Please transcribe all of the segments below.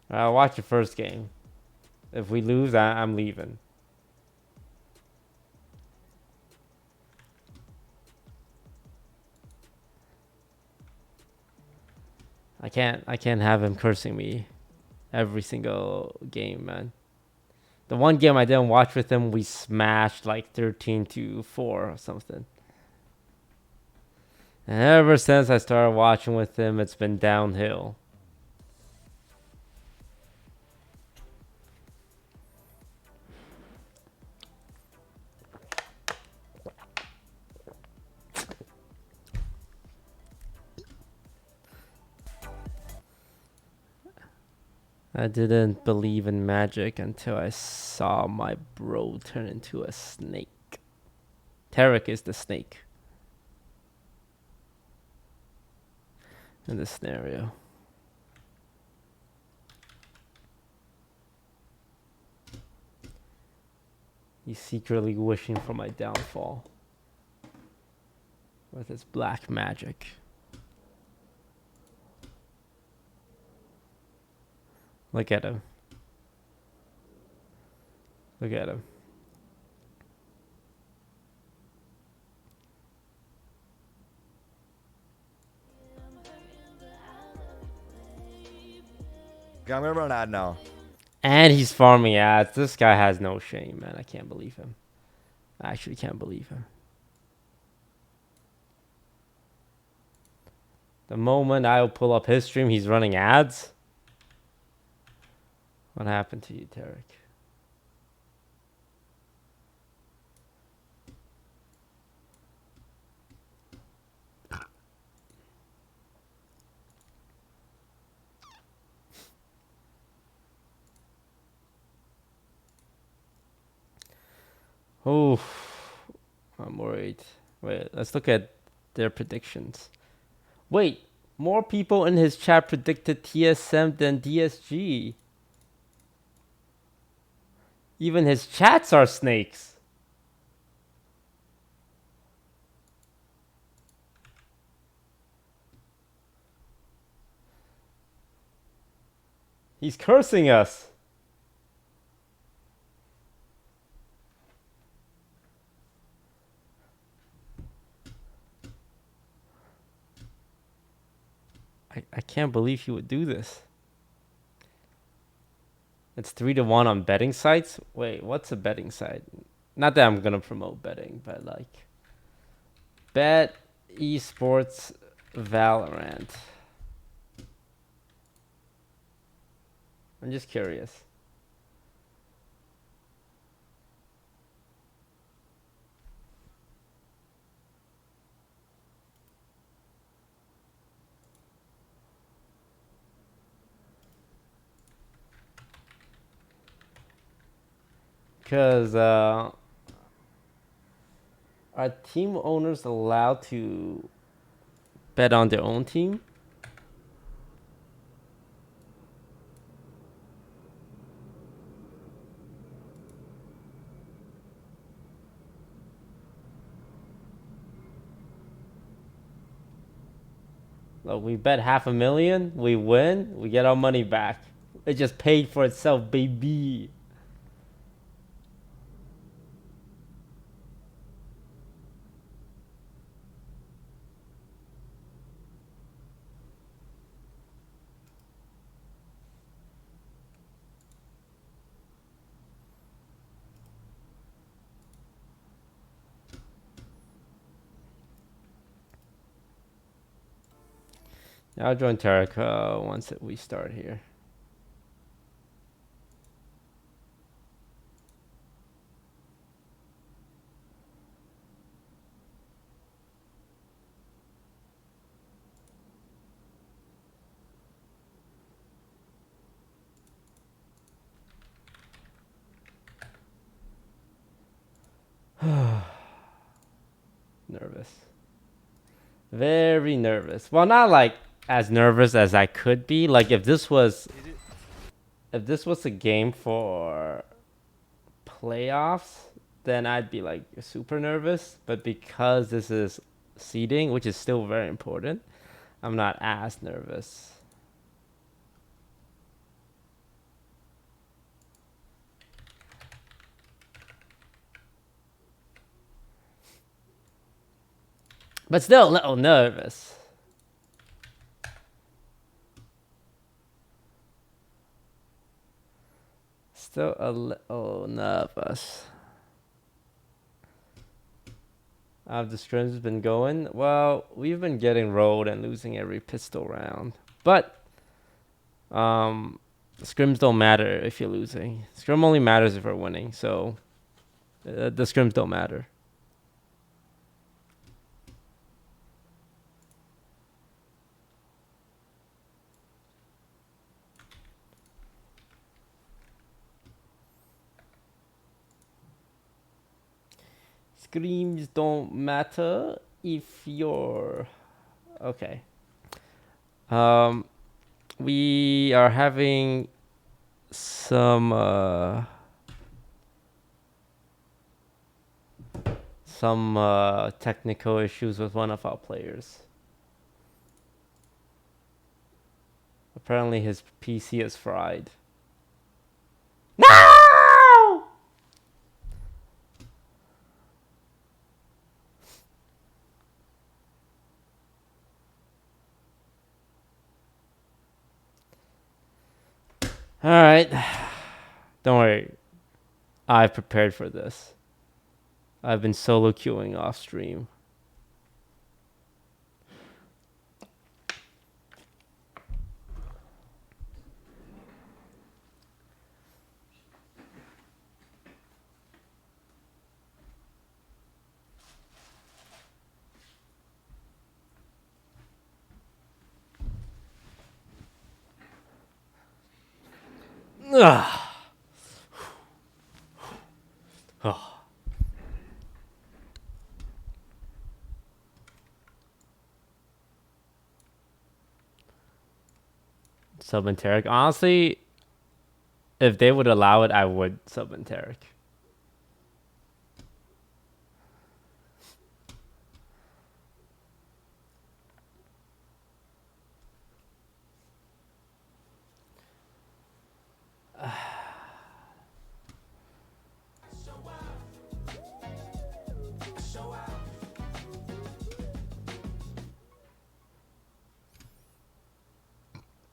I'll watch the first game. If we lose, I'm leaving. I can't have him cursing me every single game, man. The one game I didn't watch with him, we smashed like 13-4 or something. And ever since I started watching with him, it's been downhill. I didn't believe in magic until I saw my bro turn into a snake. Tarek is the snake in this scenario. He's secretly wishing for my downfall with his black magic. Look at him. Look at him. I'm gonna run an ad now. And he's farming ads. This guy has no shame, man. I can't believe him. I actually can't believe him. The moment I'll pull up his stream, he's running ads. What happened to you, Tarek? Oh, I'm worried. Wait, let's look at their predictions. Wait, more people in his chat predicted TSM than DSG. Even his chats are snakes. He's cursing us. I can't believe he would do this. It's 3-1 on betting sites. Wait, what's a betting site? Not that I'm gonna promote betting, but like bet Esports Valorant. I'm just curious. Because are team owners allowed to bet on their own team? Look, we bet 500,000, we win, we get our money back. It just paid for itself, baby. I'll join Tarek once we start here. Nervous. Very nervous. Well, not like as nervous as I could be. Like if this was a game for playoffs, then I'd be like super nervous. But because this is seeding, which is still very important, I'm not as nervous. But still a little nervous. Still a little nervous. How have the scrims been going? Well, we've been getting rolled and losing every pistol round. But scrims don't matter if you're losing. Scrim only matters if we're winning. So the scrims don't matter. Screams don't matter if you're okay. We are having some technical issues with one of our players. Apparently his PC is fried. No! All right. Don't worry. I've prepared for this. I've been solo queuing off stream. Ugh. Oh. Sub and Tarek. Honestly, if they would allow it, I would sub and Tarek.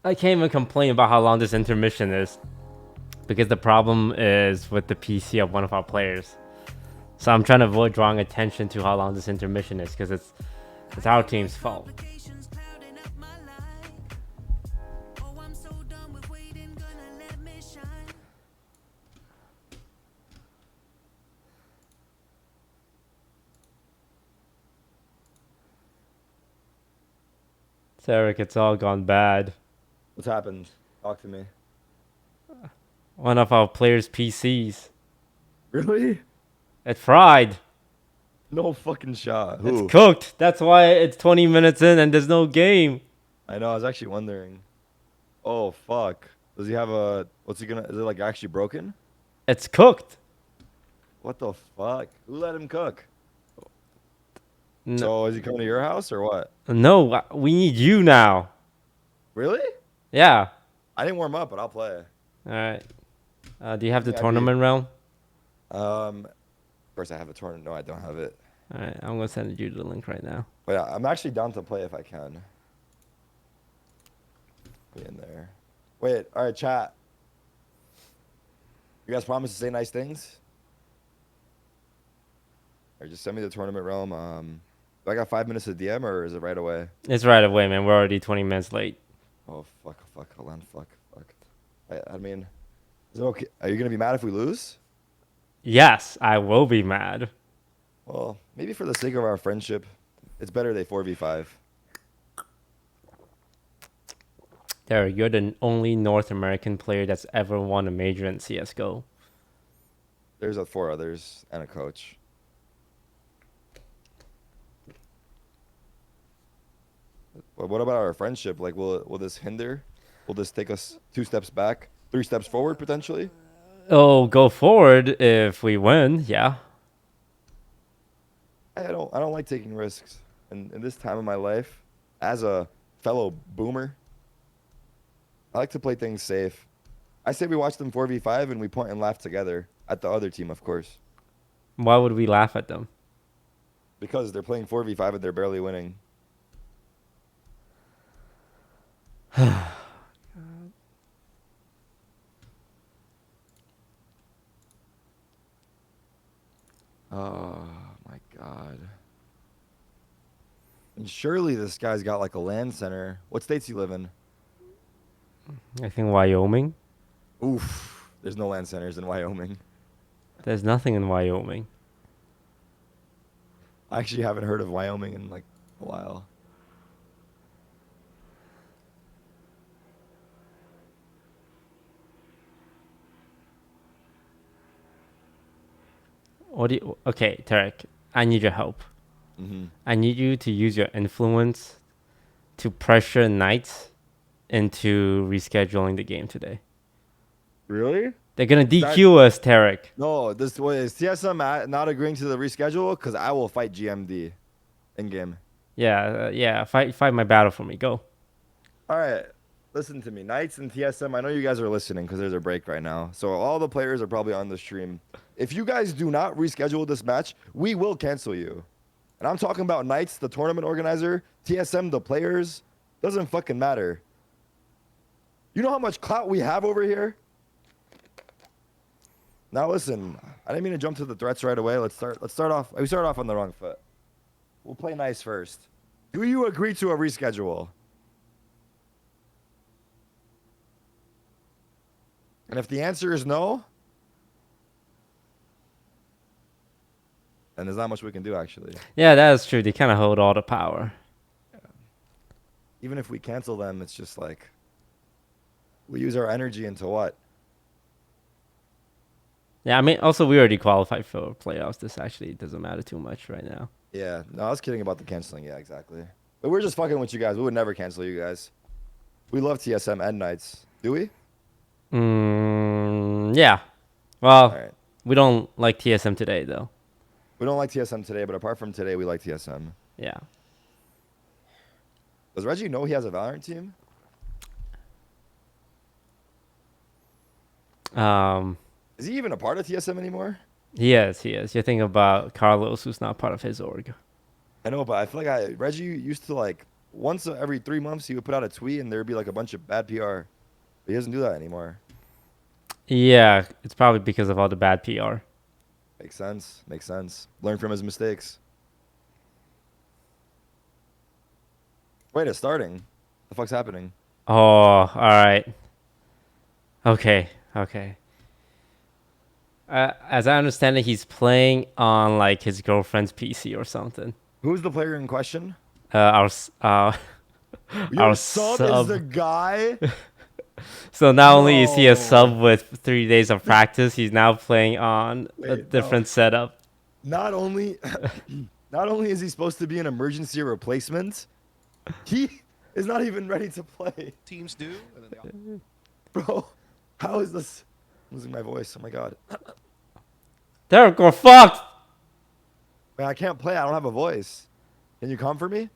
I can't even complain about how long this intermission is, because the problem is with the PC of one of our players. So I'm trying to avoid drawing attention to how long this intermission is, because it's our team's fault. Eric, it's all gone bad. What's happened? Talk to me. One of our players' PCs. Really? It's fried. No fucking shot. Who? It's cooked. That's why it's 20 minutes in and there's no game. I know. I was actually wondering. Oh fuck. Does he have a? What's he gonna? Is it like actually broken? It's cooked. What the fuck? Who let him cook? No, So is he coming to your house or what? no, we need you now. Really? Yeah. I didn't warm up, but I'll play. All right. Do you have the Yeah, tournament realm? Of course I have a tournament. No, I don't have it. All right. I'm going to send you the link right now. But yeah, I'm actually down to play if I can. Be in there. Wait. All right, chat. You guys promise to say nice things? Or just send me the tournament realm. Do I got 5 minutes to DM or is it right away? It's right away, man. We're already 20 minutes late. Oh, fuck. Hold on. Fuck. I mean, is it okay? Are you going to be mad if we lose? Yes, I will be mad. Well, maybe for the sake of our friendship, it's better they 4v5. Derek, you're the only North American player that's ever won a major in CSGO. There's 4 others and a coach. But what about our friendship? Like, will this hinder? Will this take us 2 steps back, 3 steps forward potentially? Oh, go forward if we win, yeah. I don't like taking risks. And in this time of my life, as a fellow boomer, I like to play things safe. I say we watch them 4v5 and we point and laugh together at the other team, of course. Why would we laugh at them? because they're playing 4v5 and they're barely winning. Oh my god. And surely this guy's got like a land center. What states he live in? I think Wyoming. Oof. There's no land centers in Wyoming. There's nothing in Wyoming. I actually haven't heard of Wyoming in like a while. What do you, okay, Tarek, I need your help. I need you to use your influence to pressure Knights into rescheduling the game today. Really? They're gonna DQ us, Tarek. No, this is TSM not agreeing to the reschedule because I will fight GMD in game. Yeah, fight my battle for me. Go. All right, listen to me, Knights and TSM. I know you guys are listening because there's a break right now, so all the players are probably on the stream. If you guys do not reschedule this match, we will cancel you. And I'm talking about Knights, the tournament organizer, TSM, the players. Doesn't fucking matter. You know how much clout we have over here? Now listen, I didn't mean to jump to the threats right away. Let's start off. We started off on the wrong foot. We'll play nice first. Do you agree to a reschedule? And if the answer is no, then there's not much we can do actually. Yeah, that is true. They kind of hold all the power. Yeah. Even if we cancel them, it's just like we use our energy into what? Yeah, I mean, also we already qualified for playoffs. This actually doesn't matter too much right now. Yeah, no, I was kidding about the canceling. Yeah, exactly. But we're just fucking with you guys. We would never cancel you guys. We love TSM and Knights. Do we? Yeah. Well, right. We don't like TSM today, though. We don't like TSM today, but apart from today, we like TSM. Yeah. Does Reggie know he has a Valorant team? Is he even a part of TSM anymore? He is. You're thinking about Carlos, who's not part of his org. I know, but I feel like Reggie used to like once every 3 months he would put out a tweet and there'd be like a bunch of bad PR. But he doesn't do that anymore. Yeah, it's probably because of all the bad PR. Makes sense. Makes sense. Learn from his mistakes. Wait, it's starting. The fuck's happening? Oh, all right. Okay. As I understand it, he's playing on like his girlfriend's PC or something. Who's the player in question? Our Your our sub sub. is the guy. So not only is he a sub with 3 days of practice, he's now playing on a different setup. Not only is he supposed to be an emergency replacement, he is not even ready to play. Teams do. And then Bro, how is this? I'm losing my voice. Oh my god. Derek, we're fucked. Man, I can't play. I don't have a voice. Can you come for me?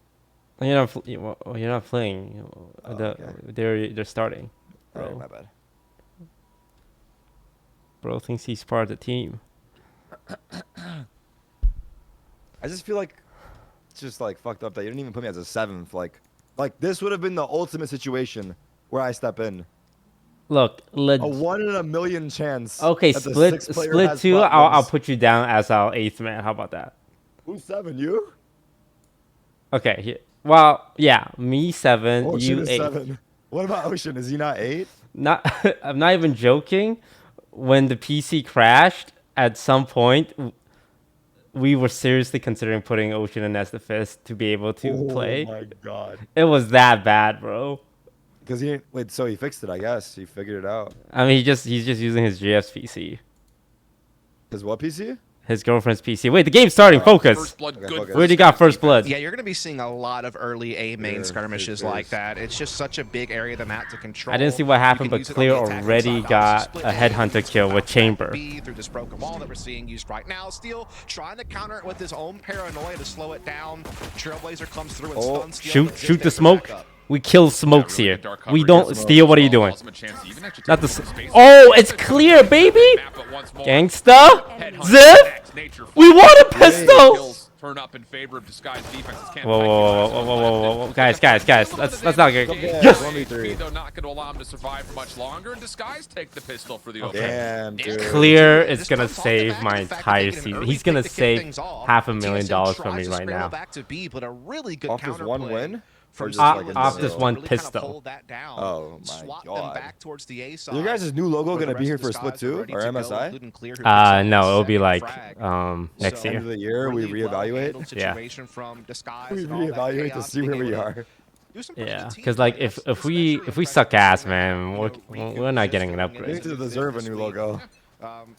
You're not playing. Oh, okay. They're starting. All Bro. right, my bad. Bro thinks he's part of the team. I just feel like it's just like fucked up that you didn't even put me as a 7th. Like this would have been the ultimate situation where I step in. Look, A 1 in a million chance. Okay, that the split 6th player 2. has I'll problems. put you down as our 8th man. How about that? Who's 7? You? Okay. Well, yeah, me 7, Ocean you is 8. 7. What about Ocean? Is he not 8? Not, I'm not even joking. When the PC crashed, at some point, we were seriously considering putting Ocean in as the 5th to be able to play. Oh my god. It was that bad, bro. Because so he fixed it, I guess. He figured it out. I mean, he's just using his GF's PC. His what PC? His girlfriend's PC. Wait, the game's starting. Focus. First blood, Okay, good. focus. We already got first blood. Yeah, you're going to be seeing a lot of early A main skirmishes like that. It's just such a big area of the map to control. I didn't see what happened, You can but use it Clear on the attacking already side, got obviously a split headhunter A, kill with out Chamber. B through this broken wall that we're seeing used right now. Steel trying to counter it with his own paranoia to slow it down. Trailblazer comes through and stuns Steel. Shoot the smoke. We kill smokes here. We don't steal. What are you doing? Not the. Oh, it's Clear, baby. Gangsta. Ziv. We want a pistol. turn up in favor of Disguised defenses. Can't Whoa, fight whoa, you, whoa, so whoa, whoa, whoa, whoa, guys, let's not get. Okay, Yes! 1v3. Though not going to allow him to survive for much longer, and Disguise take the pistol for the open. Damn, dude. Clear is gonna save my entire season. He's gonna save $500,000 from me right now. Off this one win? Or just Off- like in off this general? one pistol. Oh my god. Is Your guys' new logo gonna be here for Split 2 or MSI? No, it'll be like next End year. of the year, we reevaluate? Yeah. We reevaluate to see where we are. Yeah, because like if we suck ass, man, we're not getting an We upgrade. deserve a new logo.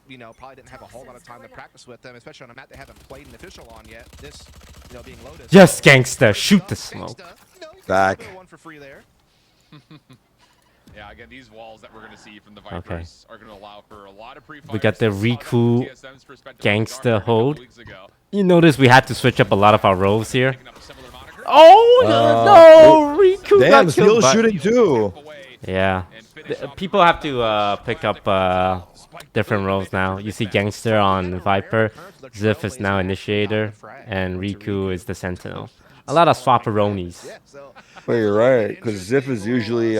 You know, probably didn't have a whole lot of time to practice with them, especially on a map they haven't played an official on yet. This, you know, being Lotus. Yes, gangsta, shoot the smoke. Back. One for free there. Yeah, again, these walls that we're going to see from the Okay. Vipers are going to allow for a lot of pre-fires. We got the We saw that from Riku TSM's perspective gangsta a couple hold. weeks ago. You notice we had to switch up a lot of our roles here. Picking up a similar moniker. Oh no, Riku Damn, got still killed. by- shooting too. Yeah, people have to pick up different roles now. You see Gangster on Viper, Ziff is now Initiator, and Riku is the Sentinel. A lot of swapperonis. Wait, you're right. Because Ziff is usually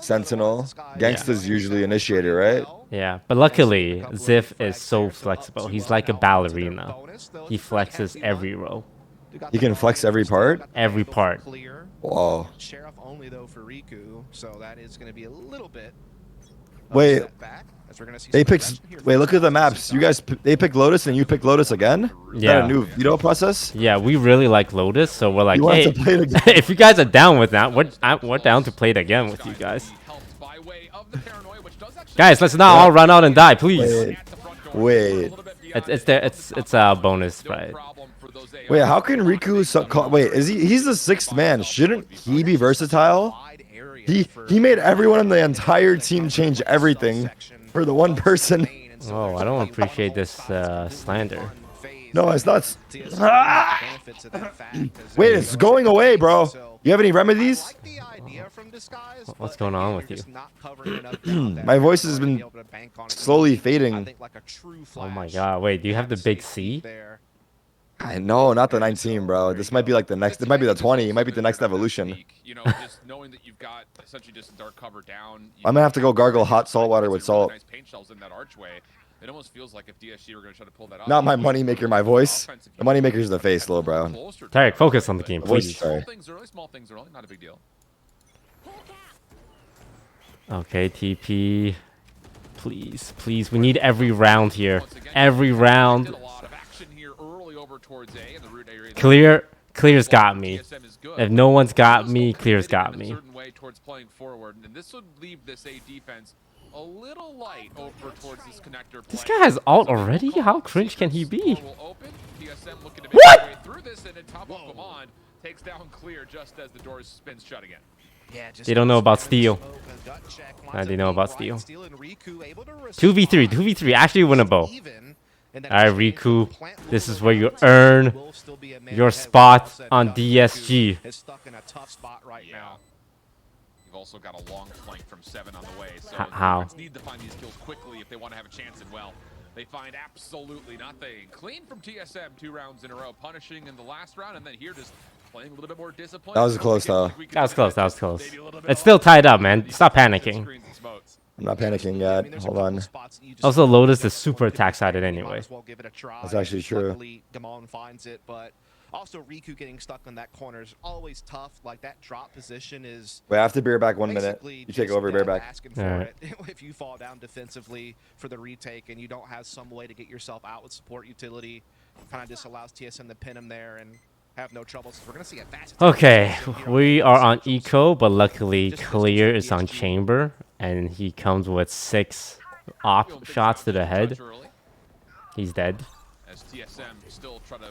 Sentinel. Gangsta's usually Initiator, right? Yeah, but luckily Ziff is so flexible. He's like a ballerina. He flexes every role, He can flex every part? every part. Whoa. Sheriff only though for Riku, so that is going to be a little bit. Wait, As we're gonna see they some picked. aggression here Wait, from look at the Disguised maps. You guys, they picked Lotus and you picked Lotus again? Is that Yeah. a new veto process? Yeah, we really like Lotus, so we're like, You want hey, to play it again? if you guys are down with that, we're down to play it again with you guys. Guys, let's not all run out and die, please. Wait. It's a bonus, right? Wait, how can Riku wait, is he's the sixth man? Shouldn't he be versatile? He made everyone in the entire team change everything for the one person. Oh, I don't appreciate this slander. No, it's not. Wait, it's going away, bro. You have any remedies? What's going on with you? My voice has been slowly fading. Oh my god, wait, do you have the big C? I know, not the 19, bro. This might be like the next. It might be the 20. It might be the next evolution. You know, just knowing that you've got essentially just dark cover down. I'm gonna have to go gargle hot salt water with salt. Nice paint shells in that archway. It almost feels like if DSG were going to try to pull that off. Not my moneymaker, my voice. The moneymaker's the face, little bro. Tarek, focus on the game, Voice, please. sorry. Small things early, not a big deal. Okay, TP. Please, please, we need every round here. Every round. Clear's got me. If no one's got me, Clear's got me. And this would leave this A defense a little light over towards this connector. This guy has ult already? How cringe can he be? What? Takes down Clear just as the door spins shut again. They don't know about steal. They know about steal. 2v3, 2v3, actually winnable. Alright, Riku, this is where you earn your spot on DSG. Is stuck in a tough spot right now. You've also got a long flank from 7 on the way, so How? the need to find these kills quickly if they want to have a chance, and well, they find absolutely nothing. Clean from TSM 2 rounds in a row, punishing in the last round, and then here just playing a little bit more discipline. That was close, though. That was close, that was close. It's still tied up, man. Stop panicking. I'm not panicking yet. Hold on. Also, Lotus is super attack-sided anyway. That's actually true. Damon finds it, but also Riku getting stuck in that corner is always tough. Like that drop position is. Wait, I have to bear back 1 minute. You take over, bear back. Asking for Alright. it. If you fall down defensively for the retake and you don't have some way to get yourself out with support utility, kind of just allows TSM to pin him there and have no trouble. So we're gonna see a fast. Okay, we are on Eco, but luckily Clear is on Chamber, and he comes with 6 op shots to the head. He's dead. As TSM still try to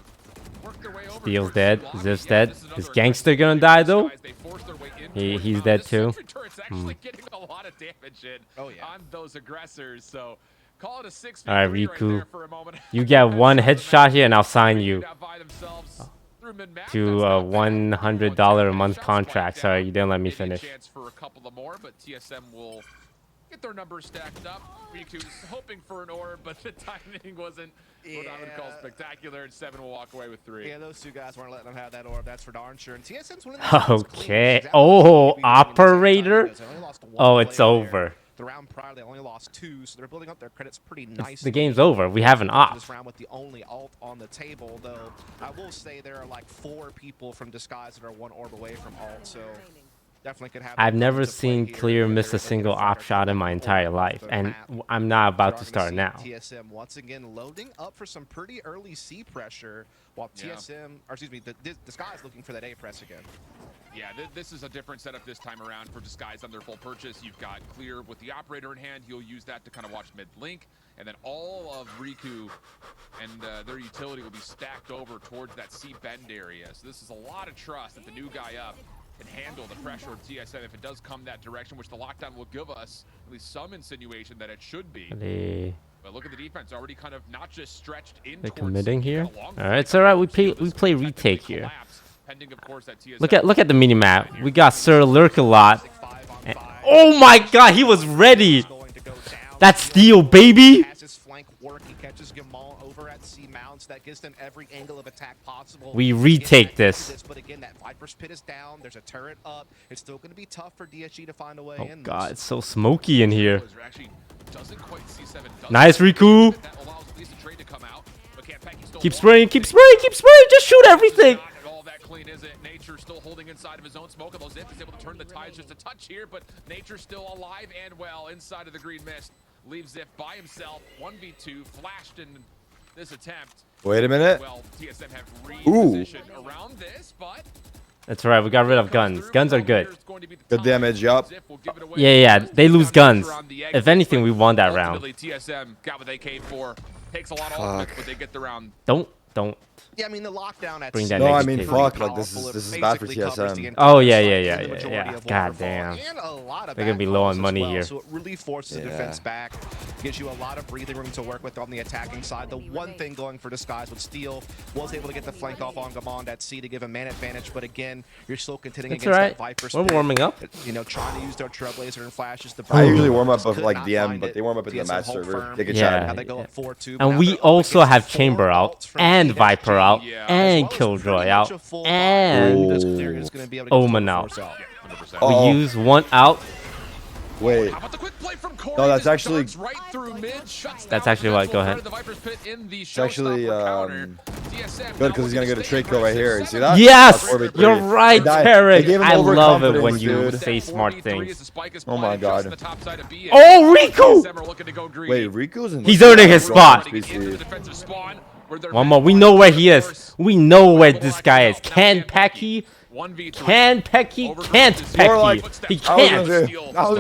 work their way over Steel's towards dead. blocking. Ziff's Yeah, dead. this is Is another Gangster aggressive gonna die though? They force their way in He- towards he's bomb. dead This too. sentry turret's actually getting a lot of damage in on those aggressors. So call it a 6v3 Alright, right Riku. there for a moment. You get 1 headshot here, and I'll sign you Now by themselves through mid-map. to That's a not bad. $100 a month Shots contract. wiped Sorry, out. you didn't let me Maybe a finish. chance for a couple of more, but TSM will at their numbers stacked up. Riku's hoping for an orb, but the timing wasn't what I would call spectacular, and 7 will walk away with 3. Yeah, those two guys weren't letting them have that orb. That's for darn sure. And TSM's winning this round clean, which Okay. is exactly Oh, what we were doing in the same time. operator. They only lost one Oh, it's player there. over. The round prior, they only lost 2, so they're building up their credits pretty nicely. The game's over. We have an op. This round with the only alt on the table, though, I will say there are like 4 people from Disguise that are 1 orb away from alt, so definitely could have. I've never to play seen here. Clear They're miss a looking single to op shot in my entire life, and I'm not about to start now. TSM once again loading up for some pretty early C pressure, while TSM, or excuse me, the Disguise looking for that A press again. Yeah, this is a different setup this time around for Disguise on their full purchase. You've got Clear with the operator in hand. He'll use that to kind of watch mid-link. And then all of Riku and their utility will be stacked over towards that C bend area. So this is a lot of trust that the new guy up can handle the pressure of TSM if it does come that direction, which the lockdown will give us at least some insinuation that it should be. But look at the defense already kind of not just stretched in. They're committing here. All right, it's all right. We play retake here. Pending, of course, that TSM Look at the mini map. We got Sir Lurk a lot. And, oh my God, he was ready. That's steal, baby. We retake this. But again, that Viper's pit is down. There's a turret up. It's still going to be tough for DSG to find a way in. Oh God, it's so smoky in here. Nice, Riku. Keep spraying, keep spraying, keep spraying. Just shoot everything. Clean is it? Nature still holding inside of his own smoke. Although Zip is able to turn the tides just a touch here, but Nature still alive and well inside of the green mist. Leaves Zip by himself. 1v2 flashed in this attempt. Wait a minute. Well, TSM have repositioned around this, but that's right. We got rid of guns. Guns are good. Good damage, yup. Yeah. They lose guns. If anything, we won that round. TSM got what they came for. Takes a lot of ultimate, but they get the round. Don't. Yeah, I mean the lockdown at bring that. No, I mean negativity. fuck. Like this is bad for TSM. Oh yeah. God damn. They're gonna be low on money here. So it really forces the defense back. Gives you a lot of breathing room to work with on the attacking side. The one thing going for Disguise with Steel was able to get the flank off on Gamond at C to give him man advantage. But again, you're still contending against that Viper. We're warming up. You know, trying to use their Trailblazer and flashes. I usually warm up of like DM, but they warm up in the match server. Take a shot. And we also have Chamber out and Viper out and Killjoy out and Omen out. We use one out. Wait. No, that's actually. That's actually what. Go ahead. It's actually good because he's gonna get a trade kill right here. You see that? Yes, you're right, Tarek. I love it when you say smart things. Oh my God. Oh, Riku! Wait, Riku's in. He's earning his spot. One more. We know where he is. We know where this guy is. Can Pecky? Can Pecky? Can't Pecky? He can't. Oh,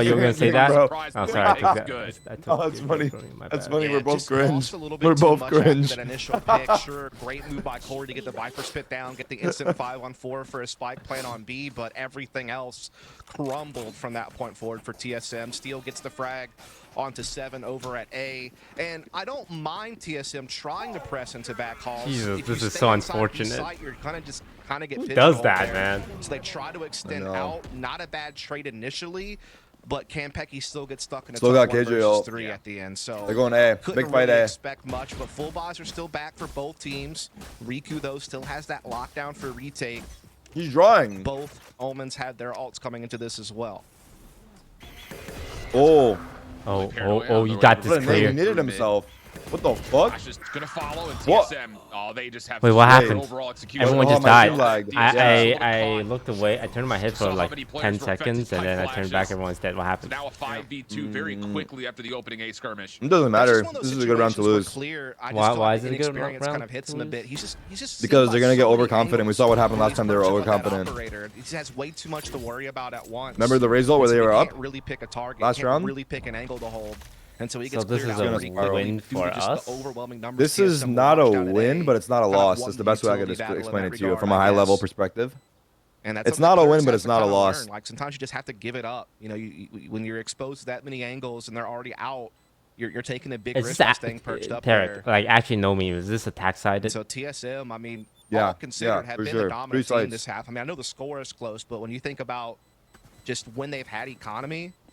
you were gonna say that? Oh, sorry. I think that. Oh, that's funny. That's funny. We're both cringe. We're both cringe. That initial picture, great move by Corey to get the Viper spit down, get the instant 5-on-4 for a spike plan on B, but everything else crumbled from that point forward for TSM. Steel gets the frag onto 7 over at A, and I don't mind TSM trying to press into back halls. Jesus, this is so unfortunate. Site, you're gonna just kind of get who does that, there. Man? So they try to extend out. Not a bad trade initially, but Kanpeki still gets stuck in a still tough got 1 versus KJ 3 at the end. So they're going A. Big fight really A. Expect much, but full buys are still back for both teams. Riku though still has that lockdown for retake. He's drawing. Both Omens had their ults coming into this as well. Oh, you got this He clear. knitted himself. What the fuck? Just gonna follow and What? TSM. Oh, they just have Wait, what happened? overall execution. Everyone just my died. team lagged. I looked away. I turned my head for like 10 seconds, and then I turned back. Everyone's dead. What happened? Now a 5v2 very quickly after the opening A skirmish. It doesn't matter. This is a good round to lose. Why is it a good round? Kind of hits him a bit. He's just Because they're gonna get overconfident. We saw what happened last time they were overconfident. He has way too much to worry about at once. Remember the result where they were up? Can't really pick a target. Last round? Really pick an angle to hold. And so he gets this is a win for us. This is not a win, but it's not a loss. That's the best way I could explain it to you from a high level perspective. And it's not a win, but it's not a loss. Like sometimes you just have to give it up. You know, when you're exposed to that many angles and they're already out, you're taking a big risk by staying perched up there. Like actually, no meme. Is this attack sided? So TSM, I mean, yeah, all considered, have been sure. the dominant team this half. I mean, I know the score is close, but when you think about just when they've had economy,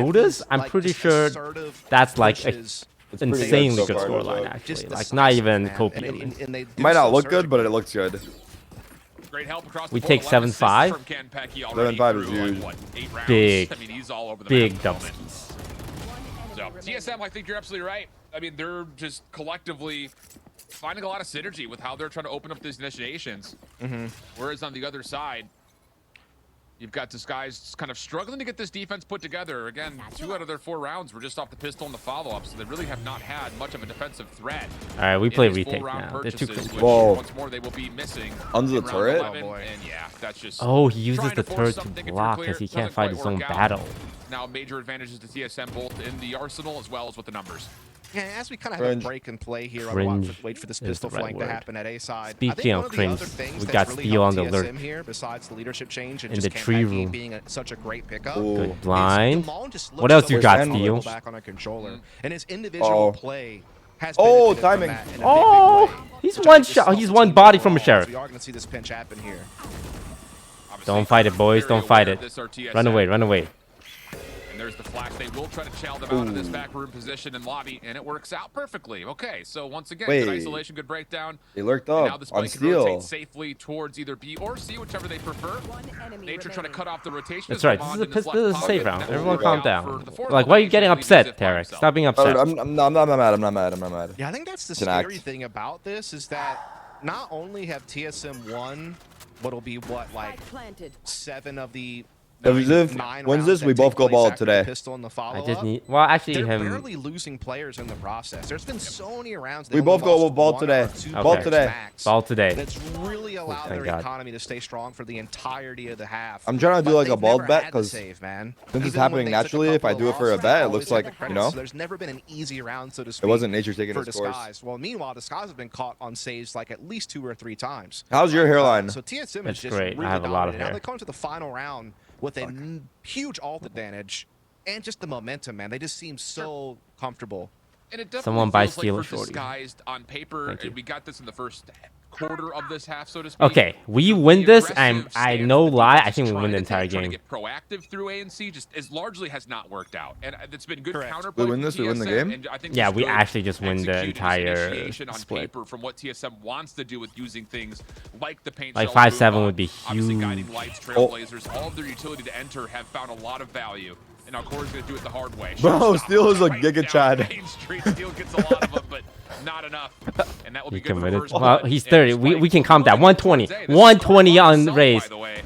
Lotus, these, I'm like, pretty just sure assertive that's like a pushes It's pretty insanely so good far, scoreline, so. actually. Just Like, not decisive, even man. copious. And they do Might not so look good, but surgically. it looks good. Great help across We the take board. 11 assists 7-5. from Ken Pecky already 7-5 is through, like, huge. what, 8 rounds? Big, I mean, he's all over the big map at the moment. dubskis. So TSM, I think you're absolutely right. I mean, they're just collectively finding a lot of synergy with how they're trying to open up these initiations. Whereas on the other side, you've got Disguised kind of struggling to get this defense put together. Again, 2 out of their 4 rounds were just off the pistol and the follow-up, so they really have not had much of a defensive threat. All right, we in play these retake full-round now. They're too purchases, close. which Whoa. once more they will be missing Under the in round turret? 11, Oh, boy. and yeah, that's just Oh, he uses trying the force turret something to if you're block clear. because he Doesn't can't fight quite his own work out. battle. Now major advantages to TSM both in the arsenal as well as with the numbers. Yeah, as we kind of have Cringe. a break and play here, I Cringe wait for this is pistol the right flank to word. happen at A side. Speaking I think of one of the cringe, other things we that's got really Steel on helped the alert. TSM here, besides the leadership change and In just the tree Ken Pecky room. being such a great pickup, Ooh. Good is blind. Damon just What looks else so you got, comfortable Steel? back on a controller, and his individual Oh. play has Oh, benefited from timing. that in a big, Oh, big way, he's which I one think just shot. helps He's the one team body from a overall. sheriff. So we are going to see this pinch happen here. Obviously, Don't fight it, boys. very Don't fight aware it. of this are TSM. Run away, run away. And there's the flash. They will try to chow them out of this back room position and lobby, and it works out perfectly. Okay, so once again, good Wait. isolation, good breakdown. They lurked And now up the on spike can Steel. rotate safely towards either B or C, whichever they prefer. Nature trying to cut off the rotation. That's as right. Gamond This in his is left a pocket. safe round. That will Everyone work calm out down. for the fourth Like, why are you getting location, leaving upset, Zip by Tarek? himself. Stop being Oh, upset. I'm not mad. I'm not mad. I'm not mad. Yeah, I think that's the It's an act. scary thing about this is that not only have TSM won what'll be what, like 7 of the If Ziv 9 wins rounds this, that we take both go place bald after the today. pistol and the I follow-up. just need. Well, actually, They're him. barely losing players in the process. There's been so many rounds. We they both only go lost bald 1 today. or 2 Bald players today. max. Ball today. That's really allowed Thank their God. economy to stay strong for the entirety of the half. I'm trying to do But like a they've bald never bet had to 'cause save, man. since it's Even when happening they took a naturally, if I couple do of it for a losses, bet, they it always looks had like, the you credit. know, So there's never been an easy round, so to speak. it wasn't nature taking for the scores. Disguised. Well, meanwhile, Disguised has been caught on saves like at least 2 or 3 times. How's your hairline? So TSM That's is just great. I really have a lot of dominant. Now hair. they come to the final round with a huge ult advantage and just the momentum, man. They just seem so comfortable. And it definitely Someone buy feels like Steel for or Shorty. Disguised on paper. Thank you. We got this in the first quarter of this half, so to speak. Okay, we The win this. aggressive I stance no that the lie. defense I is think we win trying the to entire take, trying game. to get proactive through ANC just as largely has not worked out, and it's been good Correct. counterplay. We win from this, we win the TSM, game? and I think Yeah, just we good actually just win the execution, entire initiation on split. paper from what TSM wants to do with using things like the paint. Like shell 5-7 move, would be Obviously, huge. guiding lights, trailblazers, all of their utility to enter have found a lot of value. And now Corey's going to do it the hard way. Bro, Showstopper Steel is a right Giga down Chad. Main Street. Steel gets a lot of them, but not enough. And that will be He good for the committed. first Well, blood. he's And 30. Spike We can calm down. really 120. towards A. This is 120 Corey on himself, raise. by the way.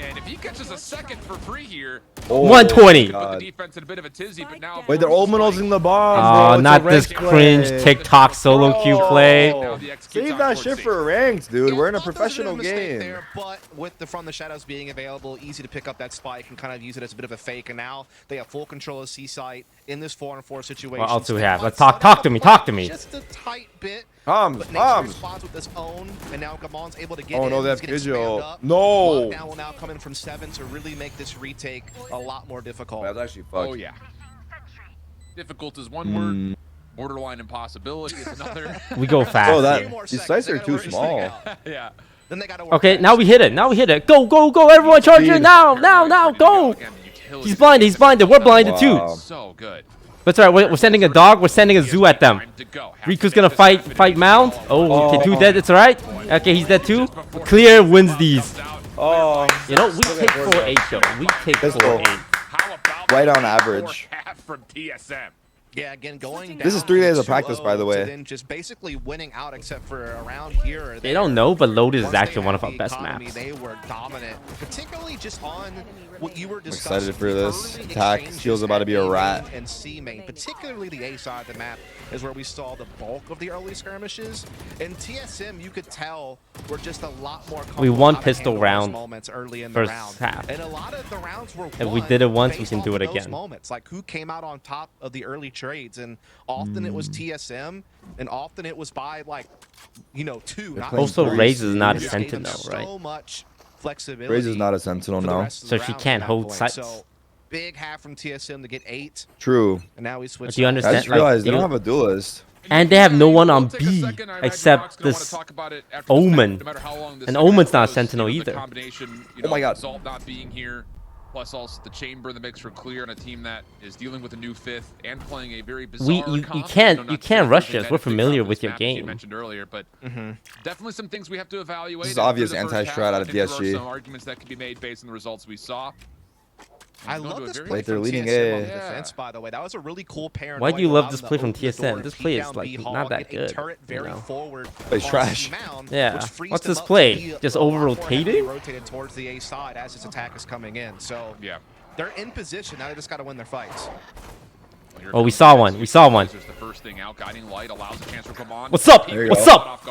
And if he catches a second for free here, Oh, 120. put the God. defense in a bit of a tizzy, but now Wait, they're Omenos in the bomb. Oh, bro. It's a not this ranked cringe play. TikTok solo queue Bro. play. Now the execute's Save on that towards shit C. for ranked, dude. We're in a Yeah, thought there was bit professional of a mistake game. there, but with the From the Shadows being available, easy to pick up that spike and kind of use it as a bit of a fake. And now they have full control of C site in this 4-on-4 situation. What else do we Still have? might Let's slow talk down to the me, play talk to me. Just a tight bit. Bombs, But Nature bombs. responds with his own, and now Gamon's able to get Oh, in. no, they He's have getting visual. spammed up. No. Lockdown will now come in from 7 to really make this retake a lot more difficult. That's actually fucked. Oh, yeah. Difficult is one word. Borderline impossibility is another. We go fast. Bro, Few that more these seconds. sites They are gotta too work this thing small. out. Yeah. Then they gotta work Okay, fast. now we hit it. Now we hit it. Go, go, go. Everyone charge it Speed. now. Now, go. Again, the utility He's blinded. He's blinded. We're blinded Wow. too. So good. That's right. We're sending a dog. We're sending a zoo at them. Time to go. Have Riku's to gonna make this happen. fight Mound. Oh, okay, 2 dead. It's alright. Okay, he's dead too. Just before Clear the wins ball these. comes out. Oh, You know, we take 4-8 though. We take Pistol. 4-8. How about Right that on average. half from TSM? Yeah, again, going This is down 3 days of 2-0 practice, by the way. to then just basically winning out, except for around here. Or They there. don't know, but Loaded is Once they actually one had of our the best economy, maps. They were dominant, particularly just on what you were discussing. excited for the this. early Attack exchanges Steel's about to at be a A rat. main and C main, particularly the A side of the map, is where we saw the bulk of the early skirmishes. And TSM, you could tell, were just a lot more. We won comfortable how to pistol handle those round moments early in first the round. half. And a lot of the rounds were. If we won did it once, we based can do off it of those again. Moments like who came out on top of the early trades, and often it was TSM, and often it was by like, 2. Not playing Also, Greece. Raze is not a just gave them sentinel, right? So much flexibility. Raze is not a sentinel for the now. rest of So the she round can't from that hold point. sights. So big half from TSM to get 8, True. and now we switch. Do you sides. I understand? just Like, realized they you- don't have a duelist. And they have no one on We'll take a B second. I imagine except Rock's gonna wanna this talk about it after this Omen. match, no matter how long this And second Omen's half not a goes, sentinel the either. combination, Oh my God. Salt not being here, Plus also the chamber in the mix for Clear on a team that is dealing with a new 5th and playing a very bizarre you comp. can't rush us. We're familiar with your map, as you game. mentioned earlier, but definitely some things we have to evaluate. This is And obvious through the first anti-strat half, out I of think there are DSG. some arguments that can be made based on the results we saw. I love this Wait, play they're from leading TSM A. on the defense, by the way. That was a really cool paranoia. Why do you love allowed this them play to from open the TSM? door and This peek play is down like B not hall, that get a good. turret very You know? forward Plays on trash. C-Mound, Yeah. which frees What's them this up to play? be Just a lot more over-rotating? heavily rotated towards the A side as his attack is coming in. So Yeah. they're in position. Now they just got to win their fights. Oh, we saw one. We saw one. The first thing out, guiding light allows a chance to come on. What's up? There you What's go. up?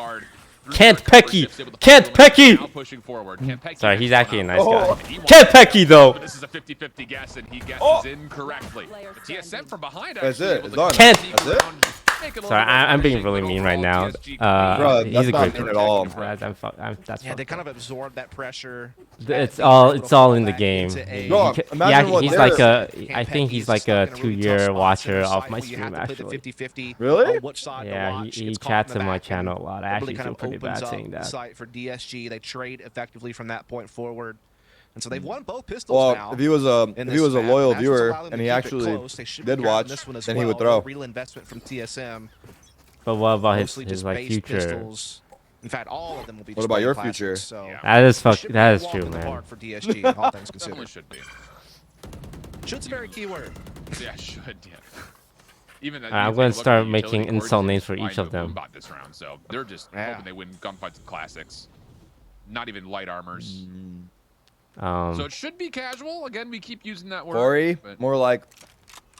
Kent Pecky. Kent Pecky. Pushing forward. Kent Pecky Sorry, he's actually a nice Oh. guy. Kent Pecky though. But this is a 50-50 guess, and he guesses Oh. incorrectly. The TSM from behind That's actually it. able It's to done. Kent. sneak That's it? around, make it a little Sorry, bit I'm being refreshing, really but mean right overall, now. DSG Bro, He's that's a not great mean player. at all. That's Yeah, they fucked kind up. of absorb that pressure. It's all in the game. Bro, imagine what He's they're- like I think he's like a 2-year watcher of my stream actually. Really? Yeah, he chats in my channel a lot. I actually feel pretty bad saying that. Site for DSG, they trade effectively from that point forward, and so they've won both pistols Well, now. if he was a map. loyal That's what's viewer allowed them and to he keep it actually close. They should be did grabbing watch, this one as then he well. would throw. Real investment from TSM. But what about Mostly his just like base future? pistols. In fact, all of them will be. What just about playing your classics, future? So Yeah. That is it should be that a is walk true, in the man. park for DSG, all things considered. Definitely should be. Should's a very key word. Yeah, should. Yeah. Even that. I'm you gonna take a look start at the making utility insult cores, names for flying each of to a them. Boombot this round, so they're just Yeah. hoping they win gunfights and classics. Not even light armors. Um, So it should be casual. Again, we keep using that word. Corey, but more like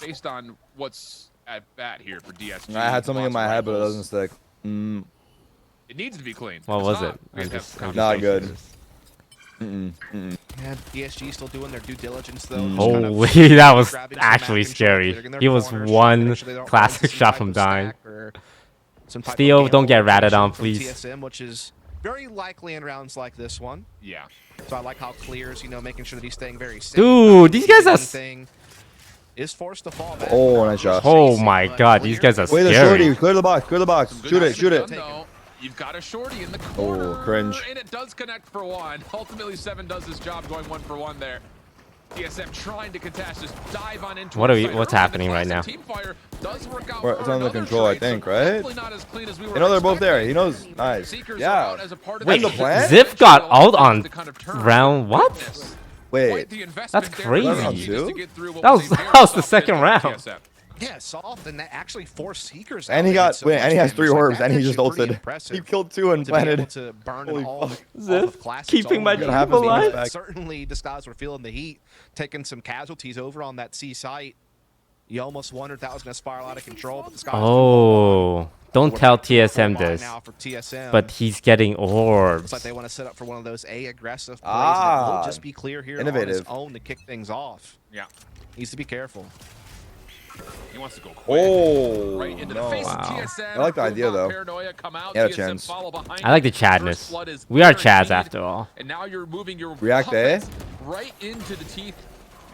based on what's at bat here for DSG. I had something in lots my of head, but it rifles. doesn't stick. It needs to be clean. what If was it's it? not, we have to have I'm Not conversations. good. Yeah, DSG still doing their due diligence though. Mm. just kind of Holy, that was grabbing some actually map control, scary. clearing their He was corners, one making sure they don't run classic into some shot type from of dying. stack or some type of Steel, gamble don't get ratted on, from please. TSM, which is very likely in rounds like this one. Yeah. So I like how Clear's, making sure that he's staying very safe. Dude, not these guys are anything is forced to fall back. Oh, nice shot. Oh my god, these guys are Wait, the scary. shorty. Clear the box. Clear the box. Some good Shoot it. action Shoot it. done, though. You've got a shorty in the corner. cringe. And it does connect for one. Ultimately, 7 does his job going 1 for 1 there. TSM trying to contest, just dive on into What are the we- site what's early. happening The right now? classic teamfire does work out Well, for it's under another control, I trade, so think, right? hopefully not as clean as we were You know they're both there. expecting. He knows. Nice. Seekers are Yeah. out as a part of Wait, the plan? Ziv got ult on to kind of turn round what? Quite Wait. the investment That's there crazy. for Round DSG two? just to get through what That was- a very that was the soft second finish for round. TSM. Yeah, soft, and that actually forced Seekers And out he to got. get so Wait, much and he has damage. 3 Like, orbs, that's and he just actually pretty ulted. impressive He killed 2 and to be able planted. to burn Holy all fuck. off Ziv of Classic's keeping my own team lead. alive. But certainly, these guys were feeling the heat, taking some casualties over on that C site. You almost wondered that was going to spiral out of control, but the Sky Oh, don't tell TSM this. Now for TSM. But he's getting orbs. Looks like they want to set up for one of those A aggressive plays. Ah, and it will just be clear here on his innovative. own to kick things off. Yeah. Needs to be careful. He wants to go quick. Oh, Right into the no. face Wow. of TSM. I like the idea, though. Paranoia come out. Yeah, a TSM chance. follow behind I like the him. First Chadness. blood is We are Chads guaranteed, after all. And now you're moving your React, eh? offense right into the teeth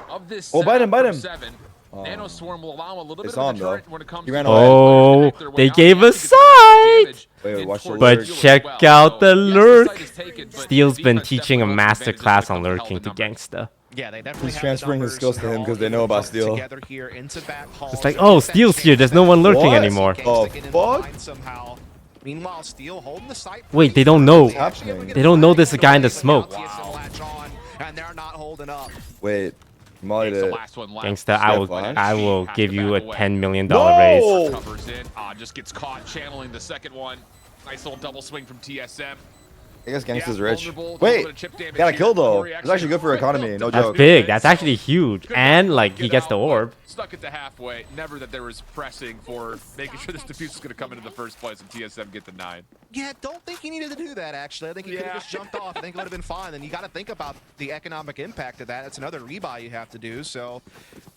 of this. Oh, bite him, setup bite from him. 7. Nano Swarm will allow a little They bit saw of a him, though. deterrent when it comes He to ran trying to away. connect their way They out. gave They us have to get some sight. damage Wait, watch the in lurk. towards But Steel as check well. out So, the yes, the lurk. site is taken, but Steel's the been defense teaching a definitely master advantage class when on it comes to lurking to held the numbers. gangsta. Yeah, they definitely He's have transferring the his skills to numbers. him 'cause They're they know all about able to Steel. work together here into back halls. It's like, They oh, get that Steel's here. chance There's that no one lurking What? anymore. Case Oh, to get in fuck? behind somehow. Meanwhile, Steel holding the site. Wait, they don't know. They actually able to get They don't know flag there's a guy in the but now smoke. TSM latch on, and they're not holding up. Wait. Molly It's the did. last one left. Gangsta, I will Has give to you back a away. $10 million No! raise. Covers in. Just gets caught channeling the second one. Nice little double swing from TSM. I guess Gangsta's Yeah, rich. vulnerable, Wait. little bit of chip damage Got a here. kill, though. Corey It's actually good for economy. No That's joke. big. That's actually huge. And, like, he gets the orb. Stuck it to halfway. Never that there was pressing for making sure this defuse is going to come into the first place and TSM get the 9. Yeah, don't think he needed to do that, actually. I think he could have Yeah. just jumped off. I think it would have been fine. And you got to think about the economic impact of that. It's another rebuy you have to do. So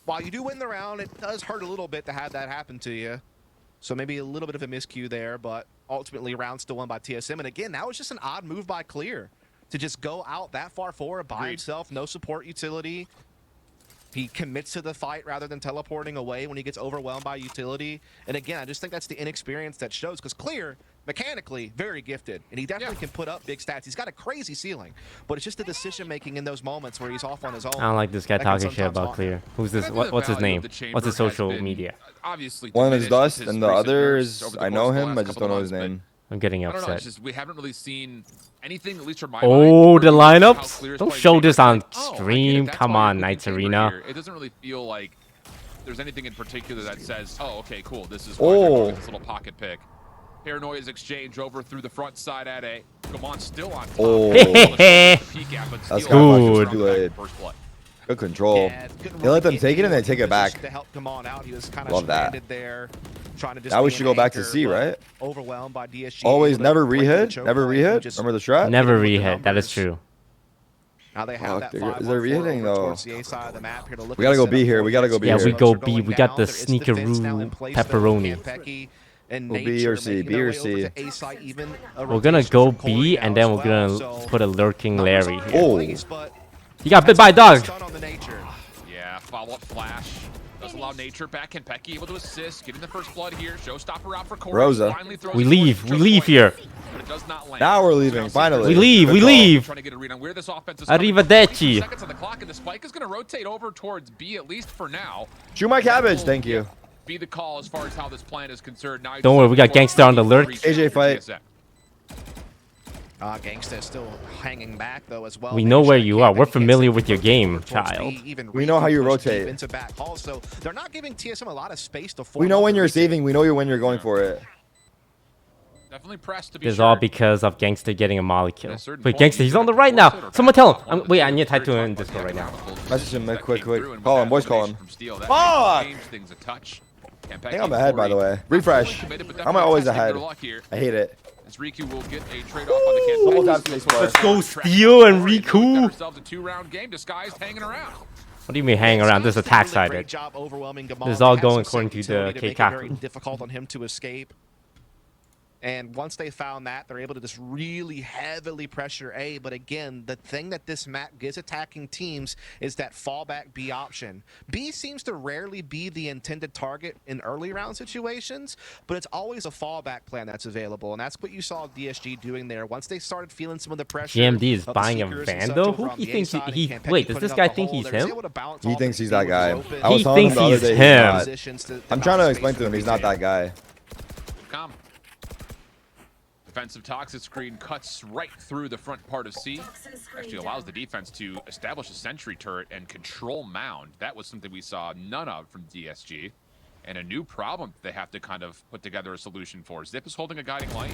while you do win the round, it does hurt a little bit to have that happen to you. So maybe a little bit of a miscue there, but ultimately round still won by TSM. And again, that was just an odd move by Clear to just go out that far forward by Agreed. himself, no support utility. He commits to the fight rather than teleporting away when he gets overwhelmed by utility. And again, I just think that's the inexperience that shows, because Clear, mechanically, very gifted. And he definitely can put up big stats. He's got a crazy ceiling. But it's just the decision-making in those moments where he's off on his own. I don't like this guy that can talking shit sometimes about haunt Clear. him. Who's this? I think the What's his value name? of the chamber What's his has social been, media? Obviously One is diminished Dust, with and his the recent other nerfs is over the I course know of the him. last I just couple don't know of his months, name. I'm getting I don't know. It's upset. just we haven't really seen anything, at least from my Oh, mind, the where we know how lineups? Clear is Don't playing show chamber. this on It's like, oh, I get it. stream. That's Come why you're on, picking Knights chamber Arena. here. It doesn't really feel like there's anything in particular that says, oh, okay, cool. This is why they're going with this little pocket pick. Paranoia's exchange over through the front side at A. Gamon still on top. Oh. That's good. Too late. First blood. Good control. Yeah, couldn't They let them get take it and they anyone take in it back. position to help Gamon out. He was kind of Love that. stranded there, trying to just Now we be should an go back to anchor, C, but right? Overwhelmed by DSG. Always able to never break the re-hit? choke Never point and re-hit? just- Remember the strat? Never with the re-hit. That is numbers. true. Now they have Fuck, that is there 5-1-4 re-hitting, over though? towards the A side of the map here to look We gotta at go the B setup here. for We gotta go against B Yeah, here. we Esports go are B. going We got down. the There is defense now in sneakeroo place, though. pepperoni. Campecki and Go B Nature or C, making B their or way C. over to A side, even a We're gonna rotation go from Corey B now and then as we're gonna well, so put a lurking numbers Larry are here. in Oh. place, but He got bit that's by a a dog. stun on the Nature. Yeah, follow-up flash. Does allow Nature back. Campecki able to assist. Getting the first blood here. Showstopper out for Corey. Rosa. Finally throws We it leave. towards We the choke leave point, here. but it does not land. Now we're So leaving, now finally. We leave. Good We call. leave. Trying to get a read on where this offense is Arrivederci. coming. 20 seconds on the clock, and the spike is going to rotate over towards B, at least for now. Chew my cabbage, thank you. Be the call as far as how this plan is concerned. Now Don't worry, we got Gangster on the lurk. AJ fight. Gangsta still hanging back though as well. We know where Nature you are. camping We're against familiar him with your over game, towards child. B, even We know how you pushed deep rotate. into back hall, so they're not giving TSM a lot of space to form We know up when and you're retake. saving. We know when you're going for it. Definitely pressed to be This is sure. all because of Gangster getting a molly kill. At a certain Wait, point, Gangster, you he's on the gotta right force now. it or Someone back tell off him. one of the Wait, I two. need to type to Very him in tough Discord right now. economical Message him, that quick, came quick. through, and with Call him, that boys, call motivation him. from Steel, that Fuck! changed things a touch. I think I'm ahead, by the way. Refresh. I'm always ahead. I hate it. As Riku will get a trade-off on the Double campaign. tap space bar. Let's go Steel and Riku. Ourselves a 2-round game. Disguised hanging around. What do you mean hanging around? This is attack Really great sided. job overwhelming Gamon. This is all They had going some according to utility the to make it very Keikaku. difficult on him to escape. And once they found that, they're able to just really heavily pressure A. But again, the thing that this map gives attacking teams is that fallback B option. B seems to rarely be the intended target in early round situations, but it's always a fallback plan that's available. And that's what you saw DSG doing there. Once they started feeling some of the pressure. GMD is of the buying a Seekers and Vandal? such Who over on he the thinks A side, he- and Campecki wait, does putting this up guy the think hole, he's they was him? able to bounce He off thinks the he's B, that which guy. was open. I was He telling him thinks the other he's day him. not. Positions to I'm trying to allow explain space to him for he's not retake. that guy. Come. Defensive toxic screen cuts right through the front part of C. Actually allows the defense to establish a sentry turret and control mound. That was something we saw none of from DSG. And a new problem they have to kind of put together a solution for. Zip is holding a guiding light.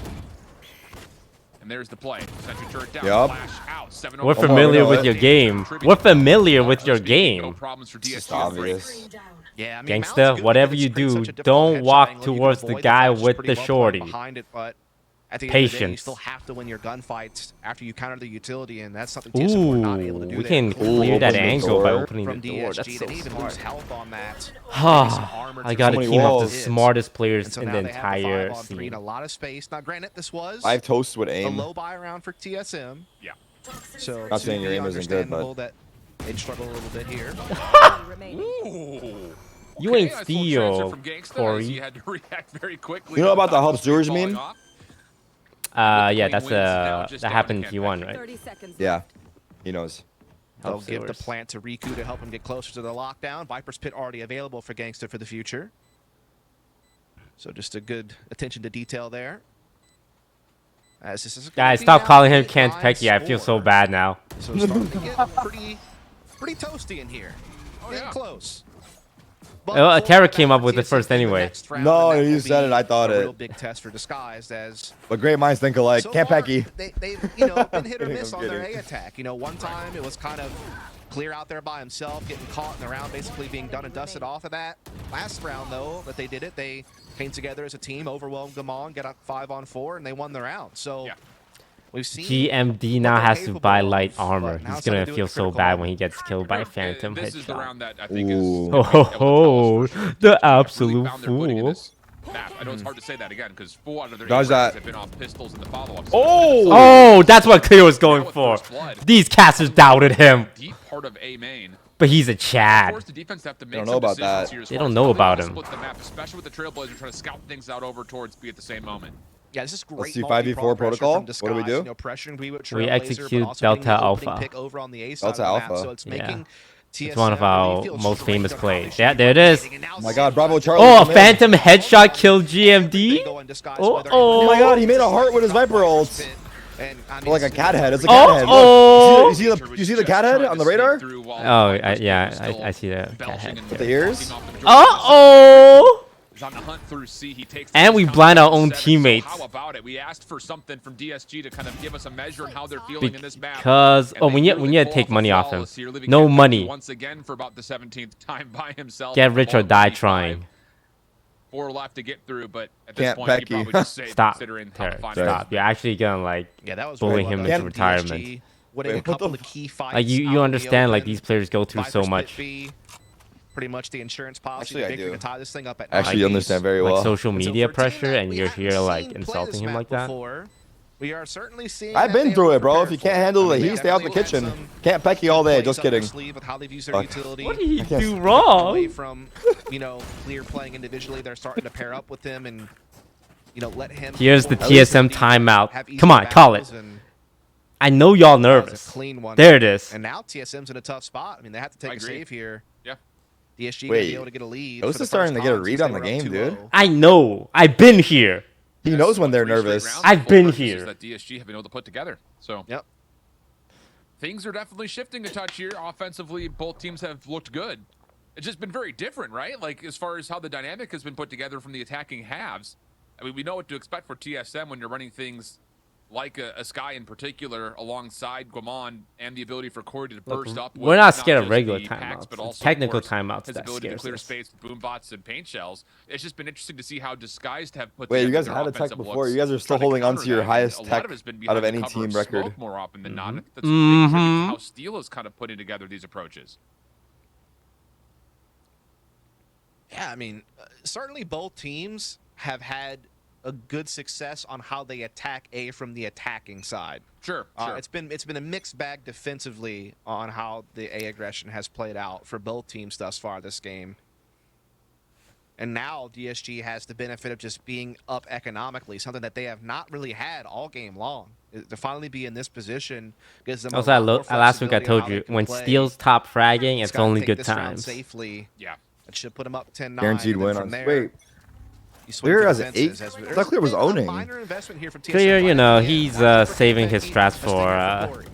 And there's the play. Sentry turret down, Yup. flash out. 7 We're over. familiar know with it. your game. We're familiar with your game. No problems for DSG. It's obvious. Yeah, I mean, Gangsta, Mount's good whatever because you it's pretty do, such a difficult don't headshot walk angle. You can towards the avoid guy flashes with pretty the well shorty. behind it, but at the end of the day, you Patience. still have to win your gunfights after you counter the utility, and that's something TSM were not able to do Ooh, we there. can Clearly clear that open the angle by door opening from the door. That's DSG. so They didn't even lose smart. health on that. I got a many team of the walls. smartest players And so in now the they have the entire 5-on-3 scene. and a lot of space. Now, granted, this was I have toast with a aim. low buy round for TSM. Yeah. So Not saying your aim isn't good, but- understandable that they'd struggle a little bit here. Ooh. You ain't Okay, nice little transfer Steel, from Gangsta, as Corey. he had to react very quickly. You know about the Top help speed Stewards falling meme? off. Yeah, Clean that's wins now, just that down happened to in T1, right? 30 seconds Yeah, left. he knows. They'll Help give the Stewards. plant to Riku to help him get closer to the lockdown. Viper's Pit already available for Gangsta for the future. So just a good attention to detail there. As this is gonna Guys, be stop now calling him a Kent high Pecky. I feel so score. bad now. So it's starting to get pretty toasty in here. Getting yeah. close. Well, Terra came up with it first anyway. No, you said it, I thought a it. real big test for Disguised as But great minds think alike. so Can't far, Pecky. they've been hit or I'm miss on their A kidding. attack. One time it was kind of Clear out there by himself, getting caught in the round, basically being done and dusted off of that. Last round, though, that they did it, they came together as a team, overwhelmed Gamon, got up 5-on-4, and they won the round. So Yeah. we've seen GMD now they're has to capable buy of, light but armor. now He's it's time gonna to do it feel at so critical bad moment. when he gets killed by a phantom This is the headshot. round that I think is Ooh. Oh, ho, ho, the really absolute found their footing in fool. this map. I know it's hard to say that again because 4 out of their 8 Dodge that. have been on pistols in the follow-up. Oh, that's what Clear was going for. These casters doubted him. Deep part of A main. But he's a Of Chad. course, the defense have to make don't some know about decisions that. here as They far don't as know how they about wanna him. split the map, especially with the Trailblazers trying to scout things out over towards B at the same moment. Yeah, this is great. Let's see, multi-pronged 5v4 pressure protocol. from What do we Disguised, do? You know, pressuring B with We Trailblazer, execute but also getting Delta the opening Alpha. pick over on the A side Delta of the Alpha. map, so it's Yeah. making It's one of TSM really our feel most straight famous on how plays. they should Yeah, be there it is. rotating, and now Oh my God, Bravo Charlie. Oh, a come in. phantom headshot killed GMD. Oh my God, he made a heart with his Viper ult. And, I mean, Like a this is cat head. It's a Oh, cat head. oh. Look. You see the cat head on the radar? Oh, I see that cat head. With the ears? Uh-oh. He's on the hunt through C. He takes And we blind our own teammates. So how about it? We asked for something from DSG to kind of give us a measure on how they're feeling in this map. Because And oh, they we need really to pull take a money off him. flawless here, leaving No Kevin money. once again for about the 17th time by himself. Get rich or All die 25. trying. 4 left to get through, but at this Can't point, he Becky. probably just saved Stop. considering how the Terry, final stop. You're actually gonna like Yeah, that was bully very him well into done. retirement. DSG winning a Wait, what couple the of key fights Like out you in the understand like open. these players go through Viper so split much. B, pretty much the insurance policy. Actually, the I victory do. to tie this thing up at Actually, you 90s. understand very Like well. social And so media for a team pressure, that and we you're haven't here like seen play insulting this him map like that. before, we are certainly seeing I've that been they through are it, bro. prepared If you for can't it. handle I the mean, heat, they stay out the definitely had kitchen. some Can't Pecky all day. plays Just up their kidding. sleeve with how they've used their Fuck. utility. What did he guess- do Away wrong? from, you know, Clear playing individually, they're starting to pair up with him and, you know, let him. Here's the forward TSM have timeout. easy Come on, call it. battles, and I know y'all that was a nervous. clean one. There it is. And now TSM's in a tough spot. I mean, they have to take I a agree. save here. Yeah. DSG Wait, gonna be able to get a lead. Toast for the is starting first to get a time read since on they the were up game, 2-0. dude. I know. I've been here. He knows when they're 3 straight nervous. rounds I've of full been purchases here. That DSG have been able to put together. So Yep. things are definitely shifting a touch here. Offensively, both teams have looked good. It's just been very different, right? Like as far as how the dynamic has been put together from the attacking halves. I mean, we know what to expect for TSM when you're running things like a Sky in particular alongside Guamon and the ability for Corey to burst up. We're with not scared of just regular the packs, timeouts. but It's also, technical of course, timeouts his that ability to scares clear us. space with boom bots and paint shells. It's just been interesting to see how Disguised have put Wait, you together guys their had a tech offensive before. looks, You guys are still trying to holding on counter to your that, and highest a lot tech of it's been out of behind the any cover team smoke record. more often than not. I think that's a big tribute to how Steel is kind of putting together these approaches. Yeah, I mean, certainly both teams have had a good success on how they attack A from the attacking side. Sure, sure. It's been a mixed bag defensively on how the A aggression has played out for both teams thus far this game. And now DSG has the benefit of just being up economically, something that they have not really had all game long. To finally be in this position gives them. Also, a lot more last week I flexibility on told how they you can when play. Steel's top fragging, Just it's gotta only take good this round times. Safely. Yeah. It should put them up 10-9. Guaranteed and then win from on. there, Wait, you swing Clear for has the an fences 8? as I there's thought Clear was been a owning. minor investment here from TSM Clear, you right know, at the he's end. Watch for saving his Becky, strats a stinger for Corey.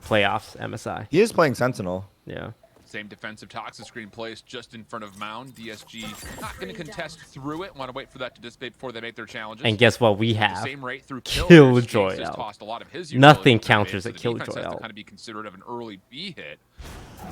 playoffs, MSI. He is playing Sentinel. Yeah. Same defensive toxic screen placed just in front of Mound. DSG not going to contest through it. Want to wait for that to dissipate before they make their challenges. And guess what we The have? same rate through Killjoy James has out. tossed a lot of his Nothing utility counters so a the Killjoy defense has to out. kind of be considerate of an early B hit.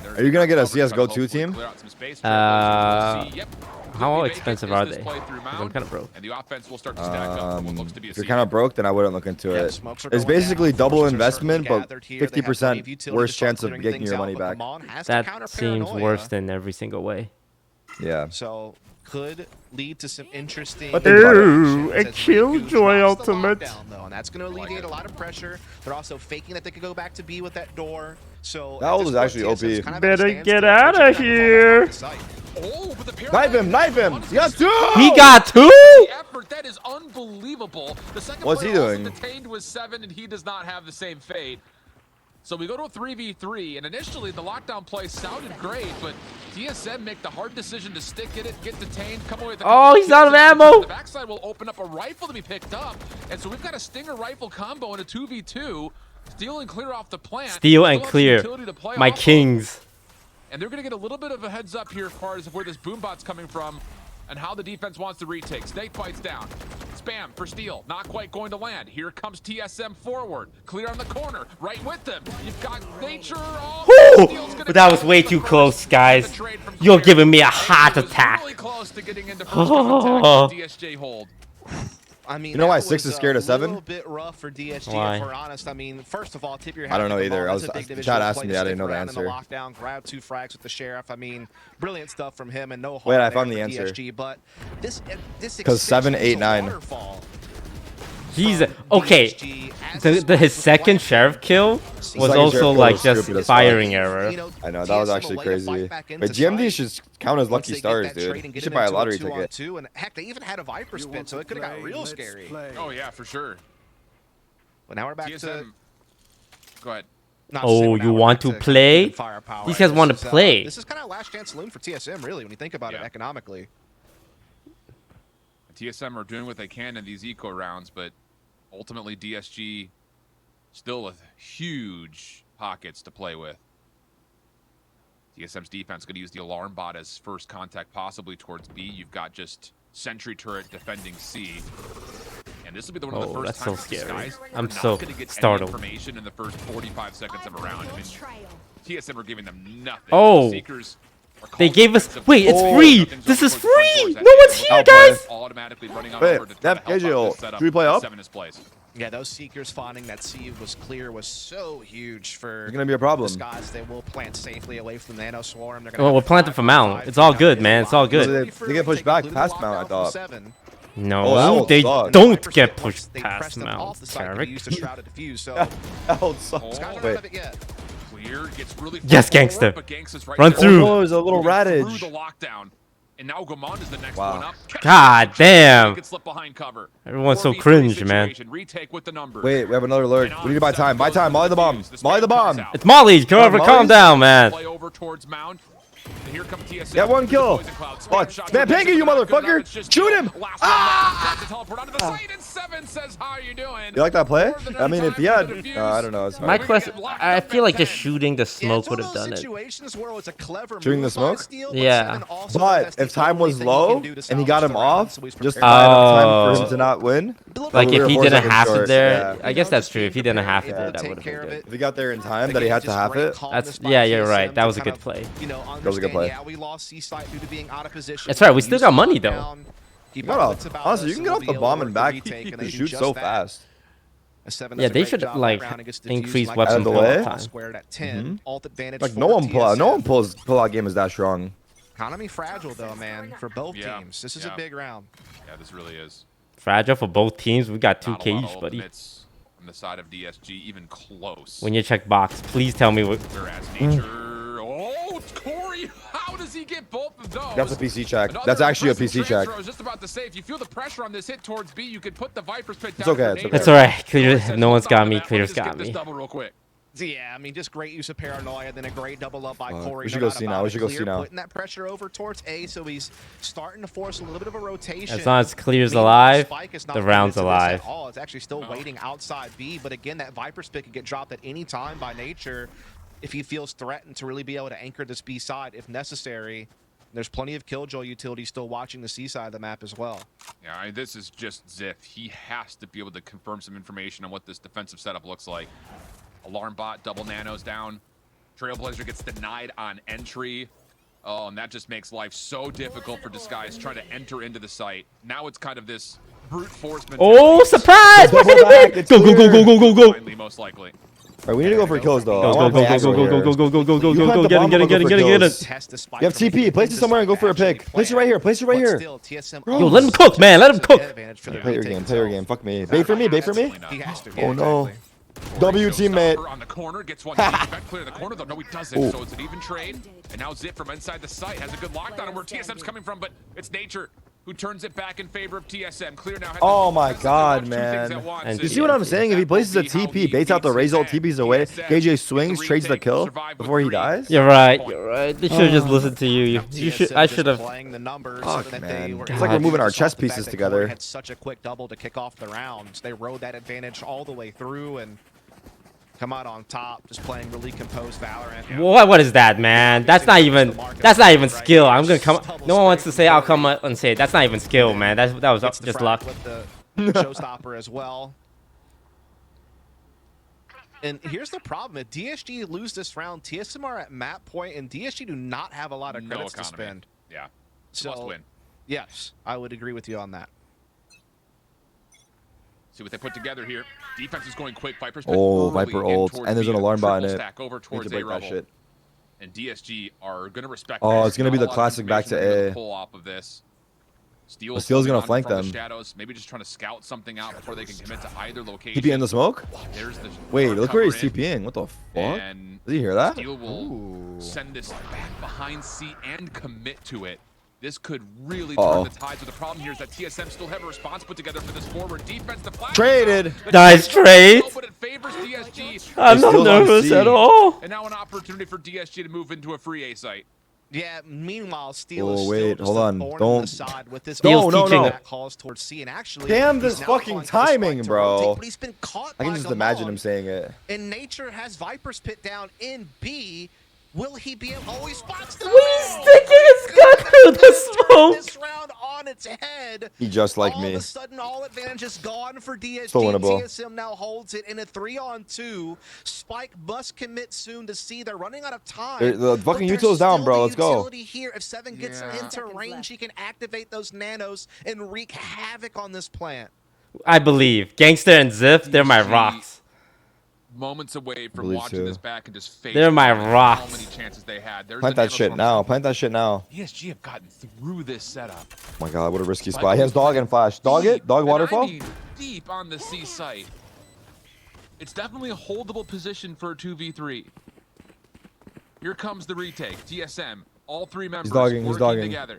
Are you gonna get a Covered, CS:GO try to 2 hopefully team? clear out some space. Yep. How Could be expensive vacant are as this they? play through 'Cause I'm Mound, kind of broke. and the offense will start to stack up for what looks to be a If you're season. kind of broke, then I wouldn't look into Yeah, it. the smokes are It's going basically down. double Forces are investment, certainly but gathered here. They have 50% plenty of utility worse to start chance of clearing getting things your out, money but back. Gamon has to counter That seems paranoia. worse than every single way. Yeah. So could lead to some interesting. But think about it. Ooh, a as Riku Killjoy drops the ultimate. lockdown, though, and that's going to alleviate a lot of pressure. They're also faking that they could go back to B with that door. So That at ult this is point, actually TSM's OP. kind of Better at a get standstill. outta They're just gonna fall back here. off the site. Oh, but the Knife him! Knife him! You got 2! He got 2? The effort, that is unbelievable. The second What's he player also doing? detained with 7, and he does not have the same fate. So we go to a 3v3, and initially the lockdown play sounded great, but TSM make the hard decision to stick in it, get detained, come away with a Oh, couple he's out of kills, and ammo. The backside will open up a rifle to be picked up, and so we've got a Stinger rifle combo in a 2v2. Steal and clear off the plant. Steal Still and have some clear. utility to play My off of. kings. And they're going to get a little bit of a heads up here as far as where this boombot's coming from and how the defense wants to retake. Snake bites down. Spam for Steel. Not quite going to land. Here comes TSM forward. Clear on the corner. Right with them. You've got Nature. Whew! But that was way too close, guys. You're giving me a heart attack. Really close to getting into first contact with DSJ hold. I mean, You know why that 6 was is scared of A 7? little bit rough for DSG, Why? if we're honest. I mean, first of all, tip your hat. I don't know to either. Gamon. I That's was- a big the individual chat asked play me, to I didn't stick know the around in answer. lockdown, grab 2 frags with the sheriff. I mean, brilliant stuff from him, and no harm Wait, I there found the for answer. DSG. But this 'Cause 7, extension is 8, a 9. waterfall He's from okay. DSG as the His spike was second planted. sheriff kill was Second also sheriff kill like was just stupid as firing fuck. error. You know, I know, that was TSM actually will lay a fight crazy. back into But GMD sight. should count as Once lucky they get stars, that dude. trade and You get should it buy a into lottery 2-on-2, ticket. and heck, they even had a Viper spin, so it could have got real scary. Oh yeah, for sure. But now we're back to. TSM. Go ahead. Not to say Oh, we're now you we're want back to kind of play? even firepower. These guys This want to is, play. This is kind of last chance saloon for TSM, really, when you think about it Yeah. economically. TSM are doing what they can in these eco rounds, but ultimately DSG still with huge pockets to play with. TSM's defense going to use the alarm bot as first contact possibly towards B. You've got just sentry turret defending C. And this will be the one of the Oh, first that's so times these scary. guys I'm are so not going to get startled. any information in the first 45 seconds of a round. I mean, TSM are giving them nothing. Oh. The Seekers are They calling gave us. defensive Wait, it's Oh. free. nothing's This over is towards the front free. doors. No one's here, Outplay. guys. Automatically running on Wait, over to try that to help out Gabriel, this setup should we play and up? 7 is plays. Yeah, those Seekers finding that C was clear was so huge for It's gonna be a problem. Disguise. They will plant safely away from the Nano Swarm. They're Well, we're planted for Mount. It's all good, man. It's all good. They get pushed back past Mount, I thought. Oh, that No, will they suck. don't get pushed past Mount, Tarek. So That would suck. Disguise aren't out Wait. of it yet. Clear gets really Yes, far gangster. forward, but Ganks is right Run there. through. Oh, no, there's a little Moving Radage. through the lockdown. And now Gomond is the next Wow. one up. God damn. Can slip behind cover. Everyone's so 4v3 cringe, man. situation. Retake with the numbers. Wait, we have another lurk. And We need to buy on time. Buy seven time. goes Molly for the bomb. defuse. Molly the spam comes bomb. out. It's Molly. Come over. Molly's? Calm down, man. Play over towards Mound. And here comes TSM. Get one kill. Poison cloud. Oh, Spam shot spam to Panky, you not good motherfucker. enough. It's just Shoot him. last one left. Tries to teleport onto the site, and 7 says, how are you doing? You like that play? More than I mean, enough if he time had, for the defuse. I don't know. It's My hard. question, I feel like just shooting the Yeah, smoke it's would one have of done those it. situations where it was a clever Shooting move the by smoke? Steel, Yeah. Seven also But that's the if time only was thing he low can do to and he got salvage him the round, off, so he's just prepared. time for him Oh. to not win. Like we if were he 4 didn't seconds have to short, there, yeah. I guess that's true. If he didn't have to Able there, to that take would have care been of good. it. If he got there in time, that Again, he had to just have great it. calmness That's by yeah, you're TSM right. That to was a kind good of, play. You know, That was a good understand, play. yeah, we lost C-Site due to being out of position. That's right, we still Used got to money, lockdown. though. Keep You our got wits off. about Honestly, us you can and get we'll off be the able bomb to and work back. the retake, and You they do shoot just so that. fast. A 7 Yeah, does a they great should, job that like, round and gets increase diffused weapon Out of the pull way. time. Squared at 10. Alt advantage Like for no one TSM. pull out game is that strong. Economy fragile though, man, for both Yeah. teams. This is Yeah. a big round. Yeah, this really is. Fragile for both teams. We got two Not a lot of Ks, buddy. ultimates on the side of DSG, even close. When you check box, please tell me what. Whereas Nature... Oh, Corey! How does he get both of those? That's a PC check. Another That's actually a impressive PC check. transfer. I was just about to say, if you feel the pressure on this hit towards B, you could put the Viper's pit It's down okay, for it's Nature. okay. It's alright. Clear. Corey says, No one's "Hold got on to me. that. Let Clear's just get got this me. double real quick. So, yeah, I mean, just great use of paranoia, then a great double up by Corey. We should no go doubt see about now. it. We should go Clear see now. Putting that pressure over towards A, so he's starting to force a little bit of a rotation. As long as Clear's Meanwhile, alive, Spike is not the committed round's to this alive. At all. It's actually still waiting outside B, but again, that Viper spit could get dropped at any time by Nature if he feels threatened to really be able to anchor this B side if necessary. There's plenty of Killjoy utility still watching the C side of the map as well. Yeah, I mean, this is just Ziff. He has to be able to confirm some information on what this defensive setup looks like. Alarm bot, double nanos down. Trailblazer gets denied on entry. Oh, and that just makes life so difficult for Disguise trying to enter into the site. Now it's kind of this brute force mentality. Oh, surprise! We're Double gonna back, win! it's Go, go, go, go, go, go, go! Finally, most likely. All right, we need to go for kills though. Go, I go, wanna go, play go, go, aggro go, go, here. go, go, go, go, go, You go, plant go, the get bomb, it, get it, we'll get go it, for get it, get kills. it. Test the Spike You have from TP. Place it the somewhere and go side for a actually pick. Place it plan. right here. Place it right But here. still, TSM Yo, let him cook, man. Let him cook. advantage for the Play your retake game. Play your itself. game. Fuck me. Bait for me. Bait for me. He has to. Oh no. Exactly. W teammate. On the corner, gets one. Back clear in the corner, though. No, he doesn't. Ooh. So it's an even trade. And now Zip from inside the site has a good lockdown on where TSM's coming from, but it's Nature who turns it back in favor of TSM. Clear now. Oh my God, man. And You see what I'm saying? If he places a TP, baits out the Raze ult, TP's away, KJ swings, trades the kill before he dies? You're right. You're right. They should have just listened to you. You should. I should have. Fuck, man. It's God. like we're moving our Despite chess the fact pieces that together. Corey had such a quick double to kick off the rounds. They rode that advantage all the way through and come out on top, just playing really composed Valorant. What is that, man? That's not even. That's not even skill. I'm gonna come. No one wants to say. I'll come up and say that's not even skill, man. That was Gets the just frag luck. with the showstopper as well. And here's the problem: if DSG lose this round, TSM are at map point, and DSG do not have a lot of No credits to economy. spend. Yeah. So Must win. yes, I would agree with you on that. See what they put together here. Defense is going quick. Viper's Oh, Viper ult, and there's an alarm bot in it. Stack over Need towards to break A that Rebel. shit. And DSG are going to respect. Oh, that. it's gonna Not be a the lot of classic back information to they're gonna A. pull off of this. But Steel's gonna flank from them. The shadows, maybe just trying to scout something out before they can commit to either location. TP in the smoke? There's the Wait, hard look where he's cover in, TPing. What the fuck? and Did he hear that? Steel will send this back behind C and commit to it. This could really turn the tides. But the problem here is that TSM still have a response put together for this forward defense. The flash Traded. Nice trade. but it favors DSG. I'm not Steel's on nervous C. at all. And now an opportunity for DSG to move into a free A site. Yeah, meanwhile, Steel Oh, is wait, still hold just on. a thorn in Don't- the side with this Steel's No, teaching no. it. calls towards C, and actually, Damn he's this now fucking calling for the timing, spike to bro. rotate, but he's been caught I can by just Gamon. imagine him saying it. And Nature has Viper's pit down in B. Will he be able? Oh, he spots the He's sticking his gun through the smoke. This round on its head. He just like all me. of a sudden, all advantage is gone for DSG. Still winnable. TSM now holds it in a 3-on-2. Spike must commit soon to C. They're running out of time. The but fucking there's util's down, still bro. the Let's go. utility here. If Seven gets into range, he can activate those nanos and wreak havoc on this plant. I believe. Gangster and Ziff, they're my DSG rocks. Moments away from Believe watching so. this back and just face They're my how rocks. many chances they had. There's Plant the that shit nanostorm. now. Plant that shit now. DSG have gotten through this setup. Oh my god, what a risky spot. He has dog and flash. Dog it? Dog And I waterfall? mean deep on the C site. It's definitely a holdable position for a 2v3. Here comes the retake. TSM, all three members dogging, he's working dogging. together.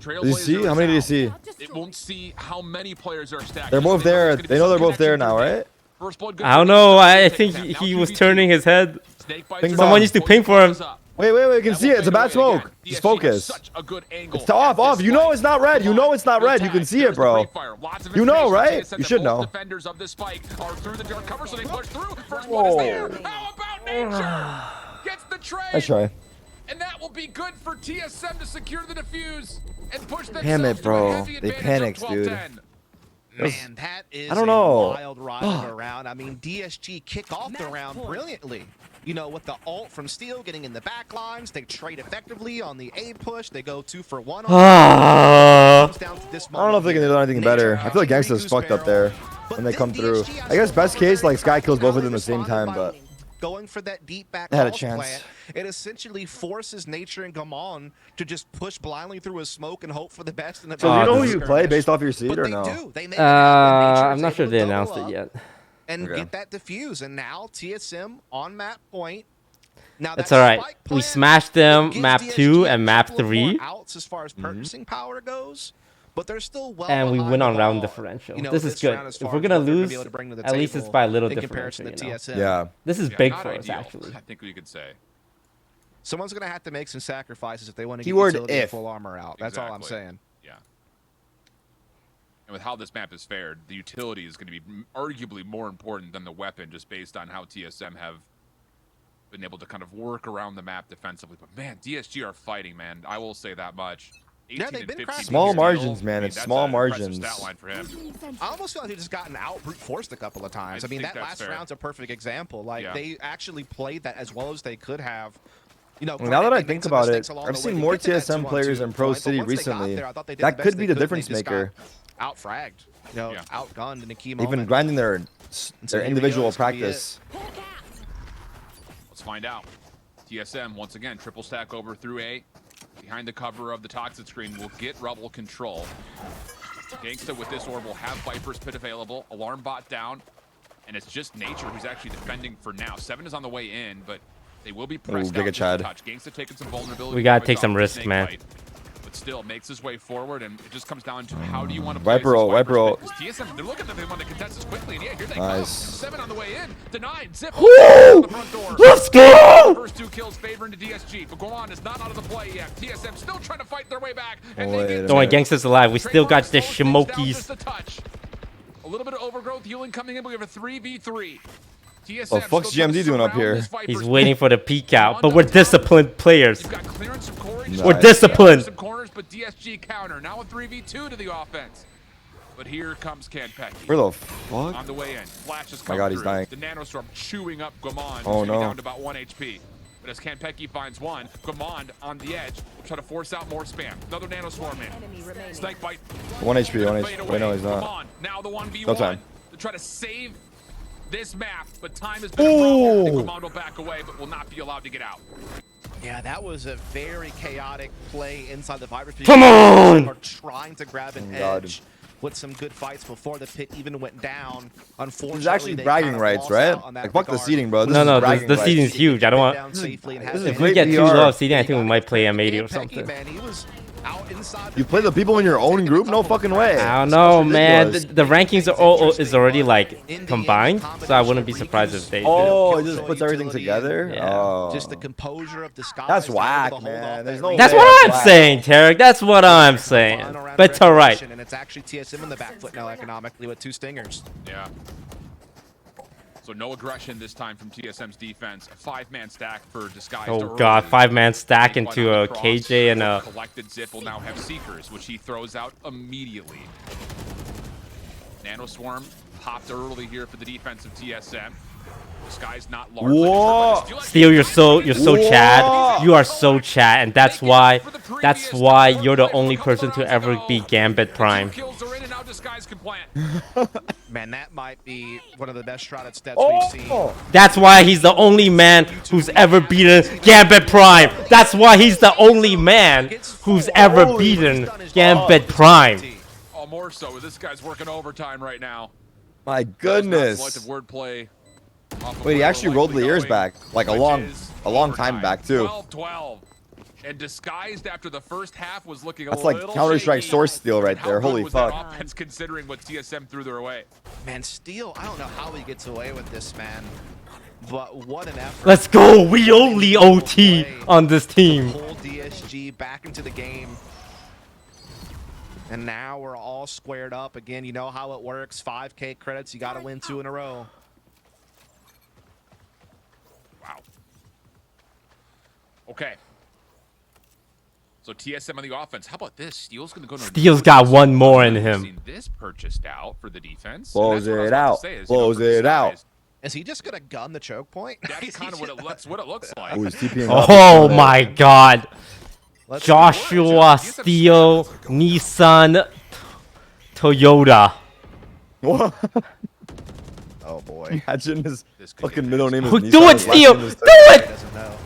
Did you see? How many did you see? It won't see how many players are stacked. They're Just both they know there. it's gonna be They know some they're both there connection now, through right? First blood goes I don't to know. the I take think that. he Now was 2v2. turning his head. Snake bites Ping are bong. Someone up. used to ping for him. Focus up. Wait, you can That see will it. It's a fade bad away smoke. again. Just DSG has focus. such a good angle It's off, at off. this You know spike. it's not red. You Come know on. it's not No red. You can tag. see it, There's the bro. free fire. Lots of You know, information. right? TSM, You should both know. Defenders of this spike are through the dark cover, so they push through. First one is there. How about Nature? Gets the trade. Nice try. And that will be good for TSM to secure the defuse and push themselves Damn it, to a bro. heavy They advantage panicked, of dude. 12-10. Man, that is I don't know. a wild ride of a round. I mean, DSG kick off the round brilliantly. You know, with the ult from Steel getting in the back lines, they trade effectively on the A push. They go 2-for-1 on Ah. down to this I don't know if they can do anything better. I feel like Gangsta's fucked up there when they come through. I guess best case, like Sky kills both of them at the same time, but going for that deep back They had a pulse chance. plant, it essentially forces Nature and Gamon to just push blindly through his smoke and hope for the best. In the So do you know who this you is play based off your seed but or they no? do. They make it happen. Nature I'm is not sure able they to announced double it up yet. and Okay. get that diffuse. And now TSM on map point. Now That's that all right. spike We plan smashed them gives map DSG 2 a and map couple of more 3. outs as far as purchasing power goes, but they're still well And we behind win on the round ball, differential. you know, this is round good. as If far we're as gonna what they're lose, be able to bring to the at least it's table by a little in comparison differential. You know? to TSM. Yeah. This is Yeah, big not for us, ideal, actually. I think we could say. Someone's going to have to make some sacrifices if they want to get Keyword utility and if. full armor out. That's all I'm Exactly. saying. Yeah. And with how this map is fared, the utility is going to be arguably more important than the weapon, just based on how TSM have been able to kind of work around the map defensively. But man, DSG are fighting, man. I will say that much. Yeah, 18 they've and been 15 cracking. Small here. margins, man. I mean, It's that's small an impressive margins. stat line for him. I almost feel like they just gotten out brute forced a couple of times. I I mean, think that that's last fair. round's a perfect example. Like, Yeah. they actually played that as well as they could have. You know, Now that granted, I they think made some about mistakes it, along I've the way seen to more get to that TSM players 2-on-2 in Pro point, but City once they got recently. there, I thought they did That the could best be they the could, and difference they just got maker. Outfragged, you know, Yeah. outgunned in a key They've moment. been grinding their So here we go, individual this could be practice. Let's find out. TSM, once again, triple stack over through A. Behind the cover of the Toxic screen will get Rebel control. Gangsta with this orb will have Viper's Pit available. Alarm bot down. And it's just Nature who's actually defending for now. 7 is on the way in, but they will be pressed Giga out just a Chad. touch. Gangsta taking some vulnerability. We gotta damage take off some the risk, snake man. bite, but still makes his way forward, and it just comes down to how do you want to play Viper ult, Viper ult. TSM, they're looking that they want to contest this quickly, and yeah, here they Nice. come. 7 on the way in, denied, zip Woo! on the front door. Let's go! First 2 kills favoring to DSG, but Goran is not out of the play yet. TSM still trying to fight their way back. And Wait they a get minute. Don't worry, Gangsta's alive. We still got the Trademark slows things down Shimokies. just a touch. A little bit of overgrowth healing coming in, but we have a 3v3. TSM Oh, fuck's still trying to GMD doing up surround here? this Viper's He's pit. waiting for the peek out, but we're disciplined players. You've got clearance from Corey. Nice. We're disciplined. Some corners, but DSG counter. Now a 3v2 to the offense. But here comes Kanpeki. Where the fuck? On the way in. Flash is My coming God, he's through. dying. The nanostorm chewing up Gamon. Oh, He's gonna be no. down to about 1 HP. But as Kanpeki finds one, Gamond on the edge will try to force out more spam. Another Nano Swarm in. Snake Bite. 1 HP, 1 Fade HP. away. Wait, no, he's not. Gamond, now the 1v1. No time. To try to save this map, but time has been a problem. I think Ooh. Gamond will back away, but will not be allowed to get out. Yeah, that was a very chaotic play inside the Viper. Come on! Are trying to grab an God. edge with some good fights before the pit even went down. Unfortunately, This is actually they bragging kind of rights, lost right? out on that Like, fuck the regard. seeding, bro. This No, is no, bragging the rights. seeding's huge. I don't want. Down safely and has This is a If we great get too PR. low of seeding, I think we might play M80 or Kanpeki, something. man, he was out inside You play the people in your own group? No fucking way. I don't know, man. The, ridiculous. the rankings are all is already like combined, so I wouldn't be surprised if they. Oh, did. it just puts everything together? Yeah. Oh. Just the composure of the sky. That's whack, man. There's no That's way what I'm whack. saying, Tarek. That's what I'm saying. But it's alright. And it's actually TSM in the back foot now economically with 2 stingers. Yeah. So no aggression this time from TSM's defense. A 5-man stack for Disguised. Oh god, 5-man stack Went into on a the cross. KJ and a. Collected Zip will now have Seekers, which he throws out immediately. Nano Swarm popped early here for the defense of TSM. Disguised not large. Whoa. Steel, you're so Whoa. Chad. You are so Chad, and that's why you're the only person to ever be Gambit Prime. Kills are in and now Disguised can plant. Man, that might be one of the best shrouded steps Oh. we've seen. That's why he's the only man who's ever beaten Gambit Prime. That's why he's the only man who's ever beaten Gambit Prime. Oh, more so. This guy's working overtime right now. My Selective goodness. wordplay. off of Wait, he where actually we're rolled the likely ears going, back. Like a which long is time overtime. back, too. 12-12. And Disguised after the first half was looking a That's like little Counter-Strike shaky. source steal right How there. good Holy was that fuck. offense considering what TSM threw their way? Man, Steel, I don't know how he gets away with this, man. But what an effort. Let's go. We only OT on this team. Pull DSG back into the game. And now we're all squared up. Again, you know how it works. 5K credits, you got to win 2 in a row. Wow. Okay. So TSM on the offense. How about this? Steel's going to go to Steel's got one more in him. Seen this purchased out for the defense. Close And that's what it I was about out. to say is, Close for it out. Disguised, Is he just going to gun the choke point? That's kind of what it looks like. Oh, he's TPing up. Oh my god. Let's Joshua, Steel, Nissan, Toyota. What? Oh, boy. Imagine his This could fucking get middle name is Do Nissan, it, his last Steel! name is Do He it! doesn't know.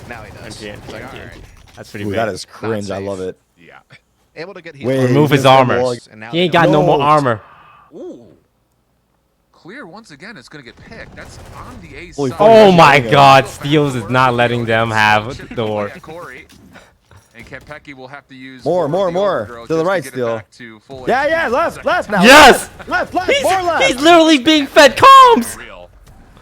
Now he does. MG, He's like, MG, all right. That's pretty Ooh, big. that is cringe. I safe. love it. Yeah. Able to get Wait, Remove his he's gonna armor. wall- And now He ain't got no more No. armor. Ooh. Clear once again. It's going to get picked. That's on the A Holy side. fuck. Oh my Yeah. god, Steels is not letting them have the door. Corey. And Kanpeki will have to use More. of the To overgrowth the just right, get it Steel. back to full Yeah, HP. left now. Yes! Left, more He's left. literally being fed comms! Real.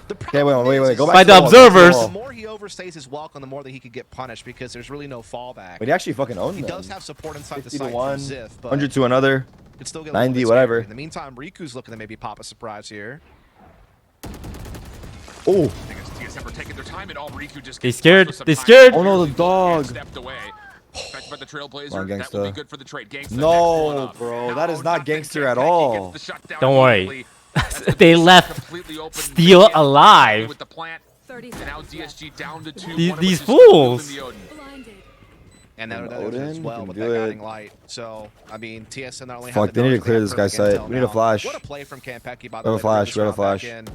The Okay, problem wait, is go back By to the wall, observers. The more he overstays his welcome, the more that he could get punished because there's really no fallback. But he actually fucking owned He them. does have support inside the 50 to site 1, from Ziff, but 100 to another. could still get 90, a little bit whatever. scary. In the meantime, Riku's looking to maybe pop a surprise here. Oh, I think it's TSM are taking their time and all Riku just They gets scared. with some They time. scared. Oh, no, the And dog. stepped away. Back by the Trailblazer. Come on, That will be Gangsta. good for the trade. Gangsta No, next one up. bro, Now that is not nothing. gangster at Kanpeki all. gets the shutdown Don't worry. immediately. That's the They base left completely open. Steel They get alive. with the plant. 30 And now seconds DSG down to 2. These- one of these which is still fools. in the Odin. left. Blinded. And now And that as Odin well can with do that it. guiding light. So, I mean, TSM not only Fuck, have the they need to nose, clear have this guy's perfect site. intel We need a now. flash. What a play from Kanpeki, by We the have way. a flash, to bring we this have a round back flash. in.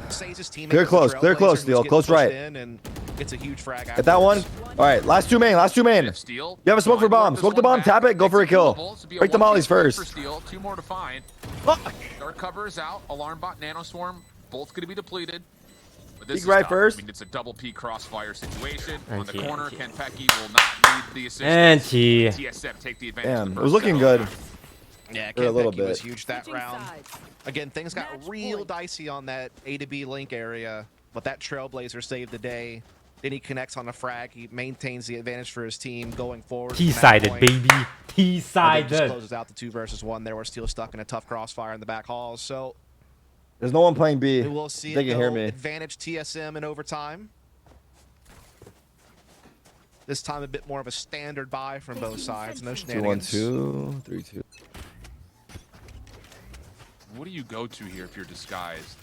Saves his teammate Clear as the close, clear Trailblazer close, who's Steel, getting close pushed right. in, and gets a huge frag Get that one. afterwards. All right, last two main. Steel. You have a smoke for bomb. Smoke the bomb, tap it, go for a kill. Break the mollies first. For Steel. 2 more to find. Fuck. Dark cover is out. Alarm bot, Nano Swarm, both going to be depleted. But this Peek is right tough. first. I mean, it's a double peak crossfire situation. On the Anti, corner, anti. Kanpeki will not need the assistance. Anti. TSM take the advantage. Damn, of the it was first looking set. good. Yeah, For a little Kanpeki was bit. huge that Switching round. sides. Again, things got Match real point. dicey on that A to B link area, but that Trailblazer saved the day. Then he connects on a frag. He maintains the advantage for his team going forward. from that T-sided, point. baby. And then just T-sided. closes out the 2 versus 1 there. We're still stuck in a tough crossfire in the back halls. So There's no one playing B. we will see They it can hear go me. advantage TSM in overtime. This time a bit more of a standard buy from both 15 sides. No seconds. 2-1-2, 2-1-2, 3-2. What do you go to here if you're disguised?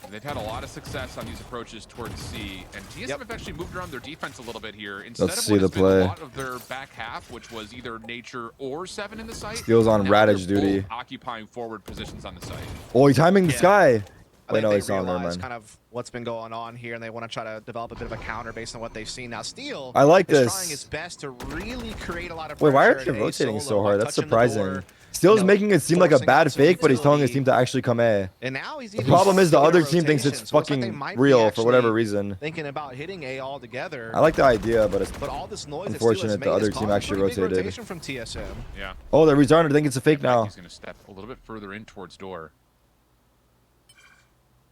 They've had a lot of success on these approaches towards C, and TSM have actually moved around their defense a little bit here. Instead Let's of see what the has been play. a lot of their back half, which was either Nature or 7 in the site. Steals on now Radage they're duty. both occupying forward positions on the site. Oh, he's timing the sky. I Wait, think no, they he's not. Never realize mind. kind of what's been going on here, and they want to try to develop a bit of a counter based on what they've seen. Now, Steel I like is this. trying his best to really create a lot of Wait, why are pressure they at A rotating solo so by hard? That's touching the surprising. door, Steel's you know, making it seem like a forcing out bad some fake, but he's telling his utility. team to actually come A. And now he's The even problem is the still in other team thinks rotation, it's so looks like they fucking might be real for whatever actually reason. Thinking about hitting A altogether. I like the idea, but it's But all this noise unfortunate the other team actually rotated. rotation from TSM. Yeah. Oh, they're restarted. I think it's a fake now. He's going to step a little bit further in towards door.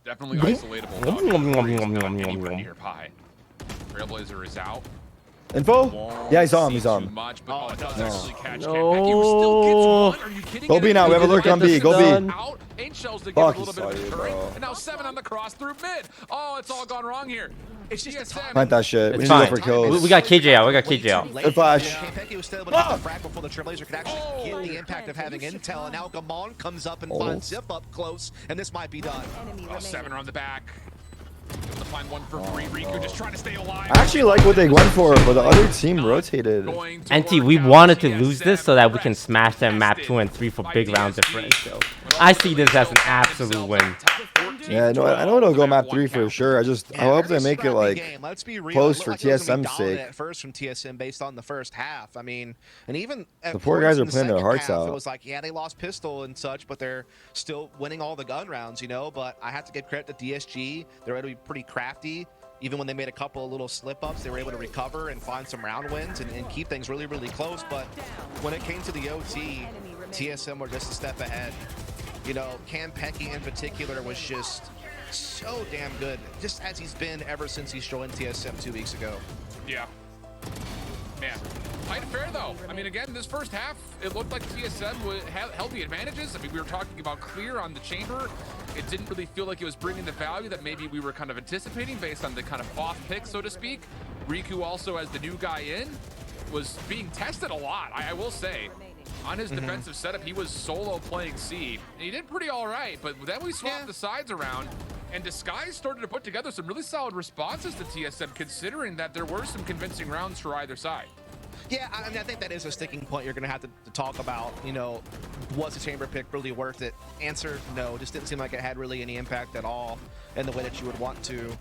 Definitely isolatable. Anywhere nearby. Trailblazer is out. Info? Yeah, he saw him. He saw Too him. much, but it does actually catch No. Campeki, who still gets one. Are you kidding? Go And B it now. We have a is lurk on the B. Go stun. B. Out. 8 shells to give Fuck, a little he bit of saw you, deterrent. bro. And now 7 on the cross through mid. Oh, it's all gone wrong here. It's just a TSM. Plant that shit. We It's need to fine. go for kills. We got KJ out. We got KJ out. Good flash. Campeki was still able to get the frag before the Trailblazer could actually get the impact of having intel, and now Gamon comes up and finds Zip up close, and this might be done. 7 are on the back. Able to find one for free. Riku just trying to stay alive. I actually like what they went for, but the other team rotated. Going to NT, work we out. wanted to lose this TSM so that we can rest smash them map tested 2 and 3 for by big round DSG. differential. But I see this as an ultimately absolute still win. find themselves top 14 Yeah, no, I know it'll go map 3 one for count. sure. I hope they make it like Let's be real. close It for looked like it was gonna be TSM's dominant sake. At first from TSM based on the first half. I mean, and even at The poor points guys in are the playing their second hearts half, out. It was like, yeah, they lost pistol and such, but they're still winning all the gun rounds, you know. But I have to give credit to DSG. They're able to be pretty crafty. Even when they made a couple of little slip-ups, they were able to recover and find some round wins and keep things really, really close. But when it came to the OT, TSM were just a step ahead. You know, Campeki in particular was just so damn good, just as he's been ever since he's joined TSM 2 weeks ago. Yeah. Man, tight and fair though. I mean, again, this first half, it looked like TSM held the advantages. I mean, we were talking about clear on the chamber. It didn't really feel like it was bringing the value that maybe we were kind of anticipating based on the kind of off pick, so to speak. Riku also, as the new guy in, was being tested a lot, I will say. On his defensive setup, he was solo playing C. And he did pretty all right, but then we swapped the sides around, and Disguise started to put together some really solid responses to TSM, considering that there were some convincing rounds for either side. Yeah, I mean, I think that is a sticking point you're going to have to talk about. You know, was the chamber pick really worth it? Answer, no. Just didn't seem like it had really any impact at all in the way that you would want to.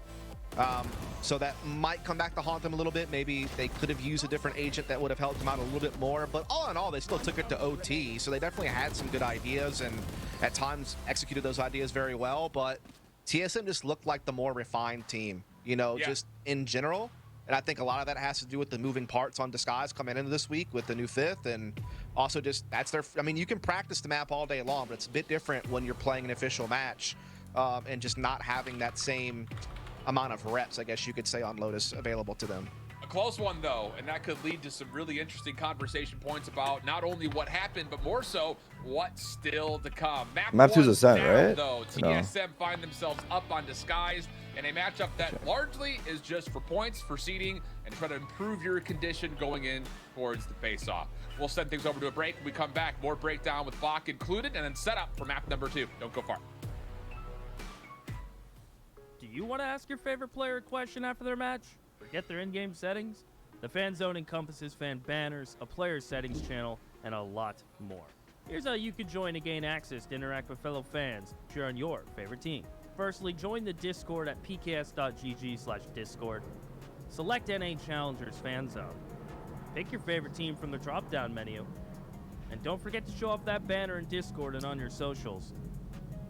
So that might come back to haunt them a little bit. Maybe they could have used a different agent that would have helped them out a little bit more. But all in all, they still took it to OT. So they definitely had some good ideas and at times executed those ideas very well. But TSM just looked like the more refined team, you know, just in general. And I think a lot of that has to do with the moving parts on Disguise coming into this week with the new 5th. And also just that's their, I mean, you can practice the map all day long, but it's a bit different when you're playing an official match and just not having that same amount of reps, I guess you could say, on Lotus available to them. A close one, though, and that could lead to some really interesting conversation points about not only what happened, but more so what's still to come. Map 2's one Ascent, down, right? Though, No. TSM find themselves up on Disguised in a matchup that largely is just for points, for seeding, and try to improve your condition going in towards the face-off. We'll send things over to a break. When we come back, more breakdown with Bach included, and then set up for map number 2. Don't go far. Do you want to ask your favorite player a question after their match? Forget their in-game settings? The Fan Zone encompasses fan banners, a player settings channel, and a lot more. Here's how you can join to gain access to interact with fellow fans, cheer on your favorite team. Firstly, join the Discord at pks.gg/discord. Select NA Challengers Fan Zone. Pick your favorite team from the drop-down menu. And don't forget to show off that banner in Discord and on your socials.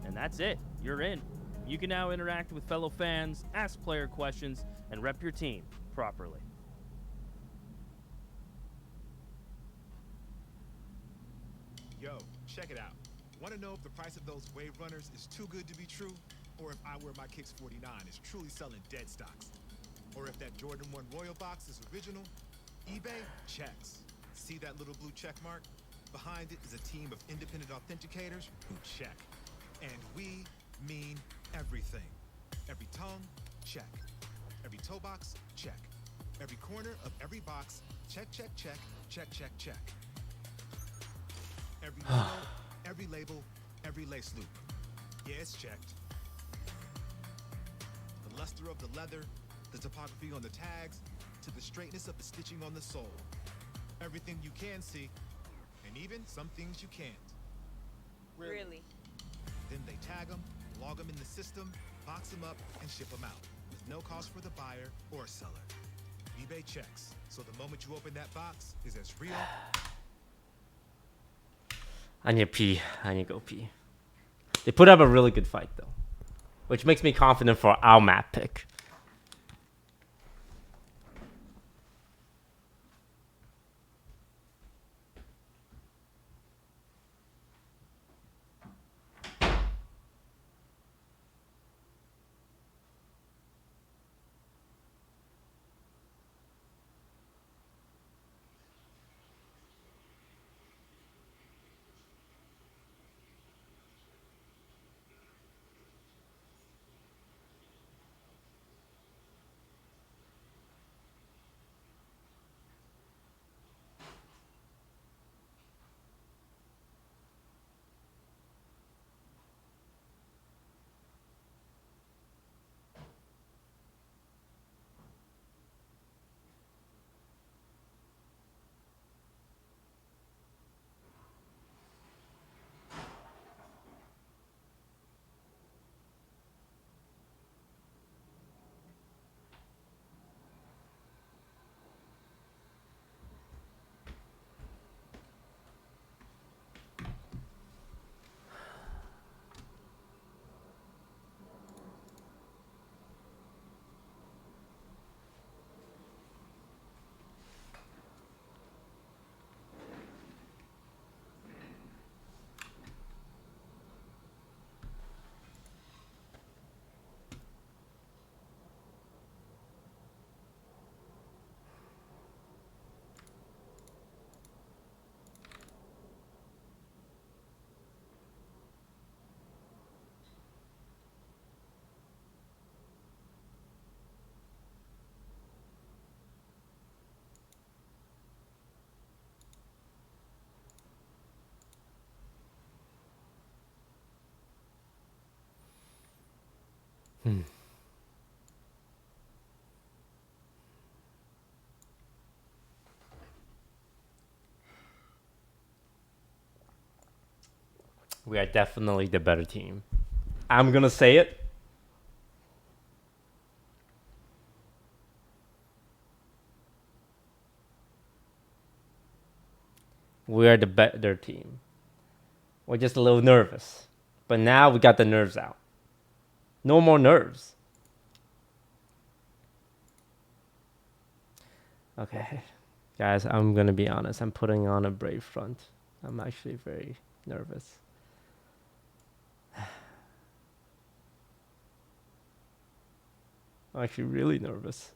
And that's it. You're in. You can now interact with fellow fans, ask player questions, and rep your team properly. Yo, check it out. Want to know if the price of those Wave Runners is too good to be true? Or if I Wear My Kicks 49 is truly selling dead stocks? Or if that Jordan 1 Royal Box is original? eBay checks. See that little blue check mark? Behind it is a team of independent authenticators who check. And we mean everything. Every tongue, check. Every toe box, check. Every corner of every box, check, check, check, check, check, check. Every logo, every label, every lace loop. Yeah, it's checked. luster of the leather, the topography on the tags, to the straightness of the stitching on the sole. Everything you can see, and even some things you can't. Really? Then they tag them, log them in the system, box them up, and ship them out, with no cost for the buyer or seller. eBay checks, so the moment you open that box is as real. I need to pee. I need to go pee. They put up a really good fight though, which makes me confident for our map pick. We are definitely the better team. I'm gonna say it. We are the better team. We're just a little nervous. But now we got the nerves out. No more nerves. Okay. Guys, I'm gonna be honest. I'm putting on a brave front. I'm actually very nervous. I'm actually really nervous.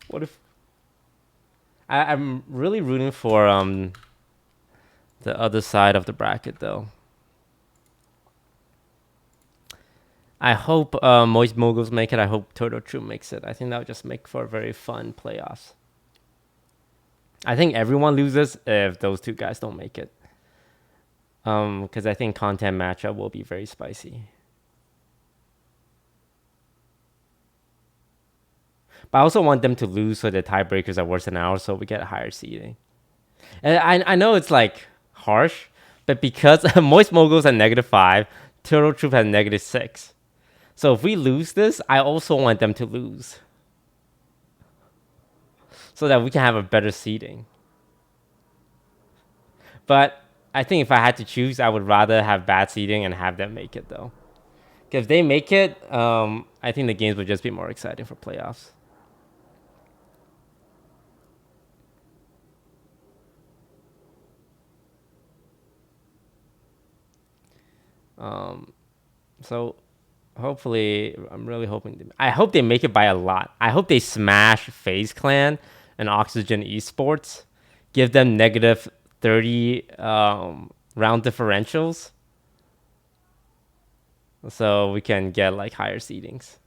What if I'm really rooting for the other side of the bracket though. I hope Moist Moguls make it. I hope Turtle Troop makes it. I think that would just make for a very fun playoffs. I think everyone loses if those two guys don't make it. Because I think content matchup will be very spicy. But I also want them to lose so the tiebreakers are worse than ours so we get higher seeding. And I know it's like harsh, but because Moist Moguls at -5, Turtle Troop has -6. So if we lose this, I also want them to lose. So that we can have a better seeding. But I think if I had to choose, I would rather have bad seeding and have them make it though. Because if they make it, I think the games would just be more exciting for playoffs. So hopefully, I'm really hoping I hope they make it by a lot. I hope they smash FaZe Clan and Oxygen Esports, give them -30 round differentials, so we can get like higher seedings.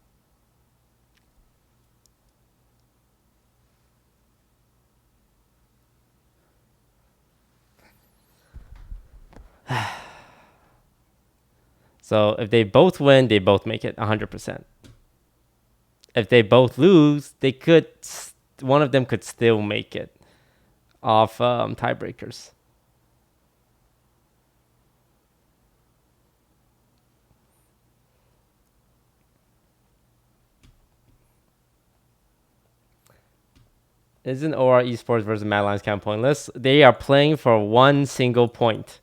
So if they both win, they both make it 100%. If they both lose, they could, one of them could still make it off tiebreakers. Isn't OR Esports versus Mad Lions kind of pointless? They are playing for one single point.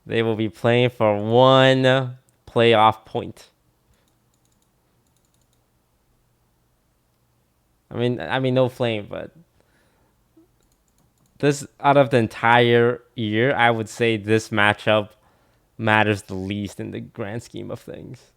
They will be playing for one playoff point. I mean, no flame, but this out of the entire year, I would say this matchup matters the least in the grand scheme of things.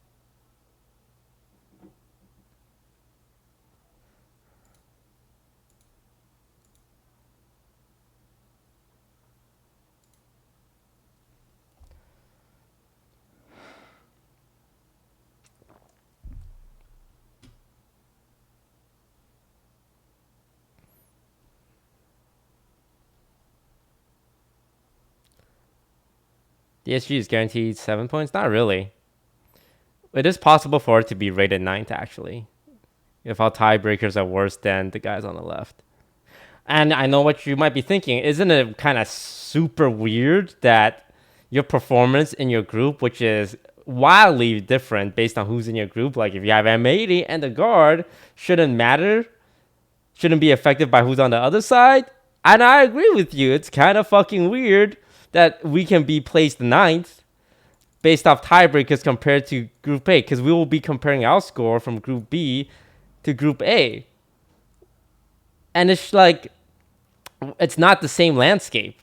DSG is guaranteed 7 points? Not really. It is possible for it to be rated 9th, actually. If our tiebreakers are worse than the guys on the left. And I know what you might be thinking. Isn't it kind of super weird that your performance in your group, which is wildly different based on who's in your group, like if you have M80 and the guard, shouldn't matter? Shouldn't be affected by who's on the other side? And I agree with you. It's kind of fucking weird that we can be placed 9th based off tiebreakers compared to Group A, because we will be comparing our score from Group B to Group A. And it's like, it's not the same landscape.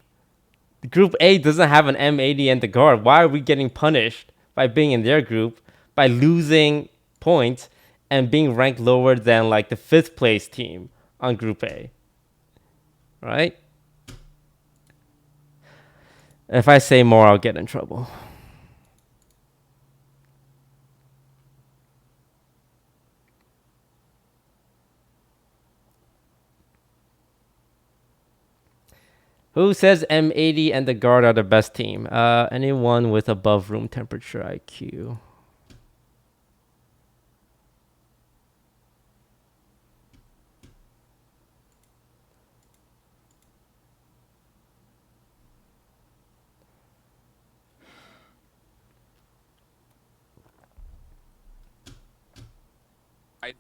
Group A doesn't have an M80 and the guard. Why are we getting punished by being in their group, by losing points, and being ranked lower than like the 5th place team on Group A? Right? If I say more, I'll get in trouble. Who says M80 and the guard are the best team? Anyone with above room temperature IQ.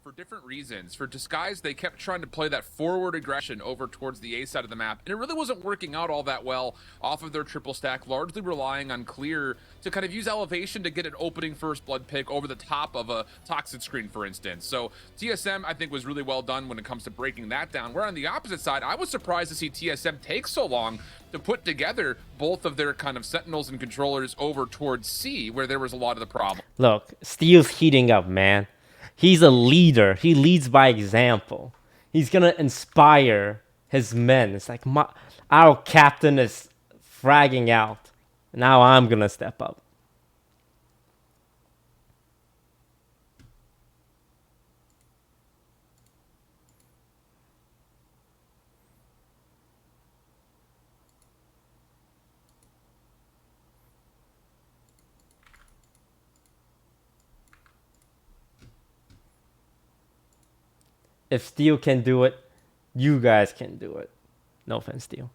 For different reasons. For Disguise, they kept trying to play that forward aggression over towards the A side of the map, and it really wasn't working out all that well off of their triple stack, largely relying on Clear to kind of use elevation to get an opening first blood pick over the top of a toxic screen, for instance. So TSM, I think, was really well done when it comes to breaking that down. Where on the opposite side, I was surprised to see TSM take so long to put together both of their kind of sentinels and controllers over towards C, where there was a lot of the problem. Look, Steel's heating up, man. He's a leader. He leads by example. He's going to inspire his men. It's like, our captain is fragging out. Now I'm going to step up. If Steel can do it, you guys can do it. No offense, Steel.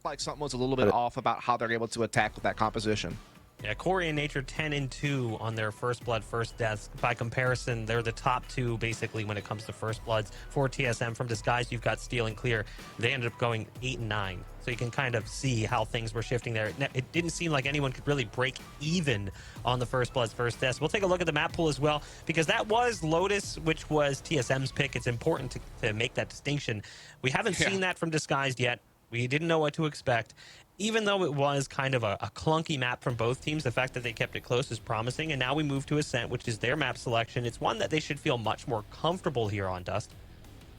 like something was a little bit off about how they're able to attack with that composition. Yeah, Corey and Nature 10-2 on their first blood, first deaths. By comparison, they're the top two basically when it comes to first bloods. For TSM from Disguise, you've got Steel and Clear. They ended up going 8-9. So you can kind of see how things were shifting there. It didn't seem like anyone could really break even on the first bloods, first deaths. We'll take a look at the map pool as well, because that was Lotus, which was TSM's pick. It's important to make that distinction. We haven't seen that from Disguised yet. We didn't know what to expect. Even though it was kind of a clunky map from both teams, the fact that they kept it close is promising. And now we move to Ascent, which is their map selection. It's one that they should feel much more comfortable here on, Dust.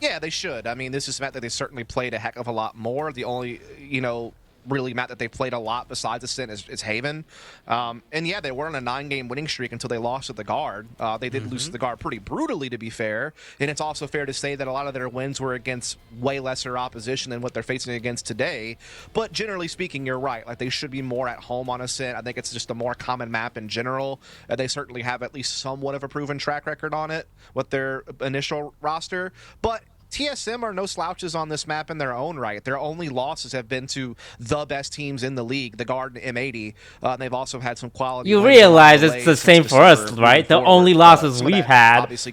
Yeah, they should. I mean, this is a map that they certainly played a heck of a lot more. The only, really map that they played a lot besides Ascent is Haven. And yeah, they were on a 9-game winning streak until they lost to the Guard. They did lose to the Guard pretty brutally, to be fair. And it's also fair to say that a lot of their wins were against way lesser opposition than what they're facing against today. But generally speaking, you're right. Like, they should be more at home on Ascent. I think it's just a more common map in general. They certainly have at least somewhat of a proven track record on it with their initial roster. But TSM are no slouches on this map in their own right. Their only losses have been to the best teams in the league, the Guard and M80. They've also had some quality. You realize it's the same for us, right? The only losses we've had is to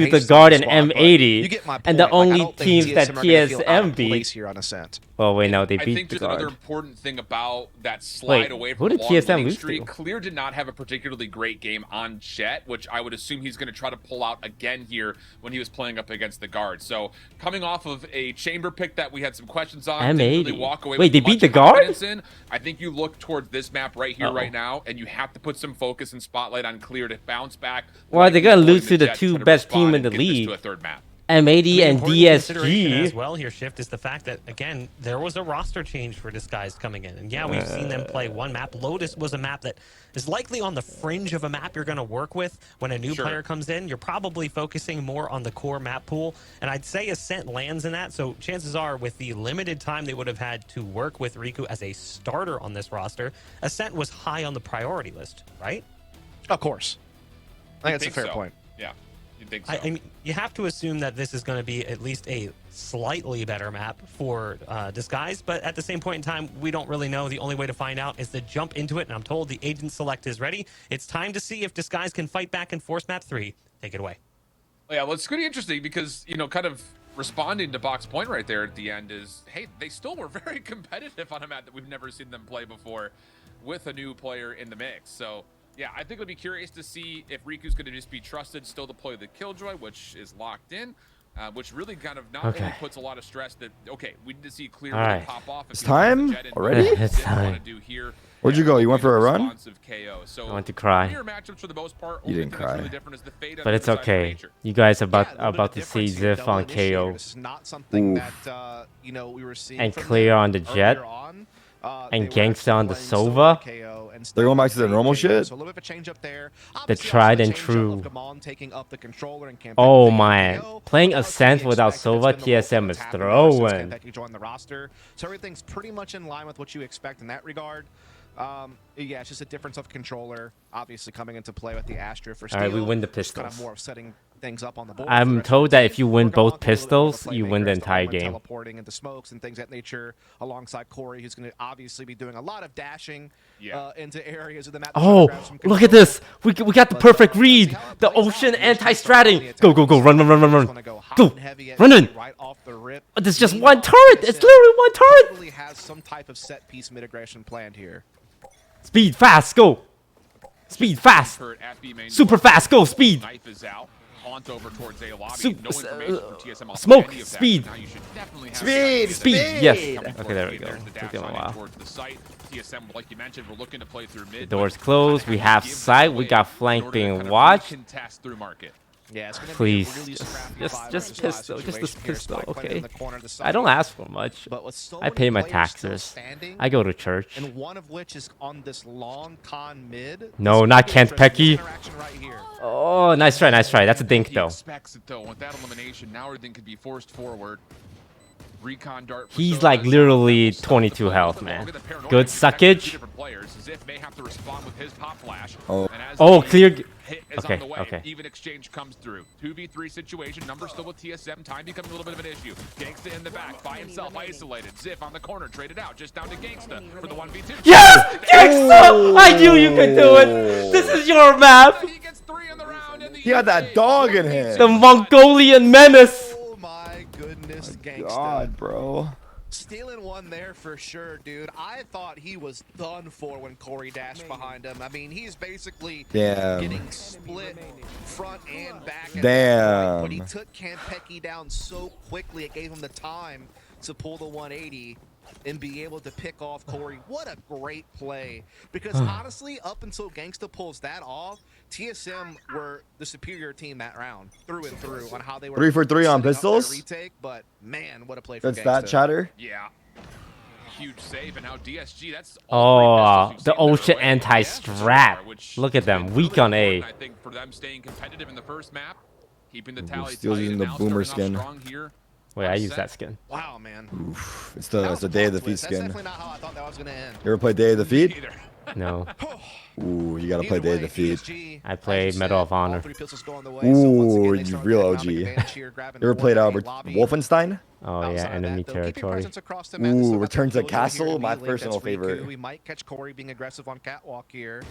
the Guard and M80, and the only teams that TSM beat. Here on Ascent. Well, wait, no, they I beat think the just Guard. another important thing about that slide away who from did the long TSM winning lose streak, to? Clear did not have a particularly great game on Jet, which I would assume he's going to try to pull out again here when he was playing up against the Guard. So coming off of a chamber pick that we had some questions on, M80. didn't really walk away Wait, with they much beat the Guard? confidence in. I think you look towards this map right here, right now, and you have to put some focus and spotlight on Clear to bounce back. Well, they're gonna lose to the Jet two try to best respond team in the and get this league. to a third map. M80 and Important consideration as DSG. well here, Shift, is the fact that, again, there was a roster change for Disguised coming in. And yeah, we've seen them play one map. Lotus was a map that is likely on the fringe of a map you're going to work with when a new player comes in. You're probably focusing more on the core map pool. And I'd say Ascent lands in that. So chances are, with the limited time they would have had to work with Riku as a starter on this roster, Ascent was high on the priority list, right? Of course. I think that's a fair point. Yeah. Think so. I mean, you have to assume that this is going to be at least a slightly better map for Disguise, but at the same point in time, we don't really know. The only way to find out is to jump into it, and I'm told the agent select is ready. It's time to see if Disguise can fight back in Force Map 3. Take it away. Yeah, well, it's pretty interesting because, kind of responding to Box Point right there at the end is, hey, they still were very competitive on a map that we've never seen them play before with a new player in the mix. So yeah, I think it'll be curious to see if Riku's going to just be trusted still to play the Killjoy, which is locked in, which really kind of not only puts a lot of stress that, we need to see Clear really pop off. It's time already? It's time. Where'd you go? You went for a run? I want to cry. For the most part, You didn't cry. really different is the fate But it's okay. You guys about to see Ziff on KO. This is not something that we were seeing And from Clear them on the Jet. earlier on. And Gangsta on the Sova. They're going back to their normal shit? So a little bit of a change up there. The tried and true. Taking up the controller and Oh man, playing Ascent without Sova, TSM is throwing. Join the roster. So everything's pretty much in line with what you expect in that regard. Yeah, it's just a difference of controller, obviously coming into play with the Astra for Steel. Alright, we win the Just kind of pistols. more of setting things up on the board. I'm told that if you win both pistols, you win the entire game. Teleporting into smokes and things of that nature, alongside Corey, who's going to obviously be doing a lot of dashing into areas of the map. Oh, look at this! We got the perfect read. The ocean anti-stratting. Go, run! Go, run in. Right off the rip. There's just one turret. It's literally one turret. Probably has some type of set piece mid-aggression planned here. Speed fast, go. Speed fast. Super fast, go. Speed. Knife is out. Haunt over towards A lobby. Super- No information from TSM on smoke, any of that. speed. Now you should definitely have Speed, Speed, Speed. yes. Coming Okay, there we towards go. There's the Took dash them a line while. towards the site. TSM, like you mentioned, we're looking to play through mid. Doors but closed. kinda We have have to give sight. that We away got in flank order to being kind of watched. recontest through market. Yeah, it's gonna Please, be a really scrappy just 5 pistol, versus 5 just this situation here. pistol, Spike planted okay? in the corner of the I don't site. ask for much. But with so I many pay my players still taxes. standing, I go to church. and one of which is on this long con mid. No, this not could be Kent interesting. This Pecky. interaction right here. Oh, nice try, nice try. That's a dink He though. expects it though. With that elimination, now everything could be forced forward. Recon dart. for He's Soda like is literally stuff to 22 play. health, Look man. at the paranoia Good he's attacking two suckage. different players. Ziff may have to respond with his pop flash. Oh. And as Oh, he clear. hit is Okay, on the way. okay. Even exchange comes through. 2v3 situation. Number still with TSM. Time becoming a little bit of an issue. Gangsta in the back, by himself, isolated. Ziff on the corner, traded out. Just down to Gangsta for the 1v2. Yes! Gangsta! I knew you could do it! This is your map! He gets 3 in the round. And the He got that dog in him. The Mongolian menace! Oh my goodness, Gangsta. God, bro. Stealing one there for sure, dude. I thought he was done for when Corey dashed behind him. I mean, he's basically getting split front and back. At that point, but he took Kampeki down so quickly, it gave him the time to pull the 180 and be able to pick off Corey. What a great play. Because honestly, up until Gangsta pulls that off, TSM were the superior team that round, through and through, on how they were 3 for 3 on setting up their pistols. retake. But man, what a play for That's Gangsta. that chatter. Yeah. Huge save, and now DSG, that's Oh, the old Ocean anti-strat. Look at them, weak on A. I think for them staying competitive in the first map, keeping the tally Still tight, using and the now boomer starting off skin. strong here. Wait, I use that skin. Wow, man. Oof. It's the Day of the Feet That's skin. definitely not how I thought that was going to end. You ever play Day of the Feet? Either. No. Ooh, you gotta play Day of the Feet. I play Medal of Honor. Ooh, you real OG. You ever played Wolfenstein? Oh yeah, enemy territory. Ooh, Return to Castle, my personal favorite. We might catch Corey being aggressive on catwalk here.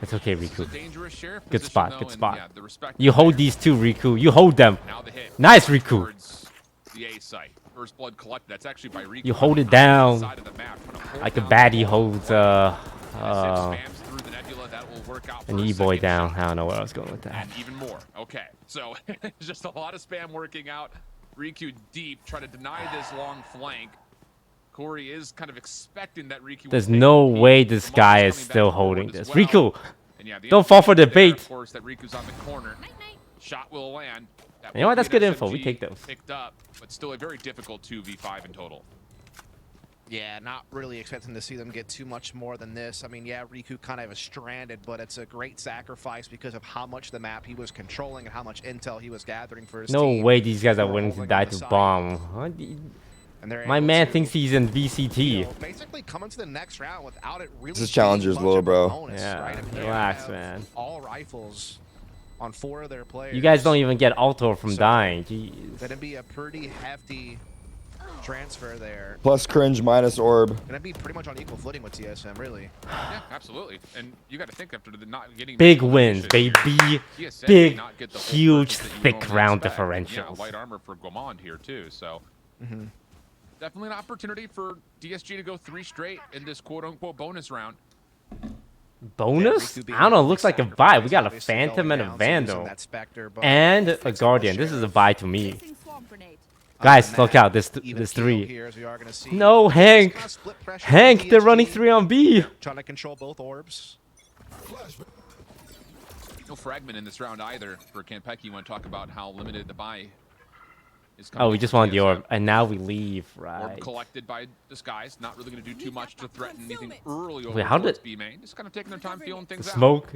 It's okay, This is a Riku. dangerous sheriff Good position, spot, though, good and, spot. yeah, the respect You is hold there. these two, Riku. You hold them. Now the hit. Nice, Riku. Towards the A site. First blood collected. That's actually by Riku. You hold it on the down side of the map, trying to hold like a down baddie the holds As it spams through the nebula, that will work out for an a E-boy second down. shot. I don't know where I was going with that. And even more. Okay, so just a lot of spam working out. Riku deep, trying to deny this long flank. Corey is kind of expecting that Riku will There's take no the peak. way this Monk guy is is coming still back holding forward this. as well. Riku, And yeah, the don't fall for the implication there, bait. Of course, that Riku's on the corner. Shot will land. That You know will what? That's be an good info. We SMG take those. Picked up, but still a very difficult 2v5 in total. Yeah, not really expecting to see them get too much more than this. I mean, yeah, Riku kind of is stranded, but it's a great sacrifice because of how much the map he was controlling and how much intel he was gathering for his No team. way these guys are They're willing to holding die on the to side. bomb. And they're My able man to, thinks he's in you VCT. know, basically coming to the next round without it really This is being challengers much low, of a bro. bonus, Yeah, right? I mean, they relax, have man. all rifles on 4 of their players. You guys don't even get auto from So, dying. Jeez. Gonna be a pretty hefty transfer there. Plus cringe, minus orb. Gonna be pretty much on equal footing with TSM, really. Yeah, absolutely. And you got to think after the not getting Big the wins, shit here, baby. TSM Big, may not get the full huge, purchase that you thick normally round expect. And, differentials. Yeah, light armor for Gourmand here too. So definitely an opportunity for DSG to go 3 straight in this quote-unquote bonus round. Bonus? Riku being I don't know. the It looks like a sacrifice, buy. We got a obviously Phantom going and a down, so losing Vandal. that Spectre, but And a fixable Guardian. This is a Sheriff. buy to me. Other Guys, than look that, out. This even keel 3. here, as we are gonna see. No, Just Hank. kinda split pressure Hank, from they're running DSG, 3 on B. trying to control both orbs. No fragment in this round either for Kampeki. You want to talk about how limited the buy is Oh, coming we in just for wanted the TSM. orb. And now we leave, Orb right? collected by Disguise. Not really going to do too much to threaten anything early over Wait, how towards did- B main. Just kind of taking their time feeling The things out. smoke.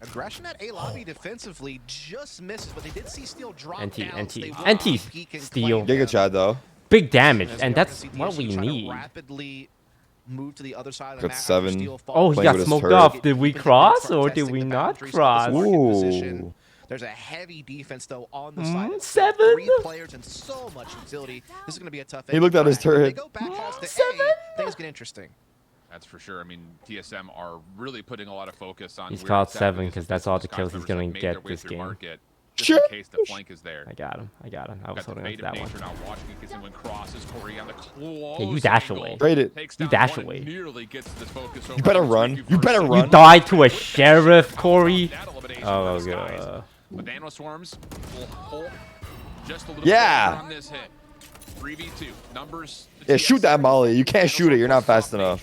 Aggression at A lobby defensively just misses, but they did see Steel drop NT, down. NT. So they will NT, peek and Steel. claim Giga them. Chad though. Big damage. As And we are that's gonna see what DSG we try to need. rapidly move to the other side of the Got map. 7. after Steel falls. Oh, he Playing got with his smoked turret. off. Did we Get deep into the cross start or did testing we the not boundaries of this cross? market Ooh. position. There's a heavy defense though on the side. of 7? 3 players and so much utility. This is going to be a tough. He looked at his exit. If turret. They go back house to 7? A, things get interesting. That's for sure. I mean, TSM are really putting a lot of focus on. He's where called exactly 7 these 'cause that's all the Disguise kills he's members gonna have made get their way this through game. market, just in case the flank is there. I got him. I got him. I was Got the holding on to fate that of one. nature now watching it because when crosses Corey on the close. Yeah, you dash angle, away. Trade it. takes You down dash one and away. Nearly gets this focus over You better on run. Riku You better first. run. You died to a sheriff, Corey. That elimination Oh, for Disguise. God. But the Analyst Swarms will hold just a little Yeah. bit on this hit. 3v2 numbers. Yeah, shoot that molly. You can't shoot it. You're not fast enough.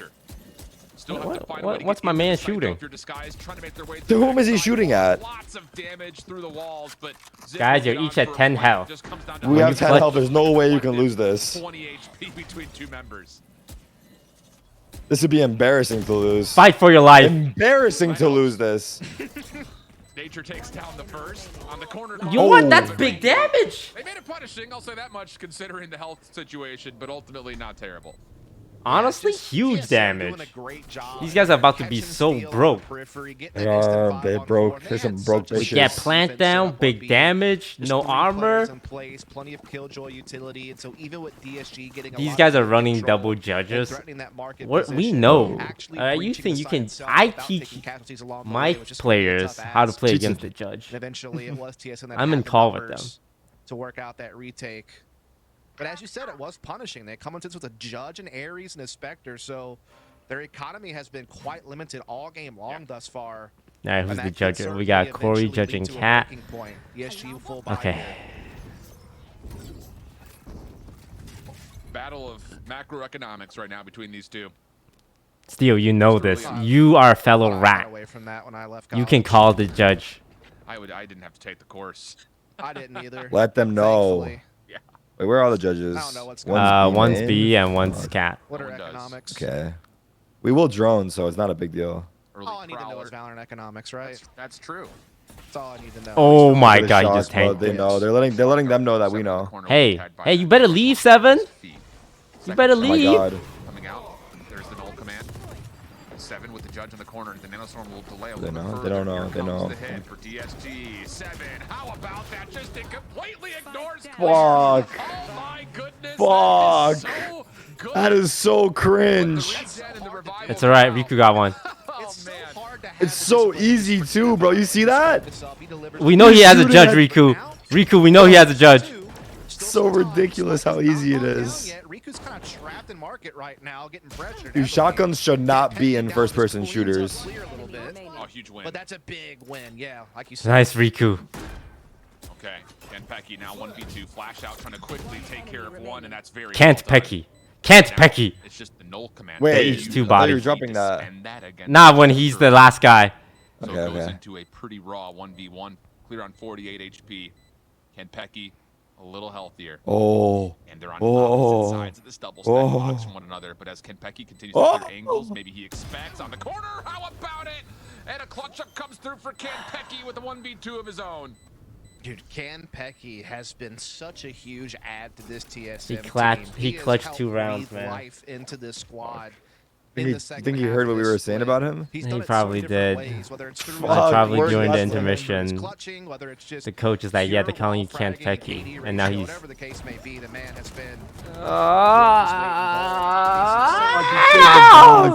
Still have to find a What- way to what's get my into man the site, though, shooting? if you're Disguised, trying to make their way To through whom is he backside. shooting at? Lots of damage through the walls, but Zip Guys, will you're get each on at for a 10 point. health. Just comes down to We how have you 10 clutch health. There's no way you can lose this. 20 HP between 2 members. This would be embarrassing to lose. Fight for your life. Embarrassing to lose this. Nature takes down the first on the corner. You Oh. what? That's big damage. They made it punishing, I'll say that much, considering the health situation, but ultimately not terrible. Honestly, just huge TSM damage. doing a great job. These guys are about to be Catching so steal on broke. the periphery, getting They that instant are. 5 They on broke. 4. They There's some had broke such a We bitches. get solid plant defense set down, up on big B. damage, Just no 3 players armor. in place, plenty of killjoy utility, and so even with DSG getting a These lot guys of are running control double and judges. threatening that market We position, know. actually You breaching think the you site can? itself I without teach taking casualties along the my way was just gonna be a players tough how to ask. play Teach against them. the judge. And eventually, it was TSM that I'm had in the call with numbers to work out that retake. But as you said, it was punishing. They come into this with a Judge, an Ares, and a Spectre, so their economy has been quite limited all game long thus far. All right, who's And the that could judge? We certainly got Corey eventually judging lead to a Cat. breaking point. DSG full buy Okay. here. Battle of macroeconomics right now between these two. Steel, you know this. You are a fellow I got rat. away from that when I left You can college. call the judge. I didn't have to take the course. I didn't either. Let them know. Thankfully. Yeah. Wait, where are all the judges? I don't know what's going on. One's main? B and one's Cat. What No are one does. economics? Okay. We will drone, so it's not a big deal. Early All I need to know prowler. is Valorant economics, right? That's true. That's all I need to know. Oh my Look at god, the he just shots, bro. tanked They it. know. They're letting them know that we Seven in the know. corner, Hey, tagged by hey, you that. better leave, Seven. Feet. You Second better Oh my leave. god. Coming out. There's the null command. 7 with the judge in the corner. The nanostorm will delay a They little bit know. further. They don't know. Here They comes know. the hit for DSG. 7. How about that? Just it completely ignores. Fuck. Oh my goodness. Fuck. That is so good. That is so cringe. It's alright, Riku got one. Oh It's so man. hard to have It's the so discipline easy to too, bro. You see that? We know he has a shooting judge, at- Riku. Riku, we know he has a judge. So ridiculous how easy it is. Riku's kind of trapped in market right now, getting pressured. Dude, shotguns should not be in first-person shooters. Oh, huge win. But that's a big win, yeah. Like you said. Nice, Riku. Okay. Ken Pecky now 1v2. Flash out trying to quickly take care of one, and that's very Can't well done. Pecky. Can't Now, Pecky. It's just the null command. Wait, It's two I thought bodies. you were dropping that. Spend that against Not when he's the last guy. So Okay, it goes okay. into a pretty raw 1v1. Clear on 48 HP. Ken Pecky a little healthier. Oh. And they're on Oh. opposite sides of this double stack, Oh. watching one another. But as Ken Pecky continues to Oh. clear angles, maybe he expects on the corner. How about it? And a clutch up comes through for Ken Pecky with a 1v2 of his own. Dude, Ken Pecky has been such a huge add to this TSM team. He has clutched helped 2 rounds, breathe man. life into this squad. Think in he- the second think he half heard of what we this were saying split. about him? He's He done it so probably many different did. ways, whether it's through Fuck, They're probably word doing the left him. intermission. clutching, whether it's just The coach is like, yeah, they're pure calling you wall Ken fragging, Pecky. AD And now ratio, he's... whatever the case may be, the man has been Ah!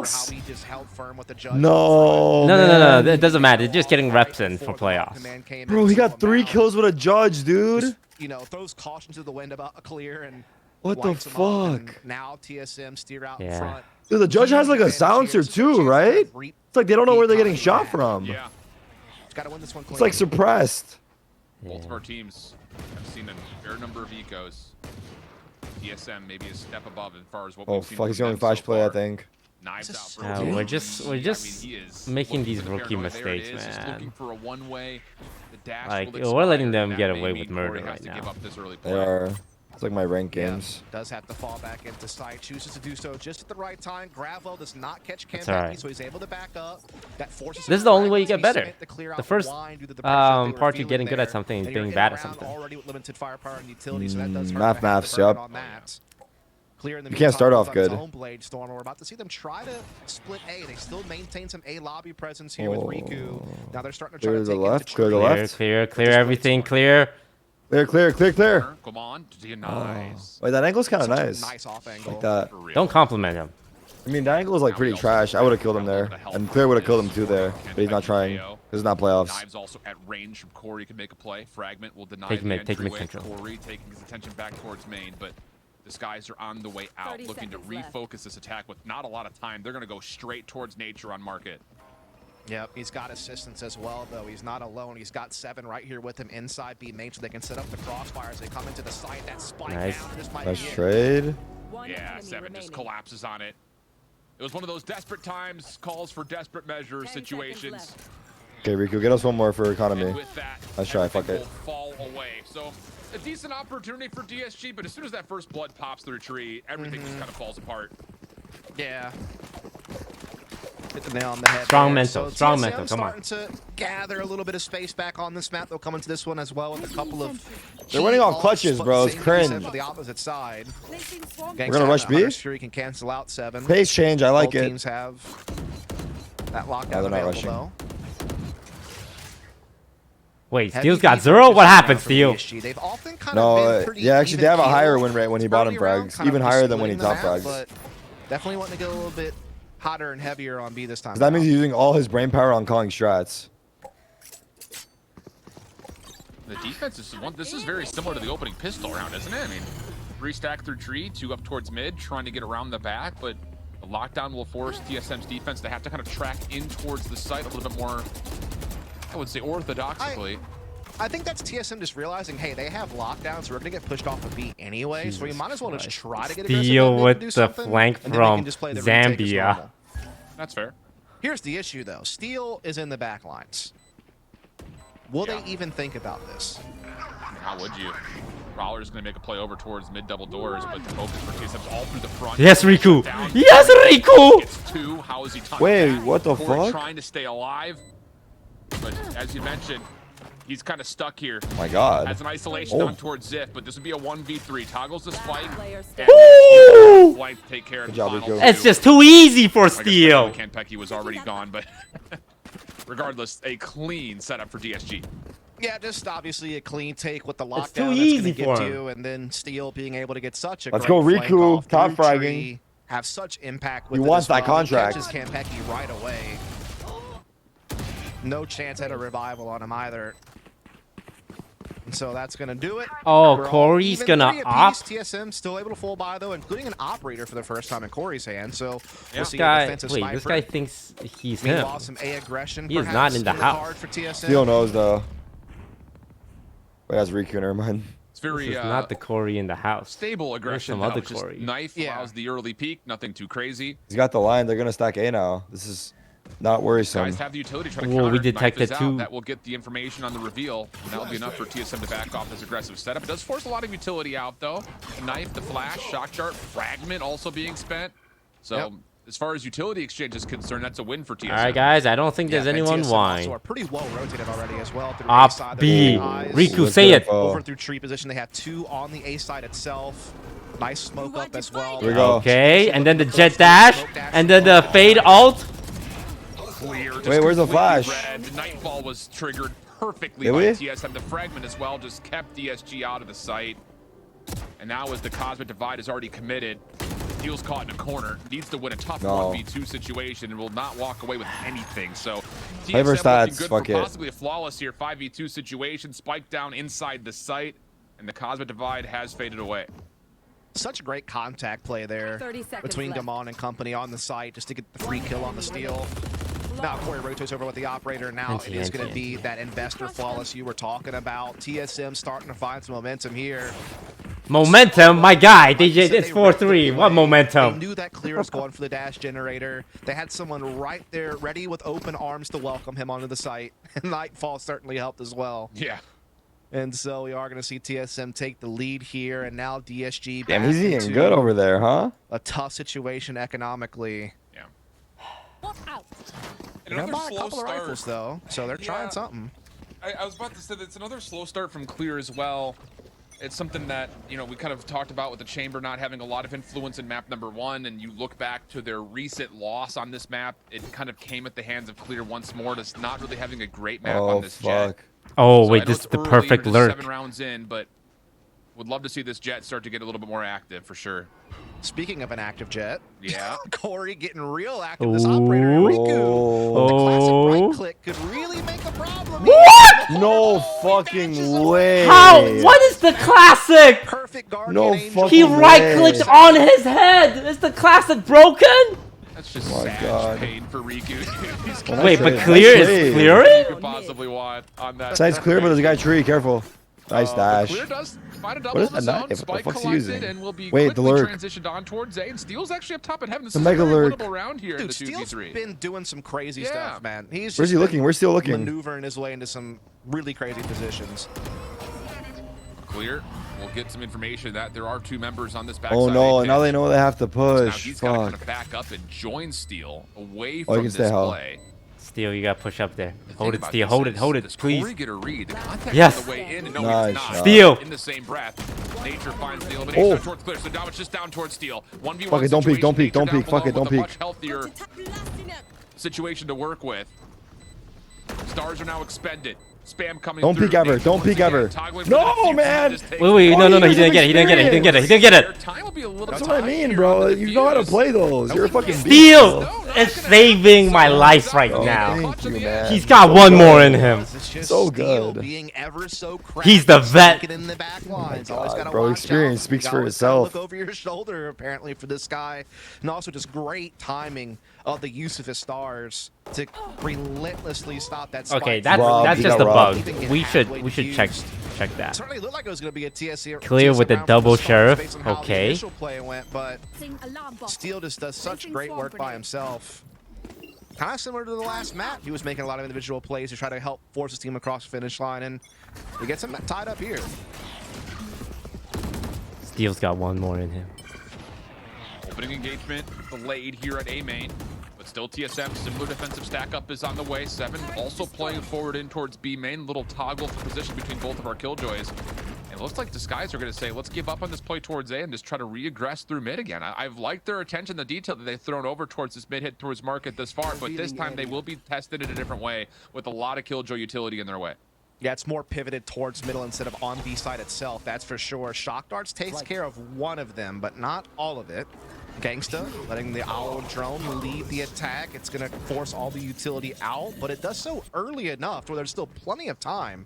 for how he just held firm with the judge. No. No, man. it doesn't matter. They're just getting reps in for playoffs. Bro, he got 3 kills with a judge, dude. You know, throws caution to the wind about a clear and What the lights him up, and fuck? now TSM steer out in Yeah. front. Dude, the judge has like a silencer too, right? It's like they don't know where they're getting shot from. Yeah. Got to win this one It's like suppressed. Both of our teams have seen a fair number of ecos. TSM maybe a step above as far as what Oh we've seen fuck, from he's the only them flash so play, I far. think. Knives out for Yeah, OG. we're just I mean, he is making looking these for the rookie paranoia. There it mistakes, is, just looking man. for a one-way. The dash Like, will we're letting expire, them and get that may away mean with murder Corey has right to now. give up this early They play. are. It's like my ranked games. Does have to fall back into side. Chooses to do so just at the right time. Gravel does not catch Ken That's all Pecky, right. so he's able to back up. That forces This is him the to only way you fragment get to be better. sent to clear out The first line due to the pressure they were part you're feeling getting good at there. something is And being you're bad in at round something. Already with limited firepower and utility, so that does hurt Math, to have maths, the burden yup. on that. Clear in the You can't start off meantime, good. Home Blade Storm. We're about to see them try to split A. They still maintain some A lobby presence here with Riku. Now they're starting to try Clear to the take left, into clear the Clear, left. clear everything, clear. Clear, clear, clear, clear. Come on, nice. Wait, that angle's kind of Such a nice. nice off angle. Like that. For real. Don't compliment him. I mean, that angle is like pretty trash. I would have killed him there. And Clear would have killed him too there. But he's not trying. This is not playoffs. Knives also at range from Corey can make a play. Fragment will deny Take the mid, take mid entryway. central. Corey taking his attention back towards main, but the Skies are on the way out, 30 looking to seconds left. refocus this attack with not a lot of time. They're going to go straight towards nature on market. Yep, he's got assistance as well, though. He's not alone. He's got 7 right here with him inside B main, so they can set up the crossfires. They come into the site. That spike Nice. down. Just might Nice be it. trade. Yeah, 7 just collapses on it. It was one of those desperate times, calls for desperate measures 10 seconds situations. left. Okay, Riku, get us one more for And economy. with that, Let's try, everything fuck it. will fall away. So a decent opportunity for DSG, but as soon as that first blood pops through a tree, everything just kind of falls apart. Yeah. hit the nail on the head. Strong there. mental, So strong TSM mental, come on. starting to gather a little bit of space back on this map. They'll come into this one as well with a couple of. They're winning off key clutches, ults, bro. but It's same TSM cringe. For the opposite side. We're gonna rush B? Hunter's Fury can cancel out 7. Pace change, I like Both it. teams have that lockdown they're not available, rushing. though. Wait, Heavy Steel's got defense 0? What around happened, for Steel? DSG. They've often kind No, of been pretty yeah, actually, they even have a higher keeled win rate when he bottom early round, frags, kind of even just higher than when he splitting top the map, frags. But definitely wanting to get a little bit hotter and heavier on B this time. That means around. he's using all his brain power on calling strats. The defense is one. This is very similar to the opening pistol round, isn't it? I mean, 3 stack through tree, 2 up towards mid, trying to get around the back, but the lockdown will force TSM's defense to have to kind of track in towards the site a little bit more, I would say, orthodoxically. I think that's TSM just realizing, hey, they have lockdowns, so we're going to get pushed off of B anyway, so we might as well just try to get aggressive Steal on mid with and do the something, flank and then we can from just play the retake as Zambia. normal. That's fair. Here's the issue, though. Steel is in the back lines. Will they even think about this? How would you? Prowler's going to make a play over towards mid double doors, but the focus for TSM's all through the front. Yes, Riku. Down. Yes, Riku. Gets 2. How is he touching Wait, that? what the Corey fuck? trying to stay alive, but as you mentioned, he's kind of stuck here. My God. Has an isolation Oh. down towards Ziff, but this would be a 1v3. Toggles the spike. Woo! Flank take care of Good the job, final Rico. two. It's just too easy for I guess Steel. Ken Pecky was already gone, but regardless, a clean setup for DSG. Yeah, just obviously a clean take with the lockdown It's too that's easy going to for get him. you, and then Steel being able to get such a Let's great go, flank Riku, off top through fragging. tree, have such impact with He it wants as that well. contract. Catches Kampeki right away. No chance at a revival on him either. And so that's going to do it. Oh, We're all Corey's even, gonna 3 apiece. op. TSM still able to full buy, though, including an operator for the first time in Corey's hand. So Yeah. we'll see a Guy, defensive wait, sniper. this guy thinks he's him. Meanwhile, some A aggression He is not perhaps in the the house. card for TSM. Steel knows, though. Wait, that's Riku, never mind. It's very This is not the Corey in the house. stable aggression. some Though. other Just Corey. Knife Yeah. allows the early peak, nothing too crazy. He's got the line. They're going to stack A now. This is not worrisome. Guys have the utility trying to Whoa, counter. we Knife detected is out. two. That will get the information on the reveal, and that'll be enough for TSM to back off this aggressive setup. It does force a lot of utility out, though. Knife, the flash, shock dart, fragment also being spent. So Yep. as far as utility exchange is concerned, that's a win for TSM. All right, guys. I don't think there's and anyone TSM wine. also are pretty well rotated already as well. Through Op A side, B. there's eyes. Riku, Look say at it. Over through tree position, they have 2 on the A side itself. Nice smoke up as well. Here we go. Okay, and then the jet dash, and then the fade alt. Clear, just Wait, where's the completely flash? Red. The Nightfall was triggered perfectly Did by we? TSM. The fragment as well just kept DSG out of the sight. And now as the Cosmic Divide is already committed, Steel's caught in a corner. Needs to win a tough No. 1v2 situation and will not walk away with anything. So Play for TSM looking stats, good fuck for it. possibly a flawless here 5v2 situation. Spike down inside the site, and the Cosmic Divide has faded away. Such a great contact play there 30 seconds between left. Gamon and company on the site just to get the free kill on the steal. Now Corey rotates over with the operator. Now it is going to be that investor flawless you were talking about. TSM starting to find some momentum here. Momentum, my guy. Like you said, It's they 4-3. ripped it What away. momentum? They knew that clear was going for the dash generator. They had someone right there ready with open arms to welcome him onto the site. Nightfall certainly helped as well. Yeah. And so we are going to see TSM take the lead here, and now DSG Damn, back he's eating into good over there, huh? a tough situation economically. Yeah. They're gonna Another buy a slow couple of start. rifles though, so they're trying Yeah. something. I was about to say that it's another slow start from Clear as well. It's something that, you know, we kind of talked about with the Chamber not having a lot of influence in map number 1, and you look back to their recent loss on this map, it kind of came at the hands of Clear once more, just not really having a great map Oh, on this jet. fuck. Oh, So I wait, know this it's is the early, perfect we're just lurk. 7 rounds in, but would love to see this jet start to get a little bit more active for sure. Speaking of an active jet, Yeah. Corey getting real active. This operator, Riku, Oh. the classic Oh. right click could really make a problem. What? No fucking way. How? What is the classic? Perfect guardian No angel. fucking He way. right-clicked on his head. Is the classic broken? That's just Oh my sad God. pain for Riku. He's Well, Wait, Nice but trade. clear Nice is trade. clearing? you could possibly want on that. Side's clear, but there's a guy tree. Careful. Nice dash. Clear does find a What double is in the that zone. knife? What the Spike fuck's he collected using? and will be Wait, the quickly lurk. transitioned on towards A. And Steel's actually up top in heaven. This The is a mega very lurk. winnable round here in Dude, the Steel's 2v3. been doing some crazy Yeah. stuff, man. He's Where's just he looking? been Where's Steel looking? maneuvering his way into some really crazy positions. Clear will get some information that there are 2 members on this backside. Oh no, A10. now they know they have to So now push. he's got to kind Fuck. of back up and join Steel away Oh, you from can stay this hell. play. Steel, you gotta push up there. The Hold thing it, about Steel. this Hold it, is, hold it, does please. Corey get a read? The contact Yes. on the way in, and no, Nice he's not. shot. Steel. In the same breath, Nature finds the elimination towards Clear. So now it's just down towards Steel. 1v1 Fuck it, don't peek, don't peek, situation, don't Nature peek, fuck down it, don't below with a peek. much healthier situation to work with. Stars are now expended. Spam coming Don't through. peek ever, Nature don't once peek again ever. toggling for No, the defuse, man. just takes Wait, it. no, Oh, he years didn't of get it. He didn't get it. He didn't get it. He didn't get it. Their time will be a little That's what I tight mean, here bro. on the You know how to defuse. play those. You're a fucking beast. Steel bro. is saving my life right Oh, now. thank you, man. He's got one more in him. It's just So Steel good. being ever so He's the crafty, vet. sneaking in the back lines. Oh my Always God, gotta bro, watch experience out. speaks You for always gotta itself. Look over your shoulder, apparently, for this guy, and also just great timing of the use of his stars to relentlessly stop that. Okay, spike that's from Robbed, that's he just a got bug. robbed. even get We halfway should check defused. that. Certainly looked like it was going to be a Clear with the round from double start sheriff. based on how the Okay. initial play went, but Steel just does such great work by himself. Kind of similar to the last map. He was making a lot of individual plays to try to help force his team across the finish line, and he gets him tied up here. Steel's got one more in him. Opening engagement delayed here at A main, but still TSM, similar defensive stack up is on the way. 7 also playing forward in towards B main. Little toggle for position between both of our Killjoys. And it looks like Disguise are going to say, let's give up on this play towards A and just try to re-aggress through mid again. I've liked their attention, the detail that they've thrown over towards this mid hit towards market thus far, but this time they will be tested in a different way with a lot of Killjoy utility in their way. Yeah, it's more pivoted towards middle instead of on B side itself, that's for sure. Shock Darts takes care of one of them, but not all of it. Gangsta letting the Owl drone lead the attack. It's going to force all the utility out, but it does so early enough where there's still plenty of time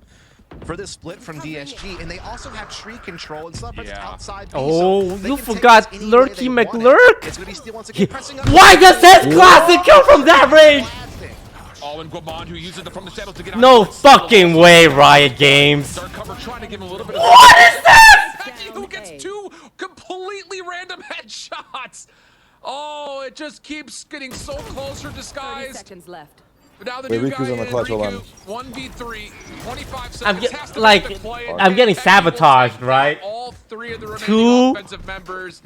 for this split from DSG, and they also have tree control and stuff outside B, Oh, so they you can take forgot this any way Lurky they want it. McLurk. It's Goody Steel once again pressing up. Why does this classic come from that range? All in Guamon, who uses it from the shadows to get out. No fucking way, Riot Games. Dark cover trying to give him a little bit of What is this? Becky, who gets 2 completely random headshots. Oh, it just keeps getting so close for Disguise. Seconds left. But now the Wait, new Riku's guy on the in, clutch, hold Riku, on. 1v3, 25 I'm seconds. Has to like, make the play, and I'm getting Becky will sabotaged, take right? All 3 of the remaining 2 offensive members.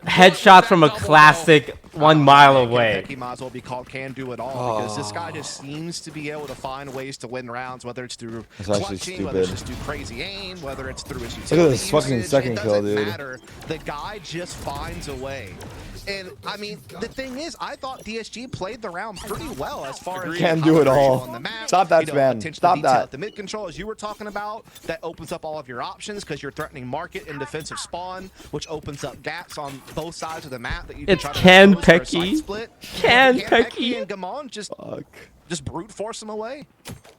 Headshots from a classic 1 mile away. He might as well be called can do it all because this guy just seems to be able to find ways to win rounds, whether it's through That's actually clutching, whether it's stupid. just through crazy aim, whether it's through his Look at utility this fucking usage. second It kill, doesn't dude. matter. The guy just finds a way. And I mean, the thing is, I thought DSG played the round pretty well as far as Can do it all. on the map. Stop that, You know, spam. attention to Stop detail that. at the mid control, as you were talking about, that opens up all of your options because you're threatening market and defensive spawn, which opens up gaps on both sides of the map that you can It's try to Can expose for a Pecky. side split. Can Pecky Pecky. and Gamon Fuck. just brute force him away.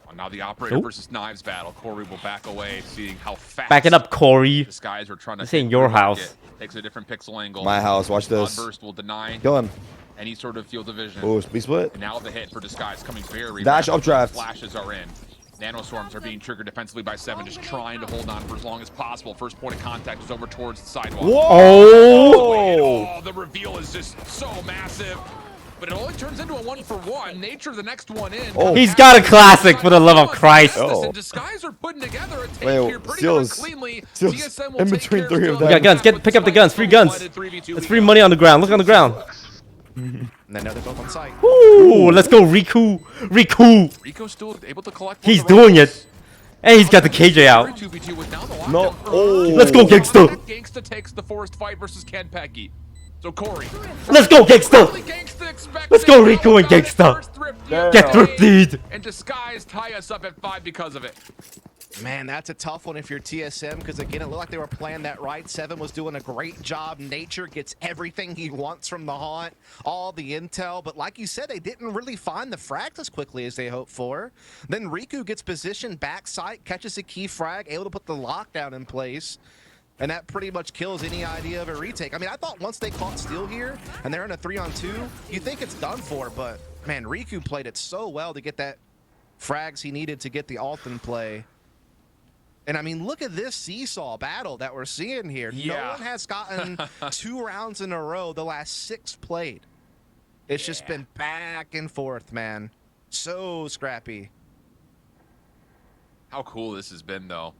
Well, now the operator Nope. versus Knives battle. Corey will back away, seeing how fast. Back it up, Corey. Disguise are trying to. This ain't hit your through house. market. Takes a different pixel angle. My house, watch this. Burst will deny Kill him. any sort of field of vision. Oh, speed split. And now the hit for Disguise coming very Dash rapid. updraft. Flashes are in. Nanoswarms are being triggered defensively by 7, just trying to hold on for as long as possible. First point of contact is over towards the sidewalk. Oh! Oh, the reveal is just so massive. But it only turns into a 1-for-1. Nature, the next one in. Oh. He's got a classic, for the love of Christ. Oh. And Disguise are putting together a take Wait, here pretty darn Steel's- cleanly. Steel's TSM will in take between care 3 of Steel. them. We got guns. Pick up the guns. Free guns. It's free money on the ground. Look on the ground. And then now they're both on site. Ooh, let's go, Riku. Riku. Rico's still able to collect. He's one of the doing rounds. it. And he's got the KJ out. 2v2 with now the lockdown No. for- Oh. Let's go, Gangsta. Gangsta takes the forest fight versus Ken Pecky. So Corey. Let's go, Gangsta. Early Gangsta expects Let's go, it. Rico and Got it Gangsta. first thrifty Get of the thrifted. game, and Disguise tie us up at 5 because of it. Man, that's a tough one if you're TSM, because again, it looked like they were playing that right. 7 was doing a great job. Nature gets everything he wants from the haunt, all the intel, but like you said, they didn't really find the frags as quickly as they hoped for. Then Riku gets positioned backside, catches a key frag, able to put the lockdown in place, and that pretty much kills any idea of a retake. I mean, I thought once they caught Steel here, and they're in a 3-on-2, you think it's done for, but man, Riku played it so well to get that frags he needed to get the ult in play. And I mean, look at this seesaw battle that we're seeing here. Yeah. No one has gotten 2 rounds in a row the last 6 played. It's just been back and forth, man. So scrappy. How cool this has been, though.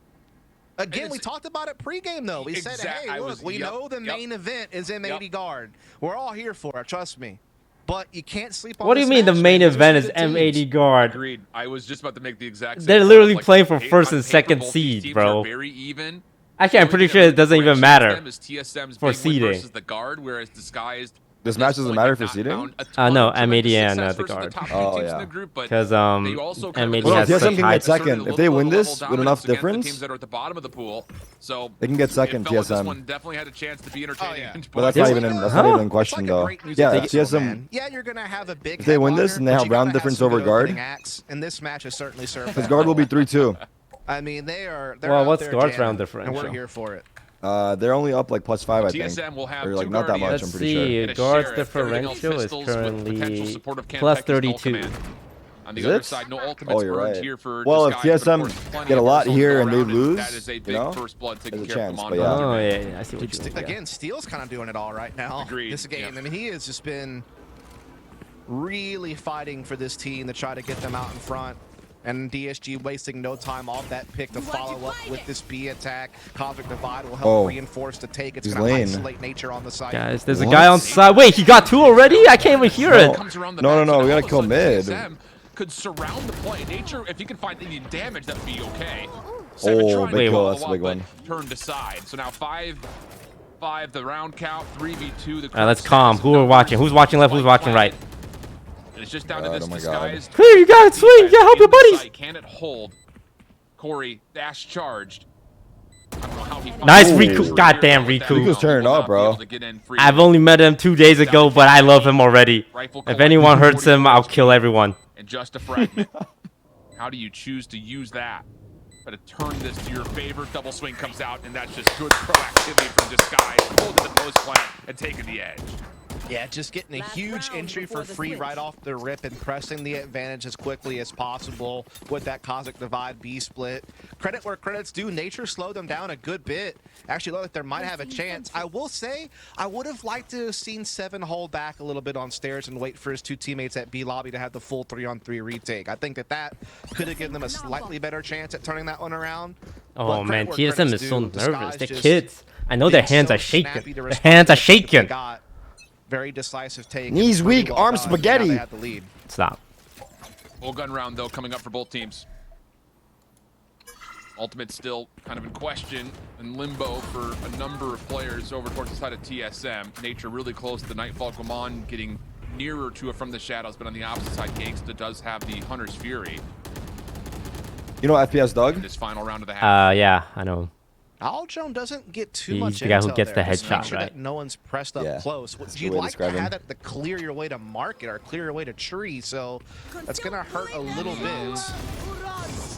Again, we talked about it pregame, though. We said, hey, look, we know the main event is M80 guard. We're all here for it, trust me. But you can't sleep on What do you mean the main event is M80 guard? Agreed. I was just about to make the exact same They're point. literally Like, playing for on first and paper, second both these seed, teams bro. are very even. Actually, I'm pretty sure it doesn't even matter TSM's for big win seeding. versus the guard, whereas Disguised. This match doesn't matter for seeding? No, M80 and the guard. Oh, yeah. Because M80 Well, has TSM such can high. get second. If they win this with enough The difference, teams that are at the bottom of the pool. So they can get second, it felt like this TSM. one definitely had a chance to be entertaining. But that's not even in question, though. Yeah, TSM. Yeah, you're gonna have a big. If they win this and they have round difference over guard, and this match has certainly served. because guard will be 3-2. I mean, they're Well, out what's there guard's jamming, round and differential? we're here for it. They're only up like +5, I think. TSM will have Or like two not that much, Guardians. I'm Let's pretty see. sure. And a Guard's sheriff, everything else differential is pistols with potential currently support of plus Campec's null 32. command. On the Is other it? side, no ultimates Oh, you're earned right. here for Well, if Disguised, but of TSM course, plenty get a of lot resources here go and they around it. lose, That is a you big know, first blood taking there's a care of chance, the but Mondo. yeah. Oh yeah, I see what you mean. Yeah. Again, Steele's kind of doing it all right now. Agreed. This game. Yeah. I mean, he has just been really fighting for this team to try to get them out in front. And DSG wasting no time off that pick to follow up with this B attack. Cosmic Divide will help reinforce the take. It's He's going to lane. isolate nature on the side. Guys, there's a guy on side. Wait, he got two already? I can't even hear it. Comes around the No, back, no, so we now gotta all of a kill sudden mid. TSM could surround the play. Nature, if he can find any damage, that would be okay. Oh, big kill. follow That's a up, big but one. Turned aside. So now 5, the round count, 3v2. The All right, let's calm. Who are watching? Who's watching left? Who's watching right? And it's just down to God, this oh my God. Disguised. Clear, you got it, swing. Yeah, help your buddies. Can it hold? Corey, dash charged. I don't know how he Nice Ooh. Riku. Goddamn Riku. Riku's turning up, bro. I've only met him 2 days ago, but I love him already. If anyone hurts him, I'll kill everyone. And just a fragment. How do you choose to use that? But to turn this to your favor, double swing comes out, and that's just good proactivity from Disguise, holding the post plant and taking the edge. Yeah, just getting a huge entry for free right off the rip and pressing the advantage as quickly as possible with that Cosmic Divide B split. Credit where credit's due. Nature slowed them down a good bit. Actually, looked like there might have a chance. I will say, I would have liked to have seen Seven hold back a little bit on stairs and wait for his two teammates at B lobby to have the full 3-on-3 retake. I think that could have given them a slightly better chance at turning that one around. Oh But man, credit where TSM credit's is so due. nervous. Disguise They're just kids. I know their been hands so are shaking. snappy to Their respond hands are to the pick that they shaking. got. Very decisive take. Knees Pretty weak, well arms done. Now spaghetti. they had the lead. Stop. Full gun round, though, coming up for both teams. Ultimate still kind of in question and limbo for a number of players over towards the side of TSM. Nature really close to the Nightfall. Gomon getting nearer to it from the shadows, but on the opposite side, Gangsta does have the Hunter's Fury You know FPS Doug? in this final round of the half. Yeah, I know. Aljon doesn't get too He's much the guy who intel gets there. the Just make headshot, sure right? that no one's pressed up Yeah, close. that's You'd the way to like to describe him. have that to clear your way to market or clear your way to tree, so that's gonna hurt a little bit.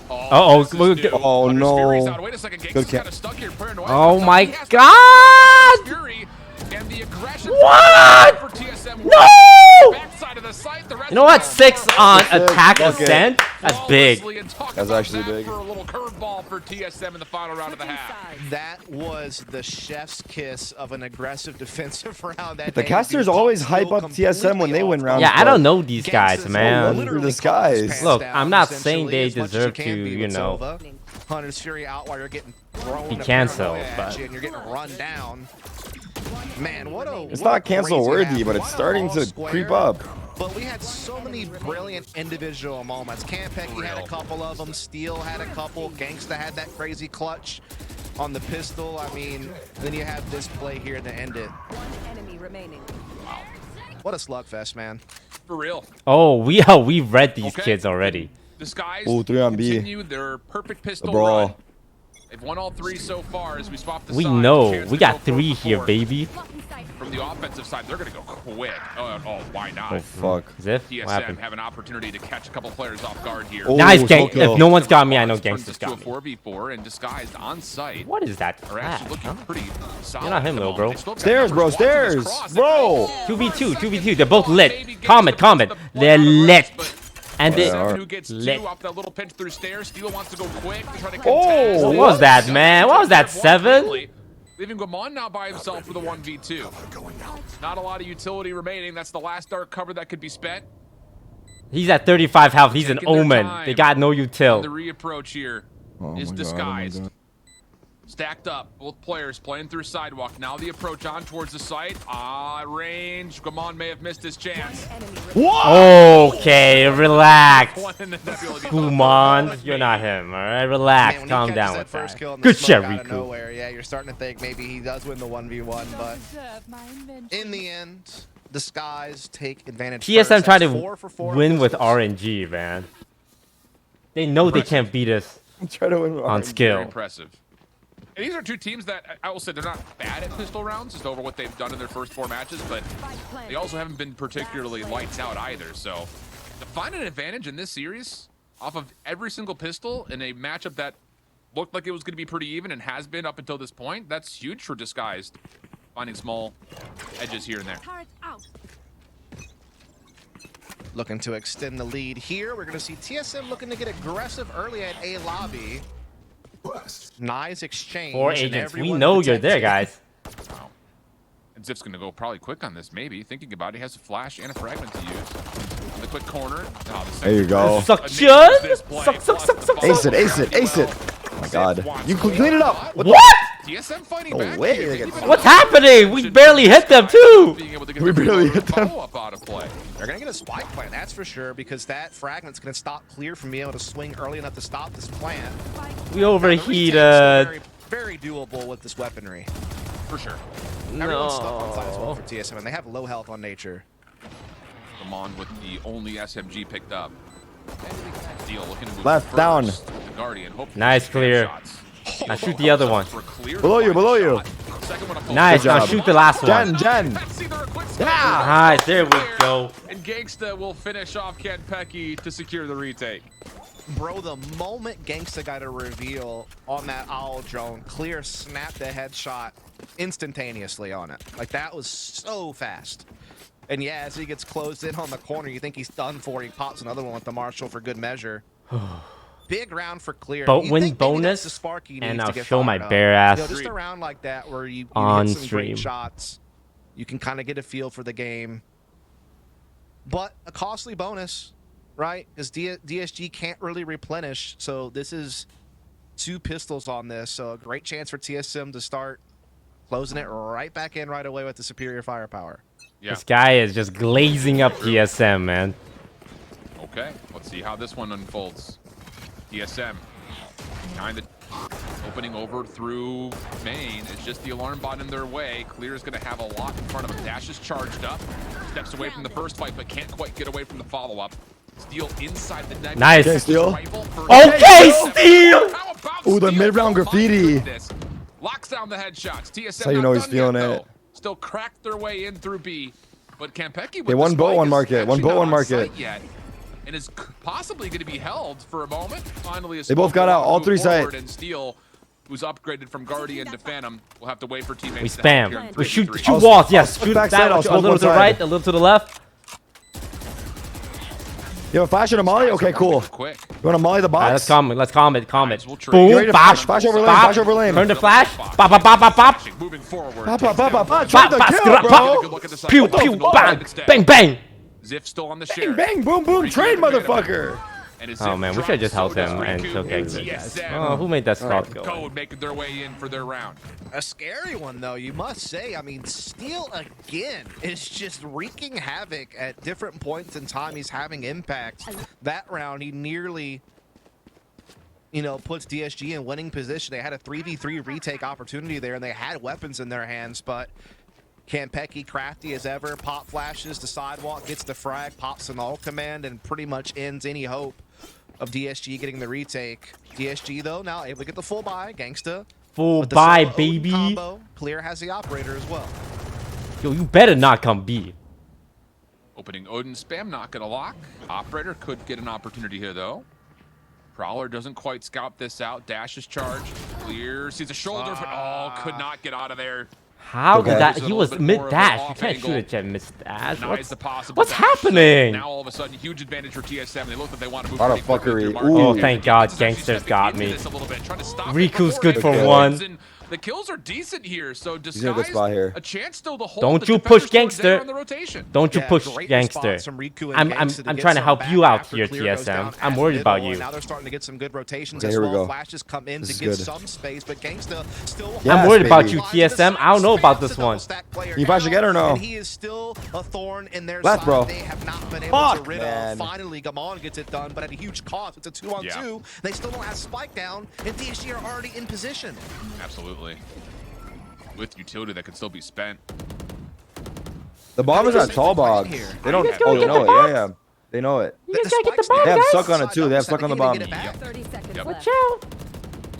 Uh-oh. This is new. Oh, Hunter's no. Fury's out. Wait a second, Good Gangsta's catch. kind of stuck here. Paranoia Oh comes out. my He has God! Fury, and the aggression What? for TSM. No! Backside of the site, the rest You know what? of 6 on That's it. attack Bucket. ascent? That's big. flawlessly, and talk That's about actually that big. For a little curveball for TSM in the final round of the half. That was the chef's kiss of an aggressive defensive round. That The day. casters You always caught hype Steel up TSM when they win completely rounds. Yeah, I but don't know these guys, Gangsta's man. literally This caught his guys. pants Look, down, I'm not saying essentially, they as much as you deserve can to, be you with know. Silva. Hunter's Fury out while you're getting thrown. He to canceled, paranoia at but- you and you're getting run down. Man, what a It's what a not cancel crazy worthy, half. but it's What a starting all to square. creep up. But we had so many brilliant individual moments. Campecki had a couple of them. Steel had a couple. Gangsta had that crazy clutch on the pistol. I mean, then you have this play here to end it. Enemy remaining. What a slugfest, man. For real. Oh, we've read these Okay. kids already. Disguise. Ooh, 3 on B. Continue their perfect pistol brawl. run. They've won all 3 so far as we swap the We sides. know. Chance We to go got 3 4 for here, 4. baby. From the offensive side, they're going to go quick. Oh, why not? Oh, fuck. Ziff? What TSM happened? have an opportunity to catch a couple players off guard here. Oh, Nice, so gang. kill. If no one's got me, I know Turns Gangsta's this to got a me. 4v4 and Disguised on site. What is that? Are actually Flash, looking huh? pretty solid. You're not him, at the though, moment. bro. They still got Stairs, bro, numbers watching this stairs. cross. Bro. 2v2, 2v2. They're both lit. Comment. They're lit. And they they are. Who gets lit. 2 off that little pinch through stairs. Steel wants to go quick to try to Oh, contest. what was that, man? What was that, 7? Leaving Gomon now by himself for the 1v2. Not a lot of utility remaining. That's the last dark cover that could be spent. He's at 35 health. He's an Taking their omen. time. They got no The util. reapproach here Oh is my God, oh my Disguised. God. Stacked up, both players playing through sidewalk. Now the approach on towards the site. Range. Gamon may have missed his chance. Okay, relax. One in the nebula. Kumon, you're not him, alright? Relax, Man, calm when he catches down that with first that. kill in the Good smoke shit, out of Riku. nowhere, yeah, you're starting to think maybe he does win the 1v1, but in the end, Disguise take advantage. TSM first. tried That's to 4 for 4 win with pistols. RNG, man. They know they can't beat us Try to win on Very skill. impressive. And these are two teams that I will say they're not bad at pistol rounds, just over what they've done in their first 4 matches, but they also haven't been particularly lights out either. So to find an advantage in this series off of every single pistol in a matchup that looked like it was going to be pretty even and has been up until this point, that's huge for Disguised. Finding small edges here and there. Looking to extend the lead here. We're going to see TSM looking to get aggressive early at A lobby. Nice exchange. 4 and agents, we everyone's know you're there, attention. guys. Wow. And Zip's going to go probably quick on this, maybe. Thinking about it, he has a flash and a fragment to use. On the quick corner. There you go. Suction! Suck, suck, suck, suck, Ace suck. it, ace it, ace it. Oh my god. You clean it up. What? TSM fighting No back way here. they get Even What's though happening? We barely hit them too. being able to get We the barely reload hit them. follow-up out of play. They're going to get a spike plant, that's for sure, because that fragment's going to stop Clear from being able to swing early enough to stop this plant. We Now, the retake's still overheated. very doable with this weaponry. For sure. Everyone's stuck on side as well No. for TSM, and they have low health on nature. Gamon with the only SMG picked up. Deal looking to move Left, first. down. The Guardian, hopefully Nice some clear. shots. Now shoot the other one. For Clear to Below you, find below a you. shot. Second one up Nice, Good now job. shoot the last Jen, one. Jen. Nice, there we go. And Gangsta will finish off Kanpeki to secure the retake. Bro, the moment Gangsta got a reveal on that owl drone, Clear snapped a headshot instantaneously on it. Like, that was so fast. And yeah, as he gets closed in on the corner, you think he's done for. He pops another one with the Marshall for good measure. Big round for Clear. But You win think maybe that's bonus, the spark he and needs to I'll get show my fired up. bare ass. You know, just a round like that where you On hit some stream. great shots. You can kind of get a feel for the game. But a costly bonus, right? Because DSG can't really replenish. So this is 2 pistols on this. So a great chance for TSM to start closing it right back in right away with the superior firepower. Yeah. This guy is just glazing up TSM, man. Okay, let's see how this one unfolds. DSM behind the opening over through main. It's just the alarm bot in their way. Clear is going to have a lot in front of him. Dash is charged up. Steps away from the first fight, but can't quite get away from the follow-up. Steal inside the net. Nice. Okay, Steal. Okay, Steal! How about Ooh, the Steal? mid-round Oh, my graffiti. goodness. Locks down the headshots. TSM That's how you not know he's done feeling yet, it. though. Still cracked their way in through B. But Kanpeki with They won the boat spike one is market, one actually boat not one on market. site yet, and is possibly going to be held for a moment. Finally, They both got out, all 3 side. And Steel, who's upgraded from Guardian to Phantom, will have to wait for teammates. We to help here in spam. We shoot 3v3. shoot walls, yes. I'll Shoot backside, that I'll a smoke little one to the side. right, a little to the left. You have a flash and a molly? Okay, cool. Quick. You want to molly the Alright, box? let's calm it. Guys, we'll trade. Boom, You ready to bop, flash over lane, bop. flash over lane. Turn the flash. Bop, bop, bop, bop, bop. Moving forward. Pop, takes pop, down pop, one. pop. Try the Bop, kill, bop, bro. bop. Good look at the side. Pew, Both pew, of them bang, instead. bang, bang. Ziff still on the share. Bang, boom, boom. Trade, motherfucker. And as Oh Ziff man, we drops, should have just so held does him and Riku took and exit, guys. TSM. Oh, who made that stop go? Code making their way in for their round. A scary one, though, you must say. I mean, Steel, again, is just wreaking havoc at different points in time. He's having impact. That round, he nearly, you know, puts DSG in winning position. They had a 3v3 retake opportunity there, and they had weapons in their hands, but Kanpeki, crafty as ever, pop flashes the sidewalk, gets the frag, pops an all command, and pretty much ends any hope of DSG getting the retake. DSG, though, now able to get the full buy. Gangsta. Full With the buy, solo Odin baby. combo, Clear has the operator as well. Yo, you better not come B. Opening Odin spam, not gonna lock. Operator could get an opportunity here though. Prowler doesn't quite scout this out. Dash is charged. Clear, sees a shoulder, but could not get out of there. How Okay. did that? There's a He little was bit more mid of an dash. You off can't angle. shoot at Jet mid dash. Denies the possible What's dash. happening? Now all of a sudden, huge advantage for TSM. They look like they want to move Lot of pretty quickly fuckery. through market. Ooh. Oh, thank God, This is actually Gangster's stepping got into me. this a little bit, trying to stop it Riku's before good it for explodes, one. and The kills are decent here, so in a good Disguised spot here. a chance still to hold. Don't the you defenders push towards there Gangster. on the rotation. Don't you Yeah, push great Gangster. response from Riku and Gangster to I'm get trying to some help back you out after here, Clear goes down TSM. at I'm the worried about middle, and you. now they're starting to get some good rotations Okay, as here we well. go. Flashes come in This to is give good. some space, but Gangsta still. Yes, I'm worried about baby. you, TSM. I don't know about this one. You probably should get her now. And he is still a thorn in their Left, side. bro. They have not been able to Fuck, rid man. of. Finally, Gamon gets it done, but at a huge cost. It's a 2-on-2. They still don't have Spike down, and DSG are already in position. Absolutely. With utility that could still be spent. The bomb is on tall bog. Here. They don't. guys Oh, gonna they get know the it. Yeah, yeah. They know it. You guys gotta get the Spike's bomb, there. They have guys. stuck on it too. They have stuck on the bomb. 30 seconds Yep. left. Watch out.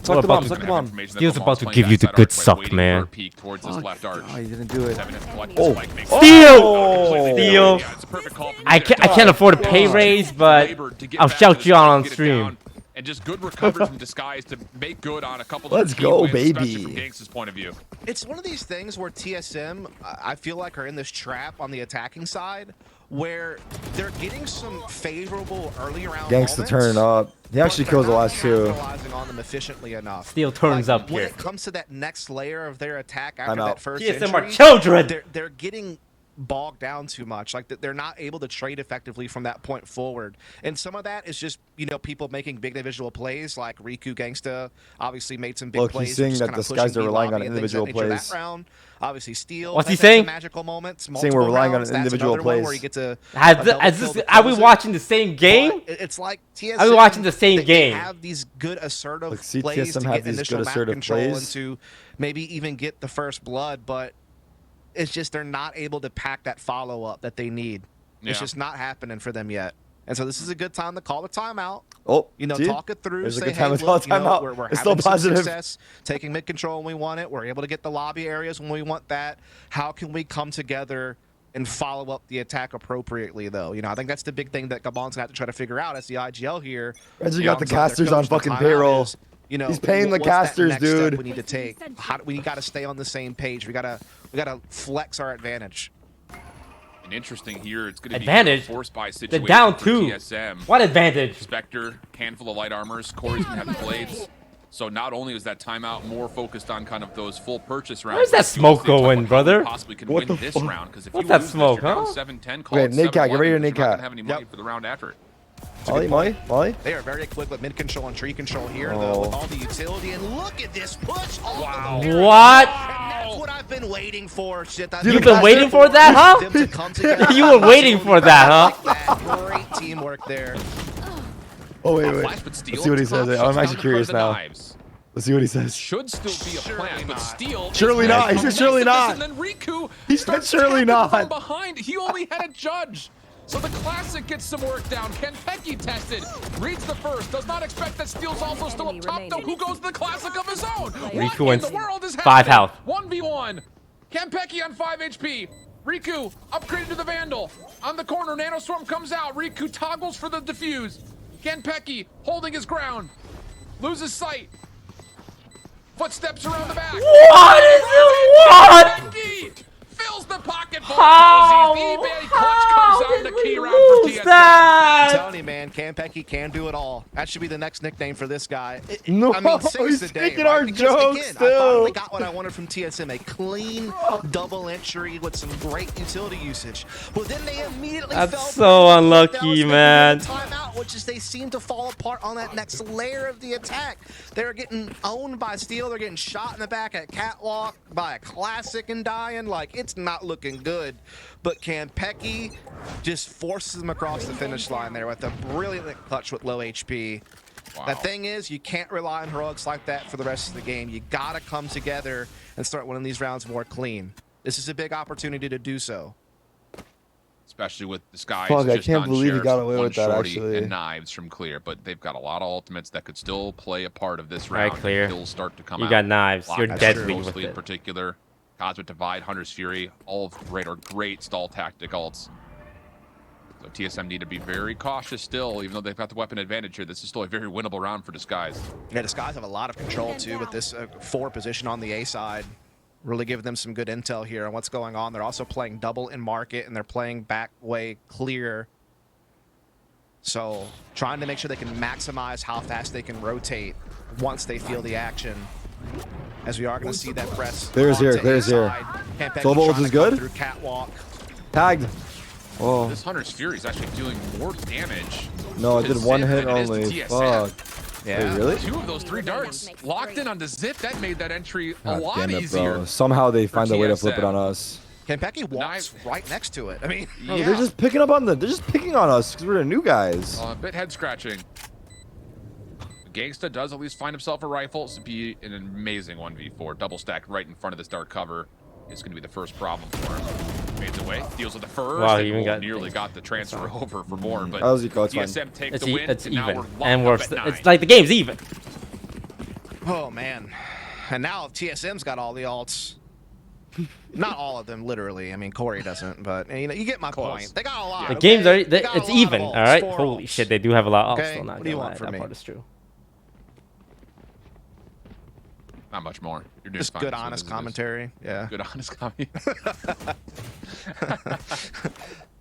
Suck the bomb. about Suck to the bomb. Steel's about to give you the good suck, man. Peek towards this left arch. Oh, he didn't do it. Seven is collecting Oh. Spike, makes Steal! Oh. Steal. Yeah, it's a perfect call from I can't afford a pay raise, but I'll shout you out on stream. And just good recovery from Disguise to make good on a couple of Let's key go, wins, baby. especially from Gangsta's point of view. It's one of these things where TSM, I feel like, are in this trap on the attacking side where they're getting some favorable early round Gangsta moments, turning up. He actually but kills the they're not last two. capitalizing on them efficiently enough. Steel turns up when here. it comes to that next layer of their attack after I'm out. that first TSM injury, are children. they're getting bogged down too much. Like they're not able to trade effectively from that point forward. And some of that is just, you know, people making big individual plays, like Riku Gangsta obviously made some big Look, plays. he's saying just that kinda the Skies pushing are relying on B-lobby and things of individual that nature plays. that round. Obviously, Steel. What's he has had some saying? magical moments. Saying we're relying on multiple rounds. That's individual another one plays. where you get to a Has double this, kill to are we close it. watching the same game? But it's like TSM. Are we watching the same they game? have these good assertive Look, see, plays TSM to have get these initial good map assertive control plays. and to maybe even get the first blood, but it's just they're not able to pack that follow up that they need. It's Yeah. just not happening for them yet. And so this is a good time to call a timeout. Oh, You know, see? talk it through. There's a Say, good time hey, to call look, you know, timeout. we're It's having still some positive. success taking mid control when we want it. We're able to get the lobby areas when we want that. How can we come together and follow up the attack appropriately, though? You know, I think that's the big thing that Gabon's gonna have to try to figure out as the IGL here. Reggie You know, got the so their casters on coach, the fucking timeout payroll. is, you know, He's paying the what's that casters, next step dude. we need to take. We got to stay on the same page. We gotta flex our advantage. And interesting here, it's going to be Advantage? a force buy They're situation down for 2. TSM. What advantage? Spectre, handful of light armors. Corey's going to have the blades. So not only is that timeout more focused on kind of those full purchase rounds. Where's that but you smoke also need to talk going, about how you brother? Possibly can What win the this fuck? round because if What's you that lose smoke, this, you're down huh? 7-10. Call Okay, it Nate Cat, get ready to 7-11 Nate because you're not Cat. gonna have any money Yep. for the round after it. Molly? They are very equipped with mid control and tree control here, Oh. though, with all the utility. And look at this push! Wow. What? And that's what I've been waiting for. Shit, I've You've the been waiting for that, huh? them to come together. You were waiting for that, huh? That great teamwork there. Oh, wait. Flash, but Steel Let's see what he top says. shuts I'm down actually the curious front of the now. knives. Let's see what he says. Should still be a plan, Surely but not. Steel. Surely is not. ready He said to surely mess not. with this, And then Riku He said starts surely tapping not. from behind. He only had a judge. So the Classic gets some work down. Kenpeki tested. Reads the first. Does not expect that Steel's also still up top, though. Who goes to the Classic of his own? Riku What in wins the world is 5 happening? health. 1v1. Kenpeki on 5 HP. Riku upgraded to the Vandal. On the corner, Nanoswarm comes out. Riku toggles for the defuse. Kenpeki holding his ground. Loses sight. Footsteps around the back. What is it? What? Kenpeki fills the pocket full How? of posies. eBay clutch comes out in did the key we round for lose TSM. I'm that? telling you, man, Kenpeki can do it all. That should be the next nickname for this guy. No, I mean, save he's the day, speaking right? our Because, jokes again, I still. finally got what I wanted from TSM, a clean double entry with some great utility usage. But then they immediately That's fell so back. unlucky, That was the man. Timeout, which is they seem to fall apart on that next layer of the attack. They're getting owned by Steel. They're getting shot in the back at Catwalk by a Classic and dying. Like, it's not looking good. But Kenpeki just forces them across the finish line there with a brilliant clutch with low HP. Wow. The thing is, you can't rely on heroics like that for the rest of the game. You gotta come together and start winning these rounds more clean. This is a big opportunity to do so. Especially with Disguise. Fuck, I just can't on believe he Sheriff's, got away one with that, shorty, actually. And knives from Clear, but they've got a lot of ultimates that could still play a part of this All right, round. Clear. Kills start to come You out. got knives. Lock You're and deadly Steel with mostly in it. particular. Cosmic Divide, Hunter's Fury, all great stall tactic ults. So TSM need to be very cautious still, even though they've got the weapon advantage here. This is still a very winnable round for Disguise. Yeah, Disguise have a lot of control too with this 4 position on the A side. Really giving them some good intel here on what's going on. They're also playing double in market and they're playing back way clear. So trying to make sure they can maximize how fast they can rotate once they feel the action. as we are going to see that press. Clear's here, onto clear's here. inside. Campecchi Soul Bolt trying is to come good. through catwalk. Tagged. Oh, This Hunter's Fury is actually doing more damage. no, I to did one Zip hit than it is to only. TSM. Fuck. Yeah. Wait, really? 2 of those 3 darts locked in onto Zip. That made that entry a God lot damn it, easier. bro. Somehow they find a way to flip it TSM. on us. Campecchi walks right next to it. I mean, Bro, they're just picking up on the. They're just picking on us because we're the new guys. A bit head scratching. Gangsta does at least find himself a rifle. This would be an amazing 1v4. Double stacked right in front of this dark cover. It's going to be the first problem for him. Fades away, deals with the first. Wow, and he even got nearly got the transfer over for more, but That was equal, it's fine. TSM takes It's, the win. it's and now even, we're and locked we're up at 9. it's like the game's even. oh man. And now TSM's got all the alts. Not all of them, literally. I mean, Corey doesn't, but you know, you get my Close. point. They got a lot. The okay? game's already, They got a it's lot of even. alts, All right. 4 Holy alts. shit, they do have a lot. Oh, Okay, still not what do you gonna want lie, from that me? part is true. Not much more. You're doing Just fine. good, That's what honest this is. commentary. Yeah. Good, honest commentary.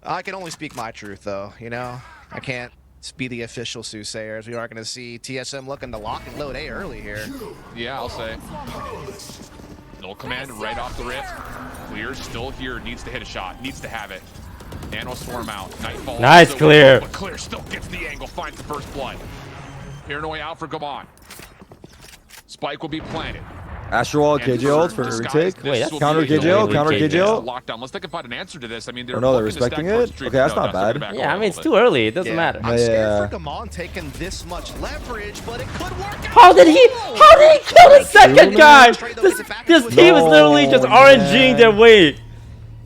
I can only speak my truth, though. You know, I can't be the official soothsayers. We are going to see TSM looking to lock and load A early here. Yeah, I'll say. Null command right off the rip. Clear still here. Needs to hit a shot. Needs to have it. Nano swarm out. Nightfall. Nice, still Clear. But Clear still gets the angle. Finds the first blood. Paranoia out for Gabon. Spike will be planted. Astro Wall, KJ ult for a retake. Wait, that's counter KJ ult, counter KJ ult. Lockdown. Let's think about an answer to this. I mean, they're Oh, no, they're looking to respecting stack towards it? Street. Okay, that's No, not they're bad. back Yeah, I away mean a it's little too early. It doesn't Yeah. matter. I'm Yeah. scared for Gamon taking this much leverage, but it could work out. How did he kill the second guy? This team is literally just No, RNGing their man. way.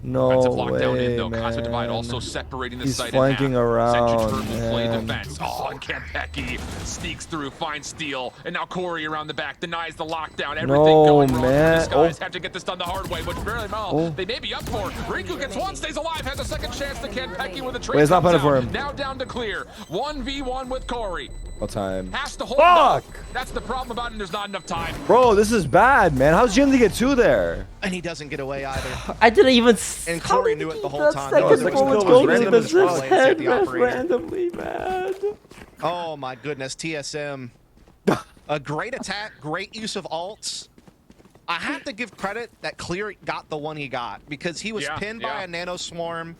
No Defensive lockdown in way, though. Cosmic Divide man. also separating the He's site flanking in half. around, Sentry Turtle will play man. defense. Oh, and Campecchi sneaks through, finds Steel, and now Corey around the back denies the lockdown. Everything No, going wrong. man. These guys Oh. have to get this done the hard way, which very well Oh. they may be up for. Riku gets one, stays alive, has a second chance to Campecchi with a trade. Wait, it's not comes punted for out. him. Now down to Clear. 1v1 with Corey. What time? Has to hold Fuck! up. That's the problem about it. There's not enough time. Bro, this is bad, man. How's Jimmy get 2 there? And he doesn't get away either. I didn't even. And how Corey did knew he it the whole that time. No, Second second bullet kill go was to random the as fuck. head The rest operator. randomly, man. Oh my goodness, TSM. A great attack, great use of alts. I have to give credit that Clear got the one he got because he was Yeah, pinned yeah. by a nano swarm.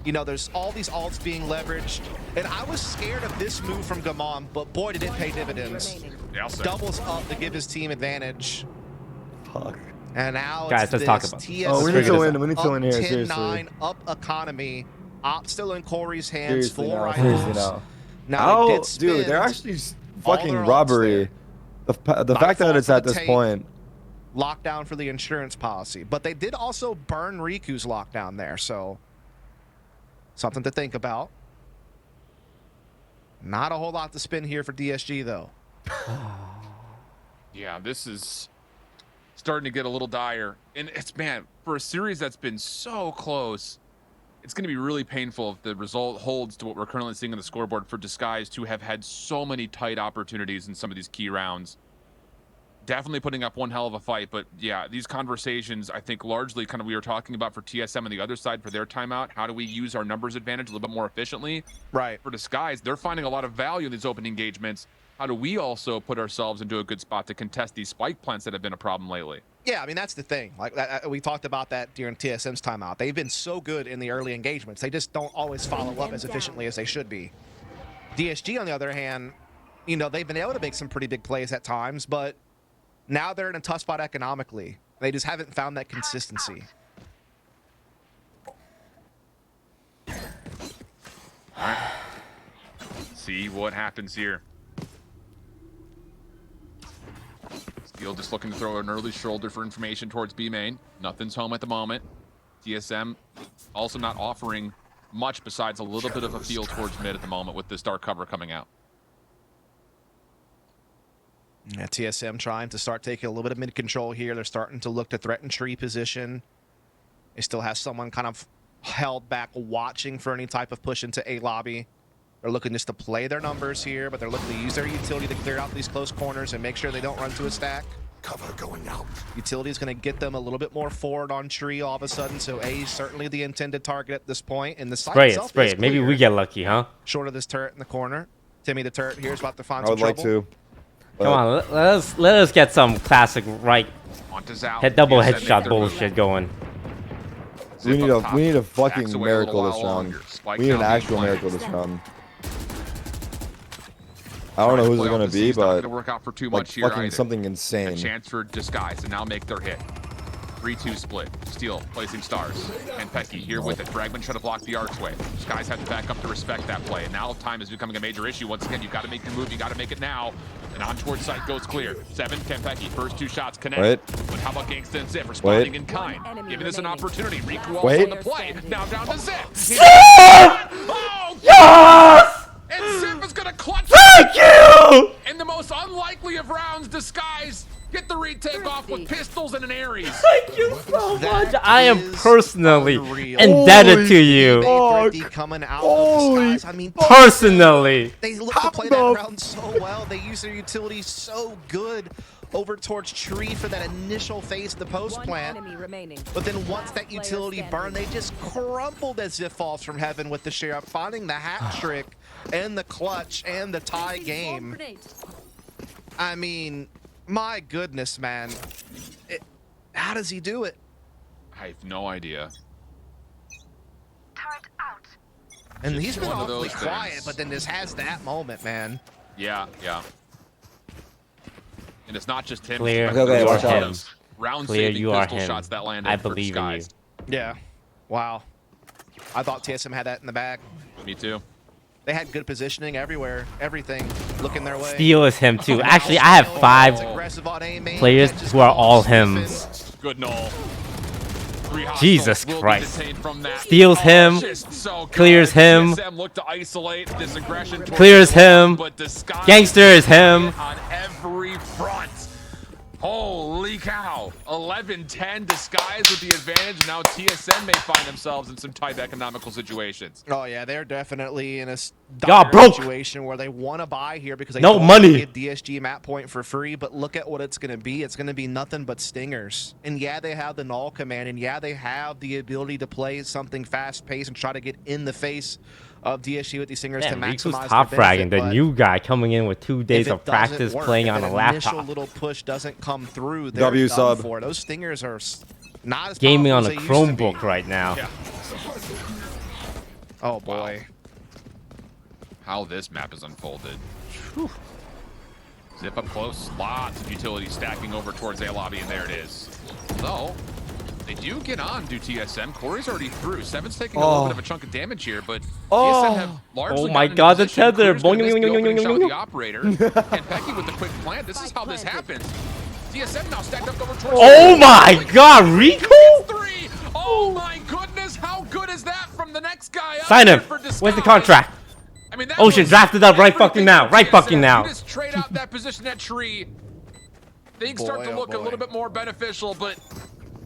You know, there's all these alts being leveraged. And I was scared of this move from Gamon, but boy, did it pay dividends. Yeah, I'll say. Doubles up to give his team advantage. Fuck. And now Guys, it's let's talk this about this. TSM Oh, we need figure to this win. out. We need to win here, up seriously. 10-9, up economy. Op still in Corey's hands, Seriously full now. rifles. Seriously now. Now How, they did dude, they're spend actually all fucking their ults robbery. The fact that Nightfall it's for at the this tape. point. lockdown for the insurance policy. But they did also burn Riku's lockdown there, so something to think about. Not a whole lot to spin here for DSG, though. Yeah, this is starting to get a little dire. And it's, man, for a series that's been so close, it's going to be really painful if the result holds to what we're currently seeing on the scoreboard for Disguised, who have had so many tight opportunities in some of these key rounds. Definitely putting up one hell of a fight, but yeah, these conversations, I think largely kind of we were talking about for TSM on the other side for their timeout. How do we use our numbers advantage a little bit more efficiently? Right. For Disguised, they're finding a lot of value in these open engagements. How do we also put ourselves into a good spot to contest these spike plants that have been a problem lately? Yeah, I mean, that's the thing. Like we talked about that during TSM's timeout. They've been so good in the early engagements. They just don't always follow up as efficiently as they should be. DSG, on the other hand, you know, they've been able to make some pretty big plays at times, but now they're in a tough spot economically. They just haven't found that consistency. All right. See what happens here. Steel just looking to throw an early shoulder for information towards B main. Nothing's home at the moment. TSM also not offering much besides a little bit of a feel towards mid at the moment with this dark cover coming out. Yeah, TSM trying to start taking a little bit of mid control here. They're starting to look to threaten tree position. They still have someone kind of held back watching for any type of push into A lobby. They're looking just to play their numbers here, but they're looking to use their utility to clear out these close corners and make sure they don't run to a stack. Cover going out. Utility is going to get them a little bit more forward on tree all of a sudden, so A is certainly the intended target at this point. And the site Spray it, itself spray is it. Maybe we clear. get lucky, huh? Short of this turret in the corner. Timmy the turret here is about to find I some would like trouble. to. Come on, let us get some classic right Onto Zhao. head double TSM make headshot their move. bullshit going. We Zip need up top, a backs fucking away a little miracle this while round. longer. Spike We need an down being actual planted. miracle this round. I don't know who's it Playoff gonna this be, season's not but gonna work out for too like much here fucking either. something A insane. chance for Disguise to now make their hit. 3-2 split. Steel placing stars. And Pecky here with it. Fragment trying to block the archway. Disguise had to back up to respect that play. And now time is becoming a major issue. Once again, you got to make your move. You got to make it now. And on towards site goes clear. 7, Kenpecky. First 2 shots connect. Wait. But how about Gangsta and Zip responding Wait. in kind? Enemy Giving this an remaining. opportunity. Riku also Wait. on the play. Now down to Zip. Zip! Oh, Yes! and Zip is going to clutch Thank you! in the most unlikely of rounds. Disguise get the retake off with pistols and an Ares. Thank you so That much. I am is personally unreal. indebted to you. Fuck. They coming out Holy of Disguise. I mean, Personally. they look to How play the- that round so well. They use their utility so good over towards Tree for that initial phase of the post One plant. enemy remaining. But then once that Player utility standing. burned, they just crumbled as if falls from heaven with the sheriff, finding the hat trick and the clutch and the tie game. I mean, my goodness, man. How does he do it? I have no idea. And Just he's been one of awfully those quiet, things. but then this has that moment, man. Yeah, yeah. And it's not just him. Clear, Okay, okay, you are watch out. him. Round Clear, saving you are pistol him. shots that landed I for believe in you. Disguise. Yeah. Wow. I thought TSM had that in the bag. Me too. They had good positioning everywhere, everything looking their way. Steel is him too. Actually, I have 5 Aggressive on aim, man. players Catches who are balls, all sniffing. hims. Good null. 3 hostiles Jesus will be Christ. detained from that. Steals him, just so good. clears him, TSM look to isolate this aggression towards clears the him, but Disguise Gangster is him. on every front. Holy cow. 11-10 Disguise with the advantage. Now TSM may find themselves in some tight economical situations. Oh yeah, they're definitely in a Y'all dire broke. situation where they want to buy here because they No don't money. get DSG map point for free. But look at what it's going to be. It's going to be nothing but stingers. And yeah, they have the null command, and yeah, they have the ability to play something fast-paced and try to get in the face of DSG with these stingers Damn, to Riku's maximize top their fragging. benefit, The but new guy coming in with 2 days if it of practice doesn't work, playing if on a that initial laptop. little push doesn't come through, they're W done sub. for. Those stingers are not as Gaming on powerful a as they used to be. Chromebook right now. Yeah. Oh boy. How this map is unfolded. Whew. Zip up close. Lots of utility stacking over towards A lobby, and there it is. So, they do get on, do TSM. Corey's already through. Seven's taking a little bit of a chunk of damage here, but TSM have largely Oh my gotten into God, the position. tether. Clear's gonna Boing, miss the boing, boing, opening boing, shot with boing. the operator. And Pecky with the quick plant. This is how this happens. TSM now stacked up over towards Oh my God, Riku? 3. Oh my goodness, how good is that from the next guy up Sign here him. for Where's the Disguise? contract? I mean, that Ocean, was draft it up right fucking everything now. for Right TSM. fucking now. You just trade out that position at tree. Things start Boy, to oh look a boy. little bit more beneficial, but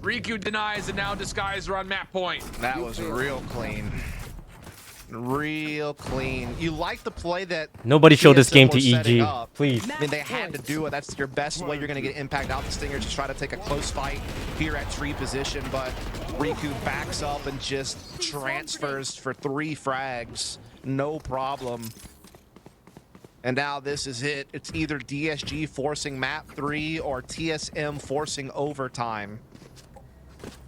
Riku denies, and now Disguise are on map point. That was real clean. Real clean. You like the play that Nobody showed this TSM game to was setting EG. up. Please. I mean, they had to do it. That's your best way you're going to get impact out the Stingers. Just try to take a close fight here at tree position, but Riku backs up and just transfers for 3 frags. No problem. And now this is it. It's either DSG forcing map 3 or TSM forcing overtime.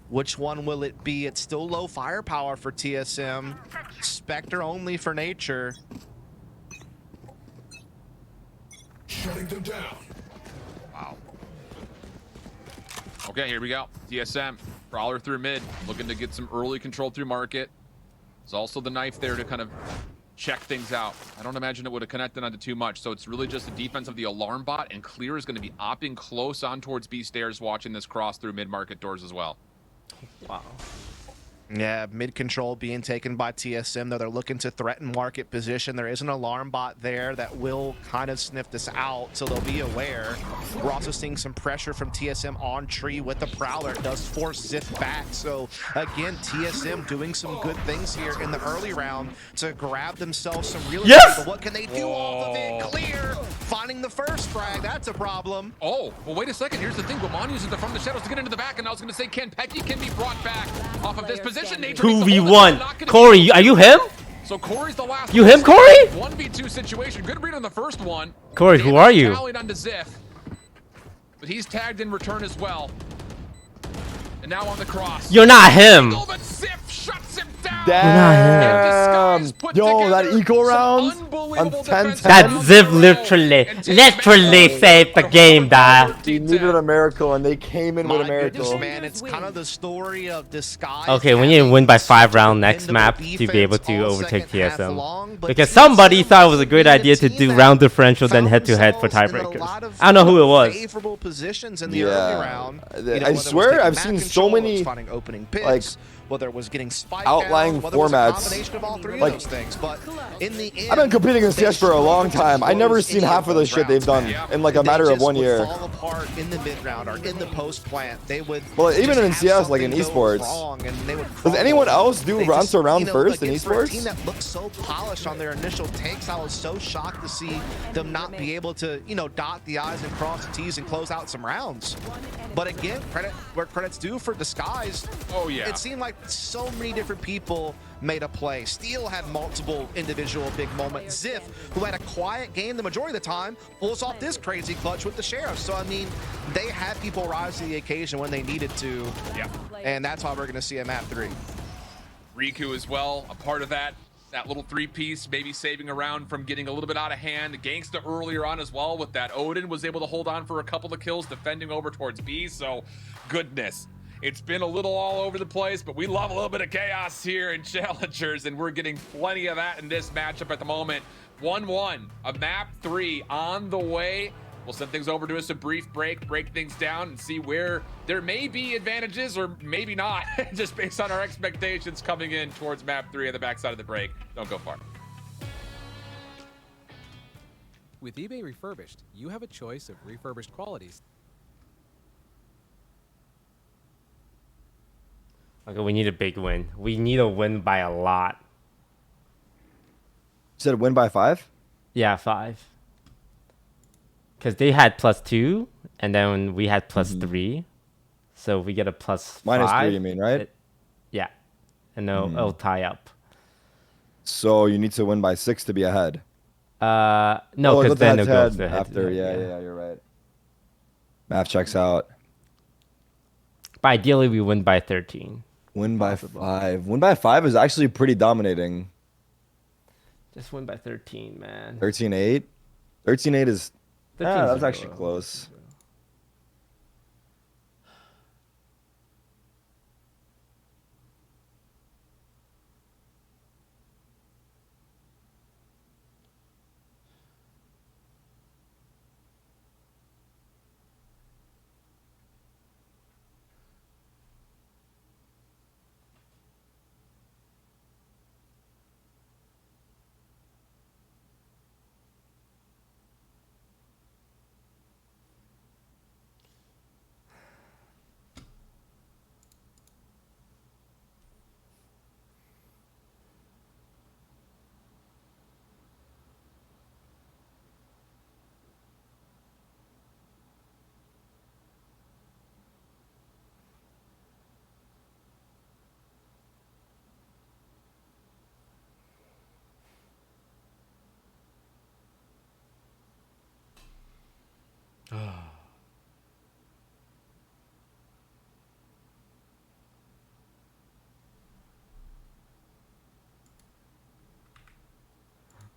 Which one will it be? It's still low firepower for TSM. Spectre only for nature. Shutting them down. Wow. Okay, here we go. TSM, Brawler through mid, looking to get some early control through market. There's also the knife there to kind of check things out. I don't imagine it would have connected onto too much, so it's really just the defense of the alarm bot, and Clear is going to be opting close on towards B stairs, watching this cross through mid-market doors as well. Wow. Yeah, mid control being taken by TSM, though they're looking to threaten market position. There is an alarm bot there that will kind of sniff this out, so they'll be aware. We're also seeing some pressure from TSM on tree with the Prowler. It does force Zip back, so again, TSM doing some good things here in the early round to grab themselves some real Yes! estate. But what can they do off of it? Clear! Finding the first frag, that's a problem. Oh, well, wait a second. Here's the thing. Guman uses the from the shadows to get into the back, and I was going to say Kenpecky can be brought back off of this position. Nature makes the hold, and 2v1. not gonna Corey, are you him? So Corey's the last. You him, Corey? 1v2 situation. Good read on the first one. Corey, who are you? Tallied onto Ziff, but he's tagged in return as well. And now on the cross. You're not him. But Ziff shuts him down. Damn. And Disguise put Yo, that together eco some round on unbelievable 10 defense That rounds Ziv in a row. literally And takes saved the game, dog. He needed a miracle, and they came in with a My goodness, miracle. man, it's kind of the story of Disguise. Okay, we need to win by 5 rounds next map to be able to overtake TSM. Because somebody thought it was a great idea to do round differential then head-to-head for tiebreakers. I don't know who it was. Favorable positions in the early round. I swear I've seen so many opening like picks, whether it was getting spiked outlying down, whether it was a formats. combination of all three Like, of those things. But in the end, I've been competing against CS for a long time. I never seen half of the shit they've done in like a matter of 1 year. Fall apart in the mid round or in the post plant. They would. Well, even just in have CS, like in something go esports. wrong, and they would Does anyone crumble. else do They round just, to round you know, first in again, for a team esports? that looked so polished on their initial takes, I was so shocked to see them not be able to, you know, dot the I's and cross the T's and close out some rounds. But again, credit where credit's due for Disguise. Oh, yeah. It seemed like so many different people made a play. Steel had multiple individual big moments. Ziff, who had a quiet game the majority of the time, pulls off this crazy clutch with the Sheriff. So, I mean, they had people rise to the occasion when they needed to. Yeah. And that's why we're going to see a map 3. Riku as well, a part of that little 3-piece, maybe saving a round from getting a little bit out of hand. Gangsta earlier on as well with that Odin was able to hold on for a couple of kills, defending over towards B. So, goodness. It's been a little all over the place, but we love a little bit of chaos here in Challengers, and we're getting plenty of that in this matchup at the moment. 1-1, a map 3 on the way. We'll send things over to us, a brief break things down, and see where there may be advantages or maybe not, just based on our expectations coming in towards map 3 on the backside of the break. Don't go far. With eBay Refurbished, you have a choice of refurbished qualities. Okay, we need a big win. We need a win by a lot. You said win by 5? Yeah, 5. Because they had +2, and then we had +3. So we get a +5. -3, you mean, right? Yeah. And it'll tie up. So you need to win by 6 to be ahead. No, Oh, because but then that's it goes head to head. after. Yeah, you're right. Math checks out. But ideally, we win by 13. Win by 5. Win by 5 is actually pretty dominating. Just win by 13, man. 13-8? 13-8 is... 13 's that's a actually little- close.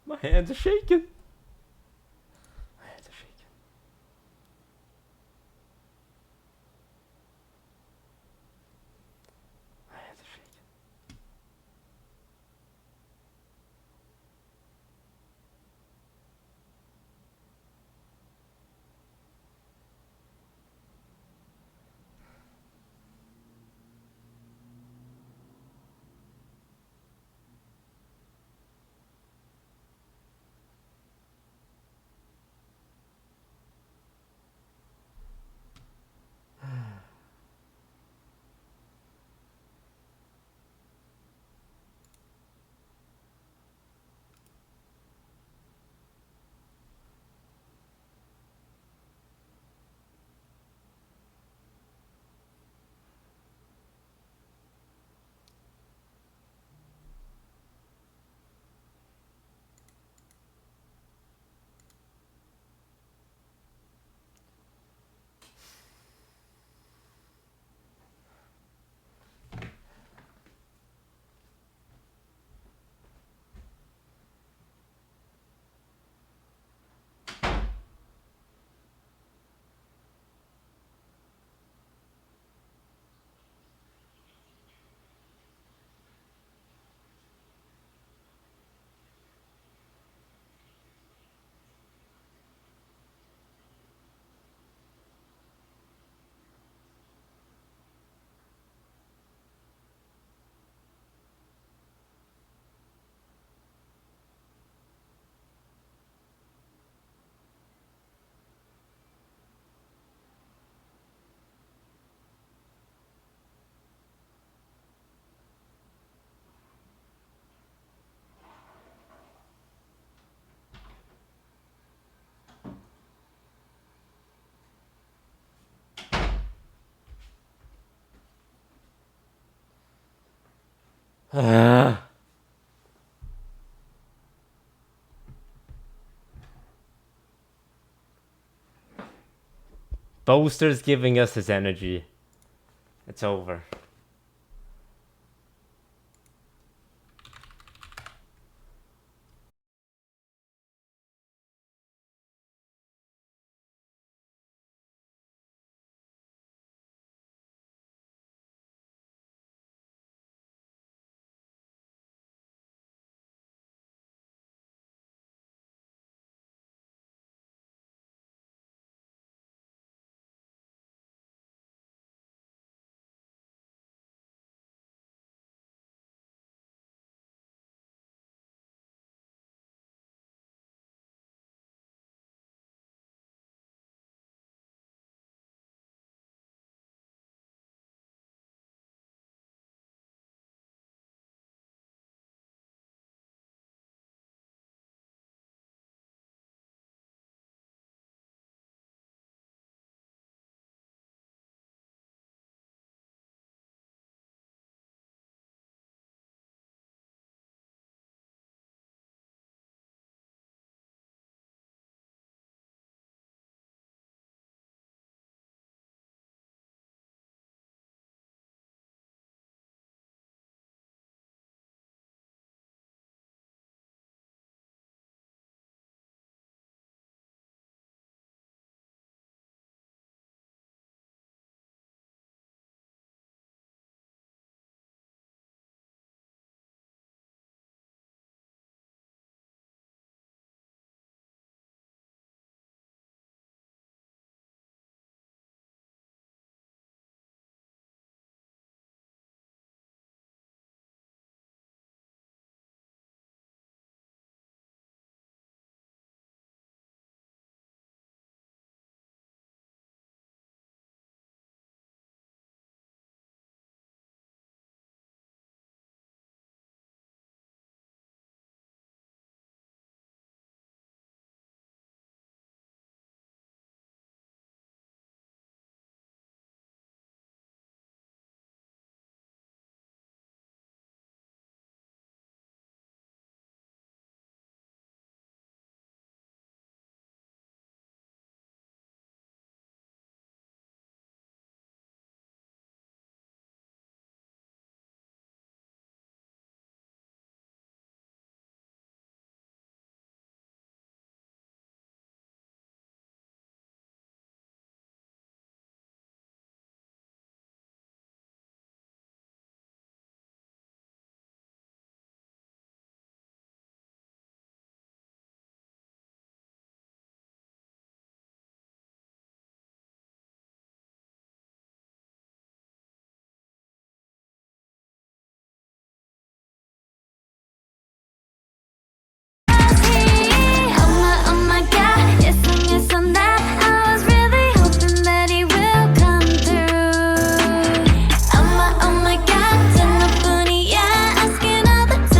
My hands are shaking. My hands are shaking. My hands are shaking. Boaster's giving us his energy. It's over.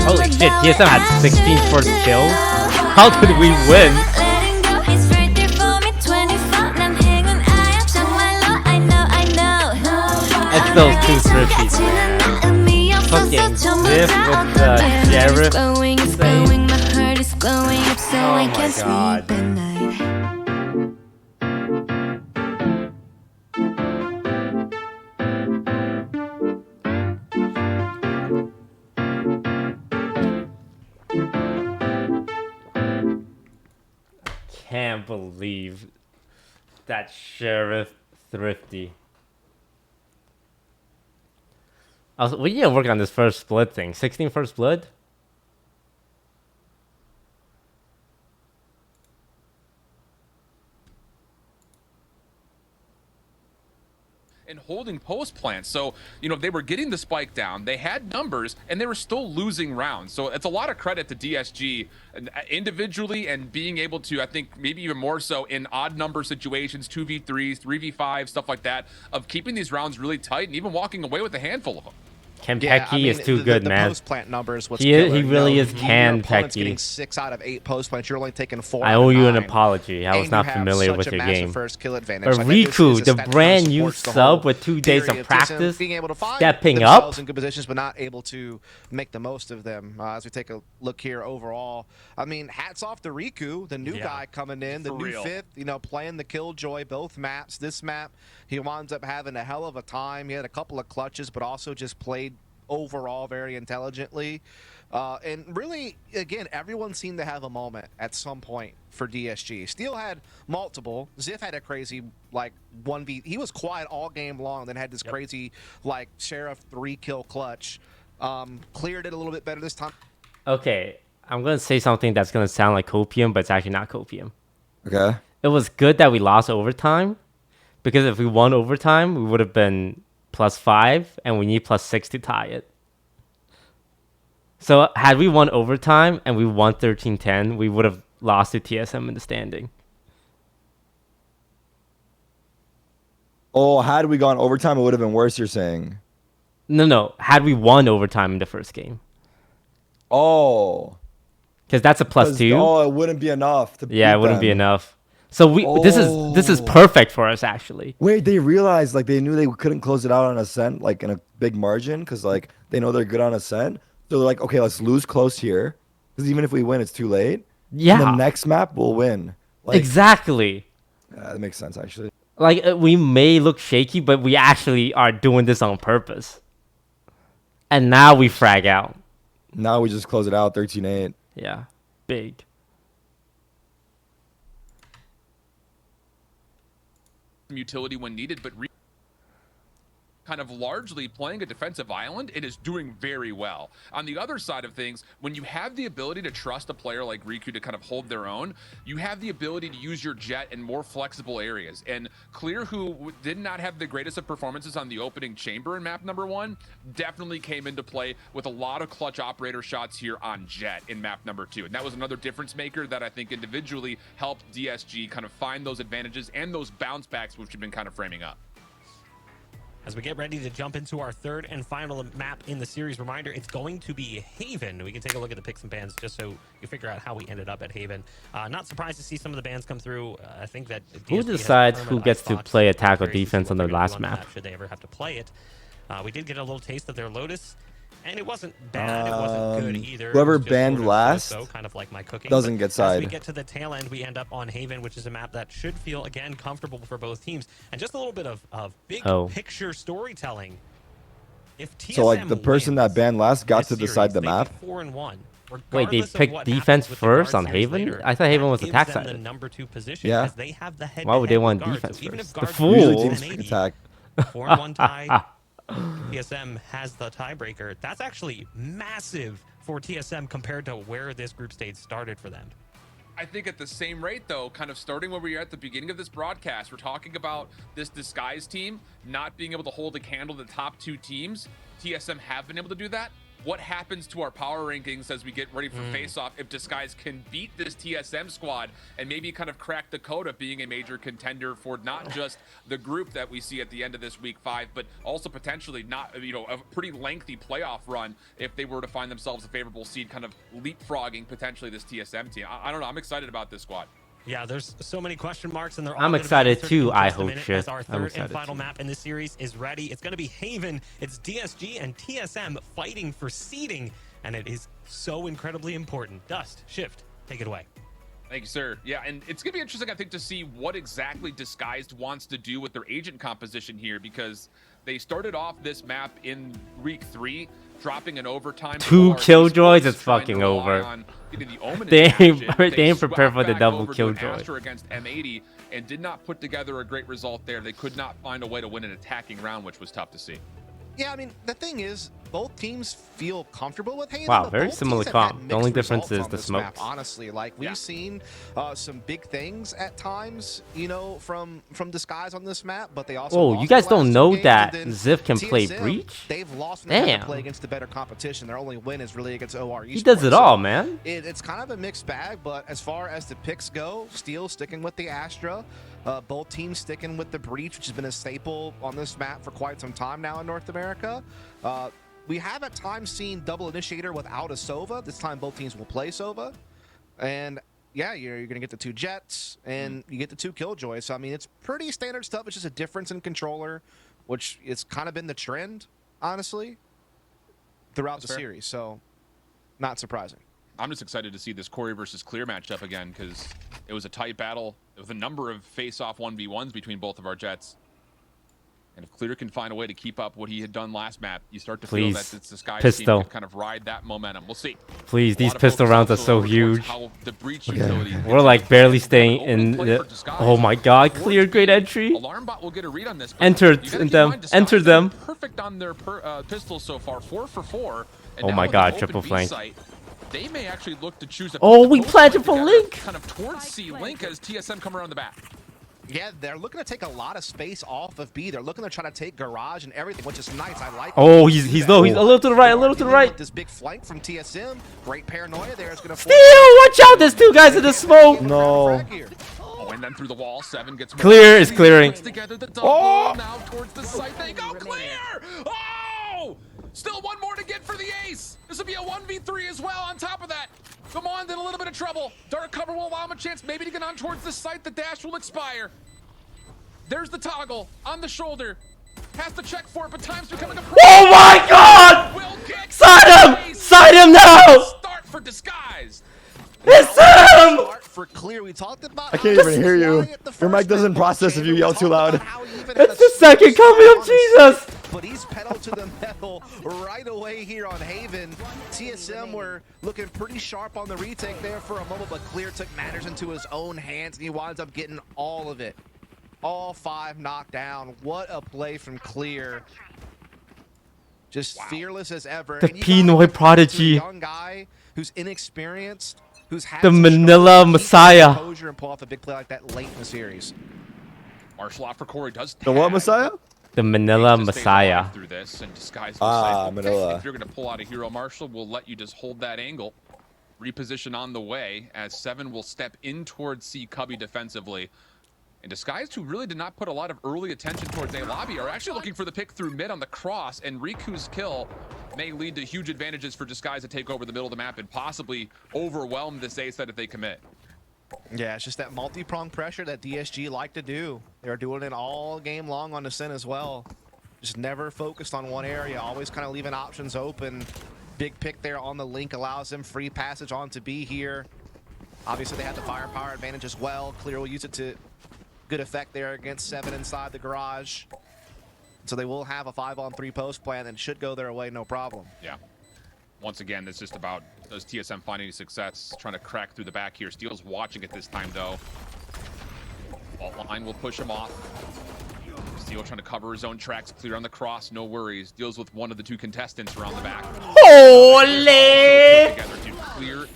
Holy shit, TSM had 16 first kills? How did we win? It's those two thrifties, man. Fucking Ziff with the sheriff save. Oh my god. Can't believe that sheriff thrifty. We need to work on this first split thing. 16 first blood? And holding post plants. So, you know, they were getting the spike down, they had numbers, and they were still losing rounds. So it's a lot of credit to DSG individually and being able to, I think, maybe even more so in odd number situations, 2v3s, 3v5, stuff like that, of keeping these rounds really tight and even walking away with a handful of them. Kentucky is too the, good, the man. post plant numbers. What's He killer. really You is know, your opponent's Kentucky. getting 6 out of 8 post plants. You're only taking 4. I out owe of you an 9, apology. I was and not you have familiar such with a your massive game. first kill advantage. But Like, this Riku, is a the stat that kind of brand new supports the sub whole with 2 days theory of TSM practice, being able to find stepping themselves up. in good positions, but not able to make the most of them. As we take a look here overall, I mean, hats off to Riku, the new guy coming in, the For new real. 5th, you know, playing the Killjoy both maps. This map, he winds up having a hell of a time. He had a couple of clutches, but also just played overall very intelligently. And really, again, everyone seemed to have a moment at some point for DSG. Steel had multiple. Ziff had a crazy, like, 1v. He was quiet all game long, then had this crazy, like, Sheriff 3-kill clutch. Cleared it a little bit better this time. Okay, I'm going to say something that's going to sound like copium, but it's actually not copium. Okay. It was good that we lost overtime, because if we won overtime, we would have been +5, and we need +6 to tie it. So had we won overtime and we won 13-10, we would have lost to TSM in the standing. Oh, had we gone overtime, it would have been worse, you're saying? No. Had we won overtime in the first game. Oh. Because that's a +2. Oh, it wouldn't be enough to Yeah, beat it wouldn't be them. enough. So this is perfect for us, actually. Wait, they realized, like, they knew they couldn't close it out on Ascent, like, in a big margin, because, like, they know they're good on Ascent. So they're like, okay, let's lose close here, because even if we win, it's too late. Yeah. And the next map, we'll win. Like, Exactly. that makes sense, actually. Like, we may look shaky, but we actually are doing this on purpose. And now we frag out. Now we just close it out, 13-8. Yeah. Big. Utility when needed, but kind of largely playing a defensive island, it is doing very well. On the other side of things, when you have the ability to trust a player like Riku to kind of hold their own, you have the ability to use your jet in more flexible areas. And Clear, who did not have the greatest of performances on the opening chamber in map number 1, definitely came into play with a lot of clutch operator shots here on jet in map number 2. And that was another difference maker that I think individually helped DSG kind of find those advantages and those bounce backs, which have been kind of framing up. As we get ready to jump into our third and final map in the series, reminder, it's going to be Haven. We can take a look at the picks and bans just so you figure out how we ended up at Haven. Not surprised to see some of the bans come through. I think that Who DSG decides has who determined gets to Icebox. play attack or Curious to see defense what on they're their gonna do last on the map? should they ever have to play it. We did get a little taste of their Lotus, and it wasn't bad. It wasn't good either. Whoever It was just banned sort of last so-so, kind of like my cooking. doesn't But get as side. we get to the tail end, we end up on Haven, which is a map that should feel, again, comfortable for both teams. And just a little bit of big picture storytelling. If TSM So, like, the person that banned last got to decide the map? 4-1. Wait, they Regardless of picked what defense happens with the first guard on series Haven? later, I thought Haven that was gives attack them the sided. number 2 position Yeah. as they have the head Why would they want guard. defense So even first? if The guard fools. Usually wins teams 1080, attack. 4-1 tie, TSM has the tiebreaker. That's actually massive for TSM compared to where this group stage started for them. I think at the same rate, though, kind of starting where we are at the beginning of this broadcast, we're talking about this Disguise team not being able to hold a candle to the top 2 teams. TSM have been able to do that. What happens to our power rankings as we get ready for face-off if Disguise can beat this TSM squad and maybe kind of crack the code of being a major contender for not just the group that we see at the end of this week 5, but also potentially not, you know, a pretty lengthy playoff run if they were to find themselves a favorable seed, kind of leapfrogging potentially this TSM team. I don't know. I'm excited about this squad. Yeah, there's so many question marks, and they're all I'm gonna be excited answered too, in I just a hope minute shit. as our I'm third and excited final too. map in this series is ready. It's going to be Haven. It's DSG and TSM fighting for seeding, and it is so incredibly important. Dust, Shift, take it away. Thank you, sir. Yeah, and it's going to be interesting, I think, to see what exactly Disguised wants to do with their agent composition here, because they started off this map in week 3, dropping an overtime. 2 killjoys, it's trying to fucking rely over. on getting the Omen They ain't- action. they ain't prepared for the swapped double back over to an killjoy. Astra against M80 and did not put together a great result there. They could not find a way to win an attacking round, which was tough to see. Yeah, I mean, the thing is, both teams feel comfortable with Haven. Wow, but very both similar teams have had comp. The only mixed difference results is on the this map, smokes. honestly, like we've seen some big things at times, you know, from Disguise on this map, but they also. Oh, lost you guys the last don't 2 know games, that and then Ziv can play TSM, Breach? They've lost and they had to Damn. play against the better competition. Their only win is really against OR Esports. He does it So all, man. it's kind of a mixed bag, but as far as the picks go, Steel sticking with the Astra. Both teams sticking with the Breach, which has been a staple on this map for quite some time now in North America. we have at times seen double initiator without a Sova. This time both teams will play Sova. And yeah, you're going to get the 2 Jets and you get the 2 Killjoys. So, I mean, it's pretty standard stuff. It's just a difference in controller, which it's kind of been the trend, honestly, throughout the series. So, not surprising. I'm just excited to see this Corey versus Clear matchup again because it was a tight battle with a number of face-off 1v1s between both of our Jets. And if Clear can find a way to keep up what he had done last map, you start to feel that it's this guy's team can kind of ride that momentum. We'll see. Please, these pistol rounds are so huge. The breach utility We're like barely staying in the... Oh my god, Clear, great entry. Alarm bot will get a read on this. Entered them. Entered them. Perfect on their pistols so far. 4 for 4. Oh my god, triple flank. They may actually look to choose a... Oh, we planted for Link. Kind of towards C Link as TSM come around the back. Yeah, they're looking to take a lot of space off of B. They're looking to try to take garage and everything, which is nice. I like. Oh, he's low. He's a little to the right. A little to the right. This big flank from TSM. Great paranoia there. It's gonna. Steal! Watch out! There's 2 guys in the smoke. No. Oh, and then through the wall, 7 gets. Clear is clearing. Together the double. Now towards the site they go. Clear. Oh! Still 1 more to get for the ace. This will be a 1v3 as well. On top of that, come on, then a little bit of trouble. Dark cover will allow him a chance maybe to get on towards the site. The dash will expire. There's the toggle on the shoulder. Has to check for it, but time's becoming a problem. Oh my god! Side him! Side him now! Start for Disguised. It's him! Start for Clear. We talked about. I can't even hear you. Your mic doesn't process if you yell too loud. It's the second coming of Jesus! But he's pedaled to the metal right away here on Haven. TSM were looking pretty sharp on the retake there for a moment, but Clear took matters into his own hands, and he winds up getting all of it. All 5 knocked down. What a play from Clear. Just fearless as ever. The Pinoy prodigy. Young guy who's inexperienced, who's had the Manila Messiah. And pull off a big play like that late in the series. Martial out for Corey does. The what Messiah? The Manila Messiah. Through this and Disguised. Manila. If you're going to pull out a hero Marshall, we'll let you just hold that angle. Reposition on the way as 7 will step in towards C Cubby defensively. And Disguised, who really did not put a lot of early attention towards A lobby, are actually looking for the pick through mid on the cross, and Riku's kill may lead to huge advantages for Disguised to take over the middle of the map and possibly overwhelm this A set if they commit. Yeah, it's just that multi-pronged pressure that DSG like to do. They're doing it all game long on the Sin as well. Just never focused on one area, always kind of leaving options open. Big pick there on the Link allows them free passage onto B here. Obviously, they have the firepower advantage as well. Clear will use it to good effect there against 7 inside the garage. So they will have a 5-on-3 post plan and should go their way, no problem. Yeah. Once again, it's just about those TSM finding success, trying to crack through the back here. Steel's watching it this time, though. Alt line will push him off. Steel trying to cover his own tracks, Clear on the cross, no worries. Deals with one of the 2 contestants around the back. Holy!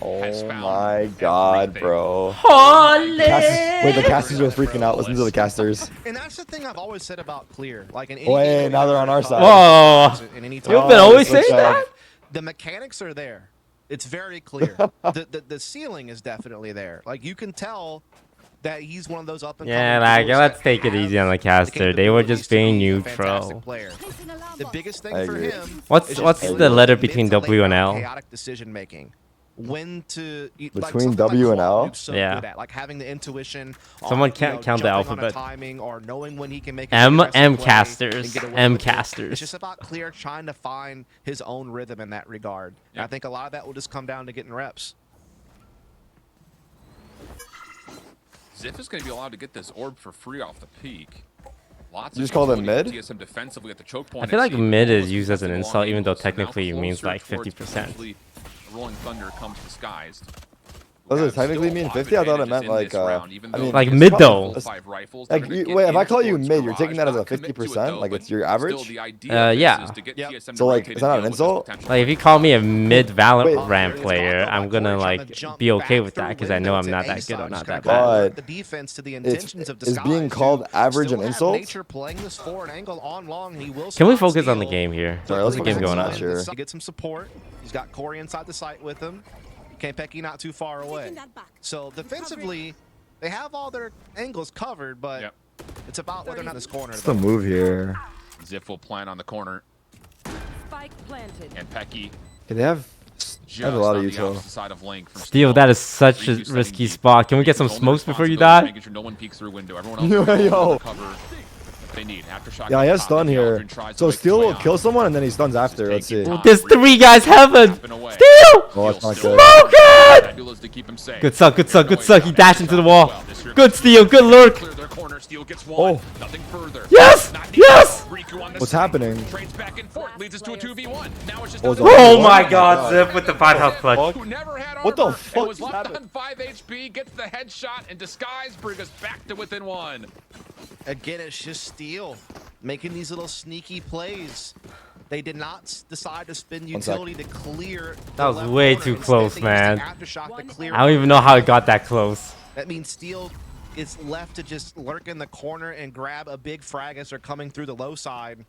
Oh my god, bro. Holy! Wait, the casters are freaking out. Listen to the casters. And that's the thing I've always said about Clear. Like in Wait, now they're on our side. Whoa! You've been always saying that? The mechanics are there. It's very clear. the ceiling is definitely there. Like you can tell that he's one of those up and coming. Yeah, like let's take it easy on the caster. They were just being neutral. The biggest thing for him. What's the letter between W and L? Chaotic decision making. When to between W and L? So yeah. Good at, like having the intuition. Someone can't count the alphabet. Timing or knowing when he can make M casters. M casters. It's just about Clear trying to find his own rhythm in that regard. Yeah. And I think a lot of that will just come down to getting reps. Ziff is going to be allowed to get this orb for free off the peak. Lots you just call them mid? TSM defensively at the choke point. I feel like mid is used as an insult, even though technically it means like 50%. Rolling Thunder comes Disguised. Does it technically mean 50? I thought it meant like, I mean, like mid though. Like, wait, if I call you mid, you're taking that as a 50%? Like it's your average? Yeah. So like, is that not an insult? Like if you call me a mid Valorant player, I'm gonna like be okay with that because I know I'm not that good or not that bad. But is being called average an insult? Can we focus on the game here? Sorry, let's get the game going on. Sure. He gets some support. He's got Corey inside the site with him. Kempeki not too far away. So defensively, they have all their angles covered, but it's about whether or not this corner. What's the move here? Ziff will plant on the corner. planted. And Pecky Okay, they have just a lot of on the util. opposite side of Link from Steel, that is such a Riku setting risky deep. spot. Can we get some Riku's only smokes before you responsibility is die? making sure no one peeks through window. Everyone else is Yo. cover if they need. Aftershock Yeah, he has top, stun the here. Aldrin tries to So make Steel his will way kill on. someone and then he stuns after. Let's see. Taking top. There's 3 guys heaven. Tapping away. Steel! Oh, that's not Steel good. still Smoke it! Adulas to keep him safe. Good suck, good suck, good Taking suck. away He dashed into the wall. well. This here Good goes Steel, good lurk. Clear their corner. Steel gets one. Oh. Nothing further. Yes! Not needed. Yes! Riku on the What's swing. happening? Trades back and forth. Leads us to a 2v1. Now it's just Oh, it's another- Oh What? my god, Zip with the 5 health clutch. Who never had What the armor fuck and was just left happened? on 5 HP, gets the headshot, and Disguise bring us back to within 1. Again, it's just Steel making these little sneaky plays. They did not decide to spend utility to clear. That the was left way corner. too Instead, close, they used the man. Aftershock to clear I don't even know how it got that close. That means Steel is left to just lurk in the corner and grab a big frag as they're coming through the low side.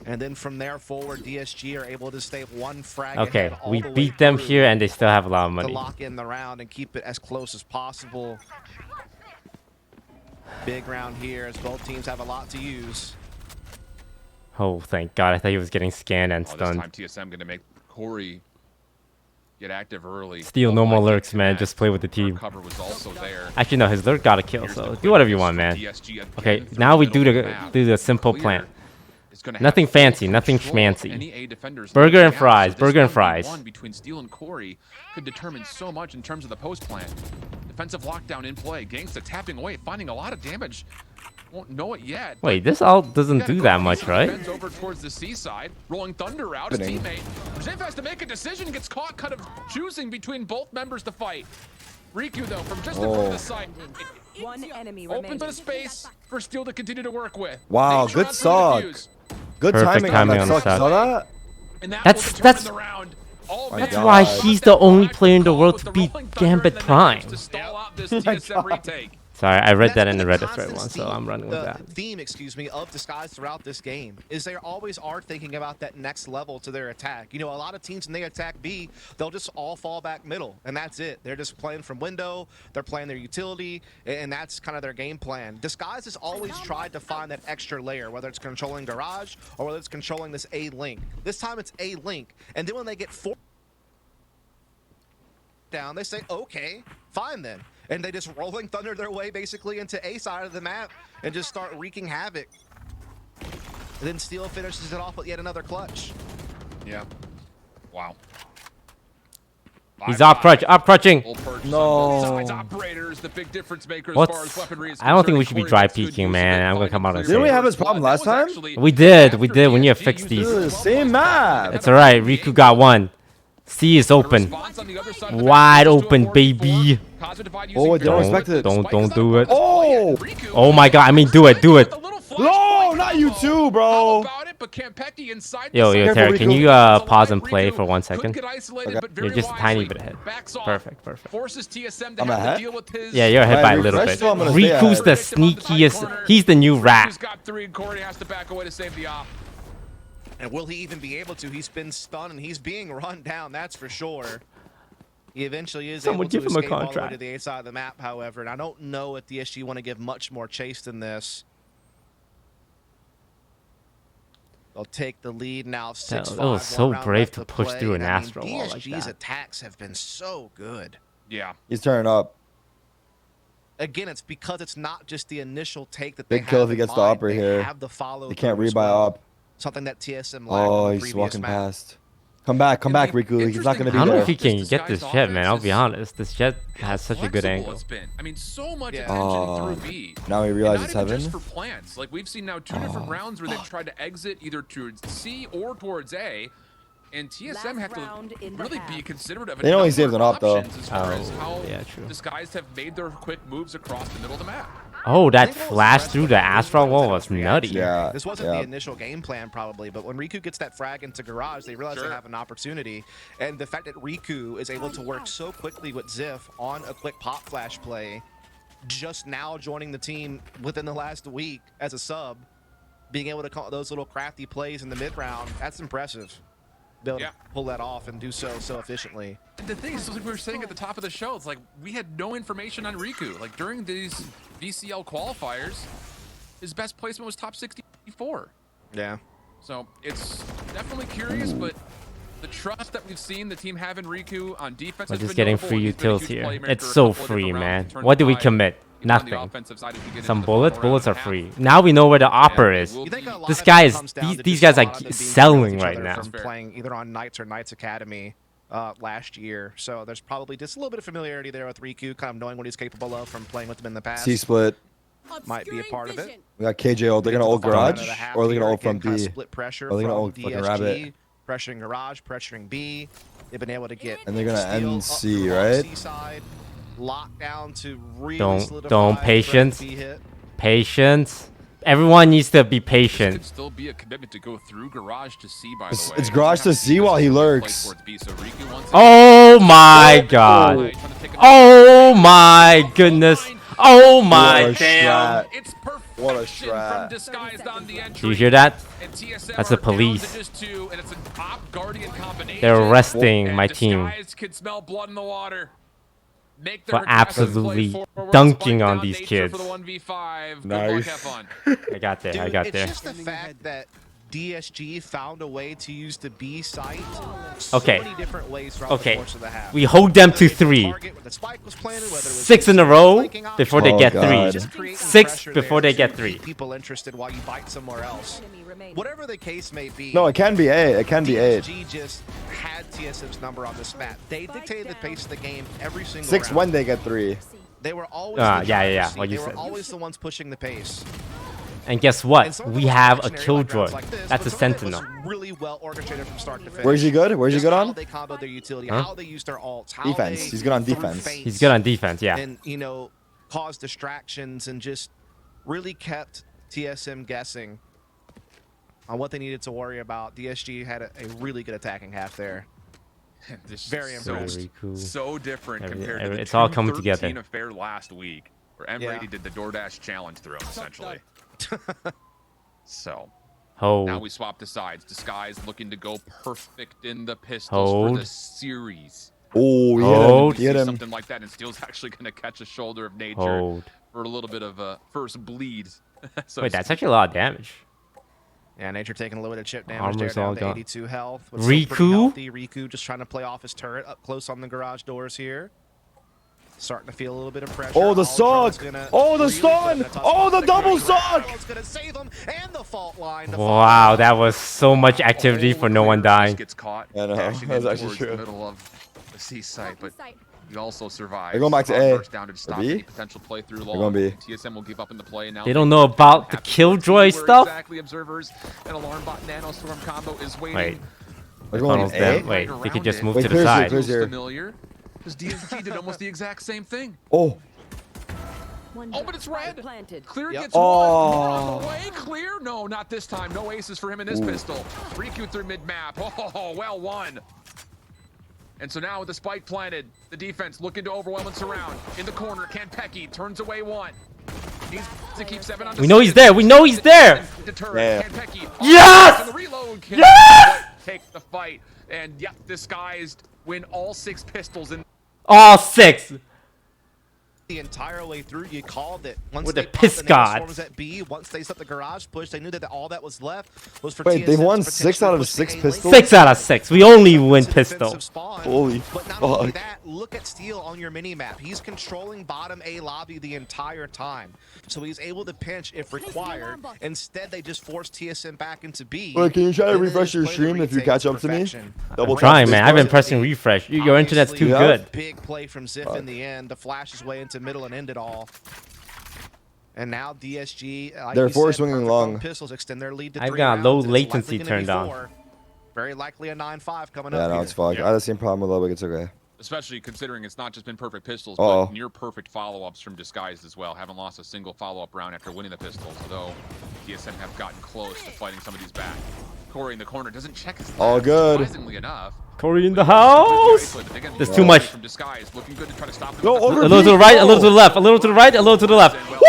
And then from there forward, DSG are able to stay one frag Okay, ahead all we the way beat them through here and they still have a lot of to money. lock in the round and keep it as close as possible. Big round here as both teams have a lot to use. Oh, thank god. I thought he was getting scanned and This stunned. time TSM going to make Corey get active early. Steel, no Oh, more I think lurks, man. Connect. Just play with the Her team. cover was also there. Actually, no, his lurk got a kill, Here's the so quick do whatever you push want, from man. DSG again Okay, through now the we middle do of the map. do the simple Clear plan. is gonna have Nothing full fancy, nothing control of schmancy. any A defenders Burger looking and out, fries, so this burger and 1v1 fries. between Steel and Corey could determine so much in terms of the post plan. Defensive lockdown in play. Gangsta tapping away, finding a lot of damage. Won't know it yet. but Wait, this all doesn't gotta do go that easy. much, right? Defends over towards the seaside. Rolling Thunder out. His Happening. teammate. Ziv has to make a decision. Gets caught kind of choosing between both members to fight. Riku, though, from just in front of the site. One enemy Opens remaining. a space for Steel to continue to work with. Wow, Nature good on through the suck. defuse. Good Perfect timing on timing that on the suck. side. Saw that? And that That's- will determine that's- the round. All my man. That's why God. he's the only player in the Call world with to the beat Rolling Thunder Gambit and the Prime. Nature to stall out this my TSM God. retake. Sorry, I read That's that in the been Reddit thread constant once, so I'm running with that. theme, excuse me, of Disguise throughout this game is they always are thinking about that next level to their attack. You know, a lot of teams when they attack B, they'll just all fall back middle, and that's it. They're just playing from window, they're playing their utility, and that's kind of their game plan. Disguise has always tried to find that extra layer, whether it's controlling Garage or whether it's controlling this A link. This time it's A link, and then when they get down, they say, okay, fine then. And they just rolling thunder their way basically into A side of the map and just start wreaking havoc. And then Steel finishes it off with yet another clutch. Yeah. Wow. He's up crutching. Full purchase No. on both sides. Operators, the big difference maker as far as What's? weaponry is I don't think concerned. we should be Corey dry makes good peeking, use of man. it, I'm gonna finding come out a and clear Didn't we say. have this blood. problem That last was time? actually We did after when you DSG fixed used these. the This is the same map. It's alright. Riku got one. C is open. response on the other side of the Wide map, just to open, a 4v4. baby. Cosmic Divide Oh, using don't Virtus, expect but it. Don't Spike is do not it. a play, and Oh. Riku Oh my god, I mean, do it, do it. with a little No, flashpoint not you combo. too, How bro. about it? But Campecchi inside Yo, the yo, side. Terry, can Riku. you It's pause alive. and play Riku for 1 could second? get isolated, Okay. but very You're just a tiny wisely bit ahead. backs off, Perfect. forces TSM to I'm have ahead? to deal with his. Yeah, you're ahead Right, by a little refresh, bit. so I'm gonna stay Riku's ahead. the sneakiest. He's the new Riku's rat. got 3, and Corey has to back away to save the op. And will he even be able to? He's been stunned and he's being run down, that's for sure. He eventually is Someone able to give him a escape all the way contract. to the A side of the map, however, and I don't know if DSG want to give much more chase than this. They'll take the lead now, 6-5. That was so one round brave left to push play, through an and I mean, Astro wall like DSG's that. attacks have been so good. Yeah. He's turning up. Again, it's because it's not just the initial take that they Big kill have if he in gets the mind, upper they here. have the follow He can't through as rebuy well. up. Something that TSM lacked Oh, on the he's previous walking map. past. Come back, Riku. He's not gonna I be don't know there. if he can This get this Disguised jet, man. I'll offense be is- honest. This jet How has such a good flexible angle. It's been. I mean, so much Yeah. attention Oh, through B. now he And realizes not even heaven. just for plants. Like we've seen now 2 different rounds where they've tried to exit either towards C or towards A, and TSM have Last round to in the really half. be considerate of a They only number saved of an op, though. options as far as Oh, how yeah, true. Disguised have made their quick moves across the middle of the map. Oh, that I think what was flash impressive through the about this Astral was wall that was it reaction. nutty. Yeah, This wasn't yeah. the initial game plan probably, but when Riku gets that frag into Garage, they realize Sure. they have an opportunity. And the fact that Riku is able to work so quickly with Ziff on a quick pop flash play, just now joining the team within the last week as a sub, being able to call those little crafty plays in the mid round, that's impressive. Be able Yeah. to pull that off and do so efficiently. And the thing is, like we were saying at the top of the show, it's like we had no information on Riku. Like during these VCL qualifiers, his best placement was top 64. Yeah. So it's Definitely curious, but the trust that we've seen the team have in Riku on defense We're has just been getting notable. free He's been a utils huge here. playmaker It's a so couple of free, different man. rounds to turn What the do we tide. commit? Even on the Nothing. offensive side, as we get Some into the final bullets. round Bullets and are a half. free. Now we know where the opera is. You think a lot This of guy it is. comes down to These just guys a are lot of them being selling familiar with right each other now. from playing either on Knights or Knights Academy last year. So there's probably just a little bit of familiarity there with Riku, kind of knowing what he's capable of from playing with him in the past. C-split. Might be a part of it. We got KJ ult. They're going to ult garage, or they're going to ult from B. Split pressure Or they're going to from ult fucking DSG, rabbit. pressuring garage, pressuring B. They've been able to get And they're going to Steel end up C, through right? C side, locked down to really Don't solidify patience. the B hit. Patience. Everyone needs to be This patient. could still be a commitment to go through garage to C, by It's- the way. it's garage to C while he lurks. Towards B, so Riku wants it. Oh my god. Trying to take a- Oh my goodness. Oh my What a damn. strat. It's What a perfection strat. from Disguised on the entry. Do you hear that? And TSM That's the are down to police. just two, and it's an op guardian combination. They're arresting And my team Disguised can smell blood in the water. Make for their aggressive absolutely play forward, dunking spike on down these nature kids. For the 1v5. Good Nice. luck, have fun. I got there. Dude, I got it's there. just the fact that DSG found a way to use the B site Okay. so many different ways throughout Okay. the course of the half. We hold them Whether to they could 3. target where the spike was planted, whether it was 6 in a row flanking option, before they Oh, get God. 3. just creating 6 pressure before there they get to 3. keep people interested while you bite somewhere else. Whatever the case may be. No, it can be A. It can be A. DSG just had TSM's number on this map. They dictated the pace of the game every single 6 round. when they get 3. They were always Ah, the yeah, driver's yeah, seat. what you They said. were always the ones pushing the pace. And guess And what? some of We them have a were reactionary killjoy. rounds like this, That's a but some of it was sentinel. really well orchestrated from start to finish. Where's he good? Where's he Just good how on? they comboed their utility, Huh? how they used their ults, how Defense. they He's good on threw defense. feints He's good on defense, yeah. and, you know, caused distractions and just really kept TSM guessing on what they needed to worry about. DSG had a really good attacking half there. This is Very impressed. Very cool. So different Every- compared to the it's all coming 213 together. affair last week, where M. Yeah. Brady did the DoorDash challenge through him, essentially. So now Hold. we swap the sides. Disguise looking to go perfect in the pistols for Hold. the series. Oh, he Hold. hit him. He hit him. Something like that, and Steel's actually going to catch a shoulder of nature Hold. for a little bit of a first bleed. So Wait, that's actually a lot of damage. Yeah, Nature taking a little bit of chip damage Armor's there, all down to gone. 82 health. But still pretty Riku? healthy. Riku just trying to play off his turret up close on the garage doors here. Starting to feel a little bit of pressure. Oh, the Ultron's suck! gonna Oh, the really stun! put him in a tough Oh, spot. the double Ultron's suck! gonna save him, and the fault line. to follow Wow, up. that was so much activity for no one dying. Gets caught. I know, dashing that's in actually towards true. The middle of the C site, but he also survives. They're going back to A. Burst down to stop B? any potential play through long. going B. TSM will give up in the play now. They don't know about the killjoy stuff? Exactly, observers. An alarm bot nanostorm combo is waiting. Wait. They're going Funnels A. them. Wait, they could just move Wait, to the clears here, side. clears here. Familiar, because DSG did almost the exact same thing. Oh, Oh, but it's red. Clear Yep. gets one. Oh. More on the way. Clear? No, not this time. No aces for him in this pistol. Riku through mid-map. Oh, well won. And so now with the spike planted, the defense looking to overwhelm and surround. In the corner, Kanpeki turns away one. Needs to keep 7 on the We know he's side. there. We know he's there. Deter Yeah. Kanpeki. Yes! And the reload can Yes! take the fight. And yep, Disguised win all 6 pistols in All 6. The entire way through, you called it. Once With they the popped piss the gods. nanostorms at B, once they set the garage push, they knew that all that was left was for Wait, TSM they've to won potentially 6 out of push the 6 A lane. pistols? 6 out of 6. We only win It's a pistol. defensive spawn. Holy But not only fuck. that, look at Steel on your mini map. He's controlling bottom A lobby the entire time. So he's able to pinch if required. Instead, they just force TSM back into B. Wait, can you try to And then refresh just your play the stream if you retake catch to up to me? perfection. Double I'm trying, tap man. I've been this pressing refresh. Your internet's too Obviously, good. Big play from Ziff in the end to flash his way into middle and end it all. And now DSG, like They're you forward said, swinging perfect long. on pistols extend their lead to I've 3 got rounds. low It's latency likely gonna be turned on. 4. Very likely a 9-5 coming Yeah, up no, here. it's fucked. Yeah. I had the same problem with Lubbock. It's okay. Especially considering it's not just been perfect pistols, Uh-oh. but near perfect follow-ups from Disguised as well. Haven't lost a single follow-up round after winning the pistols, although DSM have gotten close to fighting some of these back. Corey in the corner doesn't check his All left, good. surprisingly enough. Corey in the house. There's too much. From Disguised, looking good to try to stop him. Go with the over A little to the right, a little to the left, a little to the right, a little to the left. Woohoo!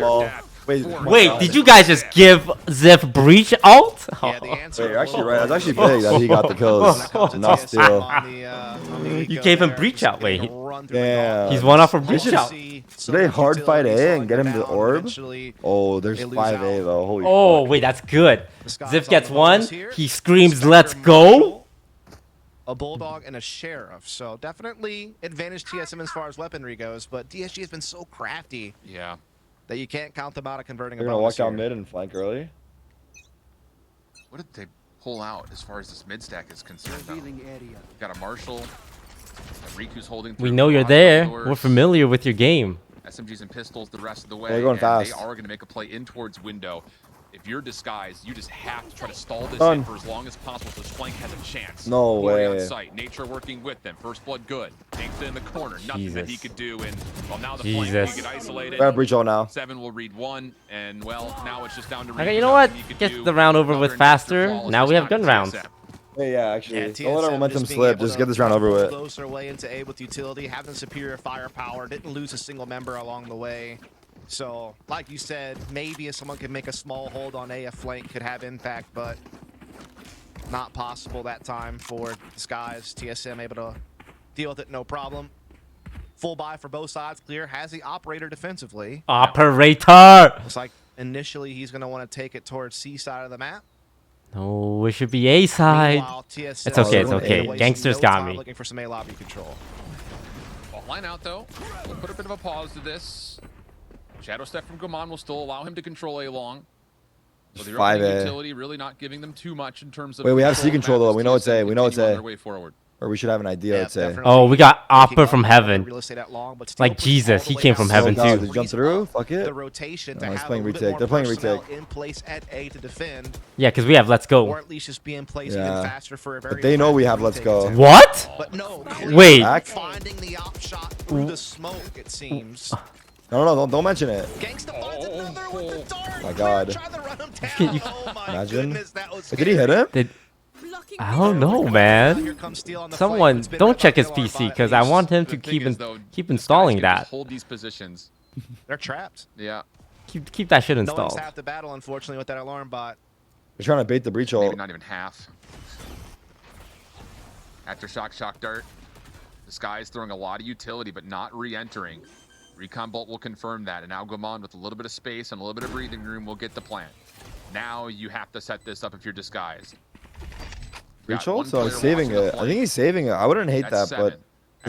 Hello. Wait, Wait, did you guys just give Ziff breach alt? Yeah, the answer. Wait, you're actually right. That's actually big that he got the kills. Not steal. You gave him breach out. Wait, Damn. he's one off from breach out. Did they hard fight A and get him to orb? Oh, there's 5A though. Holy Oh, fuck. wait, that's good. Ziff gets one. He screams, "Let's go!" A bulldog and a sheriff, so definitely advantage TSM as far as weaponry goes. But DSG has been so crafty Yeah. that you can't count them out of converting. They're a gonna bonus walk out here. mid and flank early. What did they pull out as far as this mid stack is concerned? Though? Got a Marshall. Riku's holding. We through know you're lots of there. doors. We're familiar with your game. SMGs and pistols the rest of the way. They're going and fast. They are going to make a play in towards window. If you're disguised, you just have to try to stall this Done. in for as long as possible so this flank has a chance. No Already on way. site. Nature working with them. First blood good. Takes it in the corner. Nothing that he Jesus. could do. And well, now the Jesus. flank can get isolated. Grab breach all now. 7 will read 1, and well, now it's just down to. Okay, Riku. you know what? Nothing he could Get do. the round over Another with faster. flawless Now we have design gun for rounds. TSM. Hey, yeah, actually. Yeah, Don't let our TSM momentum just being slip. able Just to get this round over with. close their way into A with utility, having superior firepower, didn't lose a single member along the way. So, like you said, maybe if someone could make a small hold on A flank could have impact, but not possible that time for Disguise. TSM able to deal with it, no problem. Full buy for both sides. Clear has the operator defensively. Operator. Looks like initially he's going to want to take it towards C side of the map. No, it should be A side. Meanwhile, TSM It's okay, it's okay. wasting Gangsters no got time me. Looking for some A lobby control. Well, line out though. We'll put a bit of a pause to this. Shadow step from Gaman will still allow him to control A long. So the opening 5A. utility really not giving them too much in terms of. Wait, we have C control, though. We know it's A. We know it's continue on A. their way forward. Or we should have an idea, I'd say. definitely Oh, we got picking Oppa up from the heaven. real estate at long, but still Like pushing Jesus, all the he way came down from to heaven the Oh, too. God, did you jump through? Fuck it. The rotation to No, he's have playing a little bit retake. more They're playing personnel retake. in place at A to defend, Yeah, because we have Let's or Go. at least just be in place Yeah. even faster for a very. But they know we have effective Let's retake Go. attempt. What? But no, Wait. Back? finding the op shot through the smoke. It seems. No, don't mention it. Gangsta finds another with the dart. My God. Trying to run him You- down. Oh my Imagine. goodness, that was Wait, did he hit him? Did I don't know, man. Here comes Steel on the Someone flank. It's been don't met check by his Killer PC Bot because at I least. want him to The thing is, though, keep this installing guy can just that. Hold these positions. They're trapped. Yeah. Keep that shit No one's installed. half the battle, unfortunately, with that alarm bot. They're trying to bait the breach Maybe ult. not even half. Aftershock, shock dart. This guy is throwing a lot of utility, but not re-entering. Recon Bolt will confirm that, and now Gaman with a little bit of space and a little bit of breathing room will get the plant. Now you have to set this up if you're disguised. Breach Got one ult? So he's player saving watching the it. I flank. think he's saving it. I wouldn't hate That's that, but 7.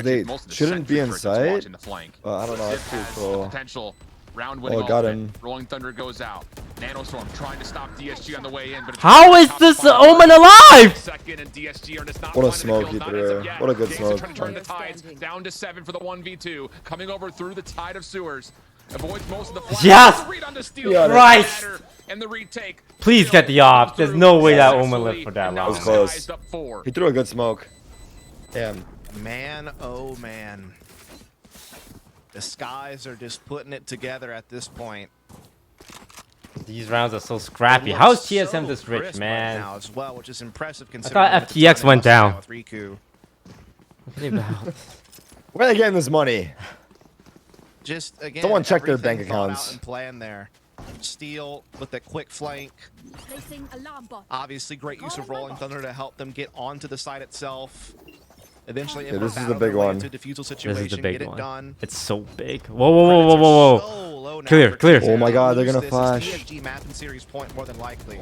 they Actually, most of the shouldn't be in sentry turrets sight. watching the flank. I don't know. That's Ziv pretty has cool. potential round winning Oh, got ultimate. him. Rolling Thunder goes out. Nanostorm trying to stop DSG on the way in, but it's How not is top to this find Omen out. alive? Second and DSG are just not What a finding smoke kill, he not threw. as of yet. What a good Gangsta smoke. trying to turn the tides down to 7 for the 1v2. Coming over through the tide of sewers. Avoids most of the flash. Yes! Read on to steal. Yeah, Christ! And the retake. Please get the op. There's no way that Omen lived for that And now long. That was close. Disguised up 4. He threw a good smoke. Damn. Man, oh man. The skies are just putting it together at this point. These rounds are so scrappy. It How is looks TSM so this rich, crisp man? Right now as well, which is impressive thought considering what the FTX time went is now down. with Riku. Where are they getting this money? Just again, Someone check their everything bank thought out accounts. and planned there. Steel with the quick flank. Placing alarm bot. Obviously, great use of Rolling Thunder to help them get onto the site itself. Eventually, Yeah, able this to is the battle big their way one. into a defusal This situation, is the get big it one. done. It's so big. Whoa, whoa, whoa, whoa, whoa, whoa. So low now Clear, for clear. TSM. Oh my God, they're Lose gonna this, flash. it's DSG map and series point more than likely.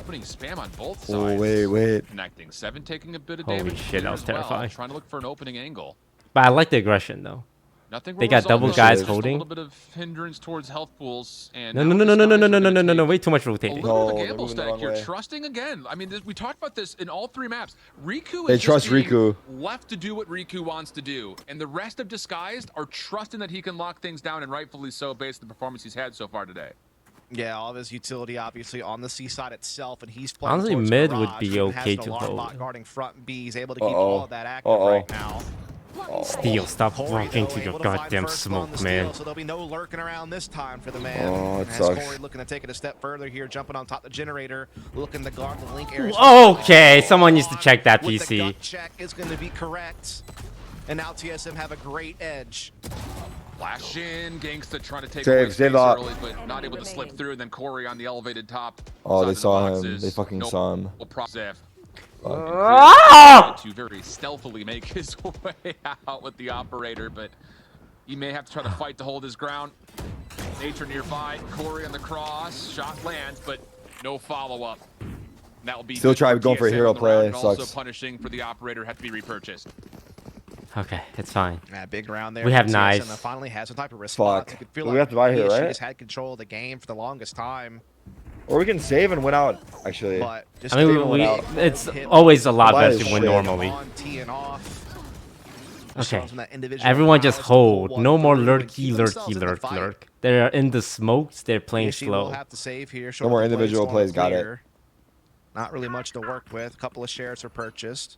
Opening spam on both sides. Oh, wait. Connecting. 7 taking a bit of Holy damage. shit, Clear that was as well, terrifying. Trying to look for an opening angle. But I like the aggression though. Nothing They will got result double in guys just holding. A little bit of hindrance towards health pools. And No, now no, no, no, no, no, Disguised no, are no, no, gonna no, no, no. take Way too much a rotating. little No, bit of a they're gamble moving the stack wrong here. way. Trusting again. I mean, we talked about this in all 3 maps. Riku They is trust just being Riku. left to do what Riku wants to do. And the rest of Disguised are trusting that he can lock things down, and rightfully so based on the performance he's had so far today. Yeah, all of his utility obviously on the seaside itself, and he's playing Honestly, towards mid Garage, would be even has okay an to alarm hold. bot guarding front B. He's able to keep Uh-oh. all of that active Uh-oh. right now. Steel, stop Corey, walking though, to your able find goddamn first blood on smoke, the man. steal, so there'll be no lurking around this time for the man. Oh, it As sucks. Corey looking to take it a step further here, jumping on top of the generator, looking to guard the link area. Okay, someone needs to check that With the PC. gut check is going to be correct. And now TSM have a great edge. Flash in, Gangsta trying to take Save, away save space that. early, but not able to slip through. And then Corey on the elevated top. Oh, side they of the saw him. boxes. They fucking No saw him. Zef. Ah! To very stealthily make his way out with the operator, but he may have to try to fight to hold his ground. Nature nearby, Corey on the cross, shot lands, but no follow-up. That will be Still good try for going for a TSM hero on the round, play, and also sucks. punishing for the operator had to be repurchased. Okay, it's fine. Yeah, big round there. We have TSM knives. that finally has some type of response. Fuck. You could feel We like have to buy here, DSG right? just had control of the game for the longest time, Or we can save and win out, actually. but just I mean, Steven went out. it's always a lot Why better is to win shit? normally. on, teeing off. Okay. From that individual Everyone just prowess to pull hold. one No more through and lurky, keep themselves lurky, in the lurk, fight. lurk. They're in the smokes. They're playing DSG will slow. have to save here. No more short the individual plays, plays, got it. clear. Not really much to work with. A couple of shares are purchased.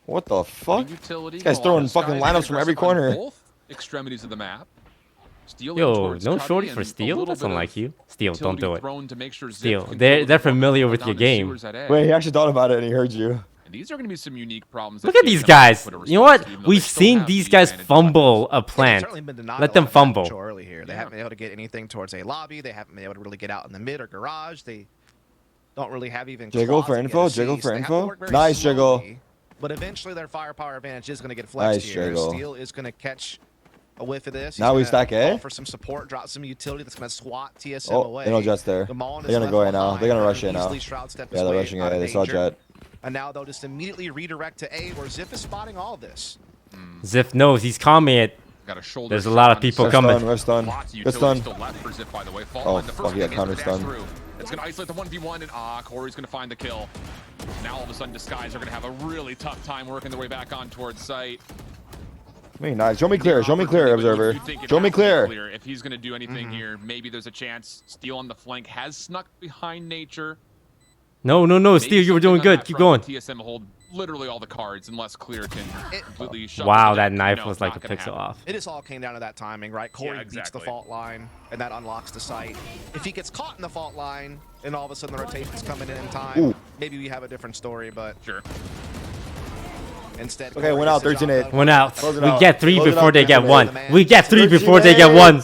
What the fuck? Utility, This guy's go throwing on. fucking Skies lineups from every aggressive on corner. both extremities of the map. Steel in Yo, towards no Cuddy shorty and for a Steel? little That's bit unlike of you. Steel, don't utility do it. thrown to make sure Zip Steel. can They're go to the familiar front with down your the game. sewers at edge. Wait, he actually thought about it and he heard you. And these are going to be some unique problems. Look that at these TSM guys. put a You know response what? to, even though We've they still seen have these the guys advantage fumble weapons. a They've plant. certainly been denied Let a them lot of fumble. potential early here. They haven't been able to get anything towards a lobby. They haven't been able to really get out in the mid or garage. They don't really have even Jiggle for closet info, yet to jiggle see, for so they have to info. work very Nice jiggle. slowly, but eventually their firepower advantage is going to get flexed Nice here. jiggle. Steel is going to catch a whiff of this. He's Now we gonna stack A? call for some support, drop some utility that's going to swat TSM Oh, away. they know Jet's there. Gamal They're is gonna left go in now. behind, They're gonna but rush can in now. easily shroud step his Yeah, they're way rushing out A. of They saw danger. Jet. And now they'll just immediately redirect to A, where Zip is spotting all this. Zif knows he's calming it. Got a shoulder There's a shot lot of on the people side. coming. We're stunned. Lots of Good utility stun. still left for Zip, by the way. Fault Oh, line, the fuck, first he got thing is to dash counter-stunned. through. It's going to isolate the 1v1, and Corey's going to find the kill. Now all of a sudden, Disguise are going to have a really tough time working their way back on towards site. Wait, nice. Show me clear. Show me clear, Opportunity, but observer. you think it Show me has to be clear. If he's going to do anything here, maybe there's a chance. Steel on the flank has snuck behind Nature. No, no, no. Maybe Steel, you were something doing on good. that Keep front, going. but TSM hold literally all the cards unless Clear can completely shut Wow, the that deck. knife No, was like a not gonna pixel happen. off. It just all came down to that timing, right? Corey beats the exactly. fault line, and that unlocks the site. If he gets caught in the fault line, and all of a sudden the rotation's coming in time, Ooh. maybe we have a different story, but Sure. instead... Okay, Corey went out, gets the job 13-8. done. One out. Close it We out. get three Close it before out, they get 13-8. one. We get three before they get one.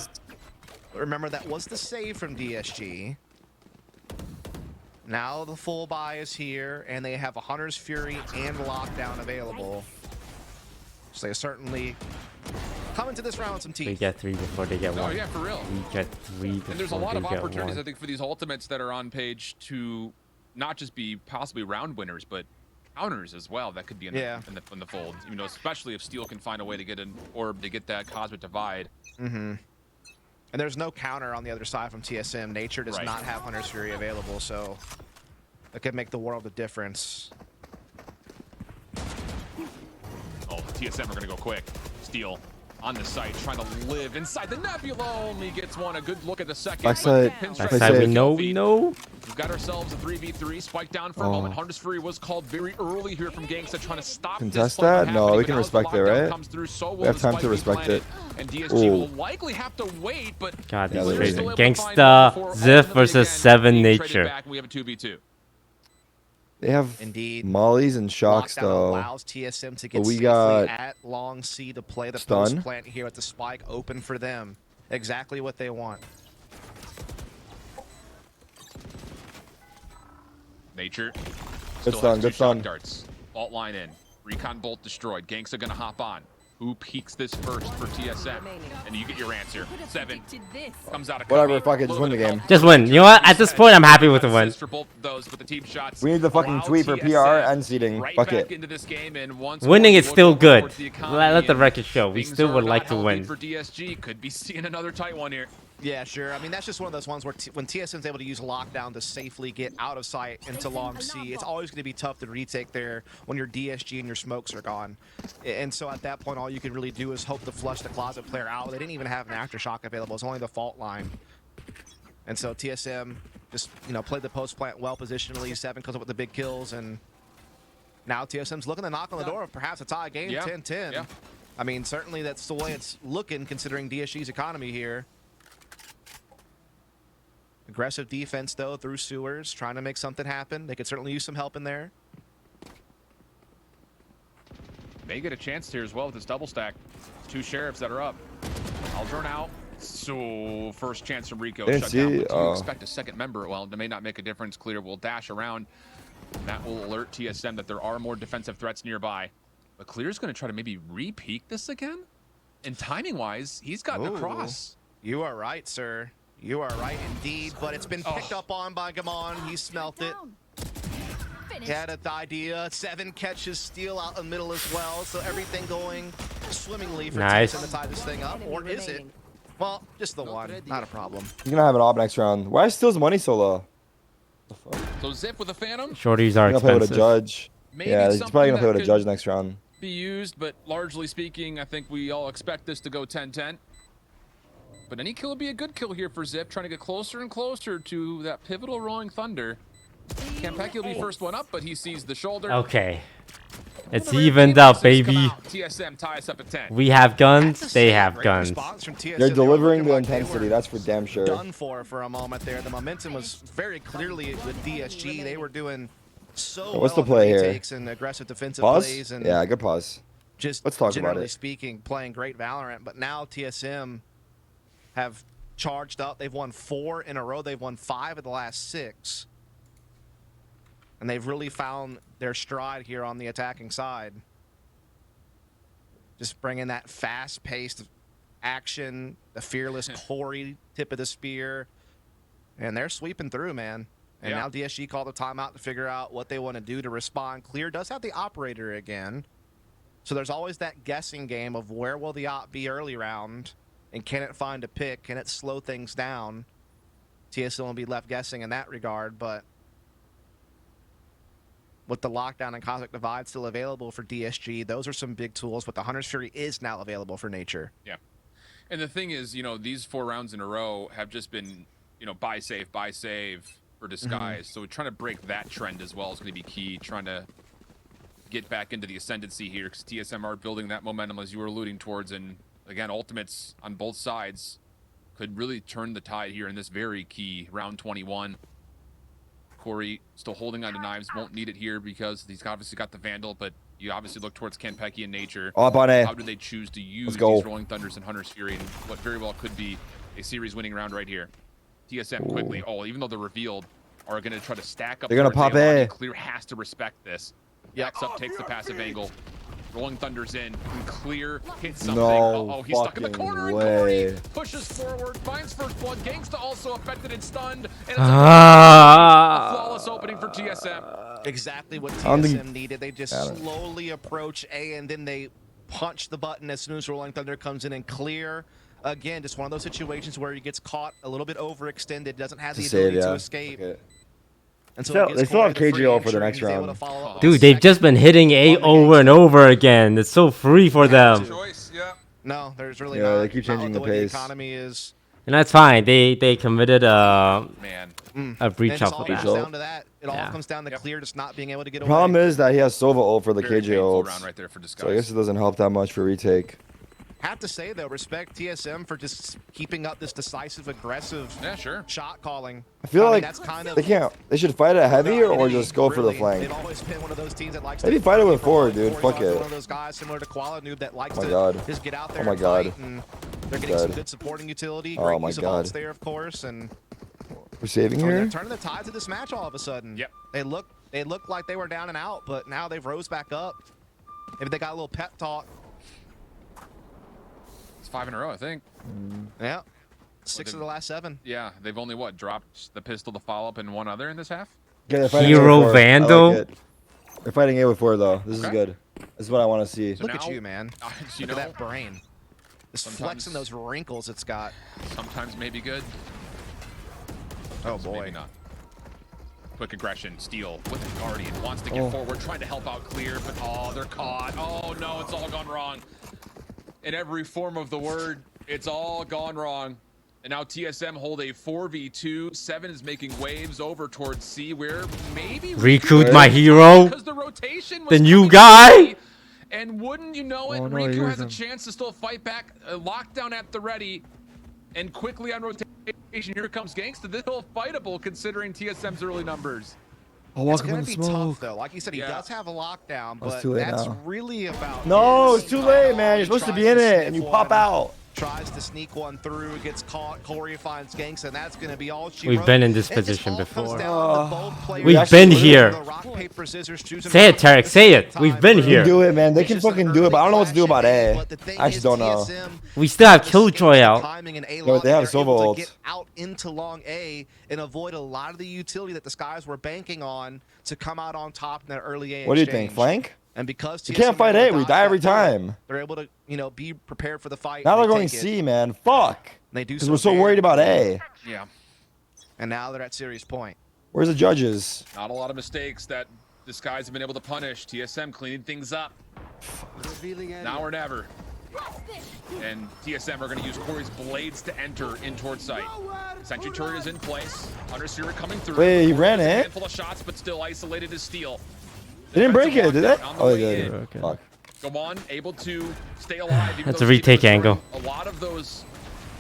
Remember, that was the save from DSG. Now the full buy is here, and they have a Hunter's Fury and Lockdown available. So they certainly come into this round with some We teeth. get three before they get Oh, one. yeah, for real. We get three before And there's a lot they of get opportunities, one. I think, for these ultimates that are on page to not just be possibly round winners, but counters as well. That could be in the, Yeah. in the fold. You know, especially if Steel can find a way to get an orb to get that Cosmic Divide. Mm-hmm. And there's no counter on the other side from TSM. Nature does Right. not have Hunter's Fury available, so that could make the world of difference. Oh, TSM are going to go quick. Steel on the site, trying to live inside the Nebula. Only gets one. A good look at the second. Backside. Pinstripe Backside, we save. know, we know. We've got ourselves a 3v3. Spike down for a Oh. moment. Hunter's Fury was called very early here from Gangsta, trying to stop this Contest play from that? No, happening, we but can now as the respect it, lockdown right? comes through, so will We have the time spike to be respect planted, it. And DSG Ooh. will likely have to wait, but God, Yeah, this is they're crazy. still able to find Gangsta, before Zif ultimately versus again 7 being traded Nature. back, and we have a 2v2. They have Indeed. mollies and shocks, Lockdown though. allows TSM to get But we safely got at long C to play the stun. post plant here with the spike open for them. Exactly what they want. Nature. Good Still stun, has good two shock stun. darts. Alt line in. Recon bolt destroyed. Gangsta gonna hop on. Who peeks this first for TSM? And you get your answer. 7 comes out of Whatever, copy. fuck it, just win the Little bit game. of Just win. You know what? At this point, I'm happy with the win. Assist for both of those with the team shots. We need the fucking Allow tweet for TSM PR and seeding. right Fuck back it. into this game, and once Winning more, is we still look good. towards the economy, Let the and record show. We things still are would not like to healthy win. For DSG, could be seeing another tight one here. Yeah, sure. I mean, that's just one of those ones where when TSM's able to use lockdown to safely get out of sight into long C, it's always going to be tough to retake there when your DSG and your smokes are gone. And so at that point, all you can really do is hope to flush the closet player out. They didn't even have an aftershock available. It's only the fault line. And so TSM just, played the post plant well positionally. 7 comes up with the big kills, and now TSM's looking to knock on the door of perhaps a tie game, Yeah. 10-10. Yeah. I mean, certainly that's the way it's looking considering DSG's economy here. Aggressive defense, though, through sewers, trying to make something happen. They could certainly use some help in there. They get a chance here as well with this double stack. 2 sheriffs that are up. Aldrin out. So first chance from Rico. Didn't Shut down. see, But do you expect a second member? Well, it may not make a difference. Clear will dash around. That will alert TSM that there are more defensive threats nearby. But Clear's going to try to maybe re-peek this again. And timing-wise, he's gotten across. You are right, sir. You are right indeed. But it's been picked up on by Gamon. He smelt it. He had an idea. 7 catches, steal out in the middle as well. So everything going swimmingly for Nice. TSM to tie this thing up. Or is it? Well, just the one. Not a problem. He's gonna have an op next round. Why is Steel's money so low? So Zip with a Phantom. Shorties are He's gonna play with a expensive. judge. Maybe Yeah, he's probably gonna play with a something judge that next round. could be used, but largely speaking, I think we all expect this to go 10-10. But any kill would be a good kill here for Zip, trying to get closer and closer to that pivotal Rolling Thunder. Campeki will be first one up, but he sees the shoulder. Okay. It's evened up, baby. TSM ties up at 10. We have guns, That's a they have great guns. response from TSM. They're They were delivering looking the like they intensity. were That's for damn sure. done for a moment there. The momentum was very clearly with DSG. They were doing so What's well the play on here? retakes and aggressive defensive Pause? plays, and Yeah, good pause. just Let's talk about generally it. speaking, playing great Valorant. But now TSM have charged up. They've won 4 in a row. They've won 5 of the last 6. And they've really found their stride here on the attacking side. Just bringing that fast-paced action, the fearless Corey tip of the spear. And they're sweeping through, man. And now DSG called a timeout to figure out what they want to do to respond. Clear does have the operator again. So there's always that guessing game of where will the op be early round, and can it find a pick? Can it slow things down? TSM will be left guessing in that regard, but with the lockdown and Cosmic Divide still available for DSG, those are some big tools, but the Hunter's Fury is now available for Nature. Yeah. And the thing is, these 4 rounds in a row have just been, buy save for Disguise. So trying to break that trend as well is going to be key, trying to get back into the ascendancy here, because TSM are building that momentum as you were alluding towards. And again, ultimates on both sides could really turn the tide here in this very key round 21. Corey still holding on to knives, won't need it here because he's obviously got the Vandal, but you obviously look towards Campeki and Nature. Up on A. How do they choose to use these Rolling Thunders and Hunter's Fury in what very well could be a series-winning round right here? TSM quickly, even though they're revealed, are going to try to stack up. They're gonna pop A. A. Clear has to respect this. Backs up, takes the passive angle. Rolling Thunder's in. Clear hits something. No He's stuck in the corner. way. And Corey pushes forward, finds first blood. Gangsta also affected and stunned. And it's a flawless opening for TSM. Exactly what TSM needed. They just slowly approach A, and then they punch the button as soon as Rolling Thunder comes in and Clear. Again, just one of those situations where he gets caught a little bit overextended, doesn't have the ability to escape. Okay. And so They still have KGO for the next round. Dude, they've just been hitting A over and over again. It's so free for them. Choice, No, there's really not. They keep changing the way the pace. economy is. And that's fine. They committed a breach It off all of comes that. down to that. It all comes down to Clear just not being able to get away. Problem is that he has Sova ult for the Very painful round KGO. right there for Disguise. So I guess it doesn't help that much for retake. Have to say though, respect TSM for just keeping up this decisive, aggressive shot calling. I feel like that's kind of they should fight it heavy or just go for the They've flank. always been one of those teams that likes Maybe to fight it with 4, dude. Fuck it. One of those guys similar to Koala Noob that likes Oh my to God. just get out there Oh my and God. fight, and they're getting some good supporting utility. Oh Great my use of God. ults there, of course, and We're saving they're here. turning the tides of this match all of a sudden. Yep. They look like they were down and out, but now they've rose back up. Maybe they got a little pep talk. It's 5 in a row, I think. Yeah. 6 of the last 7. Yeah, they've only dropped the pistol to follow up and one other in this half. Okay, they're fighting Hero A with 4. I Vandal? like it. They're fighting A with 4 though. This is Okay. good. This is what I want to see. So Look at now- you, man. You Look know, at that brain. Just sometimes- flexing those wrinkles it's got. sometimes maybe good. Oh sometimes boy. Maybe not. Quick aggression, steal with the Guardian, wants to get forward, trying to help out Clear, but they're caught. Oh no, it's all gone wrong. In every form of the word, it's all gone wrong. And now TSM hold a 4v2. 7 is making waves over towards C, where maybe Recruit my hero. because the rotation was The new coming guy. early. And wouldn't you know it, Oh, no, Riku here's has a him. chance to still fight back. Lockdown at the ready. And quickly on rotation, here comes Gangsta. This is fightable considering TSM's early numbers. Oh, It's walk up going in to the be smoke. tough, though. Like you said, he Yeah. does have a lockdown, Oh, it's but too late that's now. really about No, his it's too late, man. You're He supposed to tries be in it, sniff and you one, pop out. Tries to sneak one through, gets caught. Corey finds Ganks, and that's going to be all she We've wrote. been in this It just position all comes before. down to both players We've been doing here. the rock, paper, scissors, choosing Say it, rock at Tarek. the Say same it. We've time, been bro. They can here. do it, man. They It's can just an fucking do it, early but I don't know what to do clash about in A, A. but the thing I just is, don't know. TSM We still have the Killjoy schemes, the out. timing and A Yeah, but they long, have they're able Sova to ults. get out into long A and avoid a lot of the utility that the Skies were banking on to come out on top in that early A What do you exchange. think? Flank? And because You TSM can't fight were able A. to We dodge die that every bullet, time. they're able to, be prepared for the fight. Now and they're they going take it. C, man. Fuck. They do Because so we're so very worried about clean. A. Yeah. And now they're at serious point. Where's the judges? Not a lot of mistakes that the guys have been able to punish. TSM cleaning things up. Now or never. And TSM are going to use Corey's blades to enter in towards site. Sentry turret is in place. Understeer coming through. Wait, he ran A it? handful of shots, but still isolated as steel. They didn't break it, did they? Defensive lockdown on the Oh, they way did. in. Okay. Fuck. Go on, able to stay alive. even That's though a the retake Steelers angle. throwing A lot of those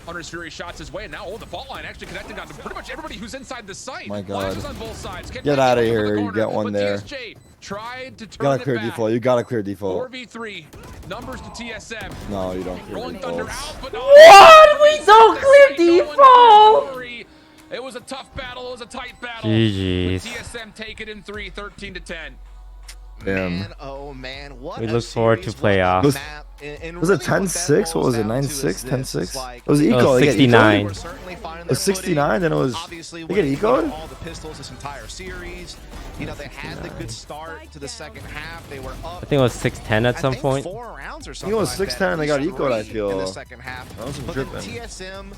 Hunter's Fury shots his way. And now, the fault line actually connecting on to pretty much everybody who's inside the site. My God. Flashes on both sides. Can't Get make it outta over the here, you corner, get one but there. DSG tried to You turn gotta it clear back. default. You gotta clear default. 4v3. Numbers to TSM. No, you don't clear Rolling Thunder defaults. out, but no. What? We don't clear No one default. Corey. It was a tough battle. It was a tight battle. GG's. But TSM take it in 3, 13-10. Damn. Man, oh man, what We a look forward to series, what a playoffs. map. And Was it really what that 10-6? What boils was it? down to 9-6? is this. 10-6? It's like, It was eco. Oh, They get 69. eco'd? we're certainly finding It was their footing. 69, then it was. Obviously, They get winning, eco'd? all the pistols this entire series. They had the good start to the second half. They were up. I think it was 6-10 at some I think point. 4 rounds or I think something. it was like 6-10 and they got that. eco'd, I 3 feel. in the second half. That was some But then tripping. TSM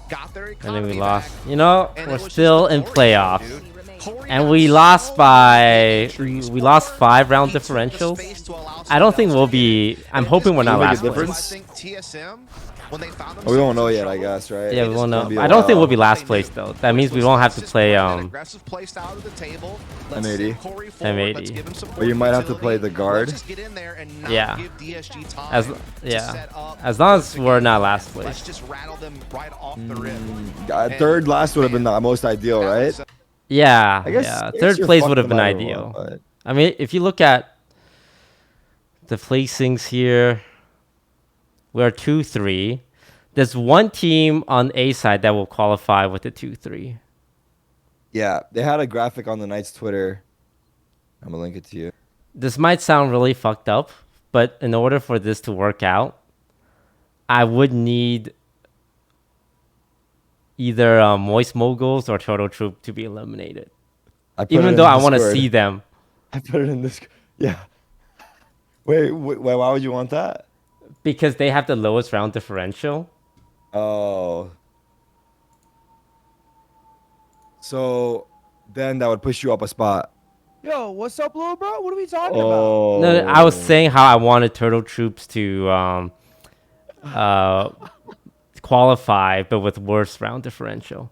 got their And economy then we lost. back, You know, and it we're was just still the in Corey playoffs. dude. Corey And got we so lost by many we lost 5 round He took the differentials. space to allow I don't somebody think else we'll to be. get it. I'm And it hoping just we're not Make a last place. difference? I think TSM, when they found Oh, we don't themselves know in yet, I trouble, guess, right? Yeah, we just won't won't know. be I don't think we'll allowed. be last They place knew. though. That means we Which won't was, have to let's just play put an aggressive play style to the table. Let's M80. send Corey forward. Let's M80. give him support Or you might have to utility. play the guard. Let's just get in there and not Yeah. give DSG time As to yeah, set up as long as to we're get not in. last Let's place. just rattle them right off the rip. Third last would have been the most ideal, That right? was, Yeah, I guess, yeah. I guess Third you're place fucked would have no been matter ideal. what, but- I mean, if you look at the placings here, we're 2-3. There's one team on A side that will qualify with the 2-3. Yeah, they had a graphic on the Knights Twitter. I'm gonna link it to you. This might sound really fucked up, but in order for this to work out, I would need either Moist Moguls or Turtle Troop to be eliminated. I put it Even in though I want to Discord. see them, I put it in this. Yeah. Wait, why would you want that? because they have the lowest round differential. Oh. So then that would push you up a spot. Yo, what's up, little bro? What are we talking about? Oh. No, I was saying how I wanted Turtle Troops to qualify, but with worse round differential.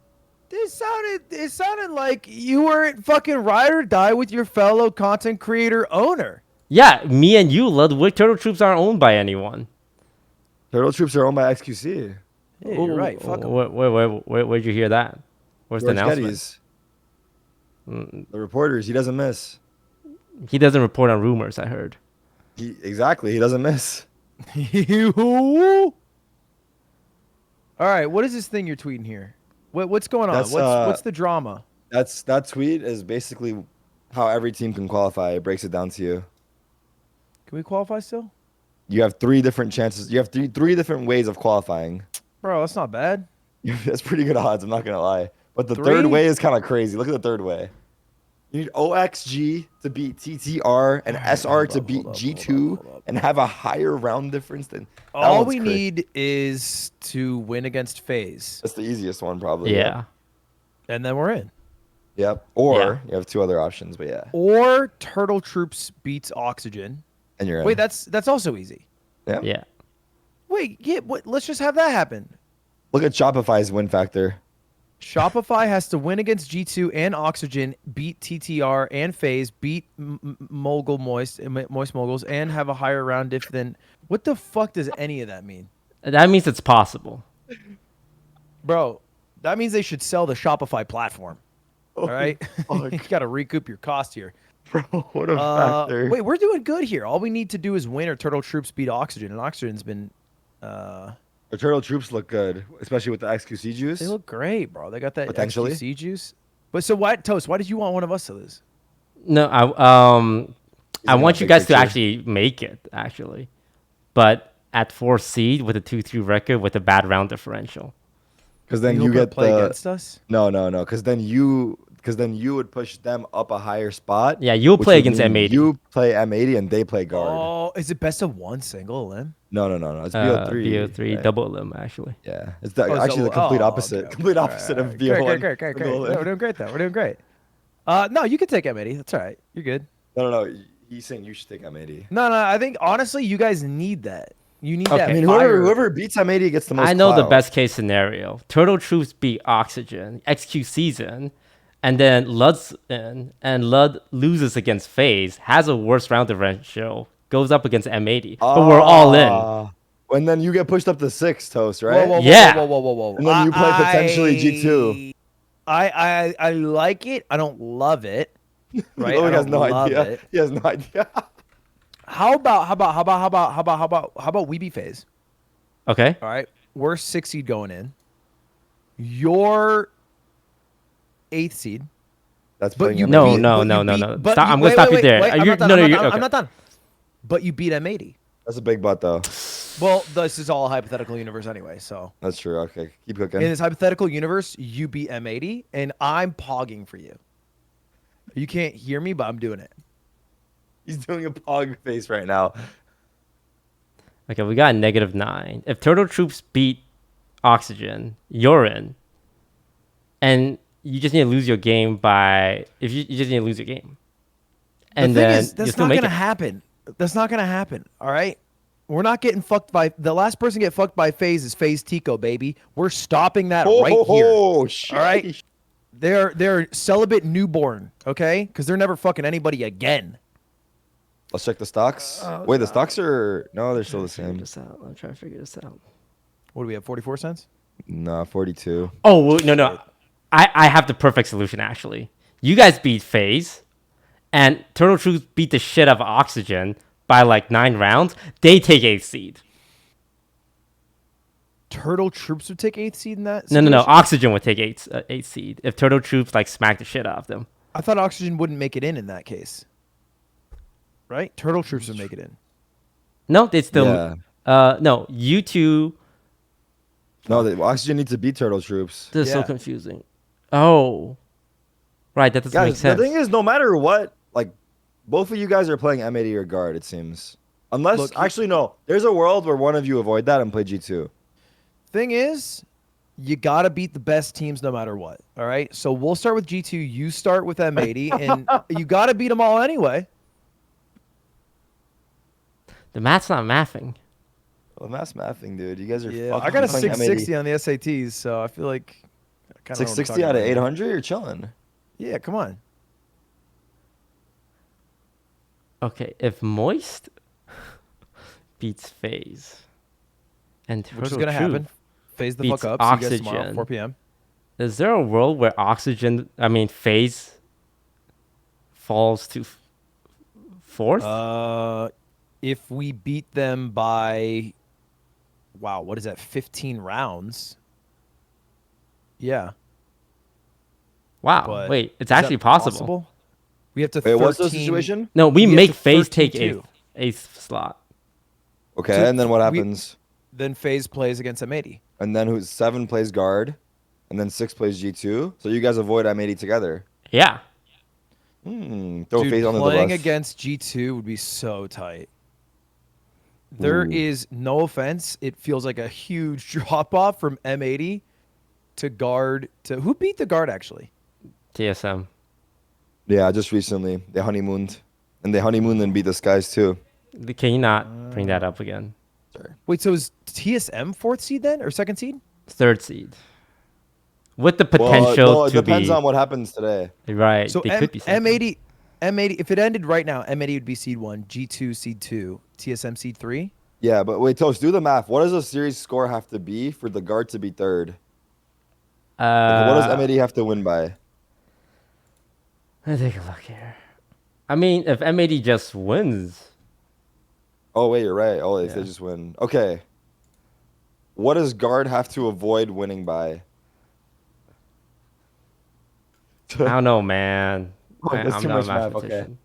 It sounded like you weren't fucking ride or die with your fellow content creator owner. Yeah, me and you, Ludwig, Turtle Troops aren't owned by anyone. Turtle Troops are owned by XQC. Yeah, you're right. Fuck 'em. Where'd you hear that? Where's the George announcement? Geddes. The reporters, he doesn't miss. He doesn't report on rumors, I heard. Exactly, he doesn't miss. All right, what is this thing you're tweeting here? What's going on? That's, What's the drama? That tweet is basically how every team can qualify. It breaks it down to you. Can we qualify still? You have 3 different chances. You have three different ways of qualifying. Bro, that's not bad. That's pretty good odds, I'm not gonna lie. But the 3? third way is kind of crazy. Look at the third way. You need OXG to beat TTR and SR to beat G2 and have a higher round difference than. that All one's we crazy. need is to win against FaZe, That's the easiest one, probably. Yeah. and then we're in. Yep. Or Yeah. you have 2 other options, but yeah. Or Turtle Troops beats Oxygen. And you're in. Wait, that's also easy. Yeah. Yeah. Wait, yeah, let's just have that happen. Look at Shopify's win factor. Shopify has to win against G2 and Oxygen, beat TTR and FaZe, beat Moist Moguls, and have a higher round diff than. What the fuck does any of that mean? That means it's possible. Bro, that means they should sell the Shopify platform. All right, Fuck. you got to recoup your cost here. Bro, what a factor. Wait, we're doing good here. All we need to do is win or Turtle Troops beat Oxygen, and Oxygen's been. The turtle troops look good, especially with the XQC juice. They look great, bro. They got that Potentially. XQC juice. But so why, Toast? Why did you want one of us to lose? No, I gonna want you big guys to picture. actually make it actually, but at 4 seed with a 2-3 record with a bad round differential. Because then you hoping to get play the against us. no. Because then you would push them up a higher spot. Yeah, you'll which play would against mean M80. You play M80 and they play guard. Oh, is it best of one single limb? No. It's VO3. VO3 right? double limb actually. Yeah, it's Oh, actually the complete opposite. okay. Complete All opposite right, of all VO1. right. Great. single No, limb. we're doing great though. We're doing great. No, you can take M80. That's all right. You're good. No. He's saying you should take M80. No. I think honestly, you guys need that. You need Okay. that. I mean, fire. whoever beats M80 gets the most. I know the clout. best case scenario. Turtle Troops beat Oxygen, XQ season, and then Lud's in, and Lud loses against FaZe, has a worse round differential, goes up against M80, but we're all in. And then you get pushed up to 6, Toast, right? Whoa. And then you play potentially G2. I like it. I don't love it. Right? Loic I has don't no love idea. it. He has no idea. How about we be FaZe? Okay. All right, we're 6 seed going in. You're 8th seed. That's But playing you M80. No, beat- no, but no, you no, beat- no. but Stop, you- I'm gonna wait, stop you wait, there. wait, I'm You're- not done, no, I'm no, not you're done, I'm okay. not done. But you beat M80. That's a big butt, though. Well, this is all a hypothetical universe anyway. So That's true. Okay, keep cooking. in this hypothetical universe, you beat M80, and I'm pogging for you. You can't hear me, but I'm doing it. He's doing a pog face right now. Okay, we got a -9. If Turtle Troops beat Oxygen, you're in. And you just need to lose your game by you just need to lose your game. And the thing then is, you that's still not make gonna it. happen. That's not gonna happen. All right. We're not getting fucked by the last person to get fucked by FaZe is FaZe Tico, baby. We're stopping that right here. Oh, shit. All right. They're celibate newborn, okay? Because they're never fucking anybody again. Let's check the stocks. Oh, Wait, the God. stocks are no, they're still the same. I'm trying to figure this out. What do we have? 44 cents? No, 42. Oh well, no. I have the perfect solution actually. You guys beat FaZe, and Turtle Troops beat the shit out of Oxygen by like 9 rounds. They take 8th seed. Turtle Troops would take 8th seed in that? No. situation? Oxygen would take 8th seed if Turtle Troops like smack the shit out of them. I thought Oxygen wouldn't make it in that case. Right? Turtle Troops would make it in. No, they still. Yeah. No, you two. No, the Oxygen needs to beat Turtle Troops. This is so Yeah. confusing. Oh, right. That doesn't make Guys, sense. the thing is, no matter what, like, both of you guys are playing M80 or guard, it seems. Unless, Look, actually, no. There's a world where one of you avoid that and play G2. Thing is, you got to beat the best teams no matter what. All right? So we'll start with G2. You start with M80. And you got to beat them all anyway. The math's not mathing. Well, mass mathing, dude. You guys are Yeah, fucking I got a playing 660 M80. on the SATs, so I feel like I kinda know what I'm 660 talking out of about. 800? You're chilling. Yeah, come on. Okay, if Moist beats FaZe and Which is Turtle gonna happen. Troop, Phase the beats fuck up. See you guys tomorrow, Oxygen. 4 p.m. is there a world where FaZe falls to 4th? If we beat them by, wow, what is that? 15 rounds. Yeah. Wow. but Wait, it's is that actually possible. We have to. Wait, what's the 13 situation? No, we have make to FaZe take 13-2. 8th slot. Okay, So and then what we- happens? Then FaZe plays against M80. And then who's 7 plays guard, and then 6 plays G2. So you guys avoid M80 together. Yeah. Throw Dude, FaZe under the playing bus. against G2 would be so tight. There Ooh. is no offense. It feels like a huge drop off from M80 to guard to who beat the guard actually? TSM. Yeah, just recently they honeymooned, and they honeymooned and beat the Skies too. Can you not bring that up again? Sorry. Wait, so is TSM 4th seed then or 2nd seed? 3rd seed. With the Well, potential no, it to depends be on what happens today. right. So they could be second. M80 if it ended right now, M80 would be seed 1, G2 seed 2, TSM seed 3. Yeah, but wait, Toast, do the math. What does a series score have to be for the guard to be 3rd? Like, what does M80 have to win by? Let's take a look here. I mean, if M80 just wins, Oh wait, you're right. Oh, if they Yeah. just win. Okay. What does guard have to avoid winning by? I don't know, man. Oh, that's I'm too not a much math. Okay. mathematician.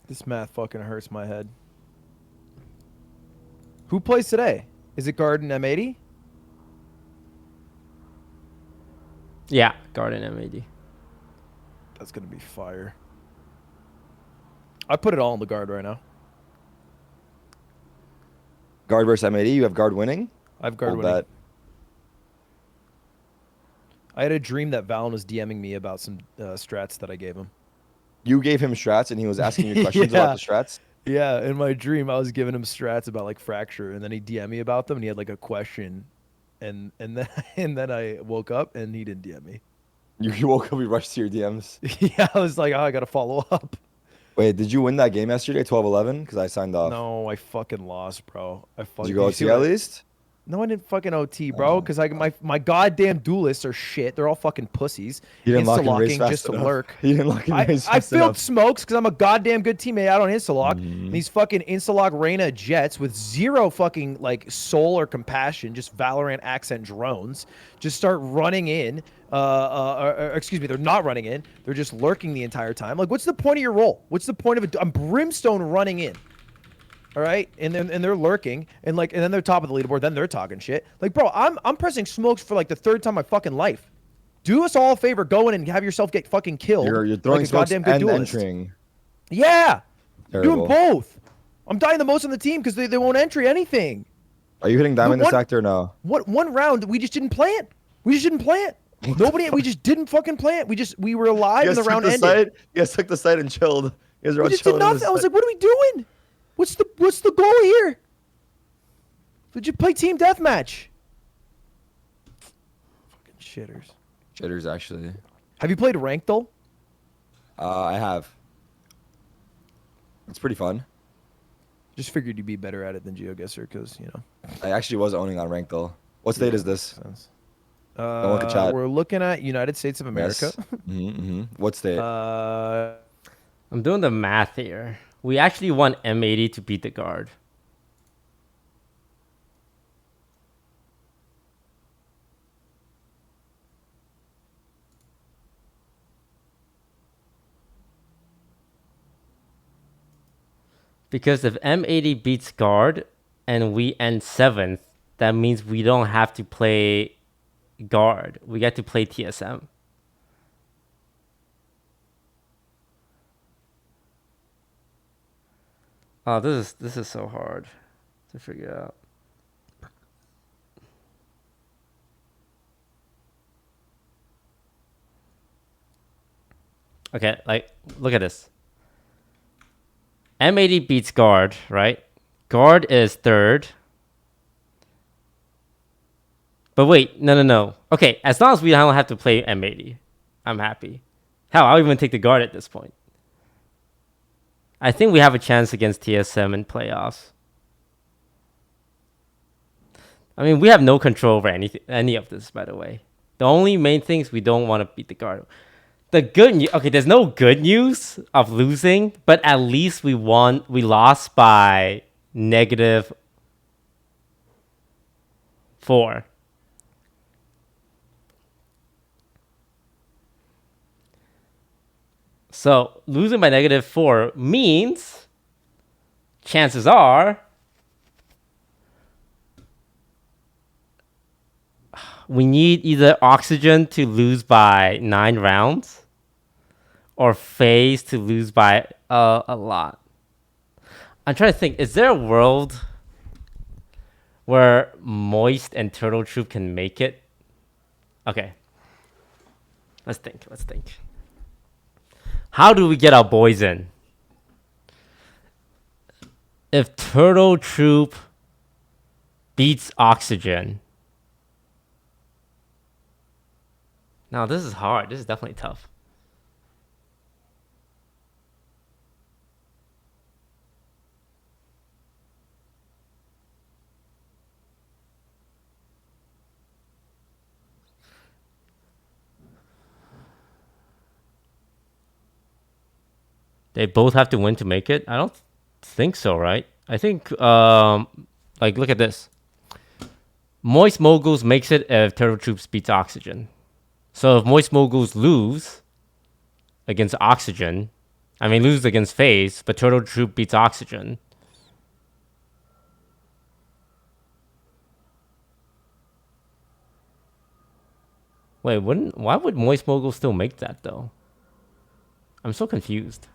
This math fucking hurts my head. Who plays today? Is it Garden M80? Yeah, Garden M80. That's gonna be fire. I put it all on the guard right now. Guard versus M80. You have guard winning. I have guard Hold winning. that. I had a dream that Valen was DMing me about some strats that I gave him. You gave him strats, and he was asking you questions about the strats. Yeah, in my dream, I was giving him strats about like fracture, and then he DM'd me about them, and he had like a question, and then and then I woke up and he didn't DM me. You woke up, you rushed to your DMs. Yeah, I was like, oh, I gotta follow up. Wait, did you win that game yesterday, 12-11? Because I signed off. No, I fucking lost, bro. I fucking. Did you go see OT what at I- least? No, I didn't fucking OT, bro. Because my goddamn duelists are shit. They're all fucking pussies. You didn't lock and raise Insta-locking fast just to enough. lurk. You didn't lock and raise I fast filled enough. smokes because I'm a goddamn good teammate out on Instalock. Mhm. And these fucking Instalock Reyna jets with zero fucking like soul or compassion, just Valorant accent drones, just start running in. Or excuse me, they're not running in. They're just lurking the entire time. Like, what's the point of your role? What's the point of it? I'm Brimstone running in. All right, and they're lurking, and then they're top of the leaderboard. Then they're talking shit. Like, bro, I'm pressing smokes for like the third time in my fucking life. Do us all a favor, go in and have yourself get fucking killed. You're throwing like a smokes goddamn good and duelist. entering. Yeah, Terrible. doing both. I'm dying the most on the team because they won't entry anything. Are you hitting diamond One- this actor or no? What one round we just didn't play it. We just didn't play it. Nobody. We just didn't fucking play it. We were alive and the round ended. You guys took the site and chilled. You guys were We all just did chilling on the nothing. I was site. like, what are we doing? What's the goal here? Did you play team deathmatch? Fucking shitters. Jitters, actually. Have you played ranked though? I have. It's pretty fun. Just figured you'd be better at it than GeoGuessr because I actually was owning on rank though. What state is this? sense. Don't look at chat. We're looking at United States of America. Yes. What state? I'm doing the math here. We actually want M80 to beat the guard. Because if M80 beats guard and we end 7th, that means we don't have to play guard. We get to play TSM. Oh, this is so hard to figure out. Okay, like look at this. M80 beats guard, right? Guard is 3rd. But wait, no. Okay, as long as we don't have to play M80, I'm happy. Hell, I'll even take the guard at this point. I think we have a chance against TSM in playoffs. I mean, we have no control over any of this, by the way. The only main thing is we don't want to beat the guard. The good news, okay, there's no good news of losing, but at least we lost by -4. So losing by -4 means chances are we need either Oxygen to lose by 9 rounds or FaZe to lose by a lot. I'm trying to think, is there a world where Moist and Turtle Troop can make it? Okay. Let's think. How do we get our boys in? If Turtle Troop beats Oxygen. Now this is hard. This is definitely tough. They both have to win to make it? I don't think so, right? I think, like, look at this. Moist Moguls makes it if Turtle Troops beats Oxygen. So if Moist Moguls lose against Oxygen, lose against FaZe, but Turtle Troop beats Oxygen. Wait, why would Moist Mogul still make that, though? I'm so confused.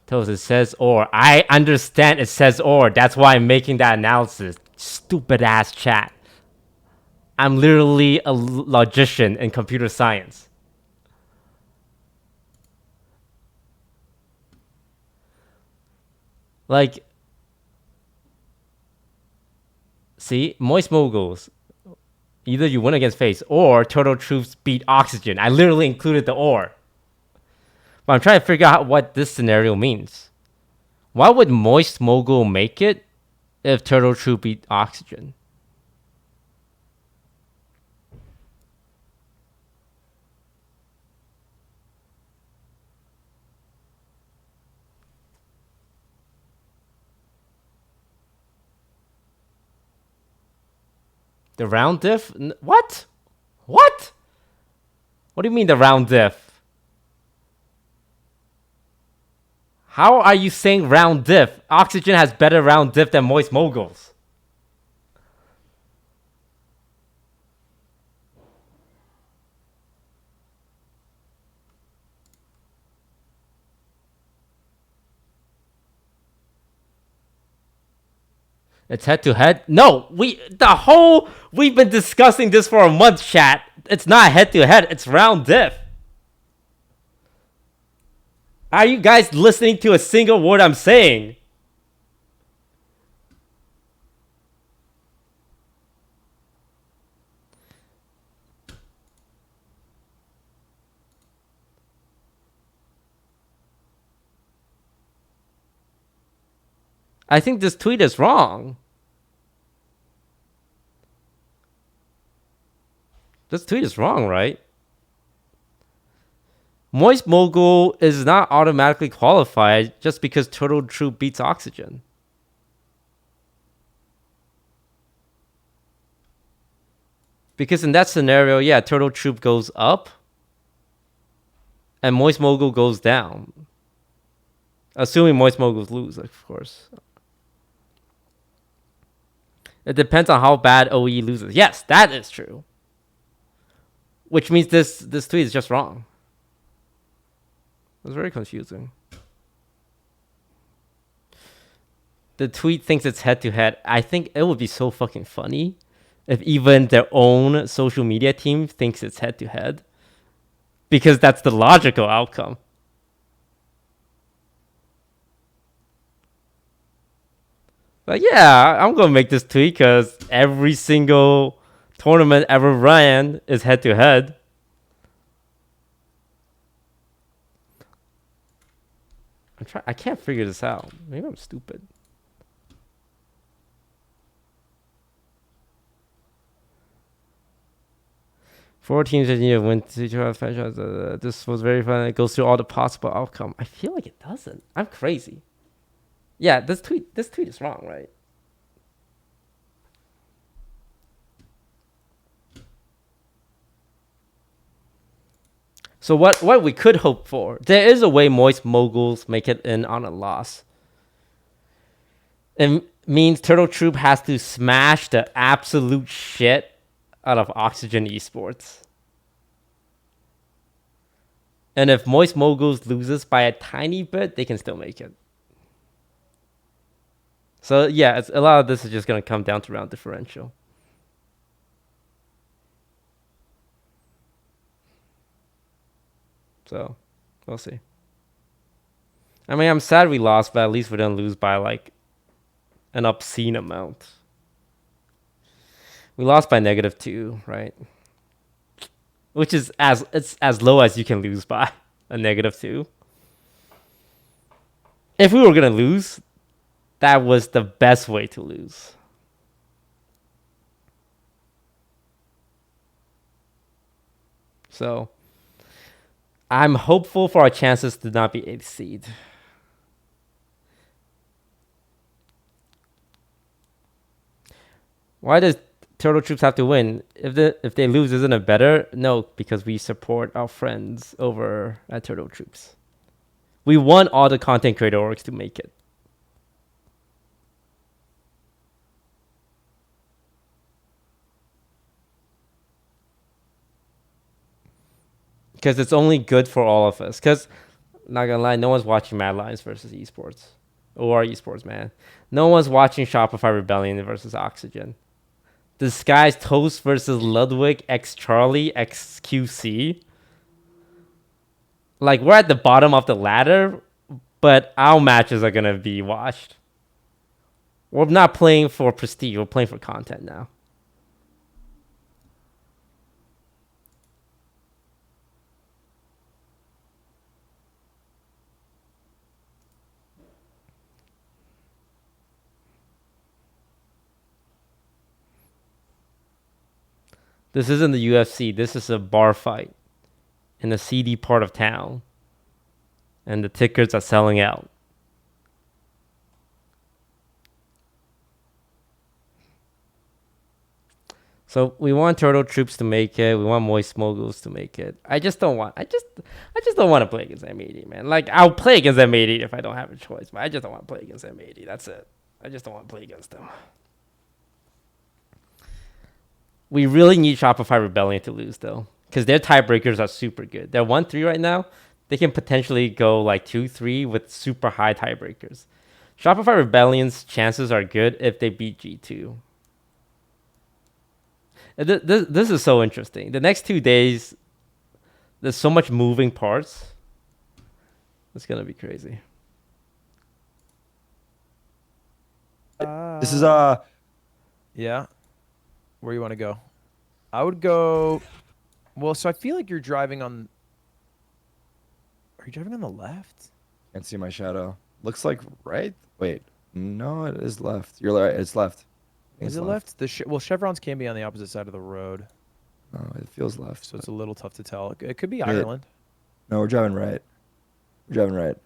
Toast, it says or. I understand it says or. That's why I'm making that analysis. Stupid ass chat. I'm literally a logician in computer science. Like, see, Moist Moguls. Either you win against FaZe or Turtle Troops beat Oxygen. I literally included the or. But I'm trying to figure out what this scenario means. Why would Moist Mogul make it if Turtle Troop beat Oxygen? The round diff? What? What? What do you mean the round diff? How are you saying round diff? Oxygen has better round diff than Moist Moguls. It's head to head? No, we've been discussing this for a month, chat. It's not head to head, it's round diff. Are you guys listening to a single word I'm saying? I think this tweet is wrong. This tweet is wrong, right? Moist Mogul is not automatically qualified just because Turtle Troop beats Oxygen. Because in that scenario, yeah, Turtle Troop goes up and Moist Mogul goes down. Assuming Moist Moguls lose, of course. It depends on how bad OE loses. Yes, that is true. Which means this tweet is just wrong. It's very confusing. The tweet thinks it's head to head. I think it would be so fucking funny if even their own social media team thinks it's head to head. Because that's the logical outcome. But yeah, I'm going to make this tweet because every single tournament ever ran is head to head. I can't figure this out. Maybe I'm stupid. Four teams that need to win this was very fun. It goes through all the possible outcome. I feel like it doesn't. I'm crazy. Yeah, this tweet is wrong, right? So what we could hope for, there is a way Moist Moguls make it in on a loss. It means Turtle Troop has to smash the absolute shit out of Oxygen Esports. And if Moist Moguls loses by a tiny bit, they can still make it. So yeah, a lot of this is just going to come down to round differential. So, we'll see. I'm sad we lost, but at least we didn't lose by like an obscene amount. We lost by -2, right? Which is it's as low as you can lose by, a -2. If we were gonna lose, that was the best way to lose. So I'm hopeful for our chances to not be 8th seed. Why does Turtle Troops have to win? If they lose, isn't it better? No, because we support our friends over at Turtle Troops. We want all the content creator orgs to make it. Because it's only good for all of us. Because, not gonna lie, no one's watching Mad Lions versus Esports. Or Esports, man. No one's watching Shopify Rebellion versus Oxygen. DisguisedToast versus Ludwig x Charlie x QC. Like, we're at the bottom of the ladder, but our matches are gonna be watched. We're not playing for prestige, we're playing for content now. This isn't the UFC, this is a bar fight in a seedy part of town. And the tickets are selling out. So we want Turtle Troops to make it. We want Moist Moguls to make it. I just don't want to play against M80, man. Like, I'll play against M80 if I don't have a choice, but I just don't want to play against M80. That's it. I just don't want to play against them. We really need Shopify Rebellion to lose, though, because their tiebreakers are super good. They're 1-3 right now. They can potentially go like 2-3 with super high tiebreakers. Shopify Rebellion's chances are good if they beat G2. This is so interesting. The next 2 days, there's so much moving parts. It's going to be crazy. This is Yeah. Where you want to go? I would go. Well, so I feel like you're driving on. Are you driving on the left? Can't see my shadow. Looks like right. Wait, no, it is left. You're right. It's left. Is it left? Well, chevrons can be on the opposite side of the road, No, it feels left. so it's a little tough to tell. It could be Wait. Ireland. No, we're driving right. We're driving right. If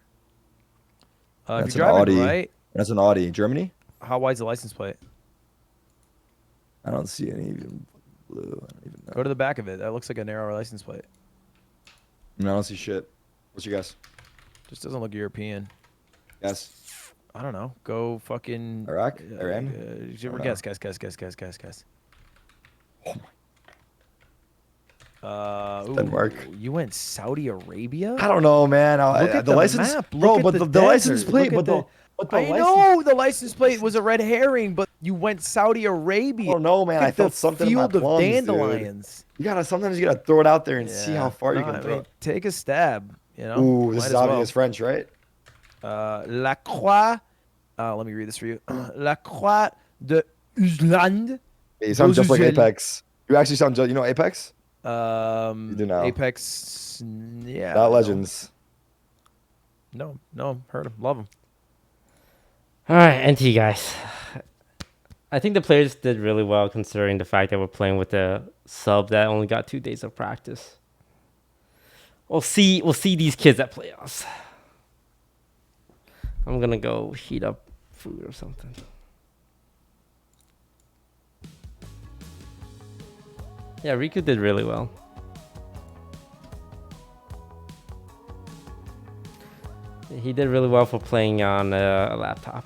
That's you're an driving Audi. right, That's an Audi. Germany? how wide's the license plate? I don't see any even blue. I don't even know. Go to the back of it. That looks like a narrower license plate. No, I don't see shit. What's your guess? Just doesn't look European. Guess. I don't know. Go fucking Iraq? Iran? Guess. Oh Ooh, Denmark. You went Saudi Arabia? I don't know, man. Look at the license, map. bro. Look But at the license desert. plate, Look at but the I license. know the license plate was a red herring, but you went Saudi Arabia. Oh no, man! Look I at felt the something in my field of plums, dude. dandelions. Sometimes you gotta throw it out there and see how far you can throw it. Take a stab. You know. Ooh, this Might is as well. obvious French, right? La Croix. Let me read this for you. La Croix de Usland. Yeah, you sound just like Rosugel. Apex. You actually sound just. You know Apex? You do now. Apex. Yeah. Not no. Legends. No, heard him, love him. All right, NT guys. I think the players did really well considering the fact that we're playing with a sub that only got 2 days of practice. We'll see these kids at playoffs. I'm gonna go heat up food or something. Yeah, Riku did really well. He did really well for playing on a laptop.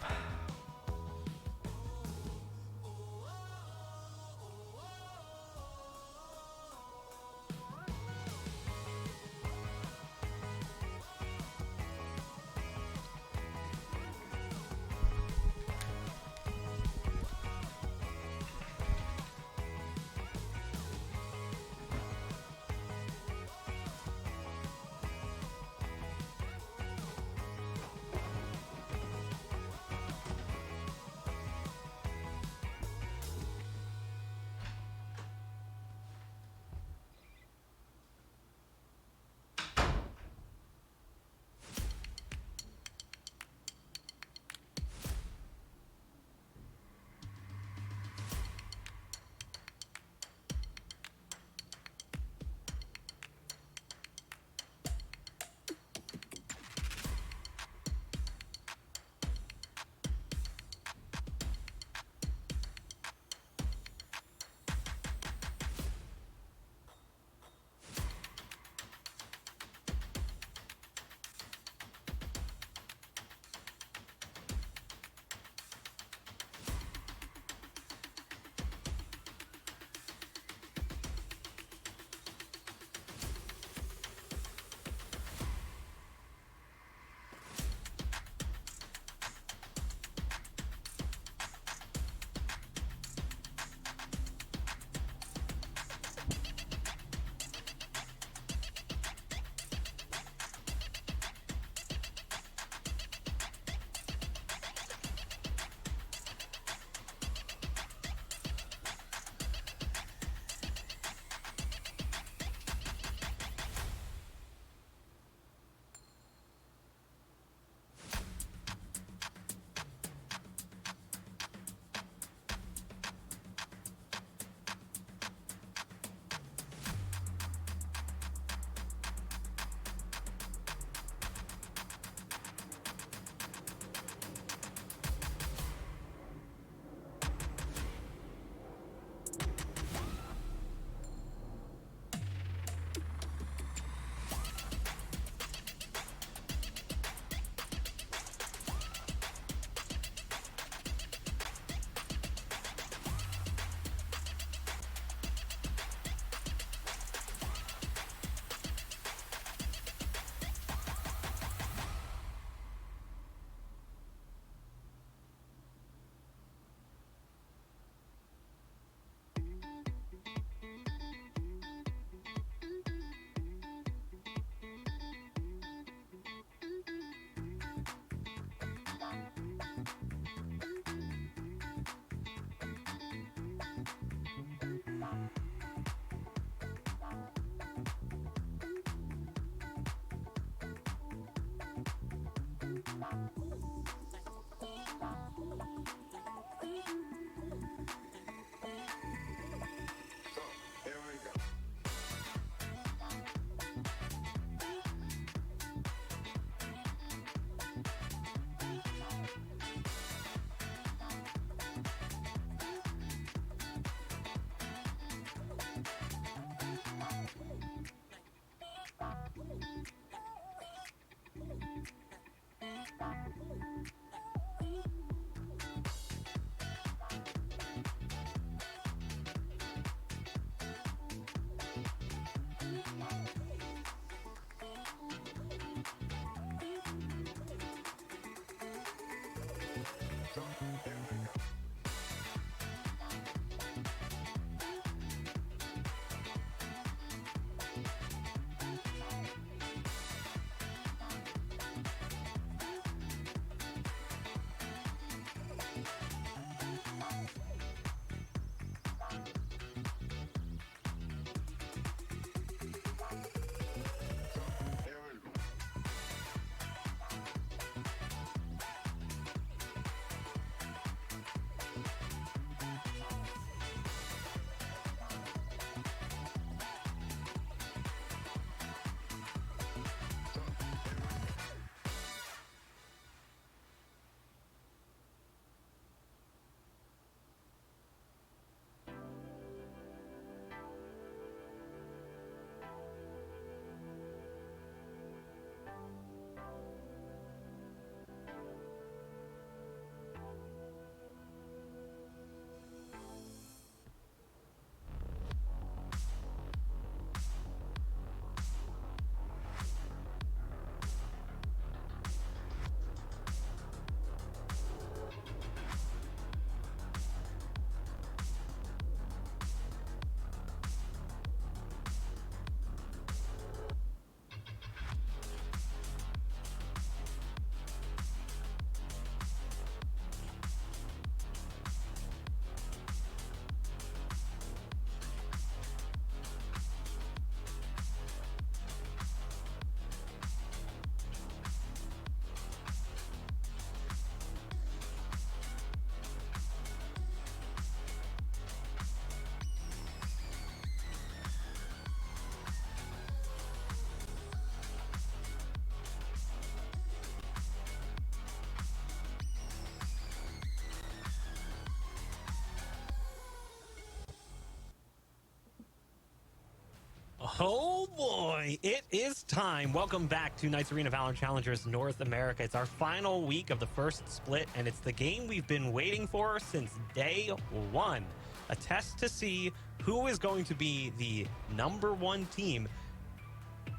Oh boy, it is time. Welcome back to Knights Arena Valorant Challengers North America. It's our final week of the first split, and it's the game we've been waiting for since day one. A test to see who is going to be the #1 team.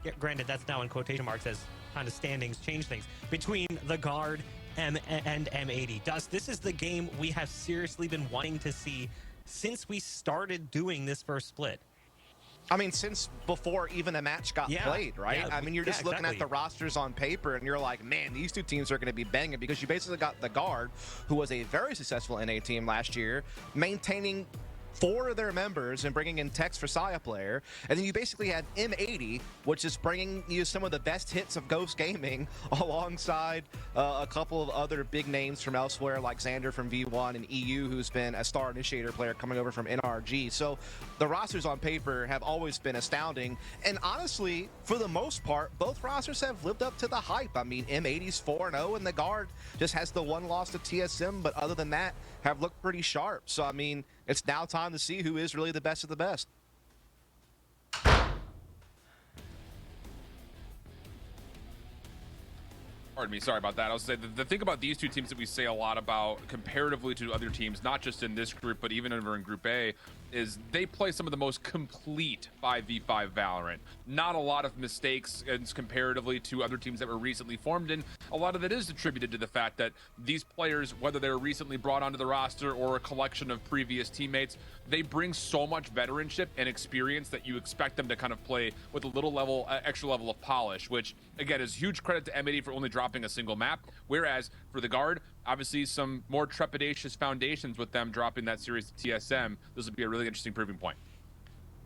Yeah, granted, that's now in quotation marks as kind of standings change things between the Guard and M80. Dust, this is the game we have seriously been wanting to see since we started doing this first split. I mean, since before even a match got played, right? Yeah, I mean, you're just looking at the rosters on paper, and you're like, man, these two teams are going to be banging, because you basically got the Guard, who was a very successful NA team last year, maintaining 4 of their members and bringing in Tex for Saya player. And then you basically had M80, which is bringing you some of the best hits of Ghost Gaming alongside a couple of other big names from elsewhere, like Xander from V1 and EU, who's been a star initiator player coming over from NRG. So the rosters on paper have always been astounding. And honestly, for the most part, both rosters have lived up to the hype. I mean, M80's 4-0, and the Guard just has the 1 loss to TSM, but other than that, have looked pretty sharp. So, I mean, it's now time to see who is really the best of the best. Pardon me, sorry about that. I was saying the thing about these two teams that we say a lot about comparatively to other teams, not just in this group, but even over in Group A, is they play some of the most complete 5v5 Valorant. Not a lot of mistakes as comparatively to other teams that were recently formed, and a lot of it is attributed to the fact that these players, whether they're recently brought onto the roster or a collection of previous teammates, they bring so much veteranship and experience that you expect them to kind of play with a little extra level of polish, which again is huge credit to M80 for only dropping a single map, whereas for the Guard, obviously some more trepidatious foundations with them dropping that series to TSM. This would be a really interesting proving point.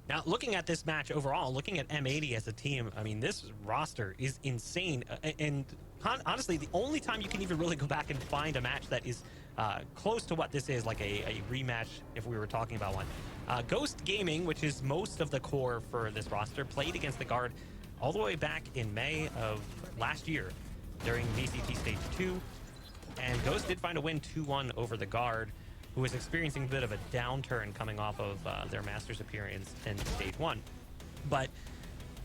Now, looking at this match overall, looking at M80 as a team, I mean, this roster is insane. And honestly, the only time you can even really go back and find a match that is close to what this is, like a rematch, if we were talking about one. Ghost Gaming, which is most of the core for this roster, played against the Guard all the way back in May of last year during VCT Stage 2. And Ghost did find a win 2-1 over the Guard, who was experiencing a bit of a downturn coming off of their Masters appearance in Stage 1. But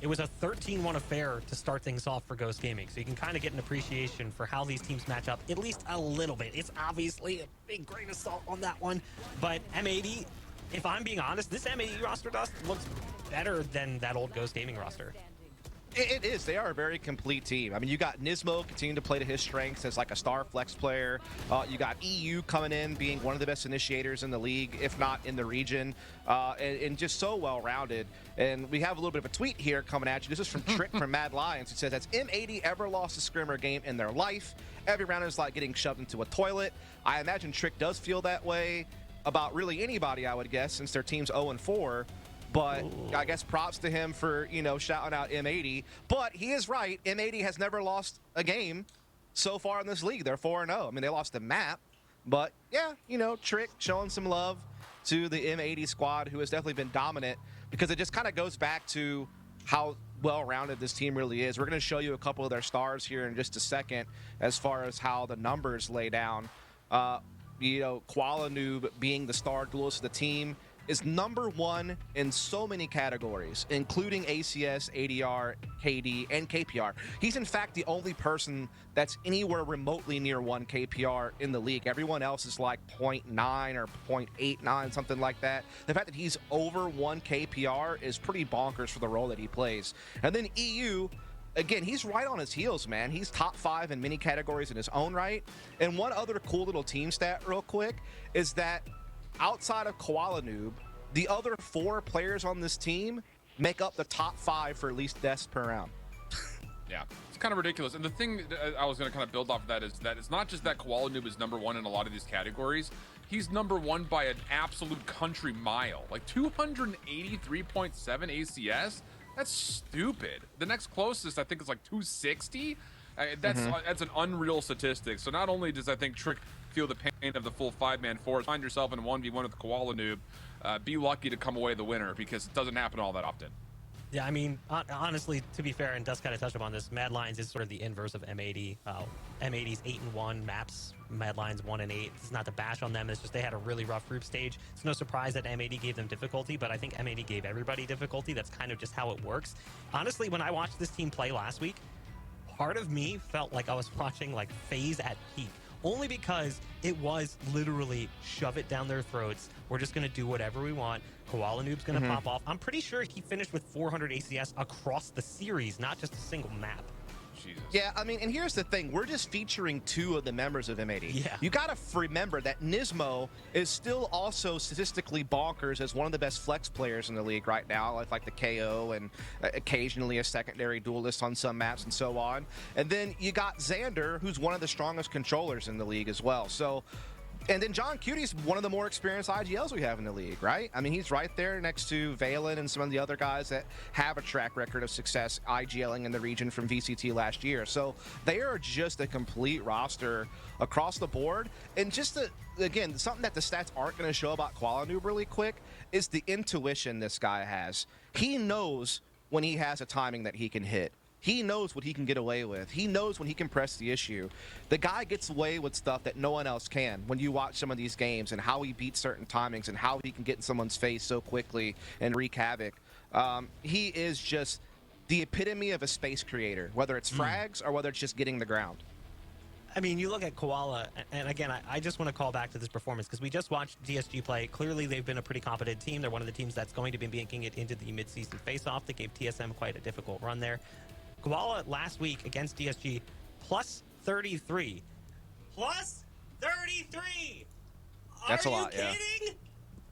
it was a 13-1 affair to start things off for Ghost Gaming, so you can kind of get an appreciation for how these teams match up, at least a little bit. It's obviously a big grain of salt on that one, but M80, if I'm being honest, this M80 roster, Dust, looks better than that old Ghost Gaming roster. It is. They are a very complete team. I mean, you got Nismo continuing to play to his strengths as like a star flex player. You got EU coming in, being one of the best initiators in the league, if not in the region, and just so well-rounded. And we have a little bit of a tweet here coming at you. This is from Trick from Mad Lions, who says, has M80 ever lost a scrimmer game in their life? Every round is like getting shoved into a toilet. I imagine Trick does feel that way about really anybody, I would guess, since their team's 0-4. But I guess props to him for, you know, shouting out M80. But he is right. M80 has never lost a game so far in this league. They're 4-0. I mean, they lost the map. But, yeah, you know, Trick showing some love to the M80 squad, who has definitely been dominant, because it just kind of goes back to how well-rounded this team really is. We're going to show you a couple of their stars here in just a second as far as how the numbers lay down. You know, Koala Noob being the star duelist of the team is #1 in so many categories, including ACS, ADR, KD, and KPR. He's in fact the only person that's anywhere remotely near 1 KPR in the league. Everyone else is like 0.9 or 0.89, something like that. The fact that he's over 1 KPR is pretty bonkers for the role that he plays. And then EU, again, he's right on his heels, man. He's top 5 in many categories in his own right. And one other cool little team stat real quick is that outside of Koala Noob, the other 4 players on this team make up the top 5 for least deaths per round. Yeah, it's kind of ridiculous. And the thing that I was going to kind of build off of that is that it's not just that Koala Noob is #1 in a lot of these categories. He's #1 by an absolute country mile. Like 283.7 ACS? That's stupid. The next closest, I think, is like 260. That's an unreal statistic. So not only does I think Trick feel the pain of the full 5-man force, find yourself in a 1v1 with Koala Noob, be lucky to come away the winner, because it doesn't happen all that often. Yeah, I mean, honestly, to be fair, and Dust kind of touched upon this, Mad Lions is sort of the inverse of M80. M80's 8-1 maps, Mad Lions 1-8. It's not to bash on them, it's just they had a really rough group stage. It's no surprise that M80 gave them difficulty, but I think M80 gave everybody difficulty. That's kind of just how it works. Honestly, when I watched this team play last week, part of me felt like I was watching like FaZe at peak. Only because it was literally shove it down their throats. We're just going to do whatever we want. Koala Noob's going to pop off. I'm pretty sure he finished with 400 ACS across the series, not just a single map. Jesus. Yeah, I mean, and here's the thing. We're just featuring 2 of the members of M80. Yeah. You got to remember that Nismo is still also statistically bonkers as one of the best flex players in the league right now, like the KO and occasionally a secondary duelist on some maps and so on. And then you got Xander, who's one of the strongest controllers in the league as well. So, and then John Cutie's one of the more experienced IGLs we have in the league, right? I mean, he's right there next to Valen and some of the other guys that have a track record of success IGLing in the region from VCT last year. So they are just a complete roster across the board. And just again, something that the stats aren't going to show about Koala Noob really quick is the intuition this guy has. He knows when he has a timing that he can hit. He knows what he can get away with. He knows when he can press the issue. The guy gets away with stuff that no one else can when you watch some of these games and how he beats certain timings and how he can get in someone's face so quickly and wreak havoc. He is just the epitome of a space creator, whether it's frags or whether it's just getting the ground. I mean, you look at Koala, and again, I just want to call back to this performance because we just watched DSG play. Clearly, they've been a pretty competent team. They're one of the teams that's going to be making it into the midseason face-off. They gave TSM quite a difficult run there. Koala last week against DSG, plus 33. Plus 33! That's a Are lot, you yeah. kidding?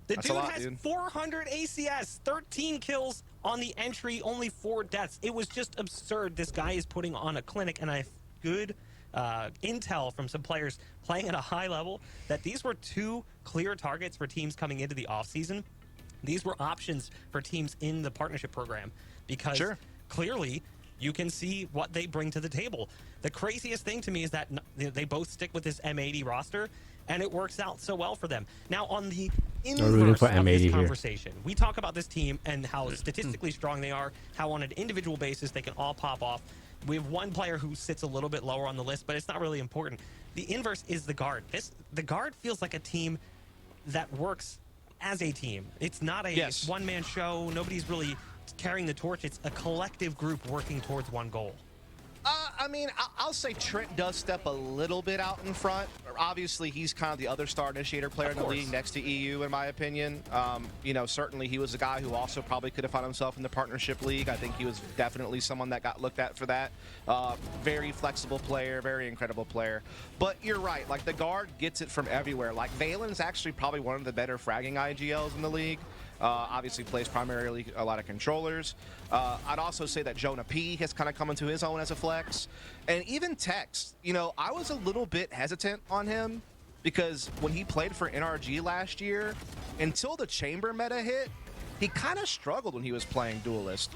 The That's dude a lot, has dude. 400 ACS, 13 kills on the entry, only 4 deaths. It was just absurd. This guy is putting on a clinic, and I have good intel from some players playing at a high level that these were 2 clear targets for teams coming into the offseason. These were options for teams in the partnership program because clearly you can see what they bring to the table. The craziest thing to me is that they both stick with this M80 roster, and it works out so well for them. Now, on the inverse for of M80 this here. conversation, we talk about this team and how statistically strong they are, how on an individual basis they can all pop off. We have one player who sits a little bit lower on the list, but it's not really important. The inverse is the Guard. The Guard feels like a team that works as a team. It's not a one-man show. Nobody's really carrying the torch. It's a collective group working towards one goal. I mean, I'll say Trent does step a little bit out in front. Obviously, he's kind of the other star initiator player in the league next to EU, in my opinion. You know, certainly he was a guy who also probably could have found himself in the partnership league. I think he was definitely someone that got looked at for that. Very flexible player, very incredible player. But you're right, like the Guard gets it from everywhere. Like Valen's actually probably one of the better fragging IGLs in the league. Obviously plays primarily a lot of controllers. I'd also say that Jonah P has kind of come into his own as a flex. And even Tex, you know, I was a little bit hesitant on him because when he played for NRG last year, until the chamber meta hit, he kind of struggled when he was playing Duelist.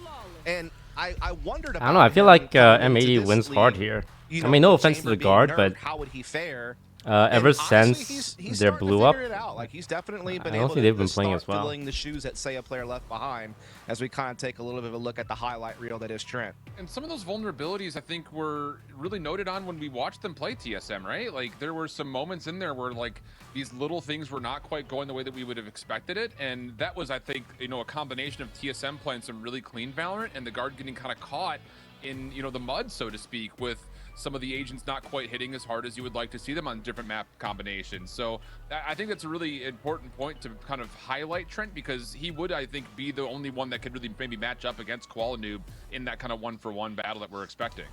And I wondered about I don't know. I feel him like coming into M80 this wins hard league. here. You I know, mean, no with offense to Chamber the being Guard, nerfed, but how would he fare? ever And honestly, since he's their starting to blew up, figure it out. Like he's definitely been I don't able think they've to been playing start as well. filling the shoes that say a player left behind as we kind of take a little bit of a look at the highlight reel that is Trent. And some of those vulnerabilities, I think, were really noted on when we watched them play TSM, right? Like, there were some moments in there where, like, these little things were not quite going the way that we would have expected it. And that was, I think, you know, a combination of TSM playing some really clean Valorant and the Guard getting kind of caught in, you know, the mud, so to speak, with some of the agents not quite hitting as hard as you would like to see them on different map combinations. So I think that's a really important point to kind of highlight Trent, because he would, I think, be the only one that could really maybe match up against Koala Noob in that kind of one-for-one battle that we're expecting.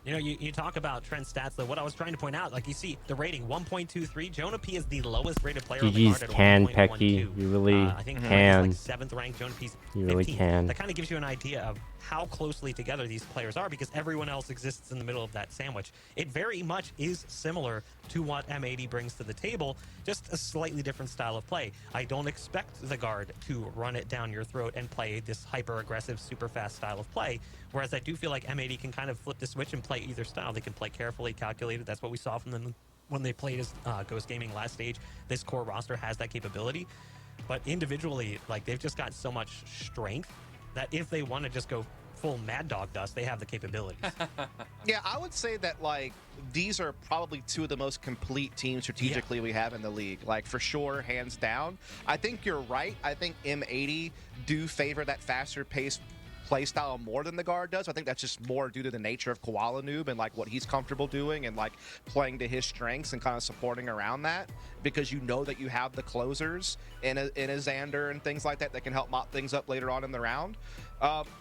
You know, you talk about Trent's stats, though. What I was trying to point out, like you see, the rating 1.23. Jonah P is the lowest rated player on the GG's Guard at can, 1.12. Pecky. You really I think can. He's like 7th ranked. Jonah P's 15th. You really can. That kind of gives you an idea of how closely together these players are, because everyone else exists in the middle of that sandwich. It very much is similar to what M80 brings to the table, just a slightly different style of play. I don't expect the Guard to run it down your throat and play this hyper-aggressive, super fast style of play, whereas I do feel like M80 can kind of flip the switch and play either style. They can play carefully, calculated. That's what we saw from them when they played as Ghost Gaming last stage. This core roster has that capability, but individually, like, they've just got so much strength that if they want to just go full Mad Dog dust, they have the capabilities. Yeah, I would say that like these are probably two of the most complete teams strategically we have in the league. Like for sure, hands down. I think you're right. I think M80 do favor that faster pace play style more than the guard does. I think that's just more due to the nature of Koala Noob and like what he's comfortable doing and like playing to his strengths and kind of supporting around that, because you know that you have the closers in a Xander and things like that that can help mop things up later on in the round.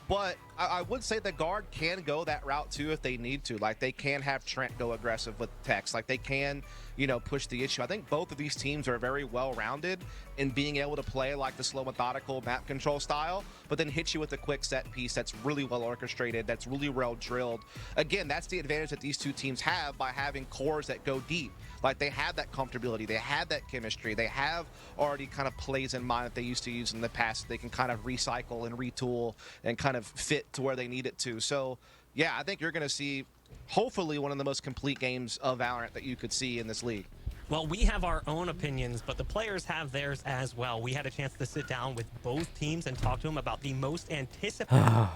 But I would say the guard can go that route too if they need to. Like they can have Trent go aggressive with Tex. Like they can, you know, push the issue. I think both of these teams are very well-rounded in being able to play like the slow, methodical map control style, but then hit you with a quick set piece that's really well orchestrated, that's really well drilled. Again, that's the advantage that these two teams have by having cores that go deep. Like they have that comfortability, they have that chemistry, they have already kind of plays in mind that they used to use in the past. They can kind of recycle and retool and kind of fit to where they need it to. So yeah, I think you're going to see hopefully one of the most complete games of Valorant that you could see in this league. Well, we have our own opinions, but the players have theirs as well. We had a chance to sit down with both teams and talk to them about the most anticipated.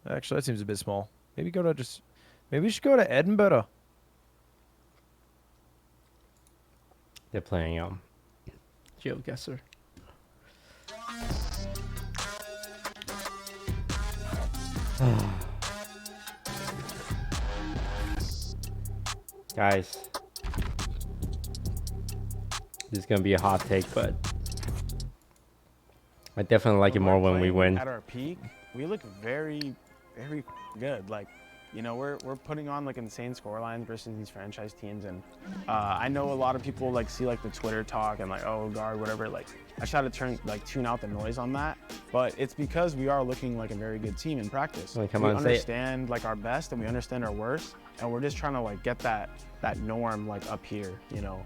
Actually, that seems a bit small. Maybe we should go to Edinburgh. They're playing GeoGuessr. Guys, this is gonna be a hot take, but I definitely like it more when we win. At our peak, we look very, very good. Like, you know, we're putting on like insane scorelines versus these franchise teams, and I know a lot of people like see like the Twitter talk and like, oh guard, whatever. Like, I try to tune out the noise on that, but it's because we are looking like a very good team in practice. Like, we understand like our best and we understand our worst, and we're just trying to like get that norm like up here, you know.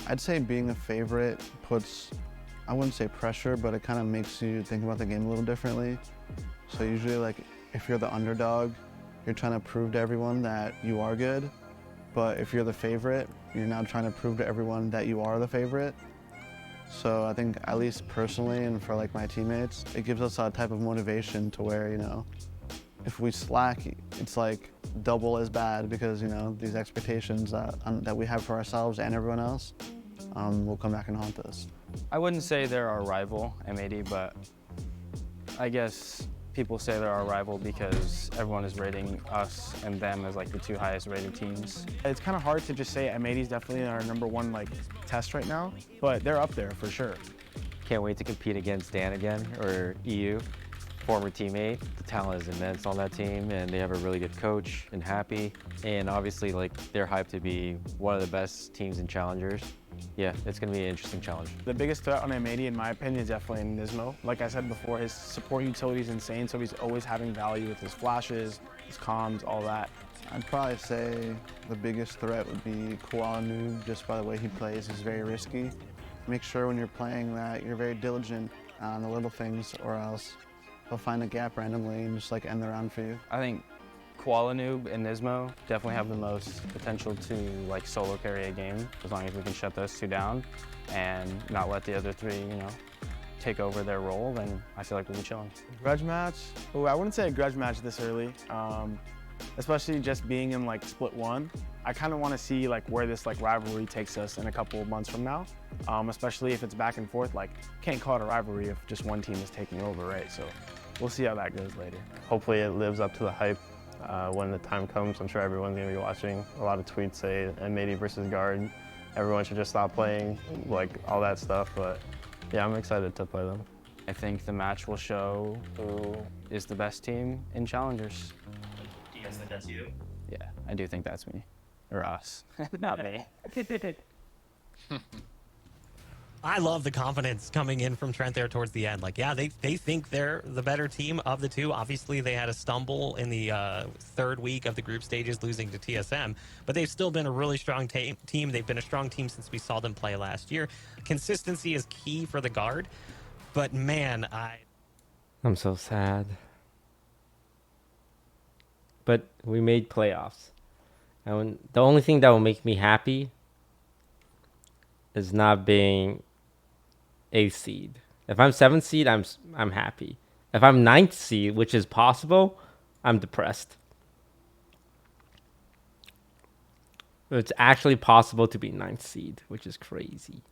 I'd say being a favorite puts, I wouldn't say pressure, but it kind of makes you think about the game a little differently. So usually like if you're the underdog, you're trying to prove to everyone that you are good, but if you're the favorite, you're now trying to prove to everyone that you are the favorite. So I think, at least personally and for like my teammates, it gives us a type of motivation to where, you know, if we slack, it's like double as bad, because, you know, these expectations that we have for ourselves and everyone else will come back and haunt us. I wouldn't say they're our rival, M80, but I guess people say they're our rival because everyone is rating us and them as like the two highest rated teams. It's kind of hard to just say M80 is definitely our #1 like test right now, but they're up there for sure. Can't wait to compete against Dan again, or EU, former teammate. The talent is immense on that team, and they have a really good coach and Happy, and obviously like they're hyped to be one of the best teams in challengers. Yeah, it's going to be an interesting challenge. The biggest threat on M80, in my opinion, is definitely Nismo. Like I said before, his support utility is insane, so he's always having value with his flashes, his comms, all that. I'd probably say the biggest threat would be Koala Noob, just by the way he plays. He's very risky. Make sure when you're playing that you're very diligent on the little things, or else he'll find a gap randomly and just like end the round for you. I think Koala Noob and Nismo definitely have the most potential to like solo carry a game, as long as we can shut those two down and not let the other three, you know, take over their role. Then I feel like we'll be chilling. Grudge match? Oh, I wouldn't say a grudge match this early, especially just being in like split one. I kind of want to see like where this like rivalry takes us in a couple of months from now, especially if it's back and forth. Like, can't call it a rivalry if just one team is taking over, right? So we'll see how that goes later. Hopefully it lives up to the hype. When the time comes, I'm sure everyone's going to be watching. A lot of tweets say M80 versus guard. Everyone should just stop playing, like all that stuff. But yeah, I'm excited to play them. I think the match will show who is the best team in challengers. Do you guys think that's you? Yeah, I do think that's me. Or us. Not me. I love the confidence coming in from Trent there towards the end. Like, yeah, they think they're the better team of the two. Obviously, they had a stumble in the third week of the group stages, losing to TSM, but they've still been a really strong team. They've been a strong team since we saw them play last year. Consistency is key for the guard, but man, I'm so sad. But we made playoffs. And the only thing that will make me happy is not being a seed. If I'm 7th seed, I'm happy. If I'm 9th seed, which is possible, I'm depressed. It's actually possible to be 9th seed, which is crazy.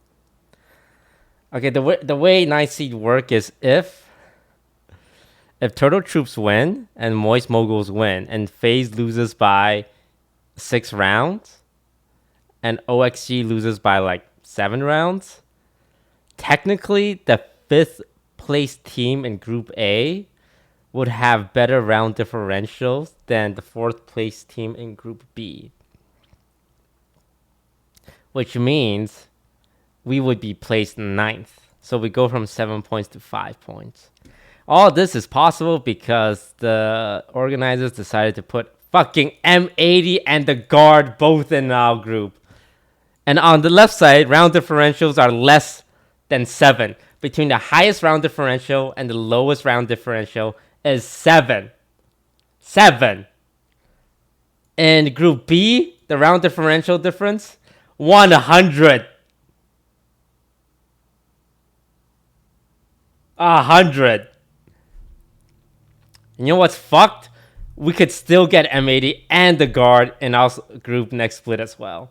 Okay, the way 9th seed work is if Turtle Troops win and Moist Moguls win and FaZe loses by 6 rounds and OXG loses by like 7 rounds, technically the 5th place team in Group A would have better round differentials than the 4th place team in Group B. Which means we would be placed 9th. So we go from 7 points to 5 points. All this is possible because the organizers decided to put fucking M80 and the guard both in our group. And on the left side, round differentials are less than 7. Between the highest round differential and the lowest round differential is 7. 7. In Group B, the round differential difference, 100. 100. You know what's fucked? We could still get M80 and the guard in our group next split as well.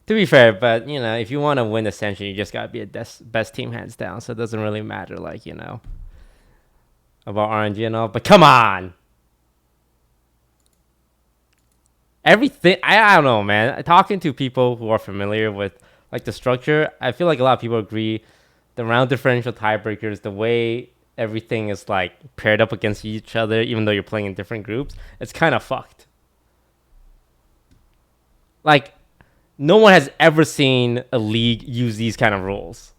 To be fair, but, you know, if you want to win Ascension, you just gotta be a best team hands down. So it doesn't really matter, like, you know, about RNG and all. But come on! Everything, I don't know, man. Talking to people who are familiar with, like, the structure, I feel like a lot of people agree the round differential tiebreakers, the way everything is, like, paired up against each other, even though you're playing in different groups, it's kind of fucked. Like, no one has ever seen a league use these kind of rules.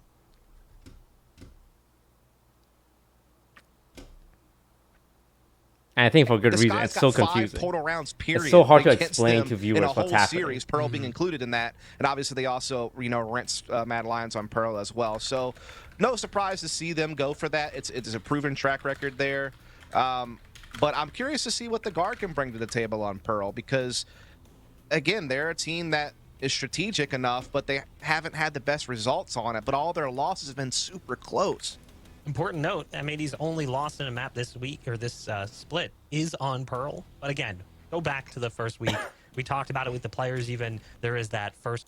And I think for good reason. It's so confusing. Total rounds, period, it's so hard to explain to viewers what's happening. Series, Pearl being included in that, and obviously they also, you know, rinsed Mad Lions on Pearl as well. So, no surprise to see them go for that. It's a proven track record there. But I'm curious to see what the guard can bring to the table on Pearl because, again, they're a team that is strategic enough, but they haven't had the best results on it. But all their losses have been super close. Important note, M80's only loss in a map this week, or this split, is on Pearl. But again, go back to the first week. We talked about it with the players even. There is that first...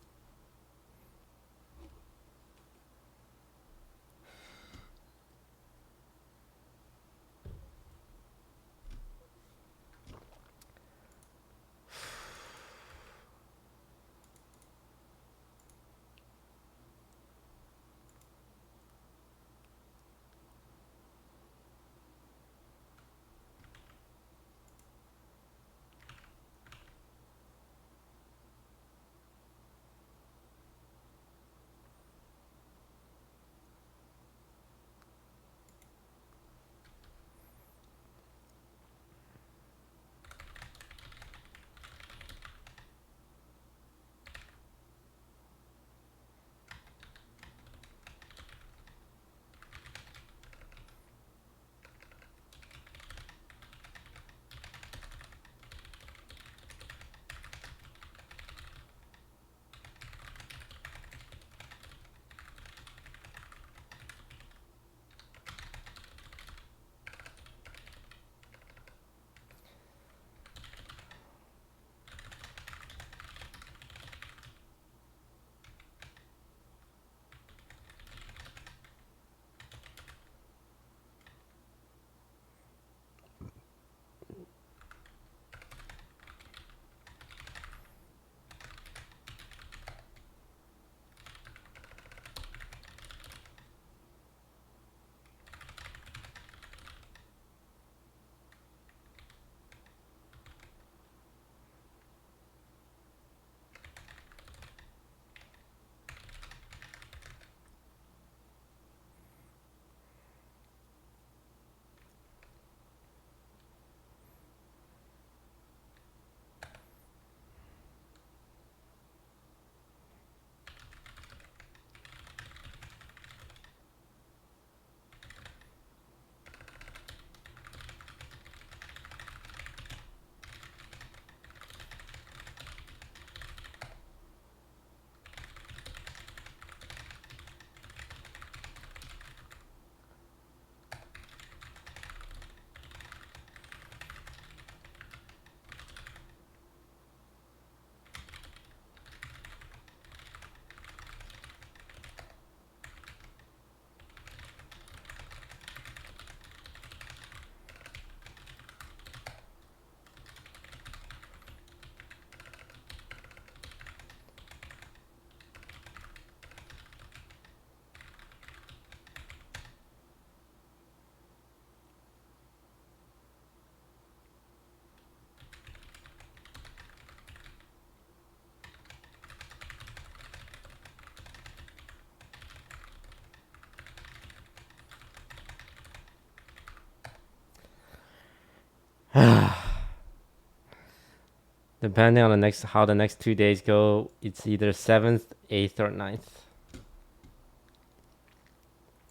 Depending on how the next 2 days go, it's either 7th, 8th, or 9th.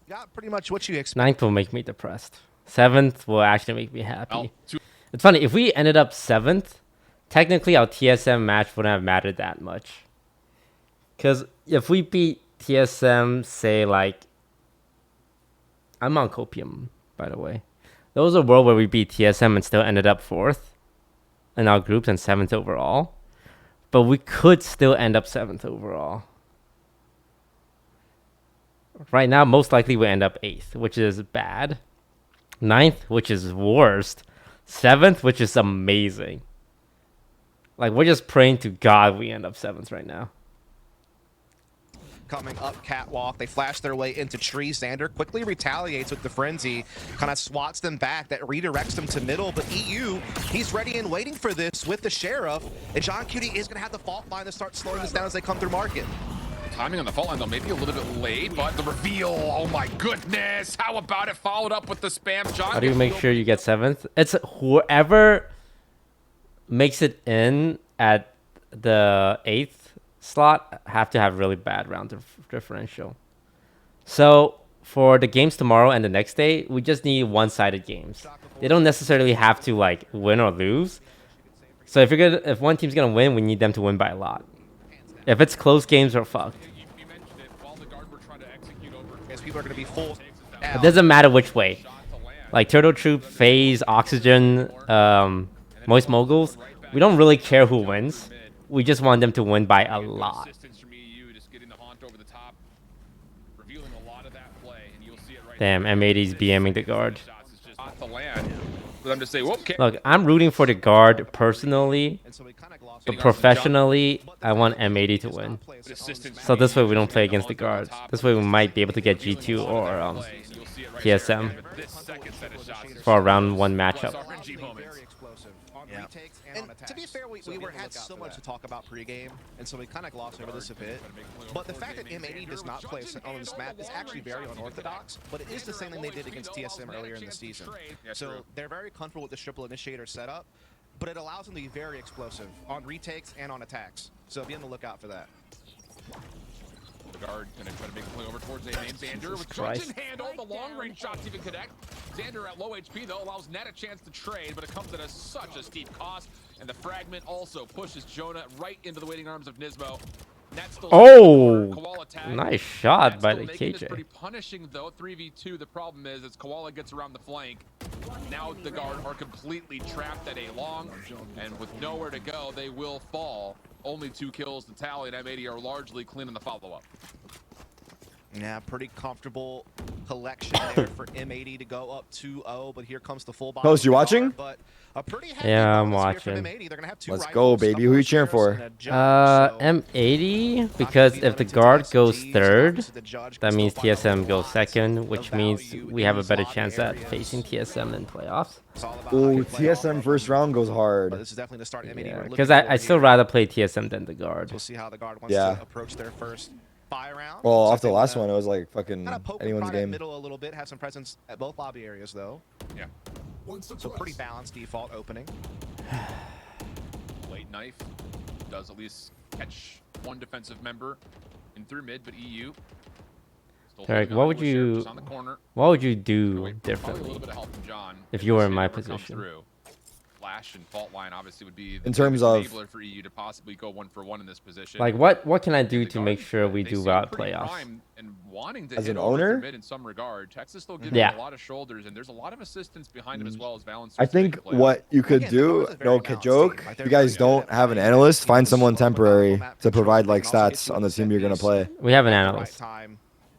Got pretty much what you expect. 9th will make me depressed. 7th will actually make me happy. It's funny, if we ended up 7th, technically our TSM match wouldn't have mattered that much. Because if we beat TSM, say like... I'm on Copium, by the way. There was a world where we beat TSM and still ended up 4th in our groups and 7th overall. But we could still end up 7th overall. Right now, most likely we end up 8th, which is bad. 9th, which is worst. 7th, which is amazing. Like, we're just praying to God we end up 7th right now. Coming up catwalk, they flash their way into tree. Xander quickly retaliates with the frenzy, kind of swats them back. That redirects them to middle, but EU, he's ready and waiting for this with the Sheriff. And John Cutie is going to have the fault line to start slowing this down as they come through market. Timing on the fault line, though, maybe a little bit late, but the reveal, oh my goodness. How about it followed up with the spam? John, how do you make sure you get 7th? It's whoever makes it in at the 8th slot have to have really bad round differential. So for the games tomorrow and the next day, we just need one-sided games. They don't necessarily have to like win or lose. So if one team's gonna win, we need them to win by a lot. If it's close games, we're fucked. People are going to be full. It doesn't matter which way. Like Turtle Troop, FaZe, Oxygen, Moist Moguls, we don't really care who wins. We just want them to win by a lot. Damn, M80's BMing the guard. Look, I'm rooting for the guard personally, but professionally, I want M80 to win. So this way we don't play against the guards. This way we might be able to get G2 or TSM for a round 1 matchup. Yeah. And to be fair, we had so much to talk about pregame, and so we kind of glossed over this a bit. But the fact that M80 does not play on this map is actually very unorthodox, but it is the same thing they did against TSM earlier in the season. So they're very comfortable with the triple initiator setup, but it allows them to be very explosive on retakes and on attacks. So be on the lookout for that. The guard gonna try to make a play over towards a named Xander with clutch in hand. All the long range shots even connect. Xander at low HP though allows Nat a chance to trade, but it comes at such a steep cost. And the fragment also pushes Jonah right into the waiting arms of Nismo. Oh, nice shot by the KJ. Pretty punishing though. 3v2. The problem is as Koala gets around the flank, now the guard are completely trapped at a long, and with nowhere to go, they will fall. Only 2 kills to tally, and M80 are largely clean in the follow-up. Yeah, pretty comfortable collection there for M80 to go up 2-0, but here comes the full body. Post, you watching? Yeah, I'm watching. Let's go, baby. Who are you cheering for? M80, because if the guard goes 3rd, that means TSM goes 2nd, which means we have a better chance at facing TSM in playoffs. Ooh, TSM first round goes hard. This is definitely the start M80. Yeah, because I still rather play TSM than the guard. We'll see how the guard wants to approach their first buy round. Well, after the last one, it was like fucking anyone's game. Middle a little bit, has some presence at both lobby areas though. Yeah. So pretty balanced default opening. Late knife does at least catch one defensive member in through mid, but EU. Tarek, what would you do differently if you were in my position? Flash and fault line obviously would be the in terms of enabler for EU to possibly go 1-for-1 in this position. Like what can I do to make sure we do well at playoffs? And wanting to as hit an over owner, mid in some regard, Texas still gives him a lot of shoulders, and there's a lot of assistance behind him as well as Valence. I think what you could do, no joke, if you guys don't have an analyst, find someone temporary to provide like stats on the team you're gonna play. We have an analyst.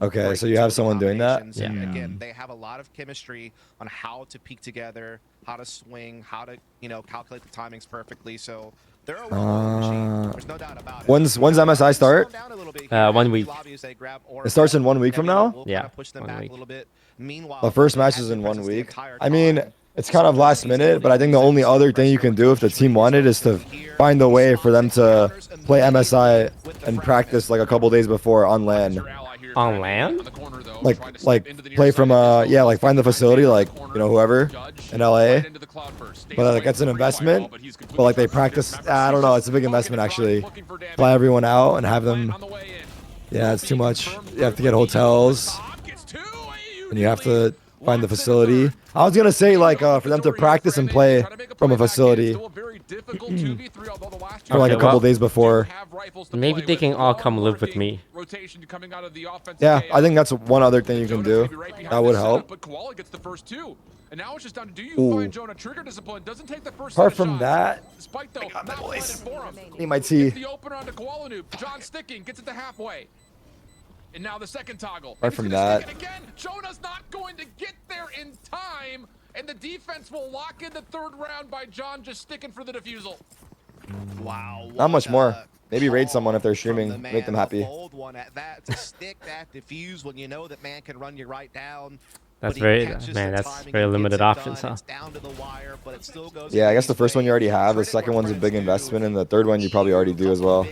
Okay, so you have someone doing that? Yeah. Again, they have a lot of chemistry on how to peek together, how to swing, how to, calculate the timings perfectly. So they're a well-oiled machine. There's no doubt about it. When's MSI start? 1 week. It starts in 1 week from now? Yeah, 1 week. The first match is in 1 week. I mean, it's kind of last minute, but I think the only other thing you can do if the team wanted is to find a way for them to play MSI and practice like a couple days before on LAN. On LAN? like play from yeah, like find the facility, like you know, whoever in LA. But like that's an investment. But like they practice. I don't know. It's a big investment actually. Fly everyone out and have them. Yeah, it's too much. You have to get hotels, and you have to find the facility. I was gonna say like for them to practice and play from a facility for like a couple days before. Maybe they can all come live with me. Yeah, I think that's one other thing you can do. That would help. But Koala gets the first two. And now it's just down to do you find Jonah trigger discipline? Doesn't take the first Apart from that, Spike though, not planted for him. need my tea. The opener onto Koala Noob. John sticking, gets it to halfway. And now the second toggle. Apart from that, again, Jonah's not going to get there in time. And the defense will lock in the third round by John just sticking for the defusal. Wow. Not much more. Maybe raid someone if they're streaming, make them happy. Bold one at that to stick that defuse when you know that man can run you right down. That's very, man, that's very limited options, huh? Yeah, I guess the first one you already have. The second one's a big investment, and the third one you probably already do as well.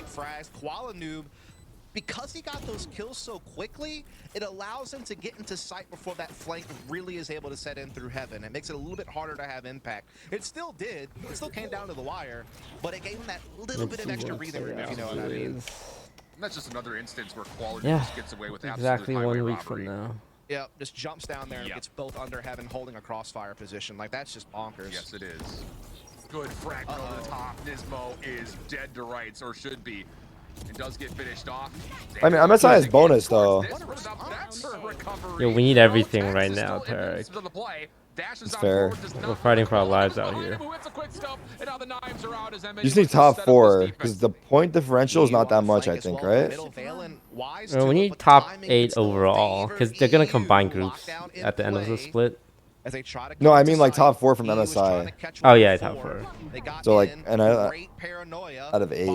Because he got those kills so quickly, it allows him to get into sight before that flank really is able to set in through heaven. It makes it a little bit harder to have impact. It still did. It still came down to the wire, but it gave him that little bit of extra breathing room, if you know what I mean. And that's just another instance where quality Yeah, just gets away with exactly absolute 1 week robbery. from now. Yeah, just jumps down there and gets both under heaven, holding a crossfire position. Like, that's just bonkers. Yes, it is. Good fragment over the top. Nismo is dead to rights, or should be. It does get finished off. I mean, MSI is bonus though. Yo, we need everything right now, Tarek. It's fair. We're fighting for our lives out here. You just need top 4, because the point differential is not that much, I think, right? Well, we need top 8 overall, because they're gonna combine groups at the end of the split. No, I mean like top 4 from MSI. Oh yeah, top 4. So like, and out of 8.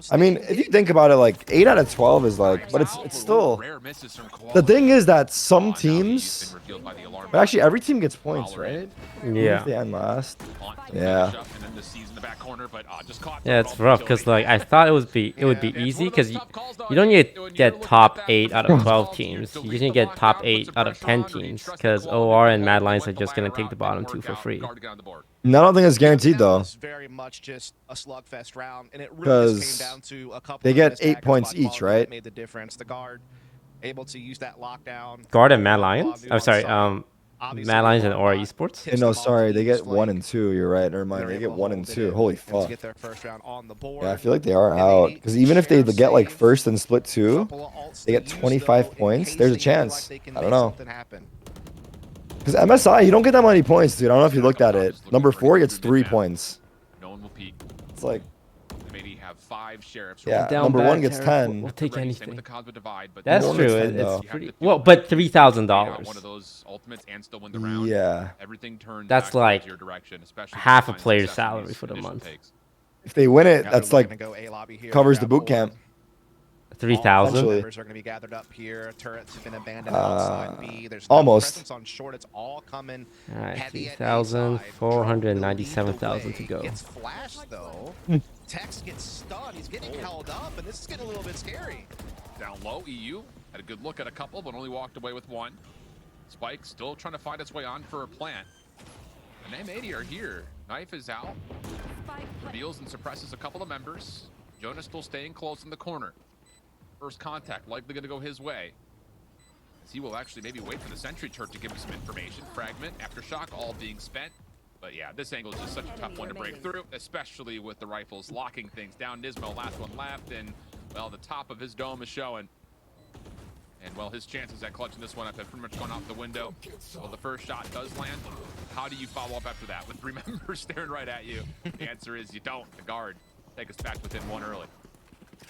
I mean, if you think about it, like 8 out of 12 is like, but it's still. The thing is that some teams, but actually every team gets points, right? Yeah. If they end last. Yeah. Yeah, it's rough because like I thought it would be easy because you don't need to get top 8 out of 12 teams. You just need to get top 8 out of 10 teams because OR and Mad Lions are just gonna take the bottom 2 for free. No, I don't think it's guaranteed though. Very much just a slugfest round, and it really Because came down to a couple they of get missed 8 tackles points by each, Quality right? that made the difference. The guard able to use that lockdown. Guard and Mad Lions? I'm sorry, Mad Lions and OR Esports? No, sorry, they get 1 and 2. You're right. Never mind. They get 1 and 2. Holy fuck. Yeah, I feel like they are out. Because even if they get like first and split 2, they get 25 points. There's a chance. I don't know. Because MSI, you don't get that many points, dude. I don't know if you looked at it. Number 4 gets 3 points. No one will peek. It's like. Maybe have 5 sheriffs. Yeah, number 1 gets 10. We'll take anything. Divide, That's Number true. one gets 10 though. It's pretty well, but $3,000. One of those ultimates and still win the round. Yeah. Everything turns That's back like towards your direction, especially half a when player's success in salary these for the initial month. takes. If they win it, that's like covers the boot camp. 3,000. Members are going to be gathered up here. Turrets have been abandoned outside B. There's almost. No presence on short. It's all coming. All right, heavy at 3,000, A-side. 497,000 to go. Gets flashed though. Tex gets stunned. He's getting held up, and this is getting a little bit scary. Down low, EU had a good look at a couple, but only walked away with 1. Spike still trying to find its way on for a plant. And M80 are here. Knife is out. Reveals and suppresses a couple of members. Jonah still staying close in the corner. First contact likely going to go his way. As he will actually maybe wait for the sentry turret to give him some information. Fragment, aftershock, all being spent. But yeah, this angle is just such a tough one to break through, especially with the rifles locking things down. Nismo, last one left, and well, the top of his dome is showing. And well, his chances at clutching this one up have pretty much gone out the window. Well, the first shot does land. How do you follow up after that? With 3 members staring right at you? The answer is you don't. The guard take us back within 1 early.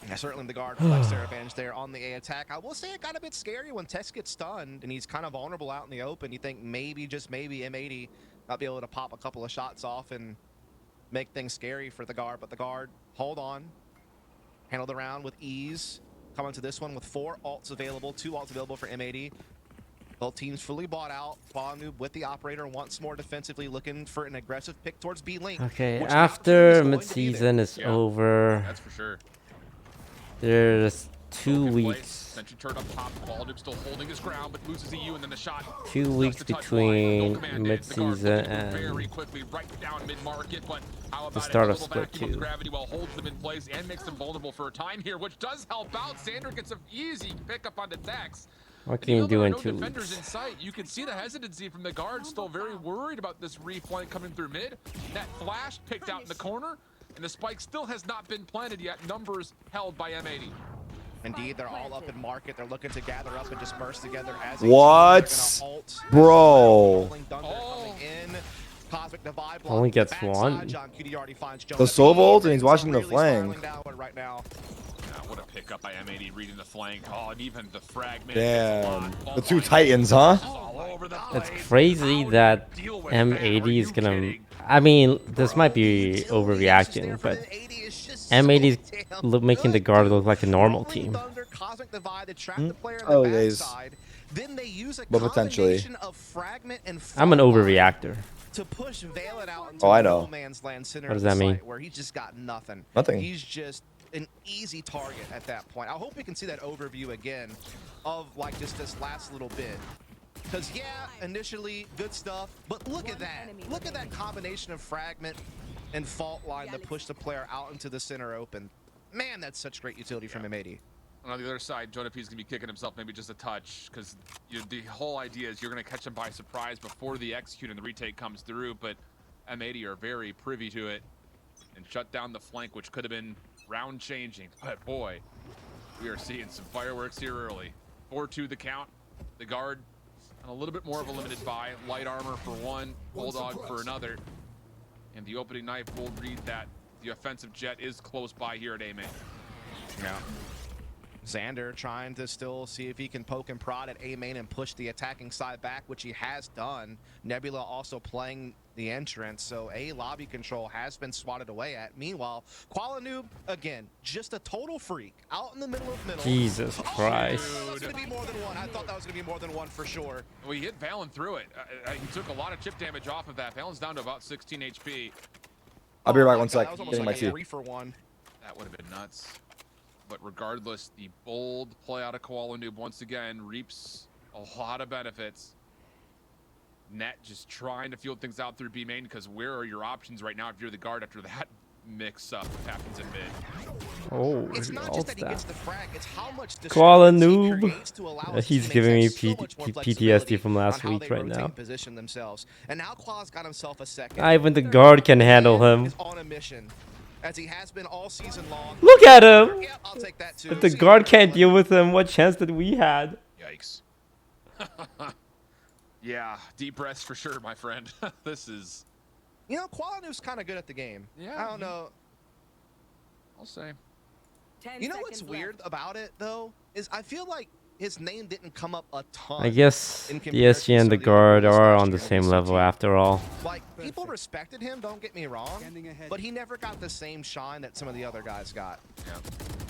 Yeah, certainly the guard flex their advantage there on the A attack. I will say it got a bit scary when Tex gets stunned and he's kind of vulnerable out in the open. You think maybe, just maybe, M80 might be able to pop a couple of shots off and make things scary for the guard. But the guard, hold on, handled the round with ease. Coming to this one with 4 ults available, 2 ults available for M80. Both teams fully bought out. Noob with the operator once more defensively, looking for an aggressive pick towards B link. Okay, after mid-season is over, That's for sure. there's 2 weeks Sentry turret up top. Quality still holding his ground, but loses EU, and then the shot. 2 weeks between mid-season and very quickly right down mid-market, but how the about start a of little split vacuum of 2. gravity while holds them in place and makes them vulnerable for a time here, which does help out. Sander gets an easy pickup on the decks. What can you do in 2 defenders weeks? in sight. You can see the hesitancy from the guard, still very worried about this reflank coming through mid. That flash picked out in the corner, and the spike still has not been planted yet. Numbers held by M80. Indeed, they're all up in market. They're looking to gather up and disperse together as What? Bro. Only gets one. The Soul Bolt, and he's watching the flank. Right now. What a pickup by M80 reading the flank. Oh, and even the fragment. Damn. The two Titans, huh? It's crazy that M80 is gonna. I mean, this might be overreacting, but M80 is making the guard look like a normal team. Oh, days. But potentially. I'm an overreactor. To push Valen out into Oh, I know. no man's land center What does of that the mean? site where he's just got nothing. Nothing. He's just an easy target at that point. I hope we can see that overview again of like just this last little bit. Because yeah, initially good stuff, but look at that. Look at that combination of fragment and fault line to push the player out into the center open. Man, that's such great utility from M80. And on the other side, Jonah P is going to be kicking himself maybe just a touch, because the whole idea is you're going to catch him by surprise before the execute and the retake comes through, but M80 are very privy to it and shut down the flank, which could have been round changing. But boy, we are seeing some fireworks here early. 4-2 the count. The guard on a little bit more of a limited buy. Light armor for one, Bulldog for another. And the opening knife will read that the offensive jet is close by here at A-main. Yeah. Xander trying to still see if he can poke and prod at A-main and push the attacking side back, which he has done. Nebula also playing the entrance, so A lobby control has been swatted away at. Meanwhile, Qualanoob, again, just a total freak out in the middle of middle. Jesus Christ. That's going to be more than one. I thought that was going to be more than one for sure. Well, he hit Valen through it. He took a lot of chip damage off of that. Valen's down to about 16 HP. I'll be right 1 sec. That was almost Getting my like tea. a 3-for-1. That would have been nuts. But regardless, the bold play out of Koala Noob once again reaps a lot of benefits. Net just trying to field things out through B main, because where are your options right now if you're the guard after that mix up happens in mid? Oh, It's not just that he gets the frag, it's how much Koala disturbance he Noob. creates to allow his He's teammates giving to me have so much more PTSD flexibility from last on how week they right rotate now. and position themselves. And now Qua's got himself a second. Not even the guard can handle him. Is on a mission, as he has been all season long. Look at him! Yeah, I'll take that too. If the guard can't deal with him, what chance did we had? Yikes. Yeah, deep breaths for sure, my friend. This is... You know, Qualanoob's kind of good at the game. Yeah, I don't know. I'll say. You know what's weird about it, though, is I feel like his name didn't come up a ton. I guess in the comparison DSG and to the some of guard others are last on the year same this level team. after all. Like, people respected him, don't get me wrong, but he never got the same shine that some of the other guys got. Yeah.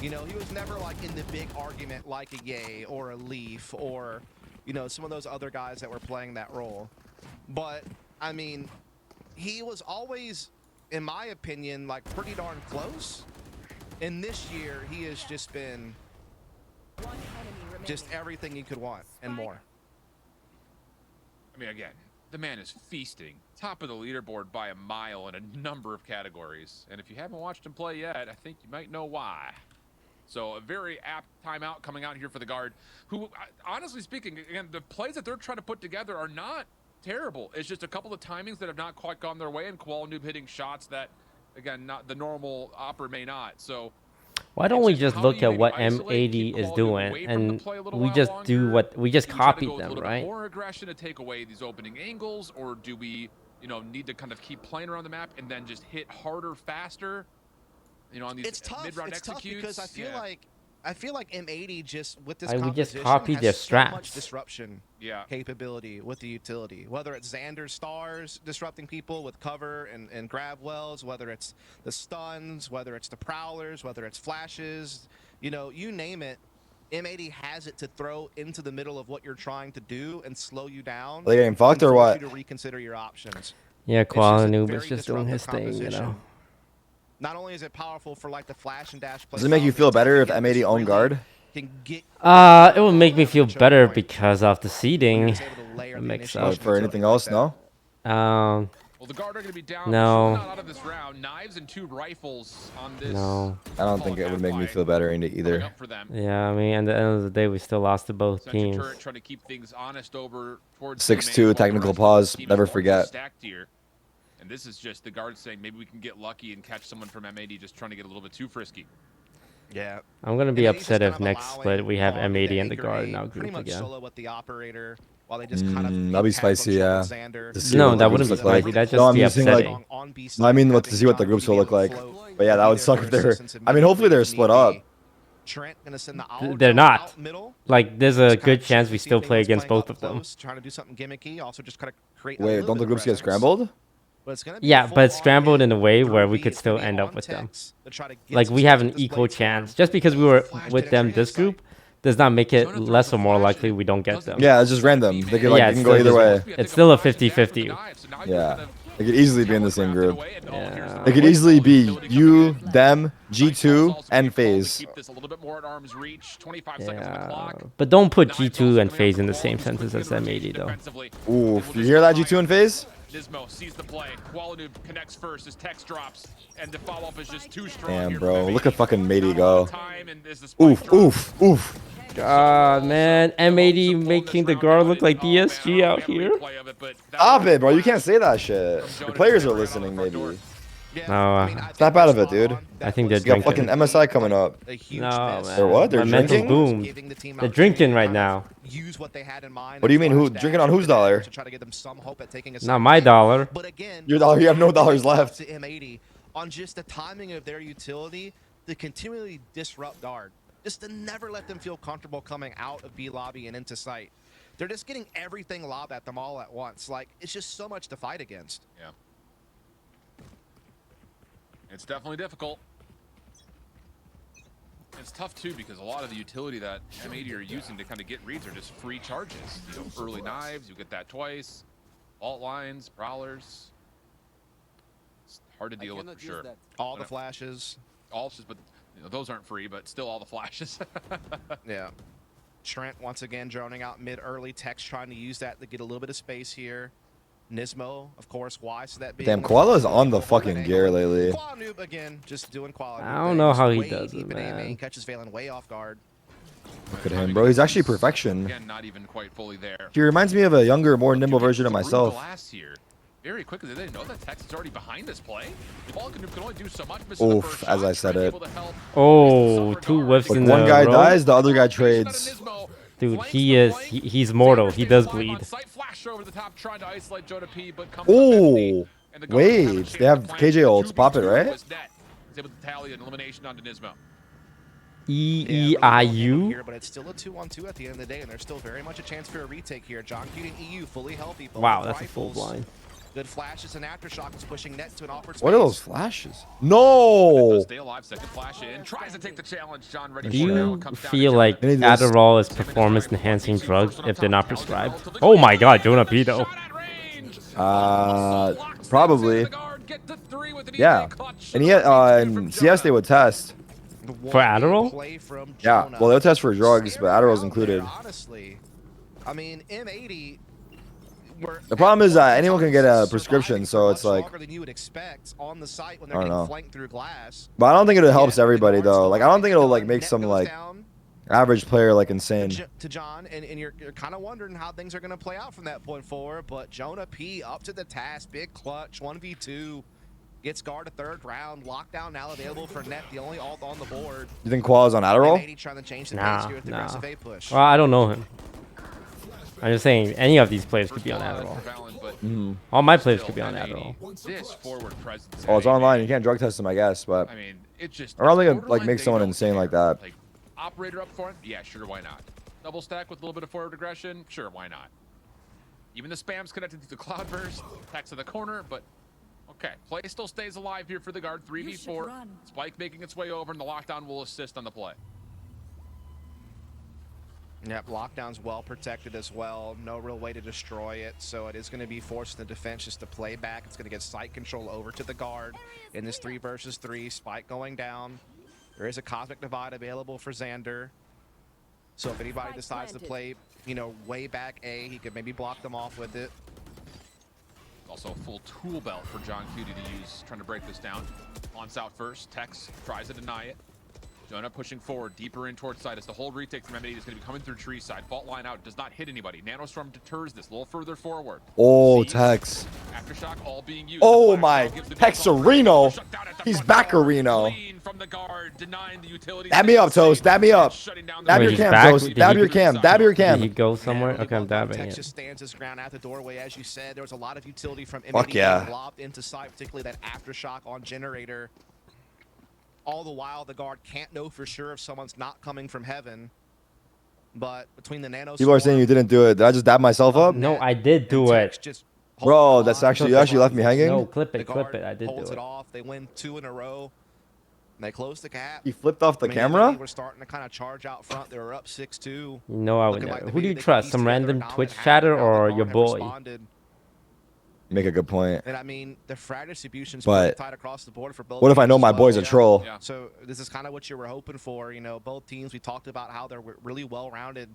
You know, he was never like in the big argument like a Ye or a Leaf or, you know, some of those other guys that were playing that role. But, I mean, he was always, in my opinion, like pretty darn close. And this year, he has just been just everything you could want and more. I mean, again, the man is feasting. Top of the leaderboard by a mile in a number of categories. And if you haven't watched him play yet, I think you might know why. So a very apt timeout coming out here for the guard, who, honestly speaking, again, the plays that they're trying to put together are not terrible. It's just a couple of timings that have not quite gone their way, and Qualanoob hitting shots that, again, not the normal opera may not. So Why don't we just look at what M80 is doing and we just do what we just copy them, right? More aggression to take away these opening angles, or do we, you know, need to kind of keep playing around the map and then just hit harder, faster? You know, on these mid-round executes. Tough because I feel like M80 just with this We composition just copy has their so much strats. disruption Yeah. capability with the utility. Whether it's Xander stars disrupting people with cover and grab wells, whether it's the stuns, whether it's the prowlers, whether it's flashes, you know, you name it. M80 has it to throw into the middle of what you're trying to do and slow you down. Are they getting fucked or and force what? You to reconsider your options. Yeah, It's just a Qualanoob very is just doing his disruptive thing, you know. composition. Not only is it powerful for like the flash and dash play. Does it make you feel better if M80 own guard? can get. It would make me feel better because of the seeding. The mix-up. For anything else, no? Well, the guard are going to be down. No. Not out of this round. Knives and 2 rifles on this. No. I don't think it would make me feel better either. Yeah, I mean, at the end of the day, we still lost to both teams. Trying to keep things honest over towards 6-2, technical pause. Never forget. And this is just the guard saying maybe we can get lucky and catch someone from M80 just trying to get a little bit too frisky. Yeah. I'm gonna be upset if next split we have M80 and the guard in our pretty group much again. solo with the operator while they just kind of That'd be spicy, yeah. No, that wouldn't be spicy. That's just the upsetting. No, I mean, to see what the groups will look like. But yeah, that would suck if they were. I mean, hopefully they're split up. They're not. Like, there's a good chance we still play against both of them. Trying to do something gimmicky, also just kind of create. Wait, don't the groups get scrambled? Yeah, but it's scrambled in a way where we could still end up with them. Like, we have an equal chance. Just because we were with them this group does not make it less or more likely we don't get them. Yeah, it's just random. They could, yeah, can go either way. It's still a 50-50. Yeah. They could easily be in the same group. Yeah. It could easily be you, them, G2, and FaZe. Yeah. But don't put G2 and FaZe in the same sentence as M80, though. Ooh, you hear that, G2 and FaZe? Nismo sees the play. Qualinoob connects first. His text drops, and the follow-up is just too strong. Damn, bro. Look at fucking Matey go. Oof, oof, oof. God, man. M80 making the guard look like DSG out here. Stop it, bro. You can't say that shit. The players are listening, maybe. No, Snap out of it, dude. I think they're You got drinking. fucking MSI coming up. No, man. They're what? They're My drinking? mental boomed. They're drinking right now. What do you mean? Who drinking on whose dollar? Not my dollar. Your dollar. You have no dollars left. On just the timing of their utility to continually disrupt guard, just to never let them feel comfortable coming out of B lobby and into sight. They're just getting everything lobbed at them all at once. Like, it's just so much to fight against. Yeah. It's definitely difficult. It's tough too because a lot of the utility that M80 are using to kind of get reads are just free charges. You know, early knives, you get that twice. Alt lines, prowlers. It's hard to deal with for sure. All the flashes. All just, but you know, those aren't free, but still all the flashes. Yeah. Trent once again droning out mid early. Text trying to use that to get a little bit of space here. Nismo, of course, why? So that Damn, Koala's on the fucking gear lately. Noob again, just doing Koala. I don't know how he does it, man. Catches Valen way off guard. Look at him, bro. He's actually perfection. Again, not even quite fully there. He reminds me of a younger, more nimble version of myself. Very quickly, they didn't know that Tex is already behind this play. Falcon can only do so much. Oof, as I said it. Oh, 2 whiffs in one a guy row. dies, the other guy trades. Dude, he's mortal. He does bleed. Oh, wait. They have KJ ults. Pop it, right? EEIU? But it's still a 2-on-2 at the end of the day, and there's still very much a chance for a retake here. John Cute and EU fully healthy. Wow, that's a full blind. Good flashes and aftershock is pushing net to an awkward space. What are those flashes? No! Stay alive, second flash in. Tries to take the challenge. John ready Do you feel like Adderall is performance-enhancing drugs if they're not prescribed? Oh Oh my god, Jonah P, though. Probably. Yeah. And in CS they would test. For Adderall? Yeah. Well, they'll test for drugs, but Adderall's included. Honestly, I mean, M80. The problem is that anyone can get a prescription, so it's like, I don't know. But I don't think it helps everybody though. Like, I don't think it'll like make some like average player like insane. To John, and you're kind of wondering how things are going to play out from that point forward. But Jonah P up to the task, big clutch, 1v2, gets guard a third round, lockdown now available for net, the only ult on the board. You think Qual's on Adderall? Trying to change the Nah, pace here with nah. aggressive A push. Well, I don't know him. I'm just saying, any of these players could be on Adderall. All my players could be on Adderall. Oh, it's online. You can't drug test them, I guess. But I mean, it's just. I don't think it like makes someone insane like that. Like, operator up front, yeah, sure, why not? Double stack with a little bit of forward aggression, sure, why not? Even the spam's connected to the cloudburst, attacks in the corner, but okay. Play still stays alive here for the guard. 3v4. Spike making its way over, and the lockdown will assist on the play. Yep, lockdown's well protected as well. No real way to destroy it, so it is going to be forcing the defense just to play back. It's going to get site control over to the guard in this 3 versus 3. Spike going down. There is a Cosmic Divide available for Xander. So if anybody decides to play, you know, way back A, he could maybe block them off with it. Also a full tool belt for John Cutie to use, trying to break this down. Once out first, Tex tries to deny it. Jonah pushing forward, deeper in towards side as the whole retake from M80 is going to be coming through tree side. Fault line out, does not hit anybody. Nanostorm deters this a little further forward. Oh, Sees Tex. Aftershock all being used. Oh my, Texarino. He's Baccarino. Dab me up, Toast. Dab me up. Dab your cam, Toast. Dab your cam. Dab your Did he cam. go somewhere? Okay, I'm dabbing Tex it. just stands his ground at the doorway, as you said. There was a lot of utility from Fuck M80 yeah. being lobbed into side, particularly that aftershock on generator. All the while, the guard can't know for sure if someone's not coming from heaven. But between the nano, People are saying you didn't do it. Did I just dab myself up? No, I did do it. Bro, that's actually, you actually left me hanging? No, clip the it, clip guard it. I did holds do it. off. They win 2 in a row. They close the gap. He flipped off the I mean, camera? We're starting to kind of charge out front. They were up 6-2. No, I would Looking never. like Who do maybe you they could trust? piece Some together random a Twitch dominant chatter half. Now the or guard your have boy? responded. You make a good point. And I mean, the frag distribution's But pretty tight across the board for both. what if I teams know as my well. boy's a troll? Yeah. So this is kind of what you were hoping for. You know, both teams. We talked about how they're really well-rounded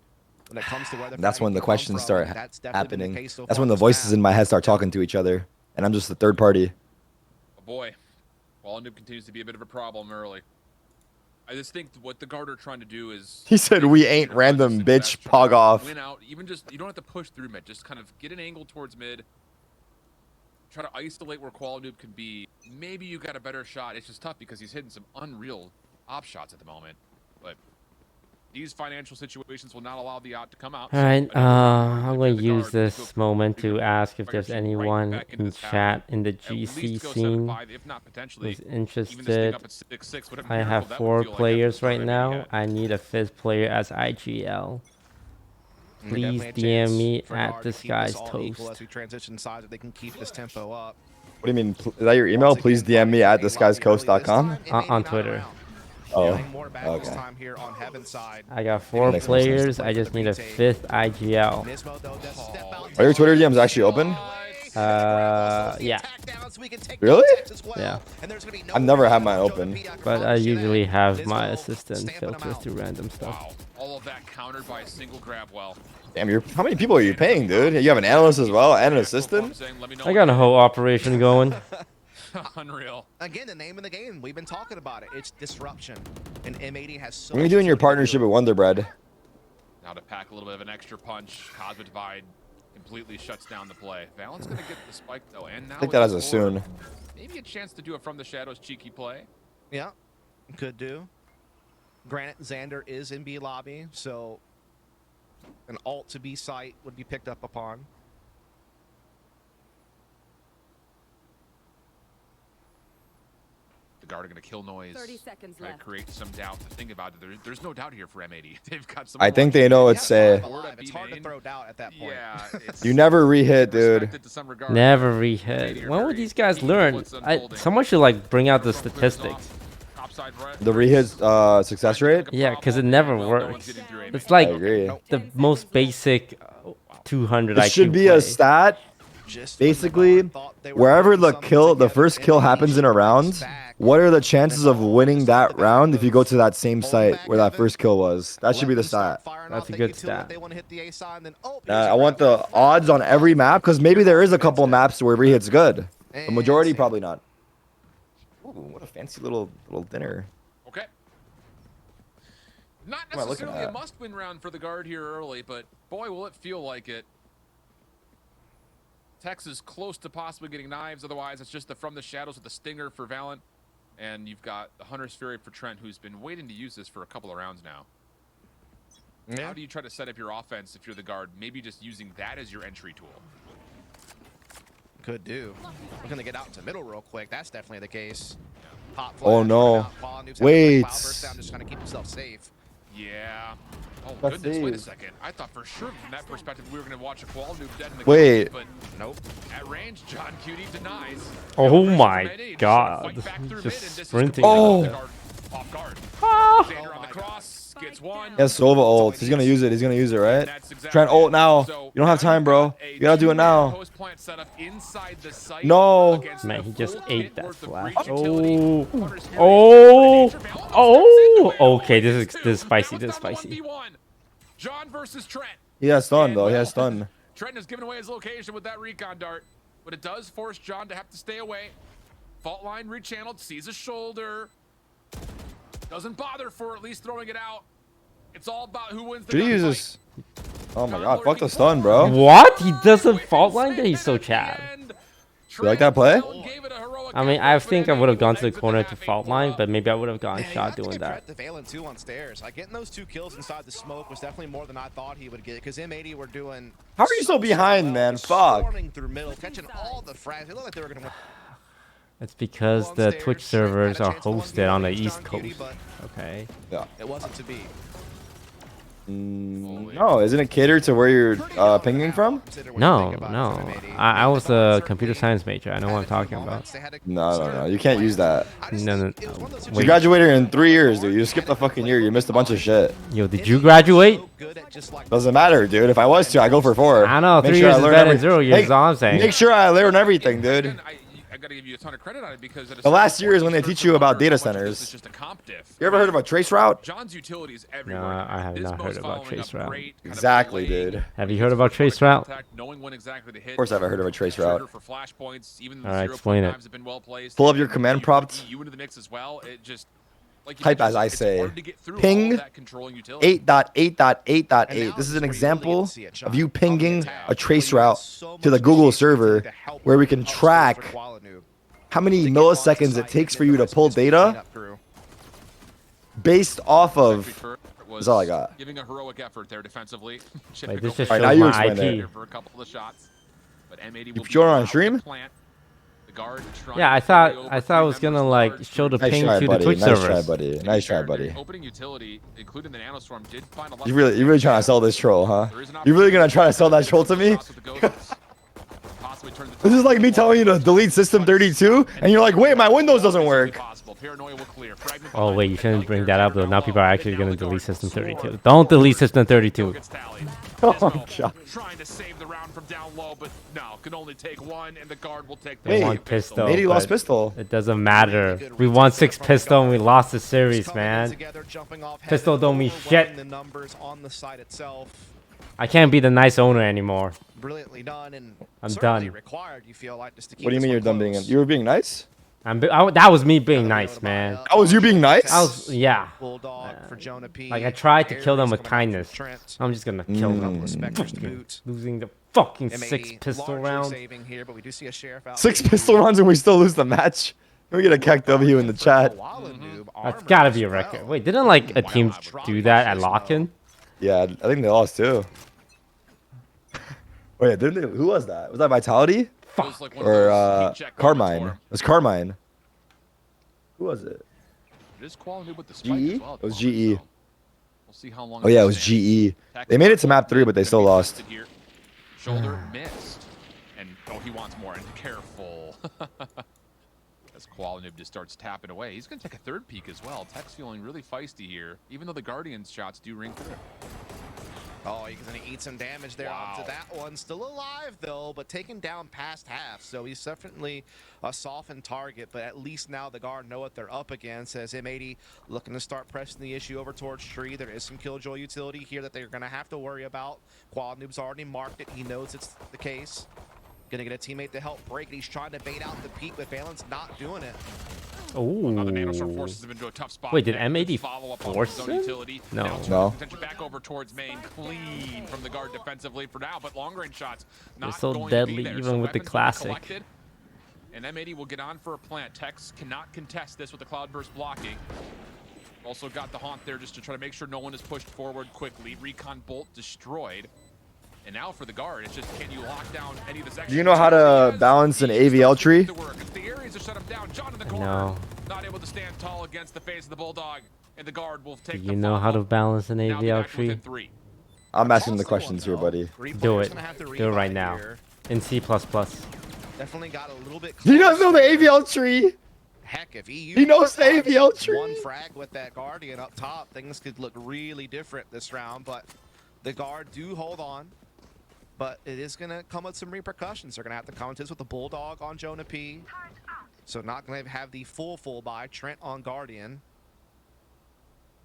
when it comes to where the That's frag when the can come questions from, start and that's definitely been the happening. case so That's far when the this voices map. in my head start talking to each other. And I'm just the third party. Oh boy, Noob continues to be a bit of a problem early. I just think what the guard are trying to do is... He said, "We ain't random, bitch. Pog off." Win out. Even just, you don't have to push through mid. Just kind of get an angle towards mid. Try to isolate where Noob can be. Maybe you got a better shot. It's just tough because he's hitting some unreal op shots at the moment. But these financial situations will not allow the out to come out. All right, I'm going to use this moment to ask if there's anyone in chat in the GC scene who's interested. I have 4 players right now. I need a 5th player as IGL. Please DM me at DisguisedToast. As we transition sides, if they can keep this tempo up. What do you mean? Is that your email? Please DM me at disguisedcoast.com. On Twitter. Oh, This okay. time here on Heaven's side. I got 4 Makes more sense. players. I just need a 5th IGL. Nismo, though, does step out. Are your Twitter DMs actually open? Yeah. Really? Yeah. I've never had mine open. But I usually have my assistant filter through random stuff. Wow. All of that countered by a single grab well. Damn, how many people are you paying, dude? You have an analyst as well and an assistant? I got a whole operation going. Unreal. Again, the name of the game. We've been talking about it. It's disruption. And M80 has so What are you doing your partnership with Wonder Bread? Now to pack a little bit of an extra punch. Cosmic Divide completely shuts down the play. Valent's going to get the spike, though. And now I think that has a soon. Maybe a chance to do it from the shadows cheeky play. Yeah, could do. Granted, Xander is in B lobby, so an alt to B site would be picked up upon. The guard are going to kill noise. 30 seconds try to left. create some doubt. The thing about it, there's no doubt here for M80. They've got some. I think they know it's It's hard to throw doubt at that point. Yeah, it's You never re-hit, dude. respected to some regard. Never re-hit. When will these guys learn? Someone should like bring out the statistics. Topside right. The re-hit success rate? Yeah, because it never works. It's I like agree. the most basic 200 It IQ should be play. a stat. Basically, wherever the first kill happens in a round, what are the chances of winning that round if you go to that same site where that first kill was? That should be the stat. That's a good stat. I want the odds on every map because maybe there is a couple maps where re-hit's good. The majority, probably not. Ooh, what a fancy little dinner. Okay. Not What am I looking necessarily a at? must-win round for the guard here early, but boy, will it feel like it. Tex is close to possibly getting knives. Otherwise, it's just the from the shadows with the stinger for Valent, and you've got the Hunter's Fury for Trent, who's been waiting to use this for a couple of rounds now. Yeah. How do you try to set up your offense if you're the guard? Maybe just using that as your entry tool. Could do. We're going to get out into middle real quick. That's definitely the case. Hot Oh flash, no! out, Paul, Noob's having to Wait. cloud burst down, just trying to keep himself safe. Yeah. Oh, Let's goodness, wait a see. second. I thought for sure from that perspective we were going to watch a Qual Noob dead in the Wait. But nope. At range, John Cutie denies. Oh my god. Just sprinting. Oh. Off guard. Xander on the cross, gets one. He has Sova ult. He's gonna use it. He's gonna use it, right? That's exactly Try and ult it. now. So You don't have time, bro. a You gotta do it now. post plant setup inside the site No. against Man, a he just full ate kit that worth of flash. breach utility. Oh. Hunter's Fury Oh. for Valent. Oh. Valent Okay, steps this into is spicy. Valent's This is down to spicy. 1v1. John versus Trent. He has stun, And, though. He well, has stun. Trent has given away his location with that recon dart, but it does force John to have to stay away. Fault line rechanneled, sees a shoulder. Doesn't bother for at least throwing it out. It's all about who wins the Should he use gunfight. this? Oh my god, fuck the stun, bro. What? He doesn't fault line that? He's so Chad. You like that play? I mean, I think I would have gone to the corner to fault line, but maybe I would have gone shot doing that. The Valen too on stairs. Like getting those 2 kills inside the smoke was definitely more than I thought he would get. Because M80 were doing. How are you so behind, man? Fuck. Storming through middle, catching all the frags. It looked like they were gonna win. It's because the Twitch servers are hosted on the East Coast. Okay. Yeah. It wasn't to be. No, isn't it catered to where you're pinging from? No, no. I was a computer science major. I know what I'm talking about. No. You can't use that. No. You graduated in 3 years, dude. You skipped a fucking year. You missed a bunch of shit. Yo, did you graduate? Doesn't matter, dude. If I was to, I go for 4. I know. Make 3 sure years I is learn better than 0 years. That's all I'm saying. Make sure I learn everything, dude. I gotta give you a ton of credit on it because The last year is when they teach you about data centers. It's just a comp diff. You ever heard of a trace route? John's utilities everywhere. No, I have not heard about trace route. Exactly, dude. Have you heard about trace route? Of course, I've heard of a trace route. Alright, explain it. Pull up your command prompt. Type as I say. Ping 8.8.8.8. This is an example of you pinging a trace route to the Google server where we can track how many milliseconds it takes for you to pull data based off of. That's all I got. Giving a heroic effort there defensively. Wait, this just Alright, now shows you my explain IP. it. For a couple of shots. But M80 You will put your on stream? Yeah, I thought I was gonna like show the Nice ping try, to the buddy. Twitch Nice servers. try, buddy. Nice try, buddy. Opening utility, including the nanostorm, did find a lot You really trying to sell this troll, huh? You really gonna try to sell that troll to me? This is like me telling you to delete system 32, and you're like, wait, my Windows doesn't work. Oh wait, you shouldn't bring that up though. Now people are actually gonna delete system 32. Don't delete system 32. Oh god. Trying to save the round from down low, but no, can only take one, and the guard will take the They Wait, won pistol. Maybe lost but pistol. It doesn't matter. We won 6 pistol and we lost the series, man. Pistol don't mean shit. The numbers on the site itself. I can't be the nice owner anymore. Brilliantly done and I'm certainly done. required, you feel like, just to keep What do you this mean one you're done being? close. You were being nice? That was me being nice, man. That was you being nice? I was, yeah. Bulldog for Jonah P. Like I tried to kill them with Aries coming kindness. from Trent. I'm just gonna kill them. Spectres to boot. Losing the fucking M80 6 pistol largely round. saving here, but we do see a sheriff out 6 pistol rounds and we still lose the match. We get a CAC W in the chat. That's gotta be a record. Wait, didn't like a team do that at lock-in? Yeah, I think they lost too. Wait, didn't they? Who was that? Was that Vitality? Fuck. Or Carmine? It was Carmine. Who was it? It is Qualinoob with the GE? spike as well. It was GE. We'll see how long Oh yeah, it was GE. They made it to map 3, but they still lost. Shoulder missed. And oh, he wants more. And careful. As Qualinoob just starts tapping away. He's going to take a third peek as well. Tech's feeling really feisty here, even though the Guardian's shots do ring through. Oh, he's going to eat some damage there onto that one. Still alive, though, but taken down past half. So he's definitely a softened target, but at least now the guard know what they're up against. As M80 looking to start pressing the issue over towards Tree. There is some Killjoy utility here that they're going to have to worry about. Qualinoob's already marked it. He knows it's the case. Gonna get a teammate to help break it. He's trying to bait out the peak, but Valen's not doing it. Ooh. Now the nanostorm forces him into a tough spot. Wait, did there. M80 Follow up on force his own him? utility. No. Now No. attention back over towards main, clean from the guard defensively for now, but long range shots not so going deadly to be there. even So with the weapons will be classic. collected, and M80 will get on for a plant. Tex cannot contest this with the Cloudburst blocking. Also got the haunt there just to try to make sure no one is pushed forward quickly. Recon bolt destroyed. And now for the guard, it's just can you lock down any of the sections? Do you know how to balance an AVL tree? No. Not able to stand tall against the face of the Bulldog, and the guard will take Do you know how to balance an AVL tree? I'm asking the questions here, buddy. Do it. Do it right now. In C++. Definitely got a little bit Do you not know the AVL tree? Heck, if he knows the AVL tree. One frag with that Guardian up top, things could look really different this round, but the guard do hold on. But it is going to come with some repercussions. They're going to have to contest with the Bulldog on Jonah P. So not going to have the full buy. Trent on Guardian.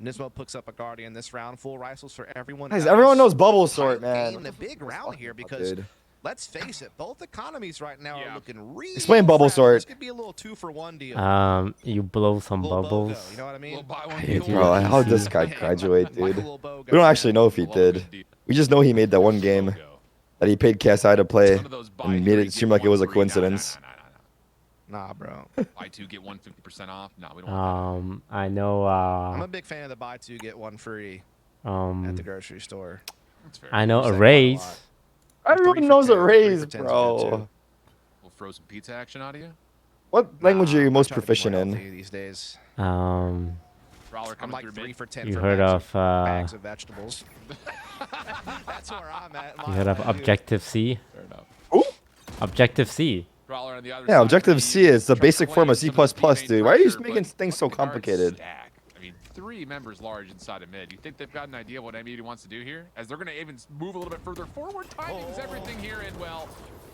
Nismo picks up a Guardian this round. Full rifles for everyone. Guys, else. everyone knows bubble sort, man. Game in a big round here because Dude. let's face it, both economies right now are looking really Explain bubble fragile. sort. This could be a little 2-for-1 deal. You blow some Little bubbles. BOGO, you know what I mean? Bro, how did this guy graduate, dude? We don't actually know if he did. We just know he made that one game that he paid KSI to play and made it seem like it was a coincidence. Nah, bro. Buy two, get 150% off. No, we don't want I know. I'm a big fan of the buy two, get one free at the grocery store. That's fair. I know a raise. Everyone knows a raise, bro. Little frozen pizza action out of you. What language are you most proficient in? These days. Brawler I'm coming like through 3 mid. for 10 You for heard bags of bags of vegetables. That's where I'm at. you heard of Objective C? Fair enough. Objective C. Brawler on the other Yeah, side, Objective C is the basic form of C++, some of the teammate dude. Why are you pressure, making but things so the guards complicated? stack. I mean, 3 members large inside of mid. You think they've got an idea what M80 wants to do here? As they're going to even move a little bit further forward. Timing's everything here, and well,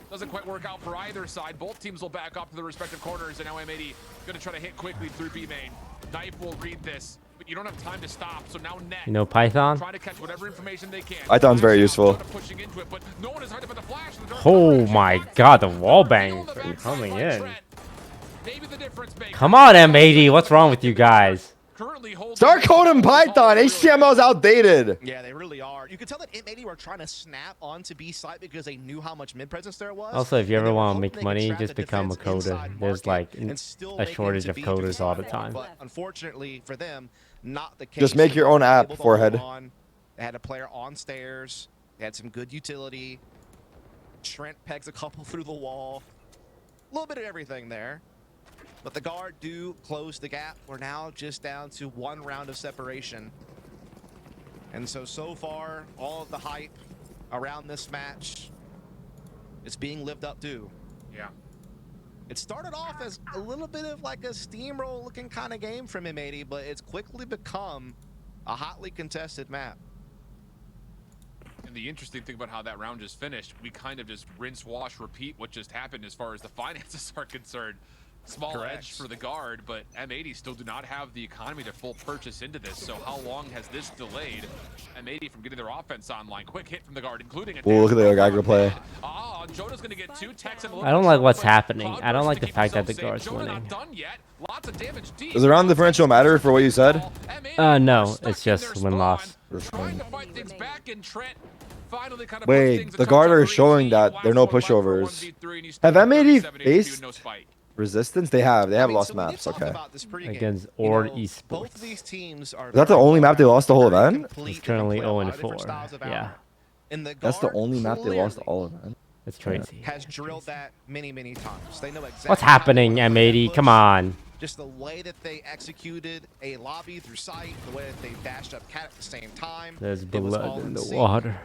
doesn't quite work out for either side. Both teams will back up to their respective corners, and now M80 going to try to hit quickly through B main. Knife will read this, but you don't have time to stop. So now net. You know Python? Trying to catch whatever information they can. Python's very useful. Pushing into it, but no one is hard about the flash. Oh my god, the wall bang coming in. Come on, M80. What's wrong with you guys? Start coding Python. HTML's outdated. Yeah, they really are. You could tell that M80 were trying to snap onto B site because they knew how much mid presence there was. Also, if you and ever they were want to hoping make they could money, trap just the become a defense coder. inside There's market like and still a make it shortage to of B coders all the through time. But unfortunately for them, not the case. Just make your They own were app, able to forehead. hold on. They had a player on stairs. They had some good utility. Trent pegs a couple through the wall. A little bit of everything there. But the guard do close the gap. We're now just down to 1 round of separation. And so far, all of the hype around this match is being lived up to. Yeah. It started off as a little bit of like a steamroll looking kind of game from M80, but it's quickly become a hotly contested map. And the interesting thing about how that round just finished, we kind of just rinse, wash, repeat what just happened as far as the finances are concerned. Small Correct. edge for the guard, but M80 still do not have the economy to full purchase into this. So how long has this delayed M80 from getting their offense online? Quick hit from the guard, including a Ooh, look at the Geiger play. Jonah's gonna get 2 techs and I don't like what's happening. I don't like the fact that the guard's winning. Does the round differential matter for what you said? No, it's just win-loss. Wait, the guard are showing that there are no pushovers. Have M80 faced resistance? They have. They have lost maps. Okay. Against Ord Both Esports. of these teams are Is that the only map they lost the whole event? It's currently 0-4. Yeah. And the That's the guard only map they lost clearly all event. It's crazy. has drilled that many times. They know exactly What's how to happening, work the M80? push. Come on. Just the way that they executed a lobby through sight, the way that they dashed up cat at the same time. There's it was blood all in the sync. water.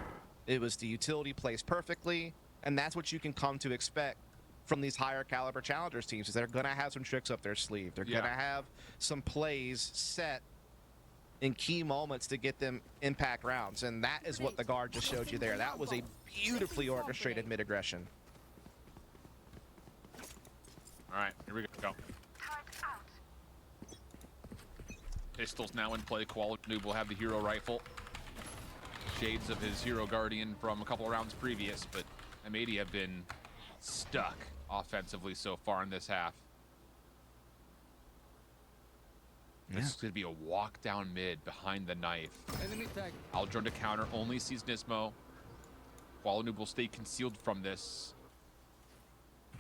It was the utility placed perfectly, and that's what you can come to expect from these higher caliber challengers teams. Is they're gonna have some tricks up their sleeve. They're gonna have some plays set in key moments to get them impact rounds, and that is what the guard just showed you there. That was a beautifully orchestrated mid aggression. All right, here we go. Pistols now in play. Noob will have the hero rifle. Shades of his hero guardian from a couple of rounds previous, but M80 have been stuck offensively so far in this half. This is going to be a walk down mid behind the knife. Aldrone to counter, only sees Nismo. Noob will stay concealed from this.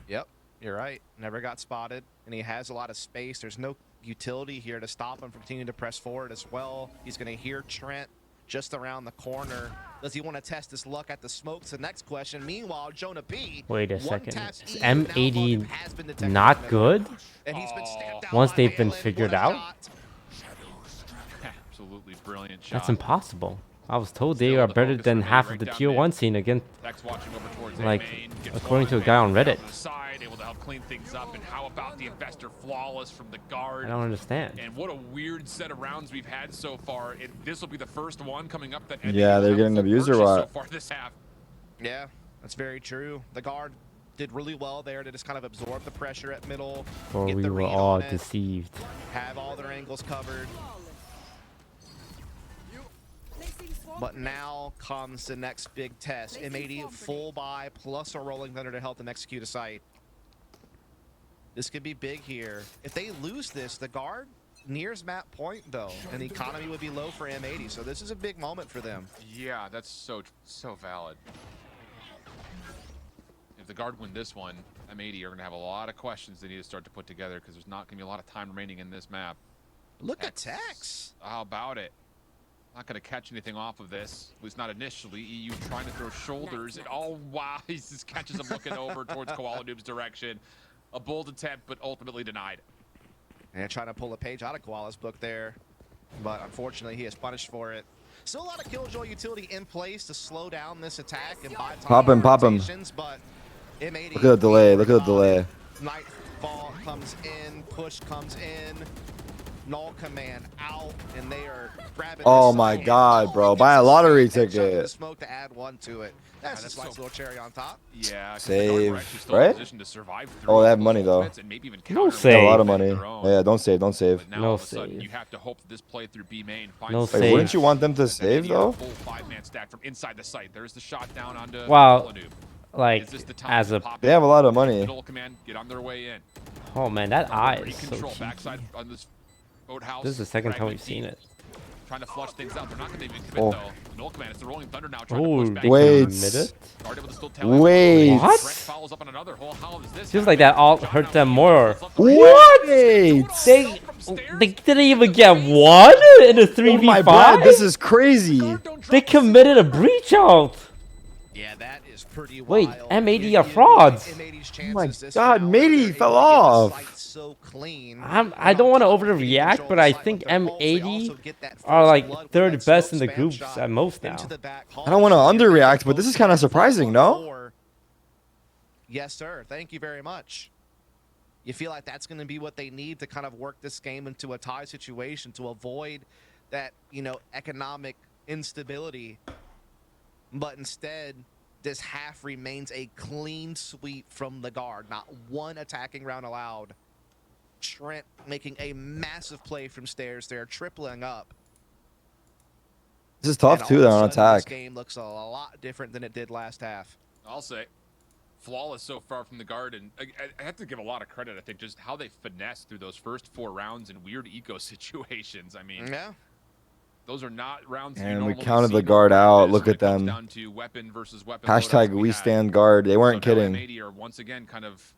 Yep, you're right. Never got spotted, and he has a lot of space. There's no utility here to stop him from continuing to press forward as well. He's going to hear Trent just around the corner. Does he want to test his luck at the smokes? The next question. Meanwhile, Jonah B. Wait a second. Is M80 not good? And he's been stamped out Once by they've been Valen. figured What a out? shot. Absolutely brilliant shot. That's impossible. I was told they are better than half of the tier 1 scene again. Like, according to a guy on Reddit. Able to help clean things up, and how about the investor flawless from the guard? I don't understand. And what a weird set of rounds we've had so far. This will be the first one coming up that Yeah, they're getting abused or what? so far this half. Yeah, that's very true. The guard did really well there to just kind of absorb the pressure at middle. Or get we the were read all on it, deceived. have all their angles covered. But now comes the next big test. M80 full buy plus a rolling thunder to help them execute a site. This could be big here. If they lose this, the guard nears map point though, and the economy would be low for M80. So this is a big moment for them. Yeah, that's so valid. If the guard win this one, M80 are going to have a lot of questions they need to start to put together because there's not going to be a lot of time remaining in this map. Look at Tex. How about it? Not going to catch anything off of this, at least not initially. EU trying to throw shoulders. And oh, wow, he just catches him looking over towards Koala Noob's direction. A bold attempt, but ultimately denied. And trying to pull a page out of Koala's book there. But unfortunately, he is punished for it. Still a lot of Killjoy utility in place to slow down this attack and buy time. Pop him. But M80, Look at the delay. Look at the delay. Nightfall comes in, push comes in. Null command out, and they are grabbing. Oh my God, bro! Buy a lottery ticket. Smoke to add one to it. That's just nice little cherry on top. Yeah. Save, right? Oh, they have money though. No save. A lot of money. Yeah, don't save. Don't save. No save. You have to hope that this playthrough B main finds no save. Wouldn't you want them to save though? Full 5-man stack from inside the site. There's the shot down onto. Wow. Like as a. They have a lot of money. Null command, get on their way in. Oh man, that eye is so Control cheeky. backside on this boathouse. This is the second time we've seen it. Trying to flush things out. They're not going to even commit though. Null command, it's the rolling thunder now. Trying Oh, to push back. wait. Wait. What? Follows up on another. How is this? Feels like that all hurt them more. What? They didn't even get one in a 3v5. Oh my God, this is crazy. They committed a breach out. Yeah, that is pretty Wait, wild. M80 are frauds. Oh my God, Matey fell off. So clean. I don't want to overreact, but I think M80 are like third best in the groups at most now. I don't want to underreact, but this is kind of surprising, no? Yes, sir. Thank you very much. You feel like that's going to be what they need to kind of work this game into a tie situation to avoid that, you know, economic instability. But instead, this half remains a clean sweep from the guard. Not one attacking round allowed. Trent making a massive play from stairs there, tripling up. This is tough too, though, on attack. This game looks a lot different than it did last half. I'll say. Flawless so far from the guard, and I have to give a lot of credit, I think, just how they finessed through those first 4 rounds in weird eco situations. I mean, yeah. Those are not rounds. And we counted the guard out. Look at them. Hashtag we stand guard. They weren't kidding. Once again, kind of.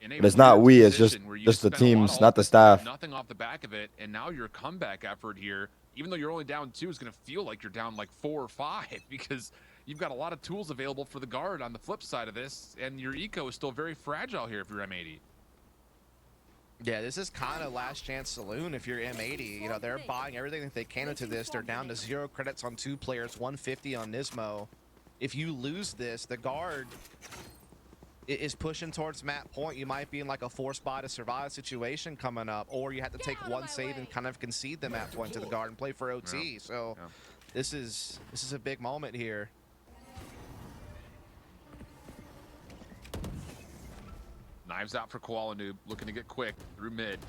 But it's not we. It's just the teams, not the staff. Nothing off the back of it, and now your comeback effort here, even though you're only down 2, is going to feel like you're down like 4 or 5 because you've got a lot of tools available for the guard on the flip side of this, and your eco is still very fragile here if you're M80. Yeah, this is kind of last chance saloon if you're M80. You know, they're buying everything that they can into this. They're down to 0 credits on 2 players, 150 on Nismo. If you lose this, the guard is pushing towards map point. You might be in like a force buy to survive situation coming up, or you have to take one save and kind of concede the map point to the guard and play for OT. Yeah. So this is a big moment here. Knives out for Koala Noob, looking to get quick through mid.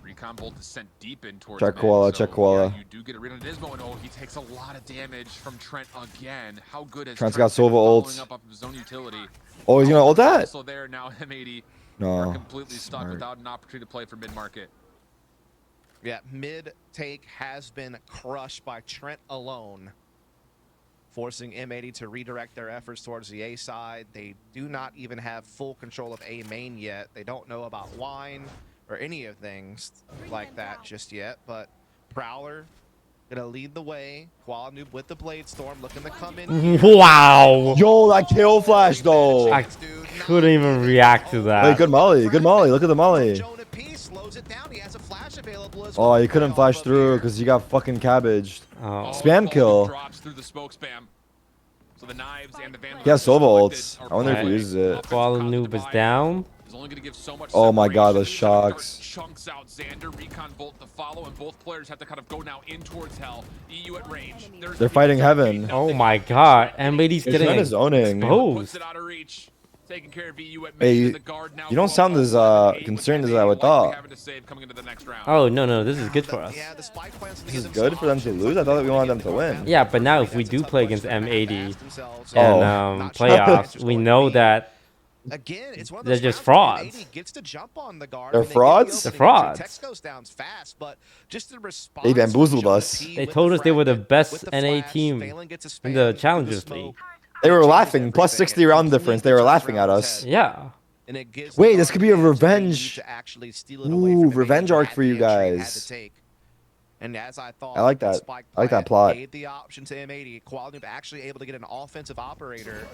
Recon Bolt is sent deep in towards Check mid, Koala, so, check Koala. Yeah, you do get a read on Nismo, and oh, he takes a lot of damage from Trent again. How good is Trent's Trent got Sova following ult. up of his own utility? Oh, he's gonna ult that? Also there now, M80 No. are completely stuck without an opportunity to play for mid market. Yeah, mid take has been crushed by Trent alone, forcing M80 to redirect their efforts towards the A side. They do not even have full control of A main yet. They don't know about Wine or any of things like that just yet, but Prowler gonna lead the way. Koala Noob with the Blade Storm looking to come in. Wow. Yo, that kill flash though. I couldn't even react to that. Wait, good molly. Good molly. Look at the molly. Oh, you couldn't flash through because you got fucking cabbaged. Oh. Spam kill. Drops through the smoke spam. So the knives and the vandals. Yeah, Sova ults. I wonder if he uses it. Koala Noob is down. Only gonna give so much Oh my God, those separation. shocks. Chunks out Xander, Recon Bolt to follow, and both players have to kind of go now in towards Hell. EU at range. They're fighting heaven. Oh my God, M80's getting Trent is owning. exposed. Puts it out of reach. taking care of EU at Hey, mid, the guard now you don't sound as concerned as I would thought. having to save coming into the next round. Oh no, this is good for us. Yeah, the spike plans to This give is good for them to lose. I thought that we wanted them to win. Yeah, but now if we do play against M80 Oh. and playoffs, we know that Again, it's one of they're those just rounds where frauds. M80 gets to jump on the guard They're and they get the frauds? They're opening frauds. entry. Text goes down fast, but just the response They bamboozled from Jonah us. P They with told the us they were the fragment, best with the NA flash, team Phelan gets his in spam the through Challengers smoke. League. They were Changes laughing. Plus everything. 60 round Completely difference. They were turns laughing around at his us. head. Yeah. And it gives Wait, the this guard could be a advantage for revenge. AE to actually steal it away from Ooh, M80 revenge who arc had for you the entry and had guys. to take. And as I thought, I like the that. spike I like that plant plot. gave the option to M80. Qualinoob actually able to get an offensive operator.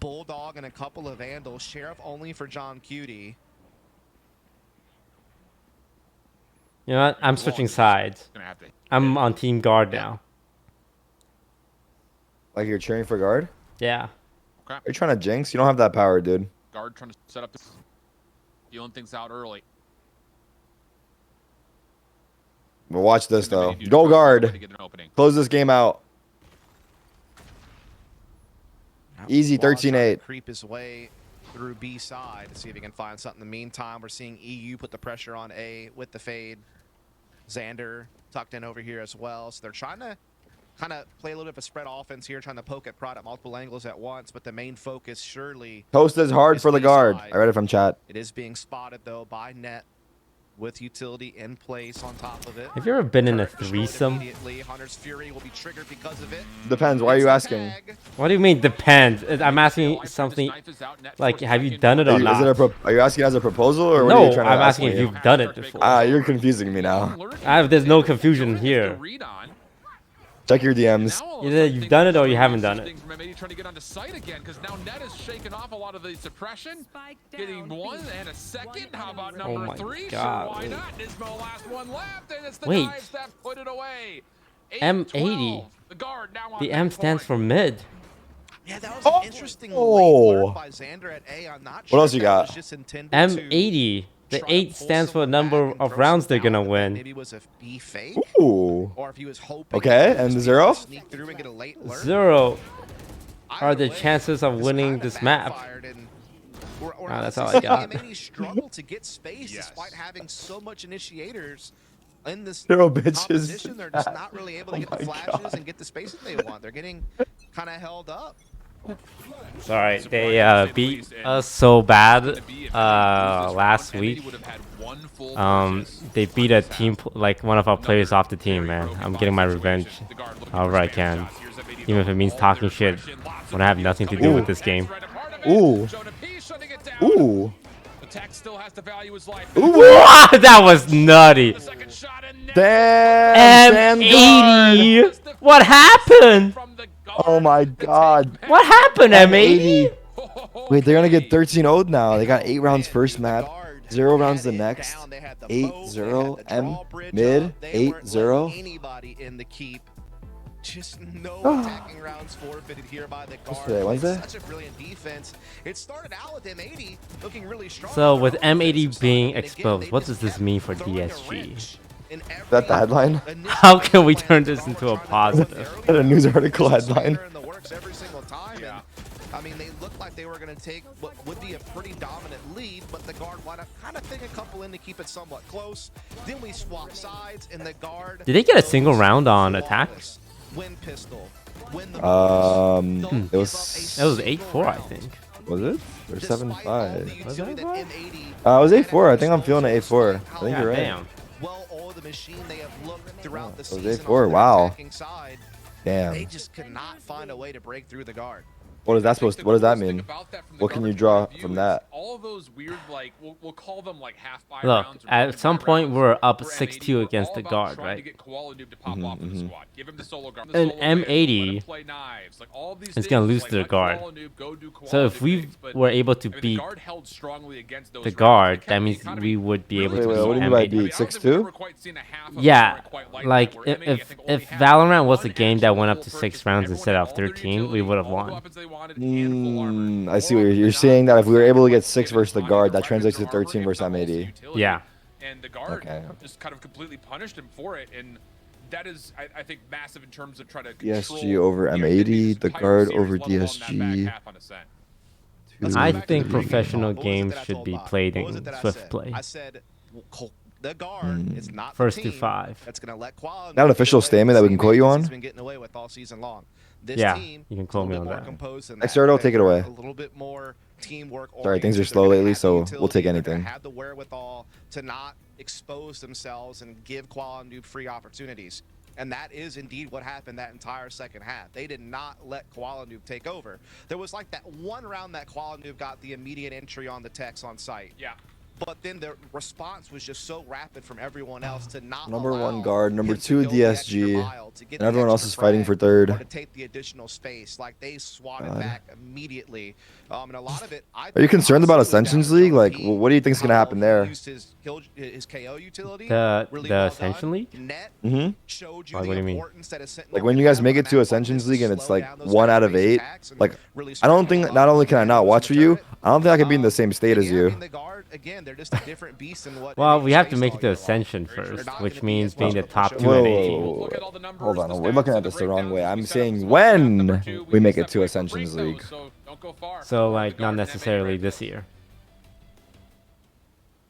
Bulldog and a couple of Vandals. Sheriff only for John Cutie. You know what? I'm switching sides. Gonna have to. I'm on Team Guard now. Like you're cheering for guard? Yeah. Okay. Are you trying to jinx? You don't have that power, dude. Guard trying to set up, dealing things out early. But watch this, And the though. mini dude Go trying to guard. get an opening. Close this game out. Easy, Wall trying to 13-8. Creep his way through B side to see if he can find something. In the meantime, we're seeing EU put the pressure on A with the fade. Xander tucked in over here as well. So they're trying to kind of play a little bit of a spread offense here, trying to poke at Prod at multiple angles at once. But the main focus surely Toast is hard is for the B guard. side. I read it from chat. It is being spotted though by Net with utility in place on top of it. Have you ever been in a Destroyed threesome? immediately. Hunter's Fury will be triggered because of it. Depends. Why are you asking? Tag. What do you mean depends? I'm asking something like, have you done it or not? Are you asking as a proposal or what are No, you trying to I'm ask asking if me? you've done it before. Ah, you're confusing me now. There's no confusion here. Check your DMs. Either you've done it or you haven't done it. Trying to get onto site again because now Net has shaken off a lot of the suppression. Getting one and a second. How about number my 3? God. Sure, why not? Nismo last one left, and it's the Wait. guys that put it away. M80. The guard now on The M that stands point. for mid. Yeah, that was an interesting late learn by Xander at A. I'm not sure What else if you that was got? just intended M80. The try to 8 pull stands for the someone number back and of throw rounds some they're gonna down, but win. Maybe it was a B fake, Ooh. or if he was hoping. Okay, he and was zero? able to sneak through and get a late learn. 0 are Either the way, chances of this winning kinda this map. backfired, and we're Ah, that's honestly all I seeing got. M80 struggle to get space despite having so much initiators in this Zero bitches. competition. They're just not really able to get the my flashes God. and get the space that they want. They're getting kind of held up. Sorry, they beat us so bad last week. They beat a team, like one of our players off the team, man. I'm getting my revenge however I can. Even if it means talking shit when I have nothing to do with this game. Ooh. Ooh. What? That was nutty. Damn. M80. What happened? Oh my God. What happened, M80? Wait, they're gonna get 13-0 now. They got 8 rounds first map, 0 rounds the next. 8-0 M mid 8-0. Anybody in the keep. Just no attacking rounds forfeited here by the guard. today, Wednesday? Such a brilliant defense. It started out with M80 looking really strong. So with M80 being exposed, what does this mean for DSG? Is that the headline? How can we turn this into a positive? Is that a news article headline? Every single time. And, I mean, they looked like they were going to take what would be a pretty dominant lead, but the guard wound up kind of thinking a couple in to keep it somewhat close. Then we swap sides, and the guard. Did they get a single round on attack? Win pistol. Win the It was 8-4, I think. Was it? Or 7-5? Was that? It was 8-4. I think I'm feeling it 8-4. I think you're right. Damn. Well, all the machine they have looked throughout the It was season. 8-4. on the Wow. attacking side. Damn. They just could not find a way to break through the guard. What is that supposed to, what does that mean? What can you draw from that? All of those weird, like, we'll call them like half buy Look, rounds. at some point we're up 6-2 against the guard, right? And M80 is gonna lose to the guard. So if we were able to beat the guard, that means we would be able to Wait, beat what do you mean by M80. beat? 6-2? Yeah, like if Valorant was a game that went up to 6 rounds instead of 13, we would have won. I see what you're saying. That if we were able to get 6 versus the guard, that translates to 13 versus M80. Yeah. And the guard Okay. just kind of completely punished him for it, and that is, I think, massive in terms of trying to DSG control over the M80, identities the of guard series, over let alone that back DSG. half on ascent. Let's go I back to think the pregame professional talk. What was it games that I should told be Bobby? played What was in it that I Swift said? play. I said the guard is not First the to team 5. that's going to let quality. That an official statement that we can quote you on? He's been getting away with all season long. This Yeah, team you can is a quote me little on bit more that. composed than Exerto, that. take it They're away. A little bit more teamwork. Sorry, things are oriented. slow They're gonna lately, have the so we'll utility. take They're gonna anything. have the wherewithal to not expose themselves and give Qual Noob free opportunities. And that is indeed what happened that entire second half. They did not let Qual Noob take over. There was like that one round that Qual Noob got the immediate entry on the techs on site. Yeah. But then the response was just so rapid from everyone else to not Number allow 1 guard, number him to 2 go the extra DSG, mile to get and the everyone else extra is fighting frag for third. or to take the additional space. Like they swatted back immediately. And a lot of it, Are you concerned about Ascensions League? Like, what do you think is going to happen there? Used his KO utility. The really the well Ascension done. League? Net Mm-hmm. showed you Like, the what do you mean? importance that a Sentinel Like when can you guys have make on it a to map like Ascensions this League to and it's slow like down those 1 out of fast-paced 8, attacks and like really I don't spread the think, not love only can I and not lose watch the with you, turret. I don't think I could be in the same state And as yeah, I you. mean, the guard, again, they're just a different beast than what Well, NA we have to faced make all it to year long. Ascension They're first, not which gonna be means as being much the of a top pushover. 2 NA. Look at all the numbers, Hold on, the we're stats, looking at and the this the wrong way. breakdowns. I'm We set up saying the scorecard number when 2. we make can it step to away for Ascensions break League. those, so don't go far. So We're like the not guard and NA necessarily right this now. year.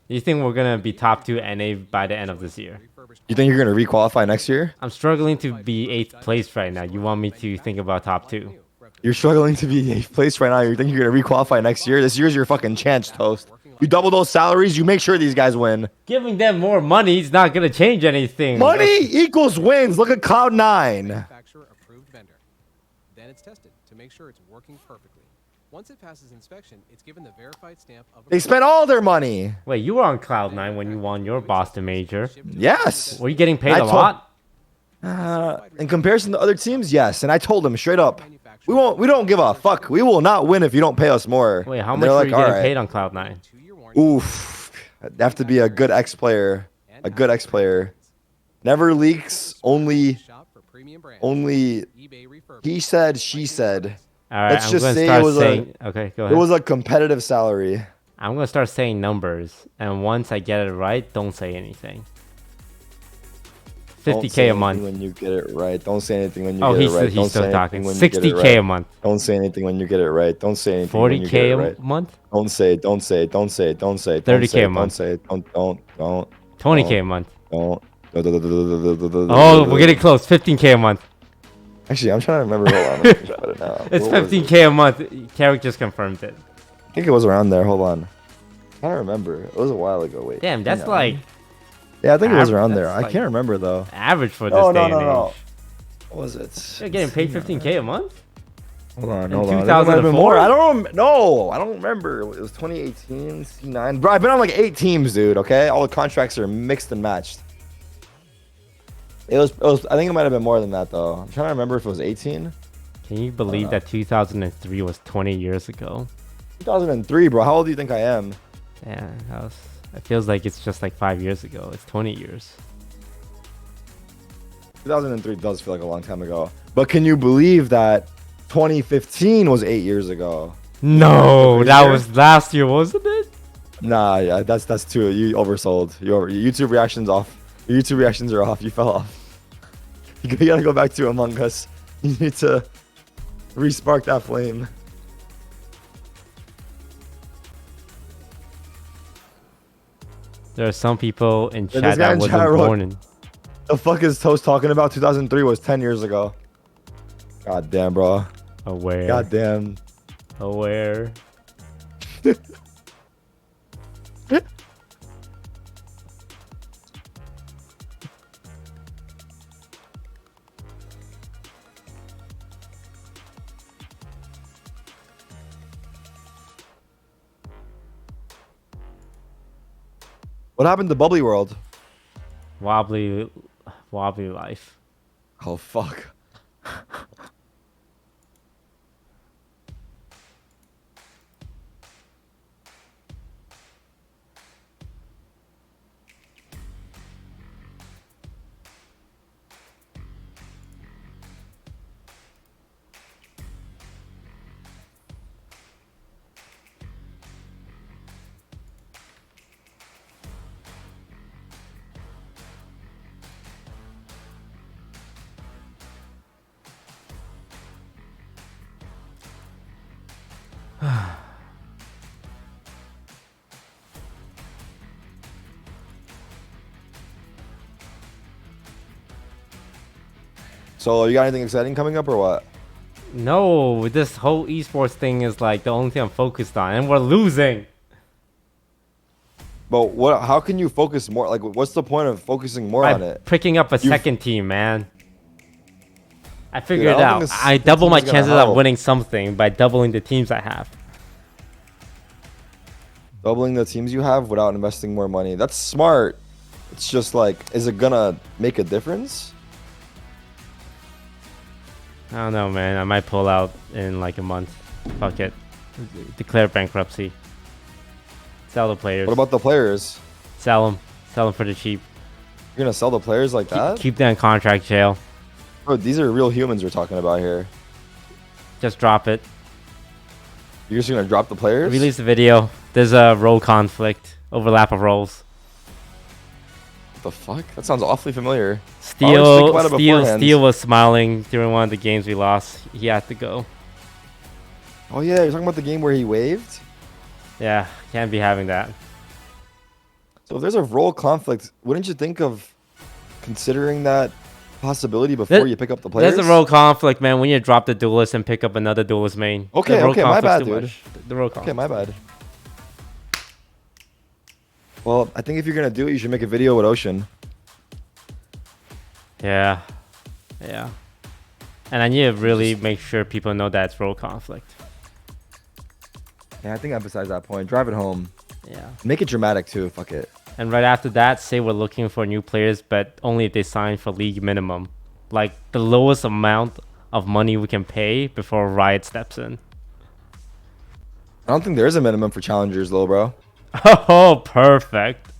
You think we're gonna be top 2 NA by the end of this year? You think you're going to re-qualify next year? I'm struggling to be 8th place right now. You want me to think about top 2? You're struggling to be 8th place right now. You think you're going to re-qualify next year? This year's your fucking chance, Toast. You double those salaries, you make sure these guys win. Giving them more money is not gonna change anything. Money equals wins. Look at Cloud9. Manufacturer approved vendor. Then it's tested to make sure it's working perfectly. Once it passes inspection, it's given the verified stamp of They spent all their money. Wait, you were on Cloud9 when you won your Boston Major. Yes. Were you getting paid I a told- lot? In comparison to other teams, yes. And I told them straight up, we don't give a fuck. We will not win if you don't pay us more. Wait, how And much they're were like, you getting "All right." paid on Cloud9? Oof. I'd have to be a good X player. A good X player. Never leaks. Only. He said. She said. Alright, Let's I'm just gonna say start it was saying. Okay, go It ahead. was a competitive salary. I'm gonna start saying numbers, and once I get it right, don't say anything. Don't 50K say a anything month. when you get it right. Don't say anything when you Oh, get he's it right. he's Don't still say talking. anything when you get it 60K right. a month. Don't say anything when you get it right. Don't say anything when you get 40K it a right. month. Don't say. Don't say. Don't say. Don't say. 30K a Don't month. say. Don't. 20K a month. Don't. Oh, we're getting close. 15K a month. Actually, I'm trying to remember. Hold on. Let me think about it now. It's What was it? 15K a month. Carrick just confirmed it. I think it was around there. Hold on. I don't remember. It was a while ago. Wait. Damn, that's hang on. like Yeah, I think it was Av- around there. that's I like can't remember though. average for this No, day no, and no. age. What was it? You're getting paid 15K a month? Hold on, In hold on. It might have been 2004? more. I don't remember. It was 2018, C9. Bro, I've been on like 8 teams, dude. Okay, all the contracts are mixed and matched. It was. I think it might have been more than that though. I'm trying to remember if it was 18. Can you believe that 2003 was 20 years ago? 2003, bro. How old do you think I am? Yeah, it feels like it's just like 5 years ago. It's 20 years. 2003 does feel like a long time ago. But can you believe that 2015 was 8 years ago? No, that was last year, wasn't it? Nah, yeah, that's too. You oversold. Your YouTube reactions off. Your YouTube reactions are off. You fell off. You gotta go back to Among Us. You need to respark that flame. There are some people in Yeah, chat this guy that in wasn't chat wrote, born in. The fuck is Toast talking about? 2003 was 10 years ago. God damn, bro. Aware. God damn. Aware. What happened to Bubbly World? Wobbly life. Oh fuck. So, you got anything exciting coming up or what? No, this whole esports thing is like the only thing I'm focused on, and we're losing. But what? How can you focus more? Like, what's the point of focusing more By on it? picking up a second team, man. I figured Dude, it I don't out. think I this double my team is gonna chances of help. winning something by doubling the teams I have. Doubling the teams you have without investing more money. That's smart. It's just like, is it gonna make a difference? I don't know, man. I might pull out in like a month. Fuck it. Declare bankruptcy. Sell the players. What about the players? Sell them. Sell them for the cheap. You're gonna sell the players like that? Keep them in contract jail. Bro, these are real humans we're talking about here. Just drop it. You're just gonna drop the players? Release the video. There's a role conflict. Overlap of roles. What the fuck? That sounds awfully familiar. Why don't you just think about it beforehand? Steel was smiling during one of the games we lost. He had to go. Oh yeah, you're talking about the game where he waved? Yeah, can't be having that. So if there's a role conflict, wouldn't you think of considering that possibility before you pick up the players? There's a role conflict, man, when you drop the duelist and pick up another duelist main. Okay, okay, my bad, dude. The role conflict. Okay, my bad. Well, I think if you're gonna do it, you should make a video with Ocean. Yeah. Yeah. And I need to really make sure people know that it's role conflict. Yeah, I think emphasize that point. Drive it home. Yeah. Make it dramatic too. Fuck it. And right after that, say we're looking for new players, but only if they sign for league minimum. Like the lowest amount of money we can pay before Riot steps in. I don't think there is a minimum for challengers though, bro. Oh, perfect.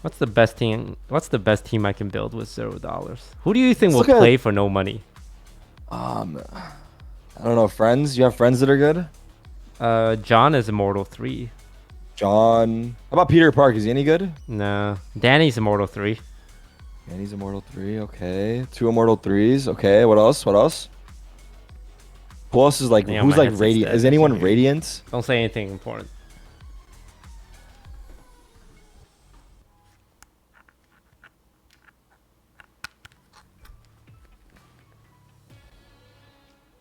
What's the best team? What's the best team I can build with $0? Who do you think will play for no money? I don't know. Friends? You have friends that are good? John is Immortal 3. John. How about Peter Park? Is he any good? Nah. Danny's Immortal 3. Danny's Immortal 3. Okay. 2 Immortal 3s. Okay. What else? What else? Who else is like? Damn, who's my like headset's Radiant? dead. Is anyone Radiant? Don't say anything important.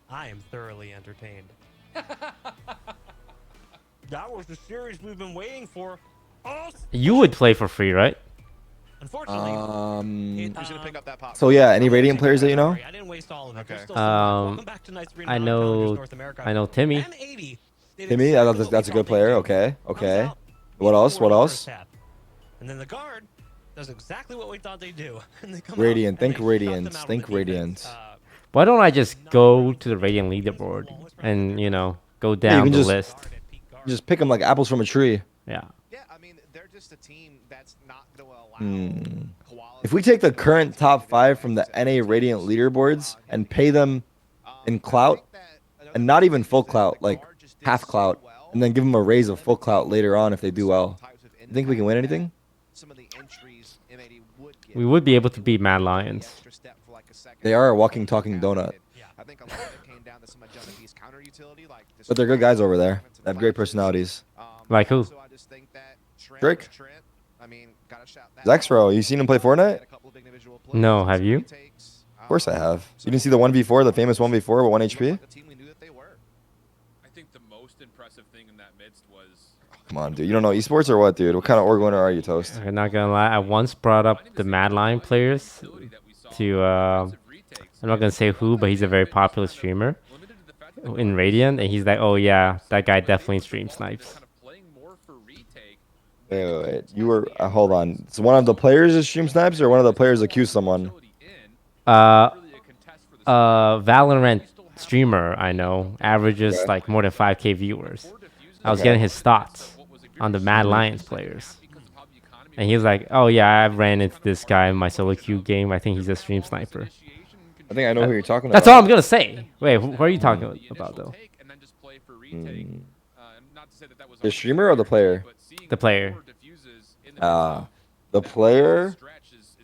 I am thoroughly entertained. That was the series we've been waiting for. You would play for free, right? Unfortunately, Who's gonna pick up that pop? So yeah, any Radiant players that you know? I didn't waste all of it. Okay. I know Timmy. Timmy, that's a good player. Okay. Okay. What else? What else? And then the guard does exactly what we thought they'd do. And they come Radiant. out and Think they shut them Radiant. out with Think the defense. Radiant. Why don't I just go to the Radiant leaderboard and, you know, go you down can the just- list? Just pick them like apples from a tree. Yeah. Yeah, I mean, they're just a team that's not going to allow If we take the current top 5 from the NA Radiant leaderboards and pay them in clout, and not even full clout, like half clout, and then give them a raise of full clout later on if they do well, you think we can win anything? We would be able to beat Mad Lions. They are a walking, talking donut. But they're good guys over there. They have great personalities. Like who? Drake. Zexro, you seen him play Fortnite? No, have you? Of course I have. You didn't see the 1v4, the famous 1v4 with 1 HP? I think the most impressive thing in that midst was Come on, dude. You don't know esports or what, dude? What kind of org winner are you, Toast? I'm not gonna lie. I once brought up the Mad Lion players to I'm not gonna say who, but he's a very popular streamer in Radiant, and he's like, "Oh yeah, that guy definitely stream snipes." Wait. You were hold on. So one of the players is stream snipes, or one of the players accused someone? Valorant streamer I know averages like more than 5K viewers. I was getting his thoughts on the Mad Lions players, and he was like, "Oh yeah, I ran into this guy in my solo queue game. I think he's a stream sniper." I think I know who you're talking That's about. all I'm gonna say. Wait, who are you talking about though? The streamer or the player? The player. The player.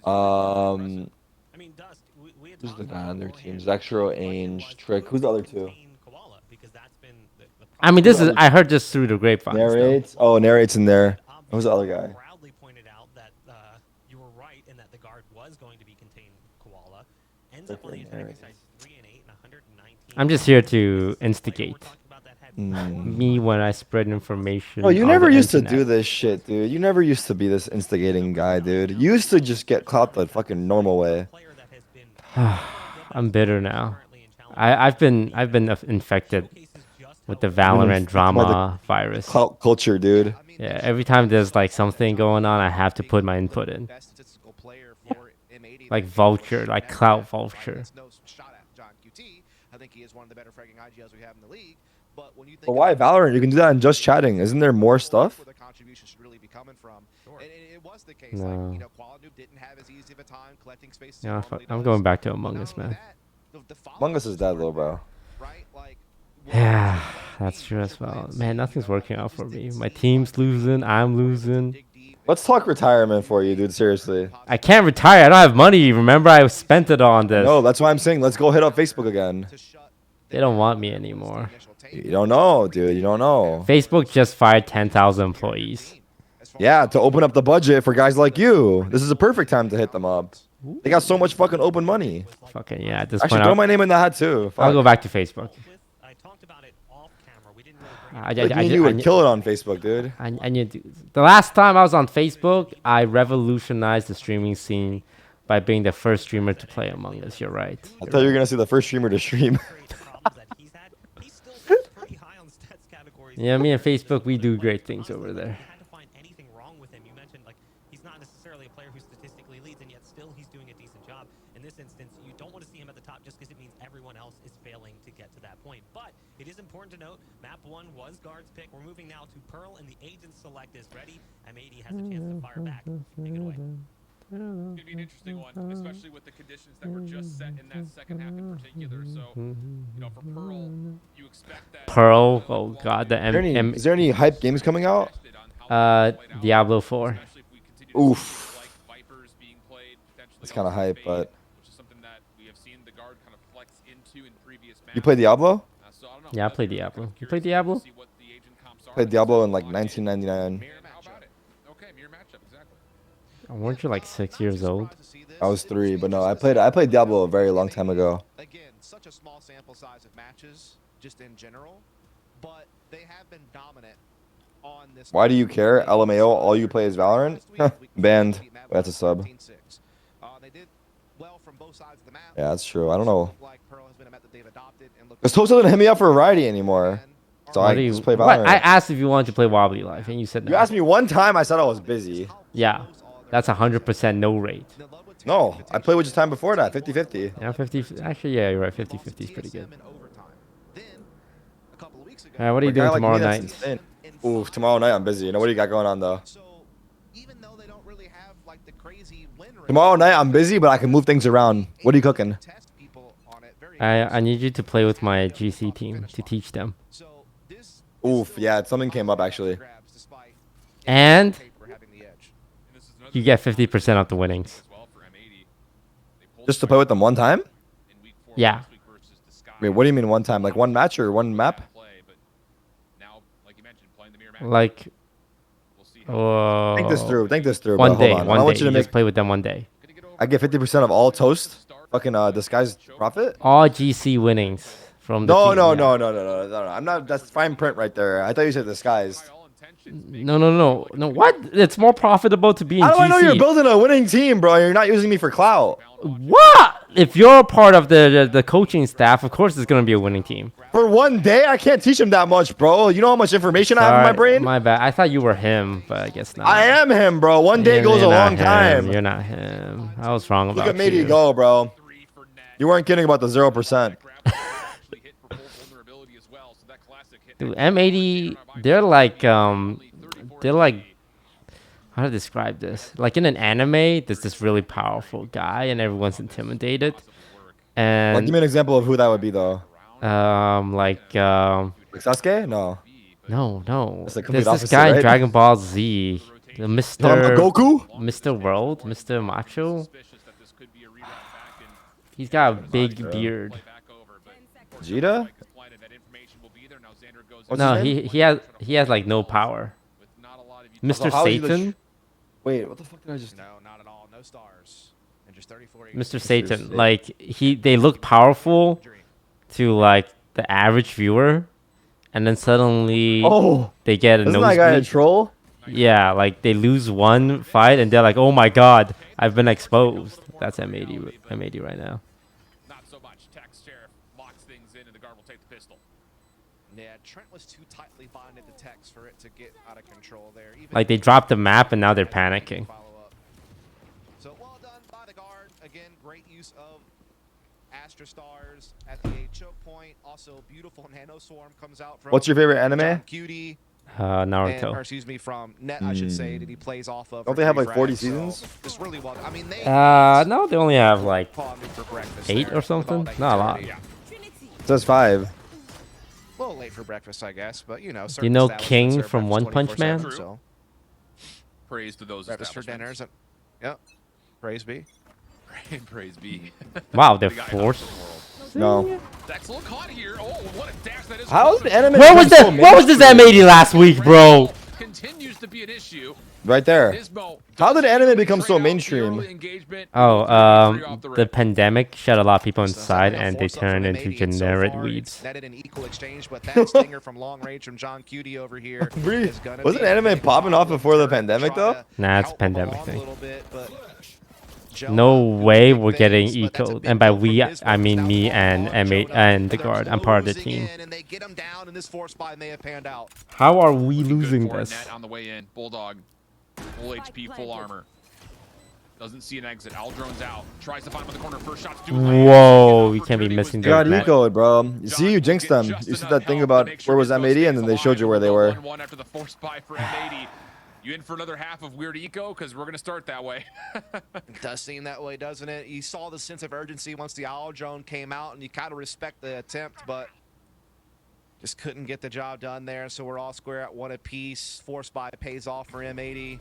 Um, I mean, Dust, we had who's talked the guy about on their beforehand, team? Zexro, the question Ainge, was, Trick. Who's the other two? contain Koala, because that's been the I mean, Who's this the is other I heard this through the grapevines though. Narrates. Oh, narrates in there. Who's the other guy? proudly pointed out that you were right and that the guard was going to be contained Koala. Ends up on the attacking side 3 and 8 and 119. I'm just here to instigate. Mm. Me when I spread information. Oh, you on never the used to internet. do this shit, dude. You never used to be this instigating guy, dude. You used to just get clout the fucking normal way. I'm bitter now. I've been infected with the Valorant drama virus. Clout culture, dude. Yeah, every time there's like something going on, I have to put my input in. Like vulture, like clout vulture. I think he is one of the better fragging IGLs we have in the league. But when you think But why Valorant? You can do that in just chatting. Isn't there more stuff? where the contribution should really be coming from. And it was the case. No. Like, you know, Qualinoob didn't have as easy of a time collecting spaces. Yeah, I'm going back to Among Us, man. Among Us is dead, little bro. Yeah, that's true as well. Man, nothing's working out for me. My team's losing. I'm losing. Let's talk retirement for you, dude. Seriously. I can't retire. I don't have money. Remember, I spent it on this. No, that's why I'm saying let's go hit up Facebook again. They don't want me anymore. You don't know, dude. You don't know. Facebook just fired 10,000 employees. Yeah, to open up the budget for guys like you. This is a perfect time to hit them up. They got so much fucking open money. Fucking yeah. At this Actually, point, throw my name in the hat too. I'll Fuck. go back to Facebook. Like me and you would kill it on Facebook, dude. I need to, the last time I was on Facebook, I revolutionized the streaming scene by being the first streamer to play Among Us. You're right. I thought you were gonna see the first streamer to stream. Yeah, me and Facebook, we do great things over there. It is important to note, map 1 was Guard's pick. We're moving now to Pearl, and the agent select is ready. M80 has a chance to fire back. Take it away. It's going to be an interesting one, especially with the conditions that were just set in that second half in particular. So, you know, for Pearl, you expect that. Pearl, oh god, the Is there any hype games coming out? Diablo 4. Oof. It's kind of hype, but. You play Diablo? Yeah, I play Diablo. You play Diablo? Played Diablo in like 1999. Weren't you like 6 years old? I was 3, but no, I played Diablo a very long time ago. Again, such a small sample size of matches, just in general, but they have been dominant on this. Why do you care? LMAO, all you play is Valorant? Banned. That's a sub. They did well from both sides of the map. Yeah, that's true. I don't know. Because Toast doesn't hit me up for Variety anymore. So I just play Valorant. I asked if you wanted to play Wobbly Life, and you said no. You asked me one time, I said I was busy. Yeah, that's 100% no rate. No, I played with you time before that, 50-50. Yeah, 50. Actually, yeah, you're right. 50-50 is pretty good. All right, what are you doing tomorrow night? Ooh, tomorrow night I'm busy. You know what do you got going on though? Tomorrow night I'm busy, but I can move things around. What are you cooking? I need you to play with my GC team to teach them. Oof, yeah, something came up actually. And you get 50% of the winnings. Just to play with them one time? Yeah. Wait, what do you mean one time? Like one match or one map? Like, think this through. Think this through. One bro. day. Hold on. One I day. want you to Just make. play with them one day. I get 50% of all Toast. Fucking disguised profit. All GC winnings from the No, team. no, Yeah. no, no, no, no, no, no. I'm not. That's fine print right there. I thought you said disguised. No. What? It's more profitable to be in How do GC. I know you're building a winning team, bro? You're not using me for clout. What? If you're part of the coaching staff, of course it's gonna be a winning team. For one day, I can't teach him that much, bro. You know how much information I have in my brain? My bad. I thought you were him, but I guess not. I am him, bro. One day goes a You're not long time. You're not him. I was wrong about Look at you. me go, bro. You weren't kidding about the 0%. Dude, M80, they're like how to describe this? Like in an anime, there's this really powerful guy and everyone's intimidated. And Like, give me an example of who that would be, though. Like Sasuke? No. No. It's the complete There's this opposite, guy in right? Dragon Ball Z. The Mr. Goku? Mr. World, Mr. Macho. He's got a big beard. Vegeta? What's No, his name? he has like no power. Mr. how is he the Satan. Wait, what the fuck did I just? No, not at all. No stars. And just 34. Mr. Satan. Like they look powerful to like the average viewer, and then suddenly they get a isn't that guy a nosebleed. troll? Yeah, like they lose one fight and they're like, "Oh my god, I've been exposed." That's M80 right now. Not so much. Tex Sheriff locks things in, and the guard will take the pistol. Yeah, Trent was too tightly bonded to Tex for it to get out of control there. Even Like they dropped the map and now they're panicking. So well done by the guard. Again, great use of Astra Stars at the A choke point. Also, beautiful Nano Swarm comes out from. What's your favorite anime? Cutie. Naruto. Or excuse me, from Net, I should say, that he plays off of. Don't they have like 40 seasons? It's really well. I mean, they. No, they only have like 8 or something. Not a lot. It says 5. A little late for breakfast, I guess, but you know. You know certain King establishments from serve One breakfast Punch Man? 24/7, so. Praise to those Breakfast for establishments. dinners. Yep. Praise be. Praise be. Wow, they're The guy forced. No. That's a little caught here. Oh, what a dash that is. How's the anime? Where was so What was this M80 last week, bro? Continues to be an issue. Right there. How did anime become so mainstream? Oh, the pandemic shut a lot of people inside and they turned into generic weeds. Netted an equal exchange, but that stinger from long range from John Cutie over here. is gonna Wasn't be anime popping off before the pandemic though? Nah, it's a pandemic thing. Bit, No way we're getting eco, and by we I mean me and M8 and the guard. I'm part of the team. and they get him down in this force buy and they have panned out. How are we losing this? Net on the way in. Bulldog, full HP, full armor. Doesn't see an exit. Aldrone's out. Tries to find him in the corner. First shot's too late. Whoa, you can't be missing You got those. ecoed, bro. You see, you jinxed them. You said that thing about where was M80, and then they showed you where they were. 1-1 after the force buy for M80. You in for another half of weird eco? Because we're going to start that way. It does seem that way, doesn't it? You saw the sense of urgency once the owl drone came out, and you kind of respect the attempt, but just couldn't get the job done there. So we're all square at 1 apiece. Force buy pays off for M80.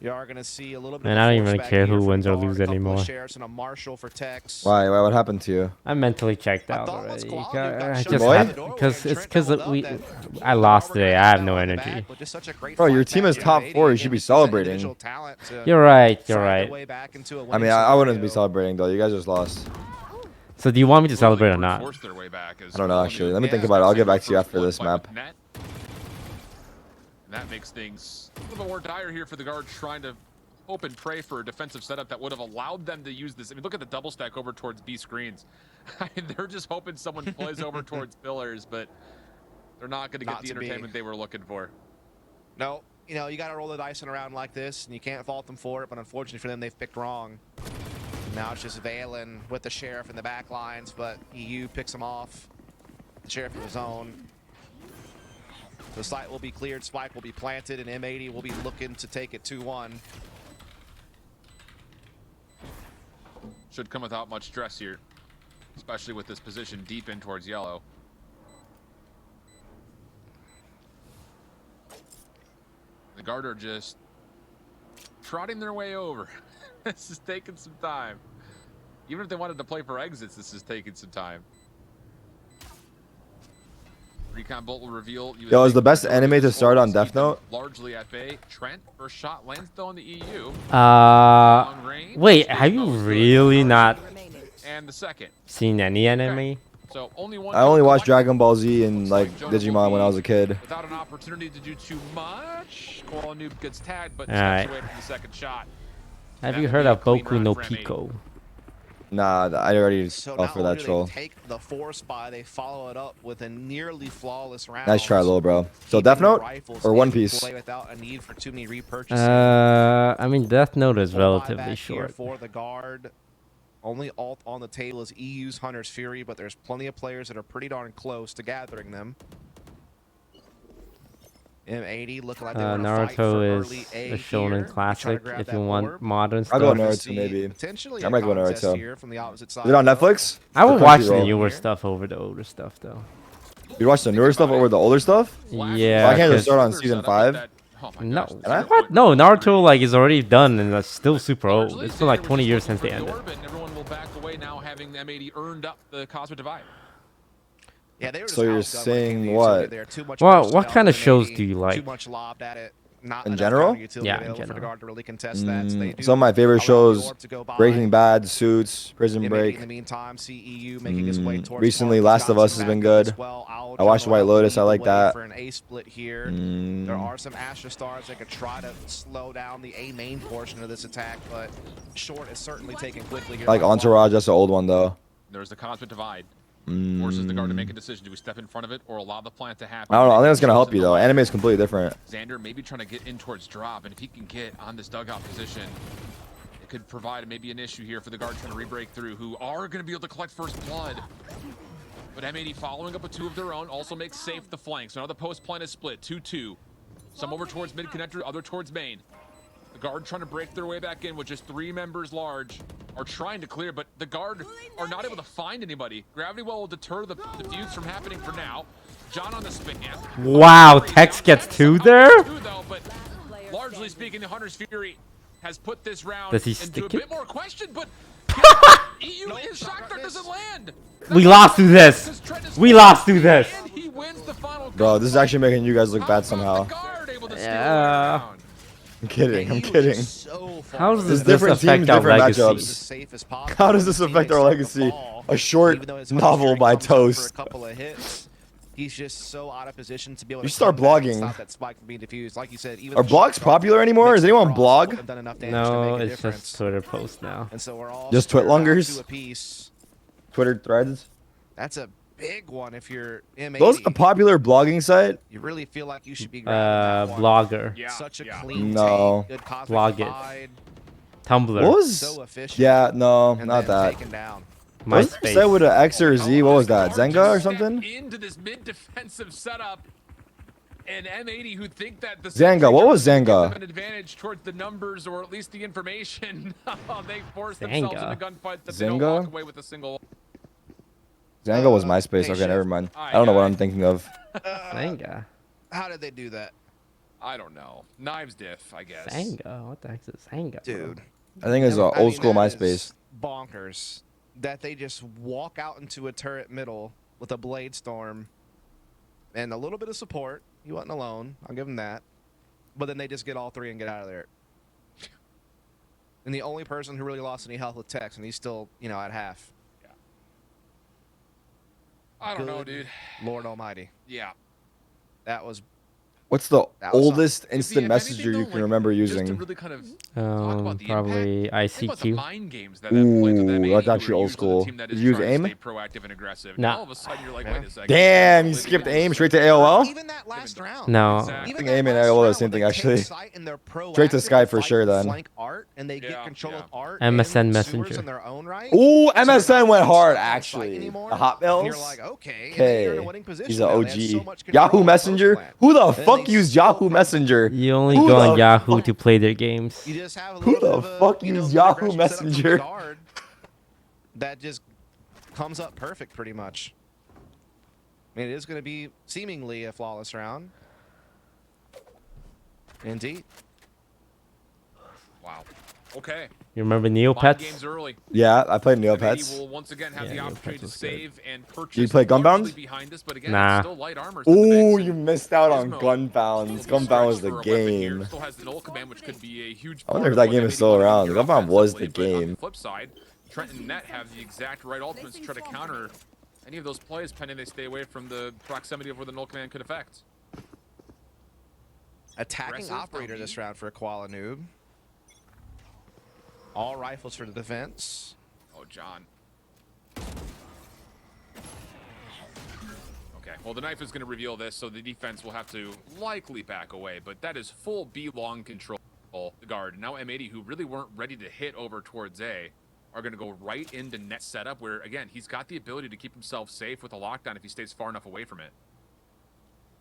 You are going to see a little bit. Man, of I don't even force really back care here who from wins or Guard, loses a couple of anymore. Sheriffs and a Marshal for Tex. Why? What happened to you? I'm mentally checked out thought once already. Quality got I shut just down have, the doorway, because and it's Trent because doubled up that I lost today. I have no energy. With just such a great Bro, your fight team back is to top M80, 4. You should be and celebrating. individual talent to You're right. You're find right. their way back into a I mean, winning I wouldn't be scenario. celebrating though. You guys just lost. So do you want me to celebrate or not? Forced their way back as I don't know actually. Let me think Yeah. about it. I'll get back to you First after blood this fight map. with Net. And that makes things a little bit more dire here for the guards trying to hope and pray for a defensive setup that would have allowed them to use this. I mean, look at the double stack over towards B screens. They're just hoping someone plays over towards pillars, but they're not going to get Not the to be. entertainment they were looking for. No, you know, you got to roll the dice in a round like this, and you can't fault them for it, but unfortunately for them, they've picked wrong. Now it's just Valen with the Sheriff in the back lines, but EU picks him off. The Sheriff in his own. The site will be cleared, Spike will be planted, and M80 will be looking to take it 2-1. Should come without much stress here, especially with this position deep in towards yellow. The guard are just trotting their way over. This is taking some time. Even if they wanted to play for exits, this is taking some time. Recon Bolt will reveal. Yo, is the best anime to start on Death Note? Largely at bay. Trent, first shot lands though on the EU. Wait, have you really not And the second. seen any anime? So only one. I only watched Dragon Ball Z and like Digimon when I was a kid. Without an opportunity to do too much, Coral Noob gets tagged, but Alright. steps away from the second shot. Have That you would heard be a of clean Boku run no for M80. Pico? Nah, I already So fell not for only that do troll. they take the force by, they follow it up with a nearly flawless round. Nice try, little bro. So Death Note or One Piece? Without a need for too many repurchases. I mean, Death Note is Full relatively buyback here short. for the guard. Only alt on the table is EU's Hunter's Fury, but there's plenty of players that are pretty darn close to gathering them. M80 looking like they want to fight for Naruto early is A a here. shonen Try classic. to grab If that you want orb. modern I'll go stuff, Naruto See maybe. potentially I a might go contest Naruto. here from the opposite side. Is it on Netflix? I would Or watch the Crunchyroll? newer stuff over the older stuff though. You watch the newer stuff over the older stuff? Yeah. Why can't I 'cause- start on season 5? No, Can I? what? No, Naruto like is already done and that's still super old. It's been like 20 years since they ended. Everyone will back away now, having M80 earned up the Cosmic Divide. Yeah, they were just So you're outgunned saying when what? they there. Too much Well, personnel what kind of for shows M80, do you like? Too much lobbed at it. Not In enough general? counter utility Yeah, in available for the general. guard to really contest that. So they do Some of my favorite allow the shows: orb to go by. Breaking Bad, Suits, Prison M80 Break. in the meantime, CEU making his way towards Recently, Park. Last of Got Us some has been backup as good. well. Owl I watched General White out Lotus. I lead the like way that. For an A split here. There are some Astra Stars that could try to slow down the A main portion of this attack, but Short is certainly taken quickly here. I like by Entourage. That's an old one though. There's the Cosmic Divide. Forces the guard to make a decision. Do we step in front of it or allow the plant to happen? I don't know. I think that's gonna help you though. Anime is completely different. Xander maybe trying to get in towards drop, and if he can get on this dugout position, it could provide maybe an issue here for the guard trying to re-break through, who are going to be able to collect first blood. But M80 following up with 2 of their own also makes safe the flank. So now the post plant is split 2-2. Some over towards mid connector, other towards main. The guard trying to break their way back in with just 3 members large, are trying to clear, but the guard are not able to find anybody. Gravity Well will deter the fuse from happening for now. John on the spin. Wow, Tex gets 2 there? But largely speaking, the Hunter's Fury has put this round Does he into stick a it? bit more question, but EU is shocked that doesn't land. We lost to this. We lost to this. He wins the final. Bro, this is actually making you guys look bad somehow. Yeah. I'm kidding. I'm kidding. How does There's this different affect teams, our different legacy? matchups. How does this affect our legacy? A short novel by Toast. He's just so out of position to be able to You start come back and blogging. stop that spike from being diffused. Like you said, even Are the blogs shot popular anymore? Is anyone blog? have done enough damage to No, make a it's difference. just Twitter posts now. And so we're all Just squared down Twitlungers? to a piece. Twitter threads? That's a big one if you're M80. Those a popular blogging site? You really feel like you should be grabbing that one. Blogger. Such a clean No. take, good cosmic Blog it. divide, Tumblr. What was? so efficient, Yeah, no, and not then that. taken down. What was that site with an X or a Z? What was that? Zenga or something? Into this mid-defensive setup, and M80 who think that the Zenga. What was give them Zenga? an advantage towards the numbers or at least the information. They force themselves Zenga. into gunfights that they don't Zenga? walk away with a single. Zanga was MySpace. hey, Okay, Chef. never mind. I don't know what I'm thinking of. Sanga. How did they do that? I don't know. Knives diff, I guess. Sanga. What the heck is Sanga? Dude. I think it's I old mean, school that MySpace. is bonkers that they just walk out into a turret middle with a blade storm and a little bit of support. He wasn't alone. I'll give him that. But then they just get all 3 and get out of there. And the only person who really lost any health was Tex, and he's still, at half. I don't know, dude. Lord Almighty. Yeah. That was What's the That was oldest If instant you have anything, messenger though, you can like, remember just to using? really kind of talk about the Probably impact, think about the ICQ. mind games that have played with Ooh, M80, that's who are actually old usually the school. team that Did is you use trying to AIM? stay proactive and aggressive. Nah. Now all of a sudden you're like, wait a second. Damn, you Maybe skipped this AIM is straight to so AOL? even that last round. No. Exactly. I think AIM and AOL are the same thing, actually. Straight to Skype for sure, then. And they get Yeah, control of art MSN and Messenger. sewers in their own right. Ooh, So they're MSN not went hard, stuck on site actually. anymore. The Hot And you're Bells? like, okay. And then you're in a Okay. winning position He's an now. They have so OG. much control Yahoo of the Messenger? post Who the plant. And fuck they used still Yahoo come- Messenger? You only Who go on the Yahoo fuck- to play their games. You just have a Who little the bit of fuck a, used good Yahoo aggression set up from the Messenger? guard that just comes up perfect pretty much. I mean, it is going to be seemingly a flawless round. Indeed. Wow. Okay. You remember Mind Neopets? games early. Yeah, I played M80 Neopets. will once again have Yeah, the Neopets opportunity to was good. save and purchase. Did you play largely Gunbound? behind us, but again, Nah. it's still light armor. so the Ooh, banks you and missed out on Gizmo Gunbound. will be Gunbound was stretched the for a weapon here. game. Still has the null command, which could be a huge I wonder part if that of what game is M80 still wanna do around. here Gunbound was the offensively, but on game. flip side, Trent and Net have the exact right ultimates to try to counter any of those plays, pending they stay away from the proximity of where the null command could affect. Attacking Aggressive, operator this round for a Koala Noob. All rifles for the defense. Oh, John. Okay, well, the knife is going to reveal this, so the defense will have to likely back away, but that is full B-long control. The guard. Now M80, who really weren't ready to hit over towards A, are going to go right into net setup, where, again, he's got the ability to keep himself safe with a lockdown if he stays far enough away from it.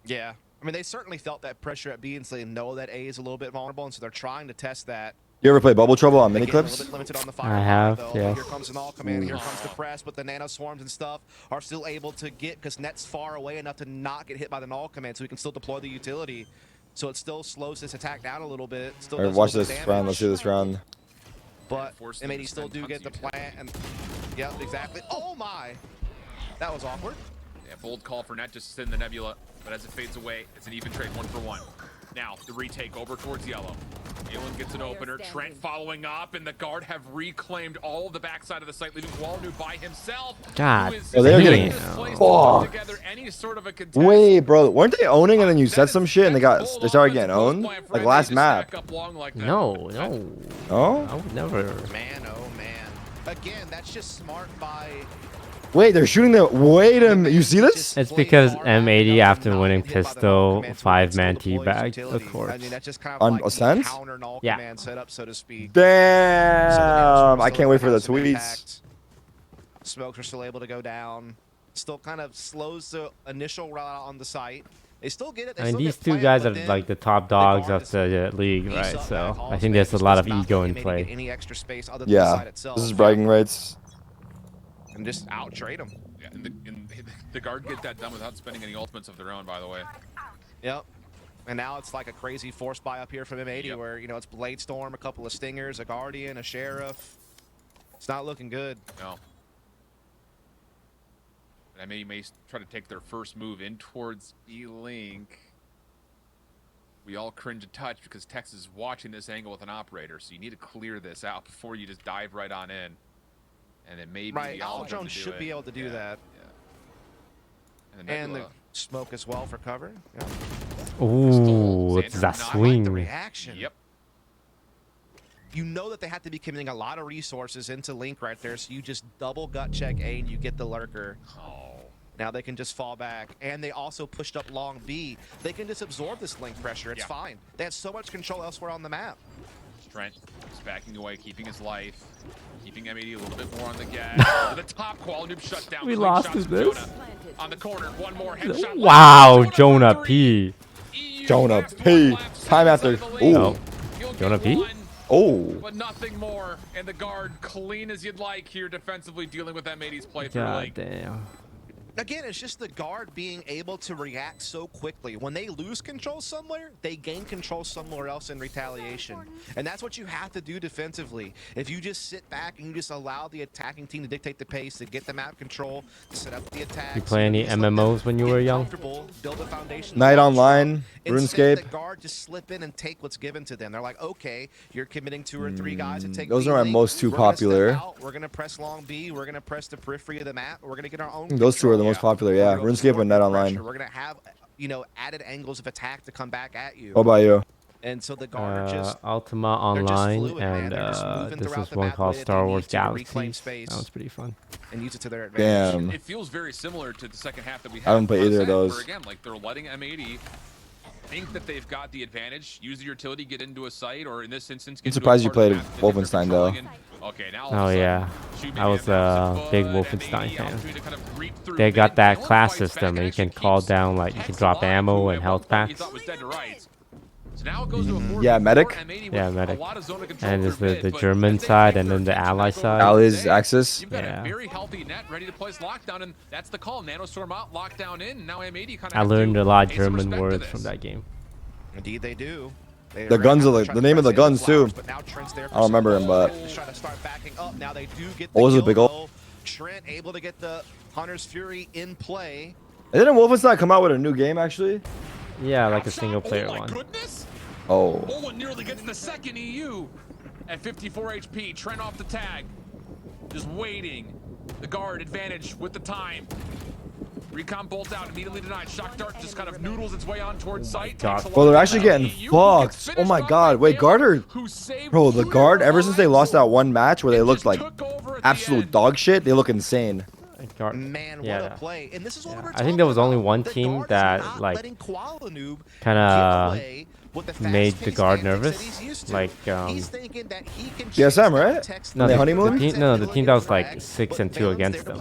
Yeah. I mean, they certainly felt that pressure at B, and so they know that A is a little bit vulnerable, and so they're trying to test that You ever play Bubble Trouble on mini Again, a little clips? bit limited on the I firepower, have, though. yes. Here comes an all command. Here comes the press, but the nano swarms and stuff are still able to get because net's far away enough to not get hit by the null command, so we can still deploy the utility. So it still slows this attack down a little bit. Still Alright, does watch a little this bit of round. damage, Let's do this round. but Force them MAD to still spend do tons get the of utility. plant. And yep, exactly. Oh my, that was awkward. Yeah, bold call for net just in the nebula, but as it fades away, it's an even trade 1-for-1. Now the retake over towards yellow. Galen gets an opener. Trent following up, and the guard have reclaimed all of the backside of the site, leaving Walnu by himself. God, oh, they're getting together any sort of a contest. Wait, bro, weren't they owning and then you said some shit and they started getting owned? Like last map. No. Oh? I would never. Man, oh man. Again, that's just smart by. Wait, they're shooting the. Wait a minute. You see this? It's because M80 after winning pistol 5-man teabag, of course. I mean, that's just kind of On like Ascent? counter null Yeah. command setup, so to speak. Damn! I can't wait for the tweets. Smokes are still able to go down. Still kind of slows the initial rollout on the site. They still get it. They I mean, still these get two plant, guys but are then like the top dogs guard of the league, beefs right? up So that I hall think there's a space, lot of just not ego letting in MAD get play. Any extra space other than the Yeah. site itself. This is bragging rights. And just out trade them. Yeah, and the guard get that done without spending any ultimates of their own, by the way. Yep. And now it's like a crazy force buy up here from M80 Yep. where, you know, it's Blade Storm, a couple of Stingers, a Guardian, a Sheriff. It's not looking good. No. And may try to take their first move in towards E-Link. We all cringe a touch because Texas is watching this angle with an operator, so you need to clear this out before you just dive right on in. And then maybe Right, the Owl Aldrone should be able to do that. Yeah. And the smoke as well for cover. Yeah. Ooh, it's that The swing. reaction. Yep. You know that they have to be committing a lot of resources into Link right there, so you just double gut check A and you get the lurker. Oh. Now they can just fall back. And they also pushed up long B. They can just absorb this Link pressure. It's fine. They have so much control elsewhere on the map. Trent is backing away, keeping his life, keeping M80 a little bit more on the gas. To the top, Qualinoob shut down. We Clean lost shots to from this? Jonah. On the corner, one more headshot. Wow, Jonah P. Jonah P. Time after. Ooh. Oh. Jonah P? Oh. But nothing more. And the guard clean as you'd like here defensively dealing with M80's play through God Link. damn. Again, it's just the guard being able to react so quickly. When they lose control somewhere, they gain control somewhere else in retaliation. And that's what you have to do defensively. If you just sit back and you just allow the attacking team to dictate the pace, to get the map control, to set up the attack. You play any MMOs when you were young? Build a foundation. Night Online, Instead, the RuneScape. guard just slip in and take what's given to them. They're like, okay, you're committing 2 or 3 guys to take Those B are my link. most two We're gonna step popular. out, we're gonna press long B. We're gonna press the periphery of the map. We're gonna get our own. Those two are the control. most popular, yeah. We're gonna RuneScape and Net Online. We're gonna have, you know, added angles of attack to come back at you. What about you? And so the guard are just Ultima they're just Online, fluid, man. and They're just moving this throughout is the one map called the way that Star they Wars need to reclaim Galaxies. space That was pretty fun. and use it to their advantage. Damn. It feels very similar to the second half that we had. I haven't played either of those. Where again, like they're letting M80 think that they've got the advantage, use the utility, get into a site, or in this instance, get I'm surprised you into a part played of the map that they're Wolfenstein though. controlling. Okay, now all of Oh a sudden, yeah, Shoot I was Man a has big foot, Wolfenstein M80 fan. opportunity to kind of creep through They mid. got that Galen class fights back system, and and you actually can call keeps down like you can drop Tex alive, ammo who and at health one point he packs. thought was dead to rights. So now it goes to a 4v4, Yeah, medic. M80 Yeah, with medic. a lot of zone of control And there's through the mid, but German as they side take and their then the attention ally back over side. Allies today, Axis. You've got Yeah. a very healthy net ready to place lockdown, and that's the call. Nanostorm out, lockdown in. Now M80 kind of. I learned a lot of pay some German respect to words this. from that game. Indeed, they do. The guns are the name of the guns too. I don't remember him, but Trying to start backing up. Now they do get what was the the big kill, ol'? though. Trent able to get the Hunter's Fury in play. Didn't Wolfenstein come out with a new game actually? Yeah, like a single player Oh my one. goodness! Oh. Oh, it nearly gets the second EU at 54 HP. Trent off the tag, just waiting. The guard advantage with the time. Recon bolt out, immediately denied. Shock dart just kind of noodles its way on towards sight. God. Bro, they're actually getting fucked. Oh my god. Wait, guard bro, the guard, ever since they lost that one match where they looked like absolute dog shit, they look insane. Man, Yeah. what a play. And this is what we're I think there was talking only about. one The team guard is that not like letting Qualinoob kind get of away with the made the fast-paced guard antics that nervous. he's used to. Like He's thinking that he can TSM, right? no, the the honeymoon? team, no, the team that was like 6-2 against them.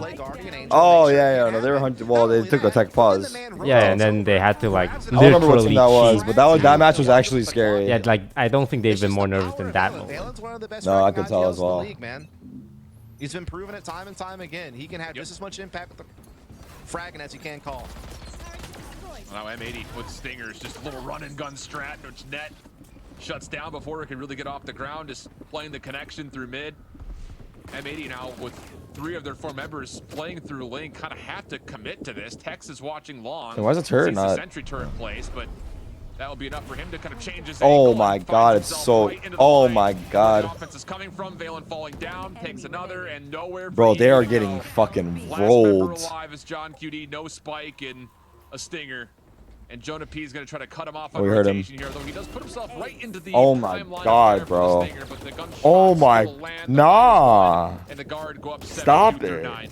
Oh yeah, no, they were hunting. Well, they took a tech pause. Yeah, and then they had to like I don't remember what team literally that was, cheat. but that match was actually scary. Yeah, like I don't think they've been more nervous than that moment. No, I could tell as well. He's been proving it time and time again. He can have just as much impact with the fragging as he can call. Now M80 with stingers, just a little run and gun strat, which net shuts down before it can really get off the ground, just playing the connection through mid. M80 now with 3 of their 4 members playing through link kind of have to commit to this. Tex is watching long. Why is the turret Sees the not? sentry turret place, but that'll be enough for him to kind of change his Oh angle my and god, finds it's himself so. right into the Oh line. my Where the god. offense is coming from. Valen falling down, takes another, and nowhere. Bro, for they EU are to getting go. fucking Last rolled. member alive is John QD, no spike and a stinger. And Jonah P is going to try to cut him off on We heard him. rotation here, though he does put himself right into the Oh my prime line of god, fire for the bro. stinger, but the gunshot Oh my. still land. Nah. And the guard go up Stop 7-2 it. 9.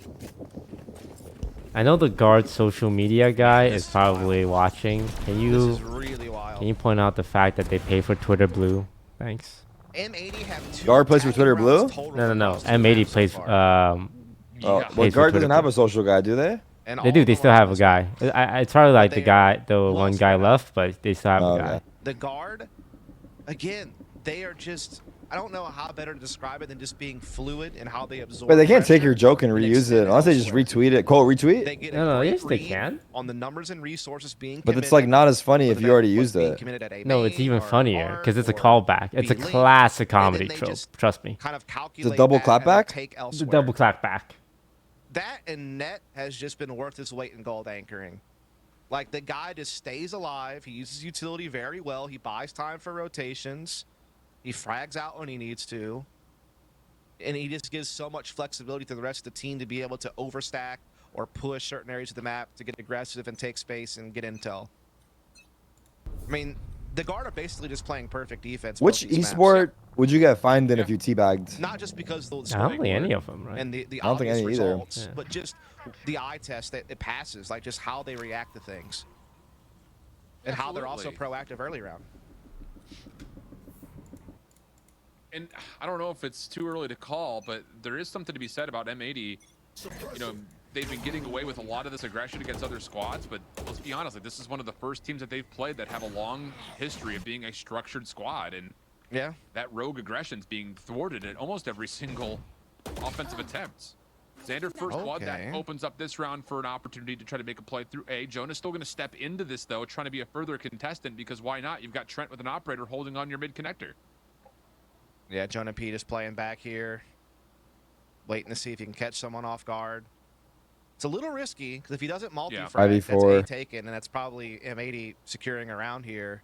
I know the guard social media guy is probably watching. Can you Really wild. can you point out the fact that they pay for Twitter Blue? Thanks. M80 have 2 Guard plays for Twitter Blue? No. M80 plays. Oh, pays well, for guard Twitter doesn't have Blue. a social guy, do they? And They do. They still have a guy. It's probably like the guy, the one guy left, but they still have Oh, a guy. okay. The guard, again, they are just, I don't know how better to describe it than just being fluid and how they absorb. But they can't take pressure your joke and and reuse extend it unless they just elsewhere. retweet it. Quote retweet. They get a No, great yes, they read can. on the numbers and resources being But it's committed, like not as funny if whether you that already was used being it. committed at A No, it's main even or funnier art because it's a or callback. It's a B link, classic and then comedy they trope. just Trust me. kind of calculate double that clap and then back? take The elsewhere. double clap back. That and net has just been worth its weight in gold anchoring. Like, the guy just stays alive. He uses utility very well. He buys time for rotations. He frags out when he needs to. And he just gives so much flexibility to the rest of the team to be able to overstack or push certain areas of the map to get aggressive and take space and get intel. I mean, the guard are basically just playing perfect defense. Which both these maps. esport would you get fined in if you teabagged? Not just because of the I don't scoring think any work of them, right? and the I don't think obvious any either. results, Yeah. but just the eye test that it passes, like just how they react to things. And how they're also Absolutely. proactive early round. And I don't know if it's too early to call, but there is something to be said about M80. You know, they've been getting away with a lot of this aggression against other squads, but let's be honest, like, this is one of the first teams that they've played that have a long history of being a structured squad, and Yeah. that rogue aggression's being thwarted at almost every single offensive attempt. Xander first blood, that Okay. opens up this round for an opportunity to try to make a play through A. Jonah's still going to step into this, though, trying to be a further contestant, because why not? You've got Trent with an operator holding on your mid connector. Yeah, Jonah P just playing back here. Waiting to see if he can catch someone off guard. It's a little risky, because if he doesn't multi-frag, that's 5v4. A taken, and that's probably M80 securing around here.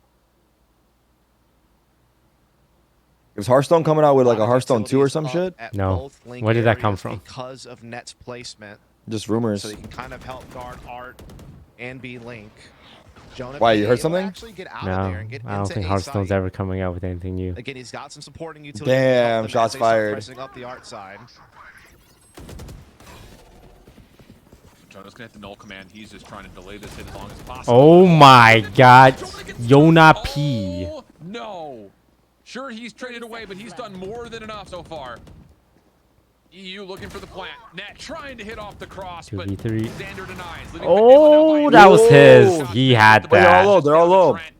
Is Hearthstone coming out with like a lot of Hearthstone 2 or utilities some up shit? at No. both link Where did that come areas from? Because of Net's placement. Just rumors. So they can kind of help guard Art and B Link. Jonah Why, P you heard will something? actually get out No, of there and get I don't into think A Hearthstone's site. ever coming out with anything new. Again, he's got some supporting utility. to Damn, help them as shots they start fired. Pressing up the Art side. Jonah's going to hit the null command. He's just trying to delay this hit as long as possible. Oh my God, Yona P. Oh, no. Sure, he's traded away, but he's done more than enough so far. EU looking for the plant. Net trying to hit off the cross, but 2v3. Xander denies. leaving Oh, McNeil that was his. Whoa. He had They're all low. that. They're all low. Trent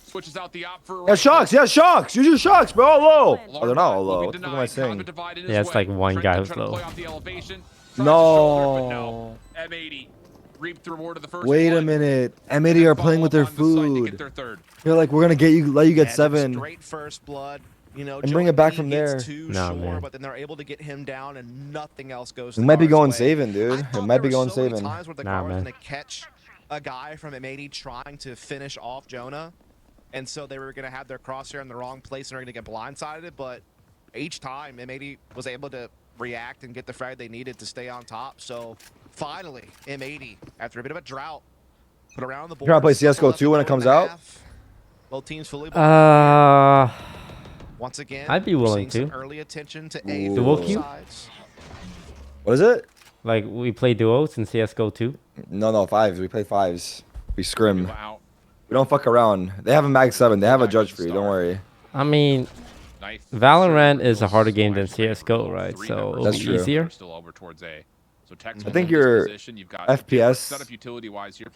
switches out the op for Yeah, shocks. Yeah, shocks. Use your shocks, bro. All low. Larva Oh, they're not all will low. be What the fuck am I denied. saying? Conduit divide in his Yeah, it's way. like one Trent guy can who's try to low. play off the elevation. Tries to shoulder, but no. No. M80 reaped the reward of the first Wait a one. minute. M80 are playing with their Follow up on the site to get food. their third. They're like, we're gonna let you get Yeah, seven. Straight first blood. You know, And bring Jonah it back P from gets there. too No, sure, man. but then they're able to get him down, and nothing else goes. It the might be Guards' going way. saving, I dude. It thought might be there were going so many saving. times where the Nah, Guard was man. going to catch a guy from M80 trying to finish off Jonah, and so they were going to have their crosshair in the wrong place and were going to get blindsided. But each time, M80 was able to react and get the frag they needed to stay on top. So finally, M80, after a bit of a drought, put around the board. You're gonna play CS:GO 2 when it comes out? Both teams fully. Once again, I'd be we're willing seeing some to. early attention to A Ooh. Dual from queue? both sides. What is it? Like we play duos in CS:GO 2. No, fives. We play fives. We scrim. Wow. We don't fuck around. They have a mag 7. They have a judge for you. Don't worry. I mean, Valorant is a harder game than CS:GO, right? So it'll That's be true. easier. Still over towards A. So I think your FPS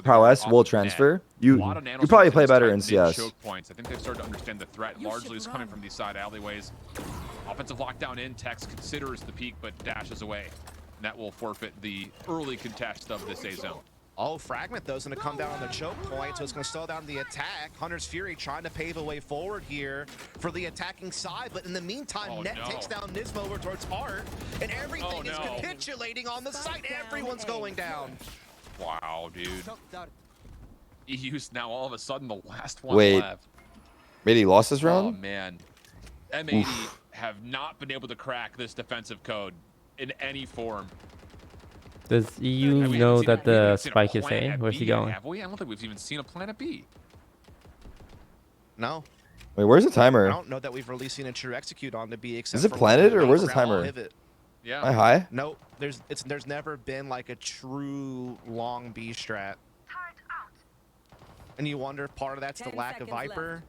prowess will transfer. You probably play better in CS. Points. I think they've started to understand the threat largely is coming from these side alleyways. Offensive lockdown in. Tex considers the peak, but dashes away. And that will forfeit the early contest of this A zone. Oh, Fragment, though, is going to come down on the choke point, so it's going to slow down the attack. Hunter's Fury trying to pave a way forward here for the attacking side, but in the meantime, Net takes down Nismo over towards Art, and everything is capitulating on the site. Everyone's going down. Wow, dude. EU's now all of a sudden the last one Wait. left. Maybe he lost this round? Oh, man. M80 have not been able to crack this defensive code in any form. Does EU know that the spike is A? Where's he going? Have we? I don't think we've even seen a plan at B. No. Wait, where's the timer? I don't know that we've really seen a true execute on the B. Except Is it for planted or where's the timer? Yeah. Am I high? No, there's never been like a true long B strat. And you wonder if part of that's the lack of Viper.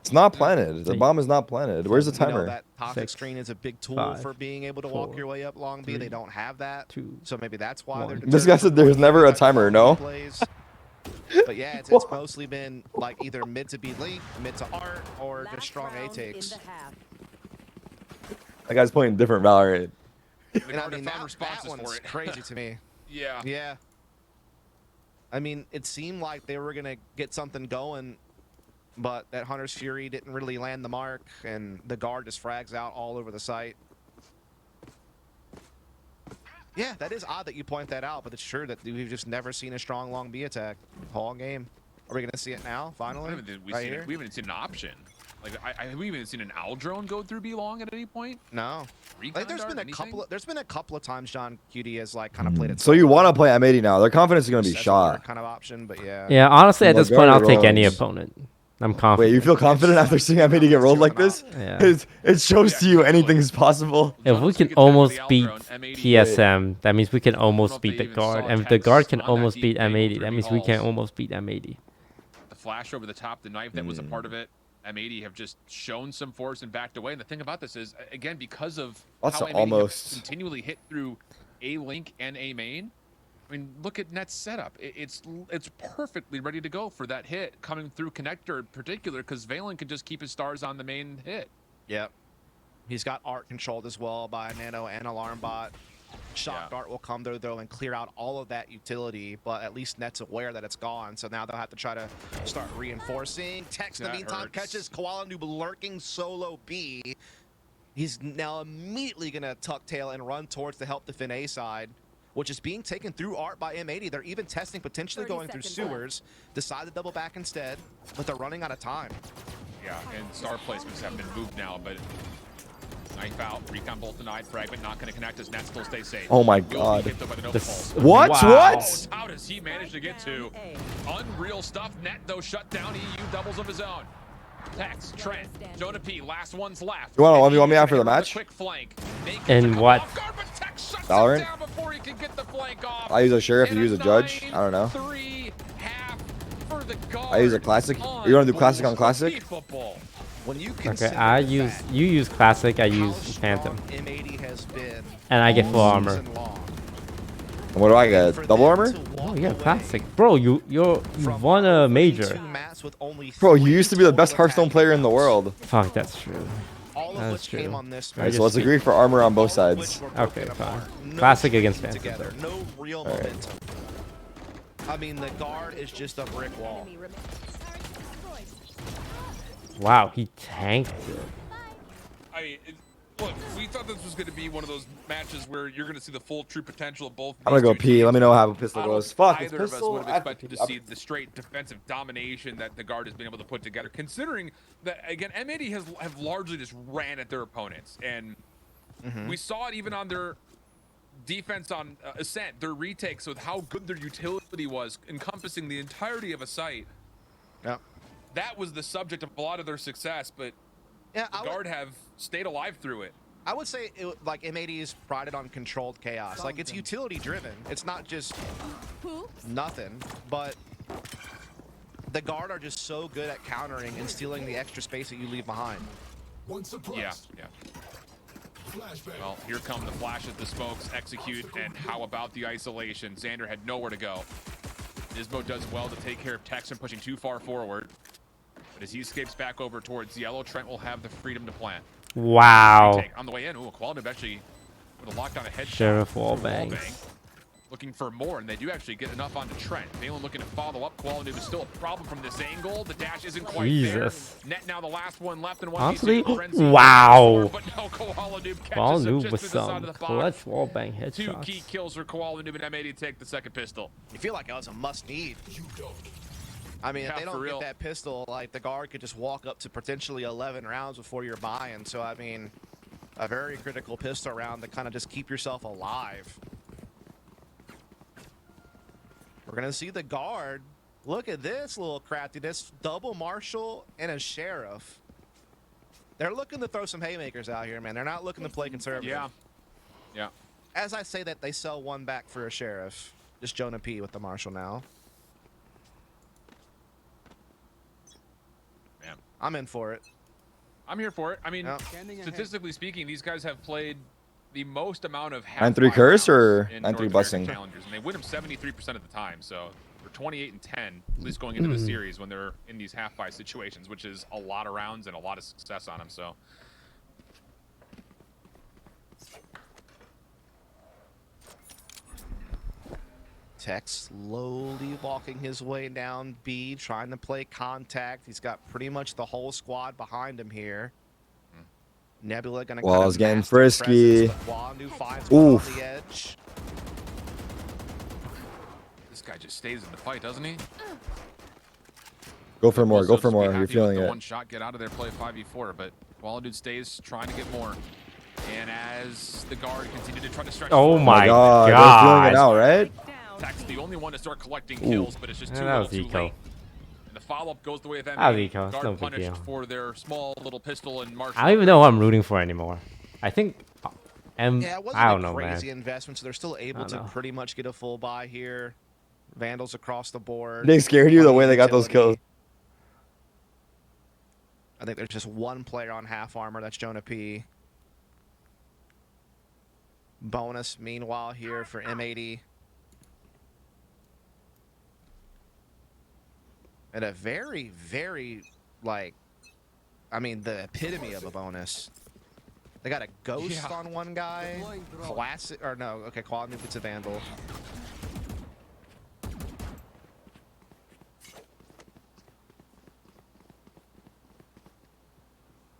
It's not planted. The bomb is not planted. Where's the timer? You know, that toxic screen is a big tool for being able to walk your way up long B. They don't have that. So maybe that's why they're This guy said there's never a timer, no? But yeah, it's mostly been like either mid to B Link, mid to Art, or just strong A takes. That guy's playing different Valorant. And I mean, that one's crazy to me. Yeah. Yeah. I mean, it seemed like they were going to get something going, but that Hunter's Fury didn't really land the mark, and the guard just frags out all over the site. Yeah, that is odd that you point that out, but it's true that we've just never seen a strong long B attack all game. Are we going to see it now, finally? We haven't seen an option. Like, have we even seen an owl drone go through B long at any point? No. Like, there's been a couple of times John QD has like kind of played it. So you want to play M80 now? Their confidence is going to be shot. Kind of option, but yeah. Yeah, honestly, at this point, I'll take any opponent. I'm confident. Wait, you feel confident after seeing M80 get rolled like this? Yeah. It shows to you anything is possible. If we can almost beat TSM, that means we can almost beat the guard. And if the guard can almost beat M80, that means we can almost beat M80. The flash over the top, the knife that was a part of it. M80 have just shown some force and backed away. And the thing about this is, again, because of how M80 have continually hit through A Link and A main, I mean, look at Net's setup. It's perfectly ready to go for that hit coming through connector in particular, because Valen can just keep his stars on the main hit. Yep. He's got Art controlled as well by Nano and Alarm Bot. Shock Dart will come there, though, and clear out all of that utility, but at least Net's aware that it's gone, so now they'll have to try to start reinforcing. Tex, in the meantime, catches Koala Noob lurking solo B. He's now immediately going to tuck tail and run towards the help defend A side, which is being taken through Art by M80. They're even testing potentially going through sewers. Decide to double back instead, but they're running out of time. Yeah, and star placements have been moved now, but knife out, recon bolt denied, fragment not going to connect as Net still stays safe. Oh my god. What? What? How does he manage to get to? Unreal stuff. Net, though, shut down. EU doubles of his own. Tex, Trent, Jonah P, last one's left. You want to 1v1 me after the match? Quick flank. And what? Valorant? I use a sheriff, you use a judge. I don't know. I use a classic. You want to do classic on classic? Okay, you use classic, I use phantom. And I get full armor. And what do I get? Double armor? Oh, yeah, classic. Bro, you won a major. Bro, you used to be the best Hearthstone player in the world. Fuck, that's true. That's true. Alright, so let's agree for armor on both sides. Okay, fine. Classic against phantom. No real momentum. I mean, the guard is just a brick wall. Wow, he tanked it. I mean, look, we thought this was going to be one of those matches where you're going to see the full true potential of both. I'm going to go pee. Let me know how a pistol goes. Fuck, Either of us would have expected to see the straight defensive domination that the guard has been able to put together, considering that, again, M80 have largely just ran at their opponents. And we saw it even on their defense on Ascent, their retakes with how good their utility was, encompassing the entirety of a site. Yep. That was the subject of a lot of their success, but the guard have stayed alive through it. I would say like M80 is prided on controlled chaos. Like, it's utility driven. It's not just nothing, but The guard are just so good at countering and stealing the extra space that you leave behind. Yeah. Well, here come the flashes, the smokes, execute, and how about the isolation? Xander had nowhere to go. Nismo does well to take care of Texan pushing too far forward. But as he escapes back over towards yellow, Trent will have the freedom to plant. Wow. On the way in, Quality actually with a lockdown, a headshot. Sheriff wallbang. Looking for more, and they do actually get enough onto Trent. Valen looking to follow up. Quality is still a problem from this angle. The dash isn't quite there. Net now the last one left in one. Honestly, wow. But no, Qualanoob catches him with some clutch wallbang headshots. 2 key kills for Qualanoob, and M80 take the second pistol. You feel like that was a must-need. I mean, if they don't get that pistol, like, the guard could just walk up to potentially 11 rounds before you're buying. So, I mean, a very critical pistol round to kind of just keep yourself alive. We're going to see the guard. Look at this little craftiness. Double Marshal and a Sheriff. They're looking to throw some haymakers out here, man. They're not looking to play conservative. Yeah. As I say that, they sell one back for a Sheriff. Just Jonah P with the Marshal now. Man, I'm in for it. I'm here for it. I mean, statistically speaking, these guys have played the most amount of 9-3 curse or 9-3 busing? Challengers, and they win them 73% of the time. So they're 28-10, at least going into the series when they're in these half-buy situations, which is a lot of rounds and a lot of success on them. So. Tex slowly walking his way down B, trying to play contact. He's got pretty much the whole squad behind him here. Nebula gonna Wall's getting frisky. Oof. On the edge. This guy just stays in the fight, doesn't he? Go for more. Go for more. You're feeling it. One shot, get out of there, play 5v4, but Qualanoob stays trying to get more. And as the guard continue to try to stretch. Oh my god. They're feeling it now, right? Tex the only one to start collecting kills, but it's just too little, too late. And the follow-up goes the way of them. Guard punished for their small little pistol and Marshall. I don't even know who I'm rooting for anymore. I think yeah, it wasn't I don't know, crazy man. investment, so they're still able to pretty much get a full buy here. Vandals across the board. They scared you the way they got those kills. I think there's just one player on half armor. That's Jonah P. Bonus, meanwhile, here for M80. And a very, very, like, I mean, the epitome of a bonus. They got a ghost on one guy. Classic, or no, okay, Quality gets a Vandal.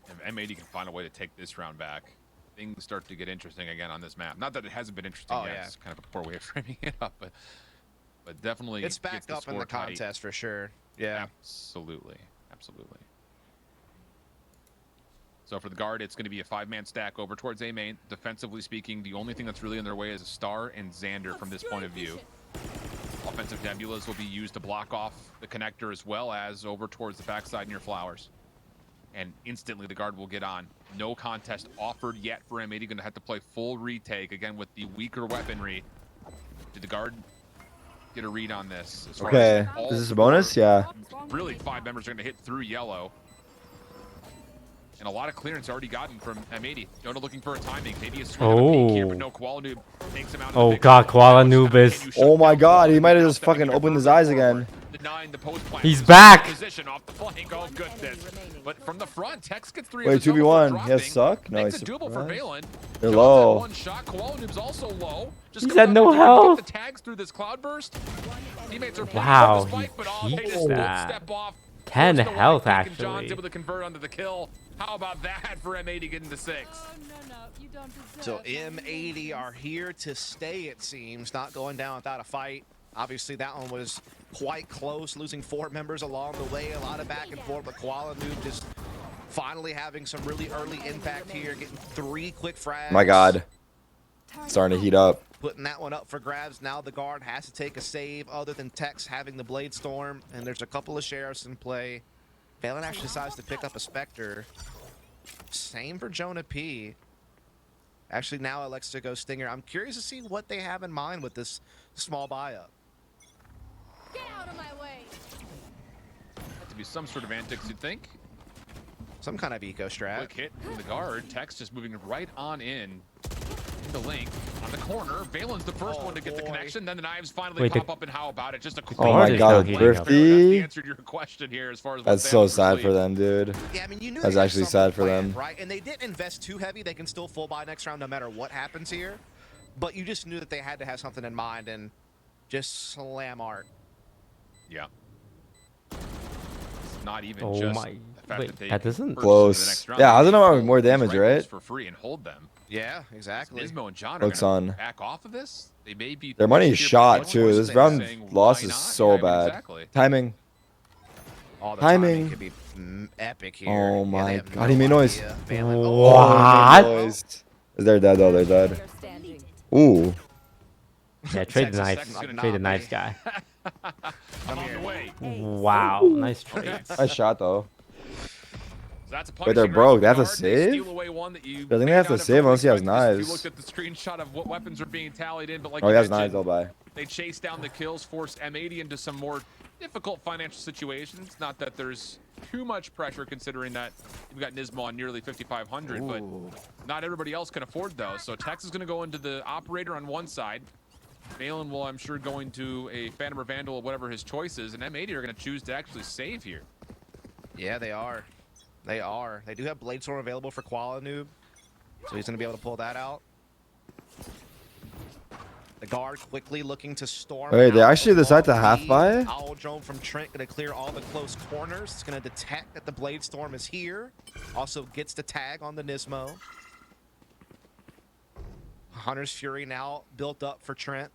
If M80 can find a way to take this round back, things start to get interesting again on this map. Not that it hasn't been interesting yet. It's kind of a poor way of framing it up, but definitely it's back up in the contest for sure. Yeah, absolutely. So for the guard, it's going to be a 5-man stack over towards A main. Defensively speaking, the only thing that's really in their way is a Star and Xander from this point of view. Offensive Nebulas will be used to block off the connector as well as over towards the backside near Flowers. And instantly the guard will get on. No contest offered yet for M80. Going to have to play full retake again with the weaker weaponry. Did the guard get a read on this? Okay, is this a bonus? Yeah. Really, 5 members are going to hit through yellow. And a lot of clearance already gotten from M80. Jonah looking for a timing. Maybe a swing of a peek here, but no, Qualanoob takes him out. Oh god, Qualanoob is... Oh my god, he might have just fucking opened his eyes again. He's back! Position off the flank. Oh goodness. But from the front, Tex gets 3 Wait, 2v1. He has suck? No, he's double for Valen. They're low. One shot. Qualanoob's also low. He's had no health. The tags through this cloudburst. Teammates are wow, spike, but he they just step off. 10 health actually. John's able to convert onto the kill. How about that for M80 getting to 6? So M80 are here to stay, it seems. Not going down without a fight. Obviously, that one was quite close, losing 4 members along the way. A lot of back and forth, but Qualanoob just finally having some really early impact here, getting 3 quick frags. My god. Starting to heat up. Putting that one up for grabs. Now the guard has to take a save other than Tex having the Blade Storm, and there's a couple of Sheriffs in play. Valen actually decides to pick up a Spectre. Same for Jonah P. Actually, now elects to go Stinger. I'm curious to see what they have in mind with this small buy-up. Get out of my way. to be some sort of antics, you'd think. Some kind of eco strat. Quick hit from the guard. Tex just moving right on in. The link on the corner. Valen's the first one to get the connection. Then the knives finally pop up, and how about it? Just a quick. Oh my God, Thrifty. That's the answer to your question here, as far as that's so sad for them, dude. Yeah, I mean, you knew that's actually sad for them, right? And they didn't invest too heavy. They can still full buy next round no matter what happens here. But you just knew that they had to have something in mind and just slam art. Yeah. It's not even Oh just my. the fact that they That isn't close. Yeah, I don't know more damage, right? For free and hold them. Yeah, exactly. Nismo and John looks are on. back off of this. They may be. Their money is shot too. This round loss is so bad. Exactly. Timing. Oh, the timing could be epic here. Oh Yeah, my they God, he made noise. What? They're dead though. They're dead. Ooh. Yeah, trade the knife. Trade the knife guy. I'm on the way. Wow, nice trade. Nice shot though. That's a Wait, they're broke. They have to guard. save? Steal away one that you I think they may have not to save unless he has really expected. If you knives. looked at the screenshot of what weapons are being tallied in, but like Oh, he you has mentioned, knives. I'll buy. they chased down the kills, forced M80 into some more difficult financial situations. Not that there's too much pressure considering that you've got Nismo on nearly 5,500, but not everybody else can afford those. So Tex is going to go into the operator on one side. Valen will, I'm sure, go into a Phantom or Vandal or whatever his choice is, and M80 are going to choose to actually save here. Yeah, they are. They are. They do have Bladestorm available for Koala Noob, so he's going to be able to pull that out. The guard quickly looking to storm. Wait, they out actually of decide to Ball half B. buy? Owl Drone from Trent going to clear all the close corners. It's going to detect that the Bladestorm is here. Also gets the tag on the Nismo. Hunter's Fury now built up for Trent.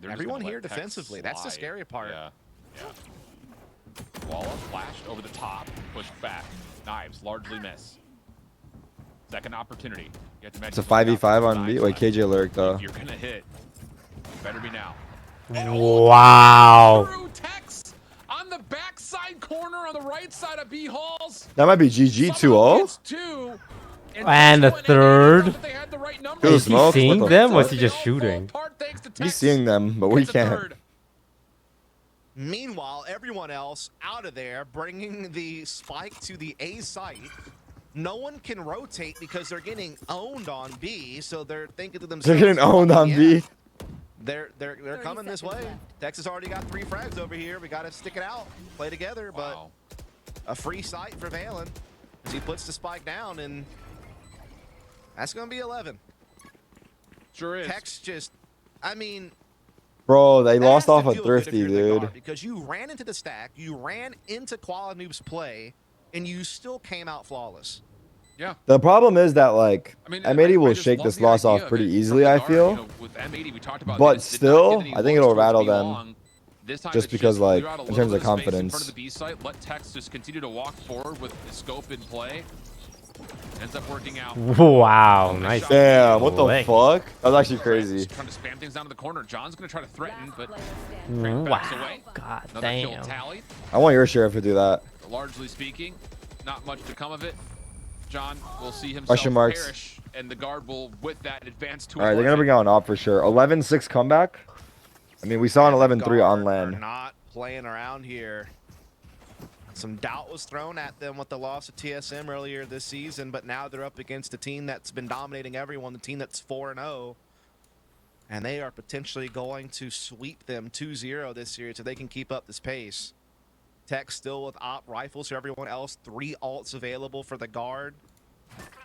Everyone here defensively. That's the scary part. Yeah. Yeah. Walla flashed over the top, pushed back. Knives largely miss. Second opportunity. You have to It's a 5v5 on B. Wait, KJ lurked though. If you're gonna hit, better be now. Wow. Through Tex on the backside corner on the right side of B halls. That might be GG 2-0. Two. And the third. Dude, Is he Smokes, seeing what the them? Was fuck? he just shooting? He's seeing them, but we can't. Meanwhile, everyone else out of there, bringing the spike to the A site. No one can rotate because they're getting owned on B, so they're thinking to themselves, They're getting owned on B. They're coming this way. Texas already got 3 frags over here. We got to stick it out, play together, but a free site for Valen as he puts the spike down, and that's going to be 11. Sure is. Tex just, I mean, Bro, they lost has off to a feel good if Thrifty, you're the guard, dude. because you ran into the stack, you ran into Koala Noob's play, and you still came out flawless. Yeah. The problem is that, like, I mean, M80 I will just shake love this the loss idea off of pretty it easily, from the I guard. feel. You know, with M80, we talked about But this, did not still, get any I think looks it'll towards rattle B them. long. This time Just it's because, like, clear out a in little terms bit of space in front of confidence. the B site, let Tex just continue to walk forward with the scope in play. Ends up working out. Wow, nice. Damn, what the lick. fuck? That was actually crazy. Trying to spam things down to the corner. John's going to try to threaten, but Wow. backs away. God Another kill damn. tallied. I want your sheriff to do that. Largely speaking, not much to come of it. John will see himself Question marks. perish, and the guard will, with that, advance to All right, they're gonna bring out an op for sure. 11-6 comeback. I mean, we saw an 11-3 on Guard are land. not playing around here. Some doubt was thrown at them with the loss of TSM earlier this season, but now they're up against a team that's been dominating everyone, the team that's 4-0. And they are potentially going to sweep them 2-0 this series if they can keep up this pace. Tech still with op rifles for everyone else. 3 alts available for the guard.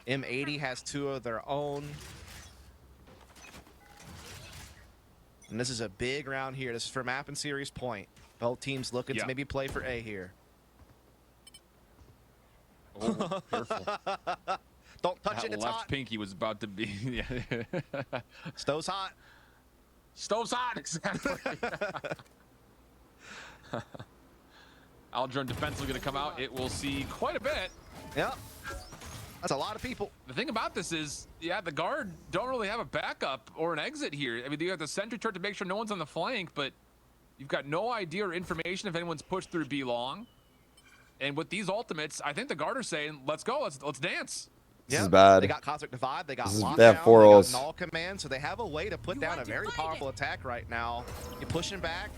M80 has 2 of their own. And this is a big round here. This is for map and series point. Both teams looking to maybe play for A here. Oh, careful. Don't touch That it, it's left hot. pinky was about to be. Stove's hot. Stove's hot, exactly. Aldrin defensively going to come out. It will see quite a bit. Yep. That's a lot of people. The thing about this is, yeah, the guard don't really have a backup or an exit here. I mean, you have the sentry turret to make sure no one's on the flank, but you've got no idea or information if anyone's pushed through B long. And with these ultimates, I think the guard are saying, let's go, let's dance. This is They bad. got Cosmic Divide, they got Lockdown, They have 4 they got ults. Null Command, so they have a way to put down a very powerful attack right now. You push him back,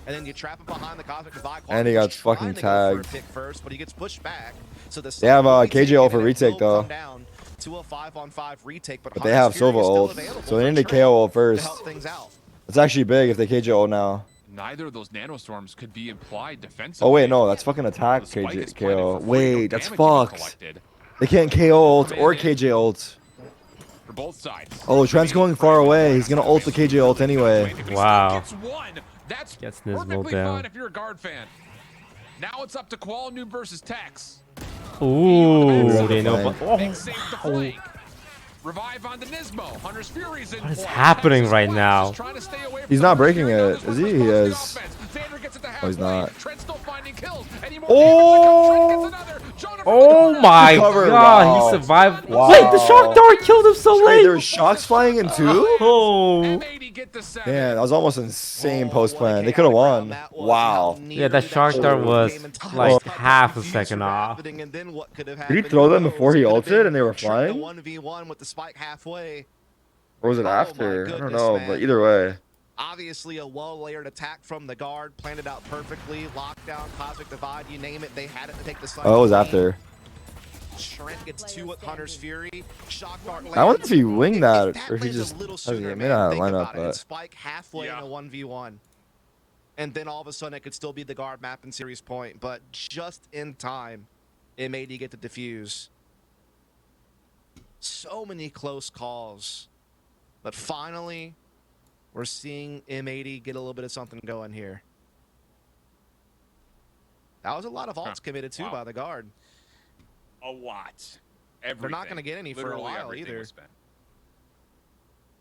and then you trap him behind the Cosmic Divide. And he got fucking trying to go for a tagged. pick first, but he gets pushed back. So They have KJ ult for retake though. Down to a 5-on-5 retake, but they have Sova ult, so they need to KO ult first. It's actually big if they KJ ult now. Neither of those nanostorms could be implied defensively. Oh wait, no, that's fucking attack KJ KO. Wait, that's fucked. They can't KO ult or KJ ult. For both sides. Oh, Trent's going far away. He's gonna ult the KJ ult anyway. Wow. That's Gets perfectly Nismo down. fine if you're a guard fan. Now it's up to QualiNoob versus Tex. Ooh, they know. Big save to flank. Revive on the Nismo. Hunter's Fury's in. What is happening right now? He's not breaking it, is he? He is. Oh, he's not. Oh! Oh my Cover, god, wow. he survived. Wow. Wait, the shock dart killed him so Wait, late. there were shocks flying in too? Oh. Yeah, that was almost insane post plan. They could have won. Wow. Yeah, that shark dart was like half a second off. Did he throw them before he ulted and they were flying? 1v1 with the spike halfway. Or was it after? I don't know, but either way. Obviously, a well-layered attack from the guard, planned it out perfectly. Lockdown, Cosmic Divide, you name it, they had it to take the sun. Oh, it was after. Trent gets 2 with Hunter's Fury. Shock dart I wonder if he winged that or if he lands just. a little I sooner, mean, man. not Think line about up, it. It's but. Spike halfway in a 1v1. And then all of a sudden, it could still be the guard map and series point. But just in time, it made you get to defuse. So many close calls. But finally, we're seeing M80 get a little bit of something going here. That was a lot of ults committed too by the guard. A lot. They're not going to get any for a while either.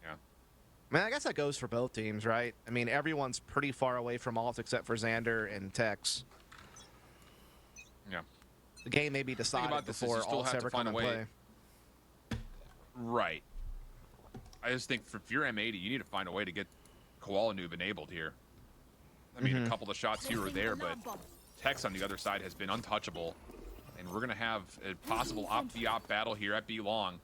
Yeah. I mean, I guess that goes for both teams, right? I mean, everyone's pretty far away from ults except for Xander and Tex. Yeah. The game may be decided before ults ever come into play. Right. I just think if you're M80, you need to find a way to get QualiNoob enabled here. I mean, a couple of shots here or there, but Tex on the other side has been untouchable. And we're going to have a possible op-v-op battle here at B long.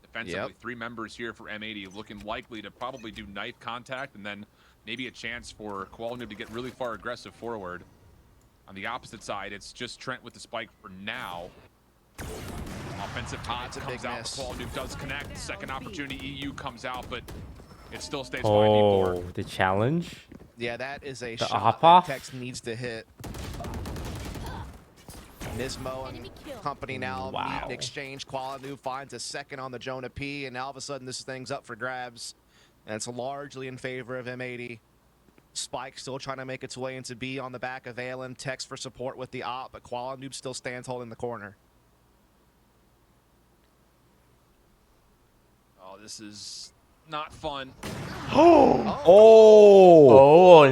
Defensively, 3 members here for M80 looking likely to probably do knife contact and then maybe a chance for QualiNoob to get really far aggressive forward. On the opposite side, it's just Trent with the spike for now. Offensive pods comes out. QualiNoob does connect. Second opportunity, EU comes out, but it still stays 5v4. Oh, the challenge? Yeah, that is a The shot op-off? that Tex needs to hit. Nismo and company now meet the exchange. QualiNoob finds a second on the Jonah P, and now all of a sudden this thing's up for grabs. And it's largely in favor of M80. Spike still trying to make its way into B on the back of Valen. Tex for support with the op, but QualiNoob still stands holding the corner. Oh, this is not fun. Oh,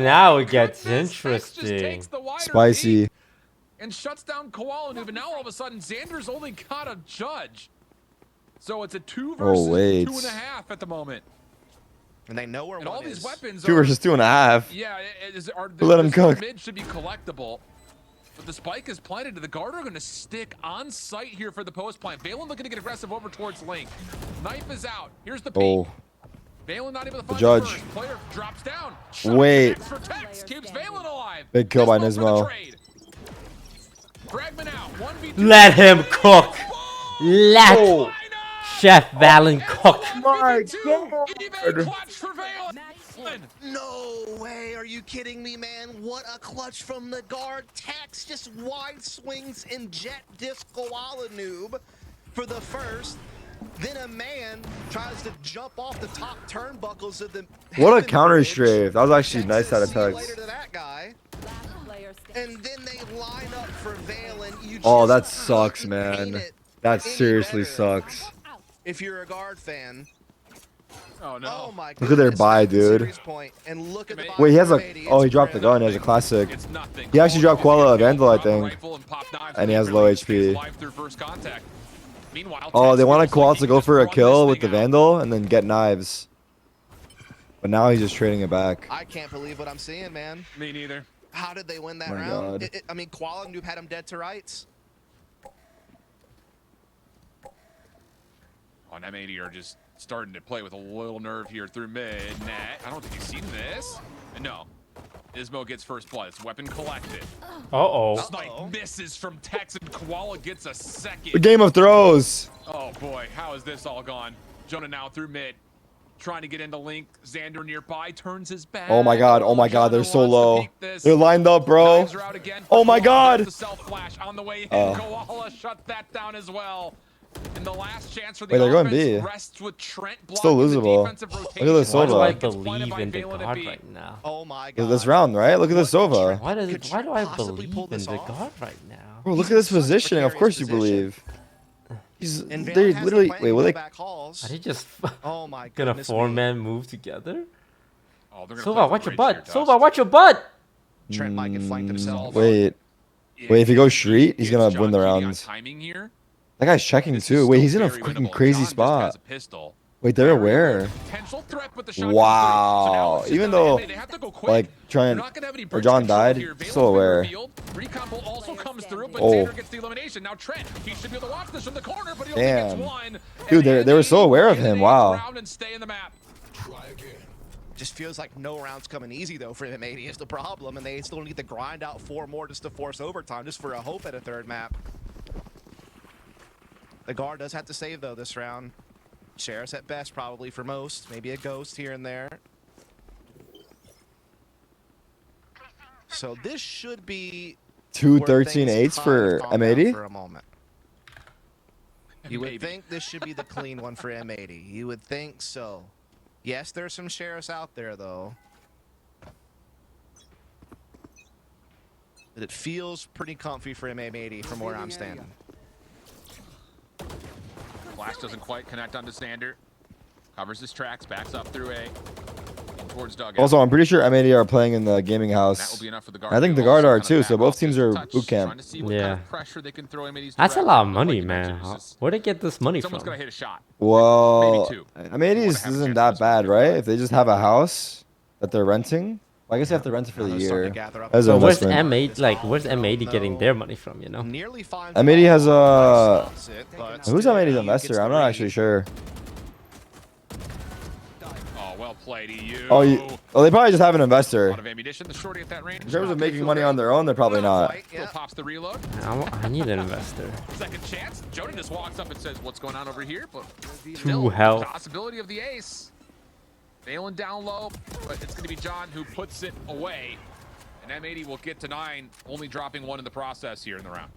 now it gets interesting. Spicy. And shuts down QualiNoob, and now all of a sudden Xander's only got a judge. So it's a 2 versus 2.5 at the moment. And they know where and all these weapons 2 versus 2.5. Yeah, Let him cook. Mid should be collectible. But the spike is planted. The guard are going to stick on site here for the post plant. Valen looking to get aggressive over towards Link. Knife is out. Here's the peek. Valen not able to find the judge. first. Player drops down. Wait. For Tex, keeps Valen alive. Big kill by Nismo. Fragment out. 1v2. Let him cook. Let Chef Valen cook. My God. Clutch for Valen. No way, are you kidding me, man? What a clutch from the guard. Tex just wide swings and jet disc QualiNoob for the first. Then a man tries to jump off the top turnbuckles of the What a counter strafe. That was actually nice out of Tex. later to that guy. And then they line up for Valen. You Oh, just that sucks, man. That seriously sucks. if you're a guard fan. Oh no. Oh my Look at their goodness. buy, dude. And look at the Wait, he has buy a. from 80. Oh, he dropped the gun. He has a classic. He actually dropped Quella Vandal, I think. And he has low HP. Oh, they wanted Qual to go for a kill with the Vandal and then get knives. But now he's just trading it back. I can't believe what I'm seeing, man. Me neither. How did they win that My round? God. I mean, QualiNoob had him dead to rights. On M80 are just starting to play with a little nerve here through mid net. I don't think he's seen this. No. Ismo gets first blood. It's weapon collected. Snipe misses from Tex, and Koala gets a second. The Game of Throws. Oh boy, how is this all gone? Jonah now through mid, trying to get into Link. Xander nearby turns his back. Oh my god, they're so low. They're lined up, bro. Oh my god. The self flash on the way in. Koala shut that down as well. And the last chance for the they're going offense B. rests with Trent Still losable. Look at the Sova. Why do I believe in the guard right now? Oh my god. This round, right? Look at the Sova. Why do I believe in the guard right now? Bro, look at this positioning. Of course you believe. They literally wait. Will they? Are they just oh my gonna goodness 4-man move together? Oh, they're gonna Sova, watch your butt. Dust. Sova, watch your butt. Trent might get flanked himself. Wait. If he goes street, he's gonna win the round. Timing here. That guy's checking too. Wait, he's in a fucking crazy spot. Wait, they're aware. Wow. Even though, like, or John died, still aware. Oh. Damn. Dude, they were so aware of him. Wow. Just feels like no round's coming easy though for M80 is the problem, and they still need to grind out 4 more just to force overtime, just for a hope at a third map. The guard does have to save though this round. Sheriff's at best probably for most, maybe a ghost here and there. So this should be 2 13-8s for M80. For a moment. You would think this should be the clean one for M80. You would think so. Yes, there's some sheriffs out there though. But it feels pretty comfy for M80 from where I'm standing. Flash doesn't quite connect onto Xander. Covers his tracks, backs up through A. Towards dugout. Also, I'm pretty sure M80 are playing in the gaming house. That will be enough for the guard. I think the guard are too, so both teams are boot camp. Yeah. That's a lot of money, man. Where'd they get this money Someone's from? gonna hit a shot. Well, M80's isn't that bad, right? If they just have a house that they're renting. Well, I guess they have to rent it for the year. As an Where's investment. M8? Like, where's M80 getting their money from? You know. M80 has a. Who's M80's investor? I'm not actually sure. Oh, well played, EU. Oh, they probably just have an investor. A lot of ammunition. The shorty at that range. In terms of making money on their own, they're probably not. Pops the reload. I need an investor. Second chance. Jonah just walks up and says, "What's going on over here?" But 2 health. Possibility of the ace. Failing down low, but it's going to be John who puts it away. And M80 will get to 9, only dropping 1 in the process here in the round.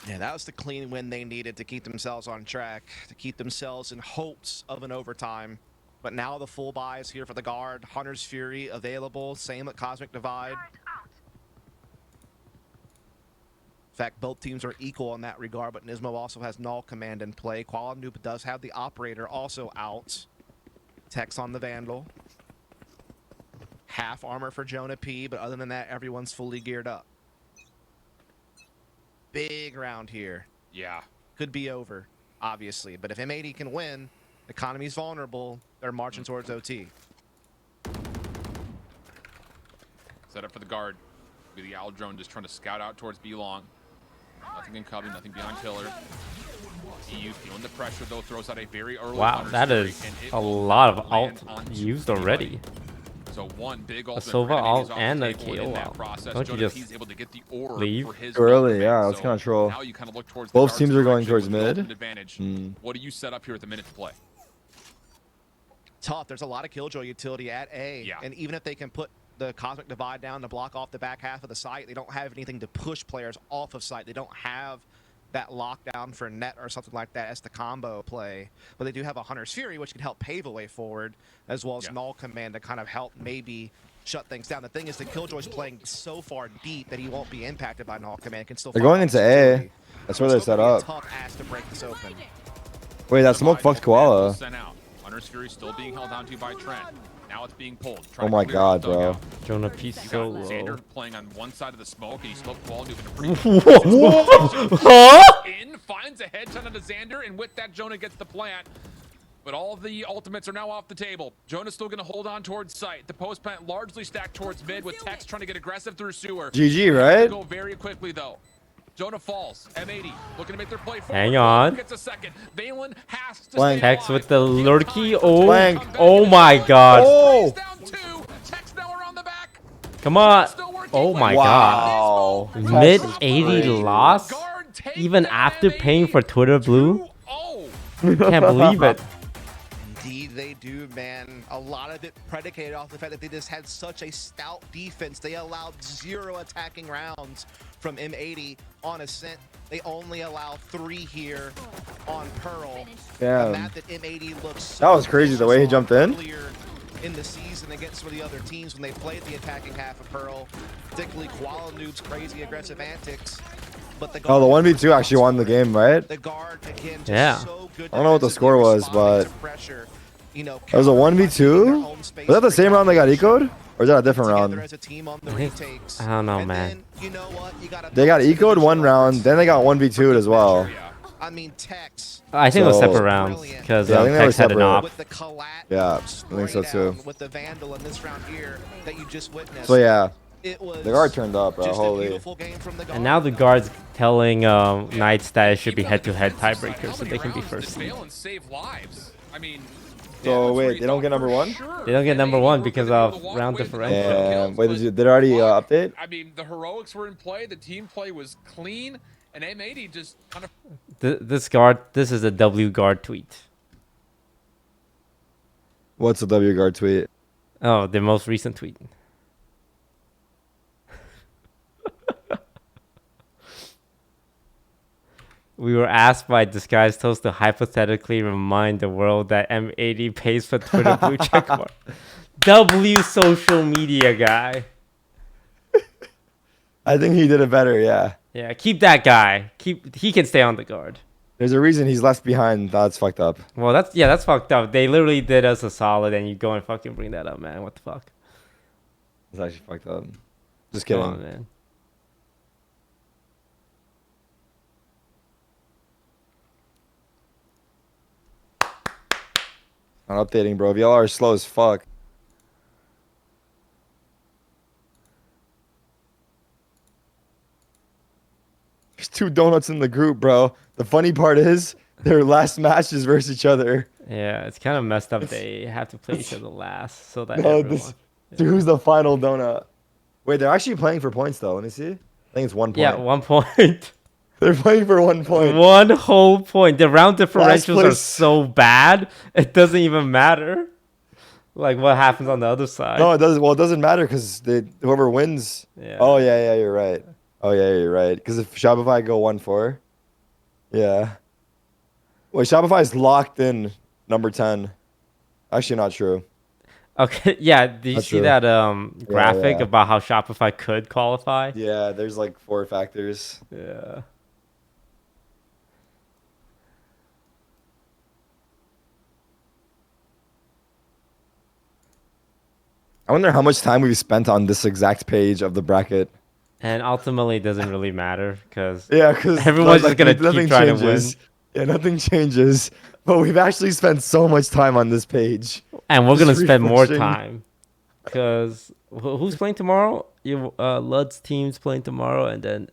Yeah, that was the clean win they needed to keep themselves on track, to keep themselves in hopes of an overtime. But now the full buy is here for the guard. Hunter's Fury available, same at Cosmic Divide. In fact, both teams are equal in that regard, but Nismo also has null command in play. Koala Noob does have the operator also out. Tex on the Vandal. Half armor for Jonah P, but other than that, everyone's fully geared up. Big round here. Yeah. Could be over, obviously. But if M80 can win, the economy's vulnerable. They're marching towards OT. Set up for the guard. Be the Owl drone just trying to scout out towards B long. Nothing in Cubby, nothing behind Pillar. EU feeling the pressure though, throws out a very early. Wow, that is a lot of alt used already. So one big ult. A Sova alt and a KO alt. Don't you just leave? Early, yeah, let's kind of troll. Now you kind of look towards both teams are going towards mid. What do you set up here with a minute to play? Tough. There's a lot of Killjoy utility at A. Yeah. And even if they can put the Cosmic Divide down to block off the back half of the site, they don't have anything to push players off of site. They don't have that lockdown for net or something like that as the combo play. But they do have a Hunter's Fury, which can help pave a way forward, as well as Null Command to kind of help maybe shut things down. The thing is, the Killjoy's playing so far deep that he won't be impacted by Null Command. Can still. They're going into A. That's where they're set up. Tough ass to break this open. Wait, that smoke fucked Koala. Hunter's Fury still being held onto by Trent. Now it's being pulled. Oh my god, bro. Jonah P so low. Xander playing on one side of the smoke, and he sloped Koala into a pretty in, finds a headshot onto Xander, and with that, Jonah gets the plant. But all the ultimates are now off the table. Jonah's still going to hold on towards site. The post plant largely stacked towards mid, with Tex trying to get aggressive through sewer. GG, right? Go very quickly though. Jonah falls. M80 looking to make their play forward. Hang on. Gets a second. Valen has to Blank. stay Hex alive. with the lurky. Oh, Blank. oh my god. Oh! Down 2. Tex now around the back. Come on. Still working. Oh my Wow. god. Mid That's 80 crazy. loss? Guard take Even down after M80. paying for Twitter Blue? 2-0. Can't believe it. Indeed, they do, man. A lot of it predicated off the fact that they just had such a stout defense. They allowed 0 attacking rounds from M80 on Ascent. They only allow 3 here on Pearl. Damn. A map that M80 looks That was crazy, the way he jumped in. earlier in the season against some of the other teams when they played the attacking half of Pearl, particularly Koala Noob's crazy aggressive antics. But the Oh, the 1v2 actually won the game, right? The guard again, just Yeah. so good I don't know what the score was, defensively but responding to pressure, you know, it was a 1v2? Was that the same round they got eco'd? Or is that a different round? as a team on the I think- retakes. I don't know, And man. then, you know what? You gotta They got eco'd one round, then they got 1v2'd as well. I mean, Tex. I think it was So- separate rounds because Yeah, I think they were Tex had an separate. op. With the collat Yeah, I think so too. spraydown with the Vandal in this round here that you just witnessed. So yeah, It was the guard turned up, bro. just a Holy. beautiful game from the guard. And now the guard's telling Knights that it should be head-to-head tiebreakers so they can be first seed. Did Valen save lives? I mean, So wait, they don't get number 1? They don't get number 1 because of round differential. And wait, did it already update? I mean, the heroics were in play. The team play was clean, and M80 just kind of. This is a W guard tweet. What's the W guard tweet? Oh, the most recent tweet. We were asked by DisguisedToast to hypothetically remind the world that M80 pays for Twitter blue checkmark. W social media guy. I think he did it better, yeah. Yeah, keep that guy. He can stay on the guard. There's a reason he's left behind. That's fucked up. Well, that's fucked up. They literally did us a solid, and you go and fucking bring that up, man. What the fuck? It's actually fucked up. Just Come kidding. on, man. Not updating, bro. VLR is slow as fuck. There's 2 donuts in the group, bro. The funny part is their last match is versus each other. Yeah, it's kind of messed up. They have to play each other last, so that No, everyone. Dude, who's the final donut? Wait, they're actually playing for points though. Let me see. I think it's 1 point. Yeah, 1 point. They're playing for 1 point. 1 whole point. The round differentials are place. so bad, it doesn't even matter. Like what happens on the other side. No, it doesn't. Well, it doesn't matter because whoever wins. Yeah. Oh yeah, you're right. Oh yeah, you're right. Because if Shopify go 1-4, yeah. Wait, Shopify is locked in number 10. Actually, not true. Okay, yeah. Did you That's see true. that graphic yeah. about how Shopify could qualify? Yeah, there's like 4 factors. Yeah. I wonder how much time we've spent on this exact page of the bracket. And ultimately, it doesn't really matter because Yeah, because everyone's just gonna keep trying to win. Yeah, nothing changes. But we've actually spent so much time on this page. And we're Just gonna spend more refreshing. time because who's playing tomorrow? Lud's team's playing tomorrow, and then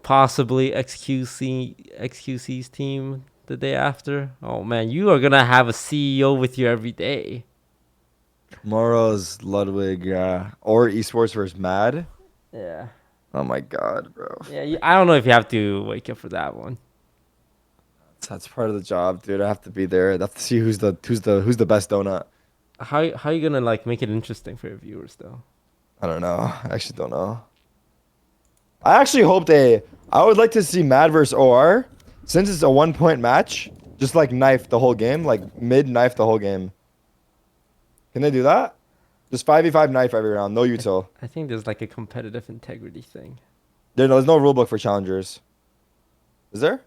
possibly XQC's team the day after. Oh man, you are gonna have a CEO with you every day. Tomorrow's Ludwig or Esports versus Mad. Yeah. Oh my god, bro. Yeah, I don't know if you have to wake up for that one. That's part of the job, dude. I have to be there. I have to see who's the best donut. How you gonna like make it interesting for your viewers though? I don't know. I actually don't know. I actually hope I would like to see Mad versus OR, since it's a 1 point match. Just like knife the whole game, like mid knife the whole game. Can they do that? Just 5v5 knife every round, no util. I think there's like a competitive integrity thing. There's no rule book for challengers. Is there?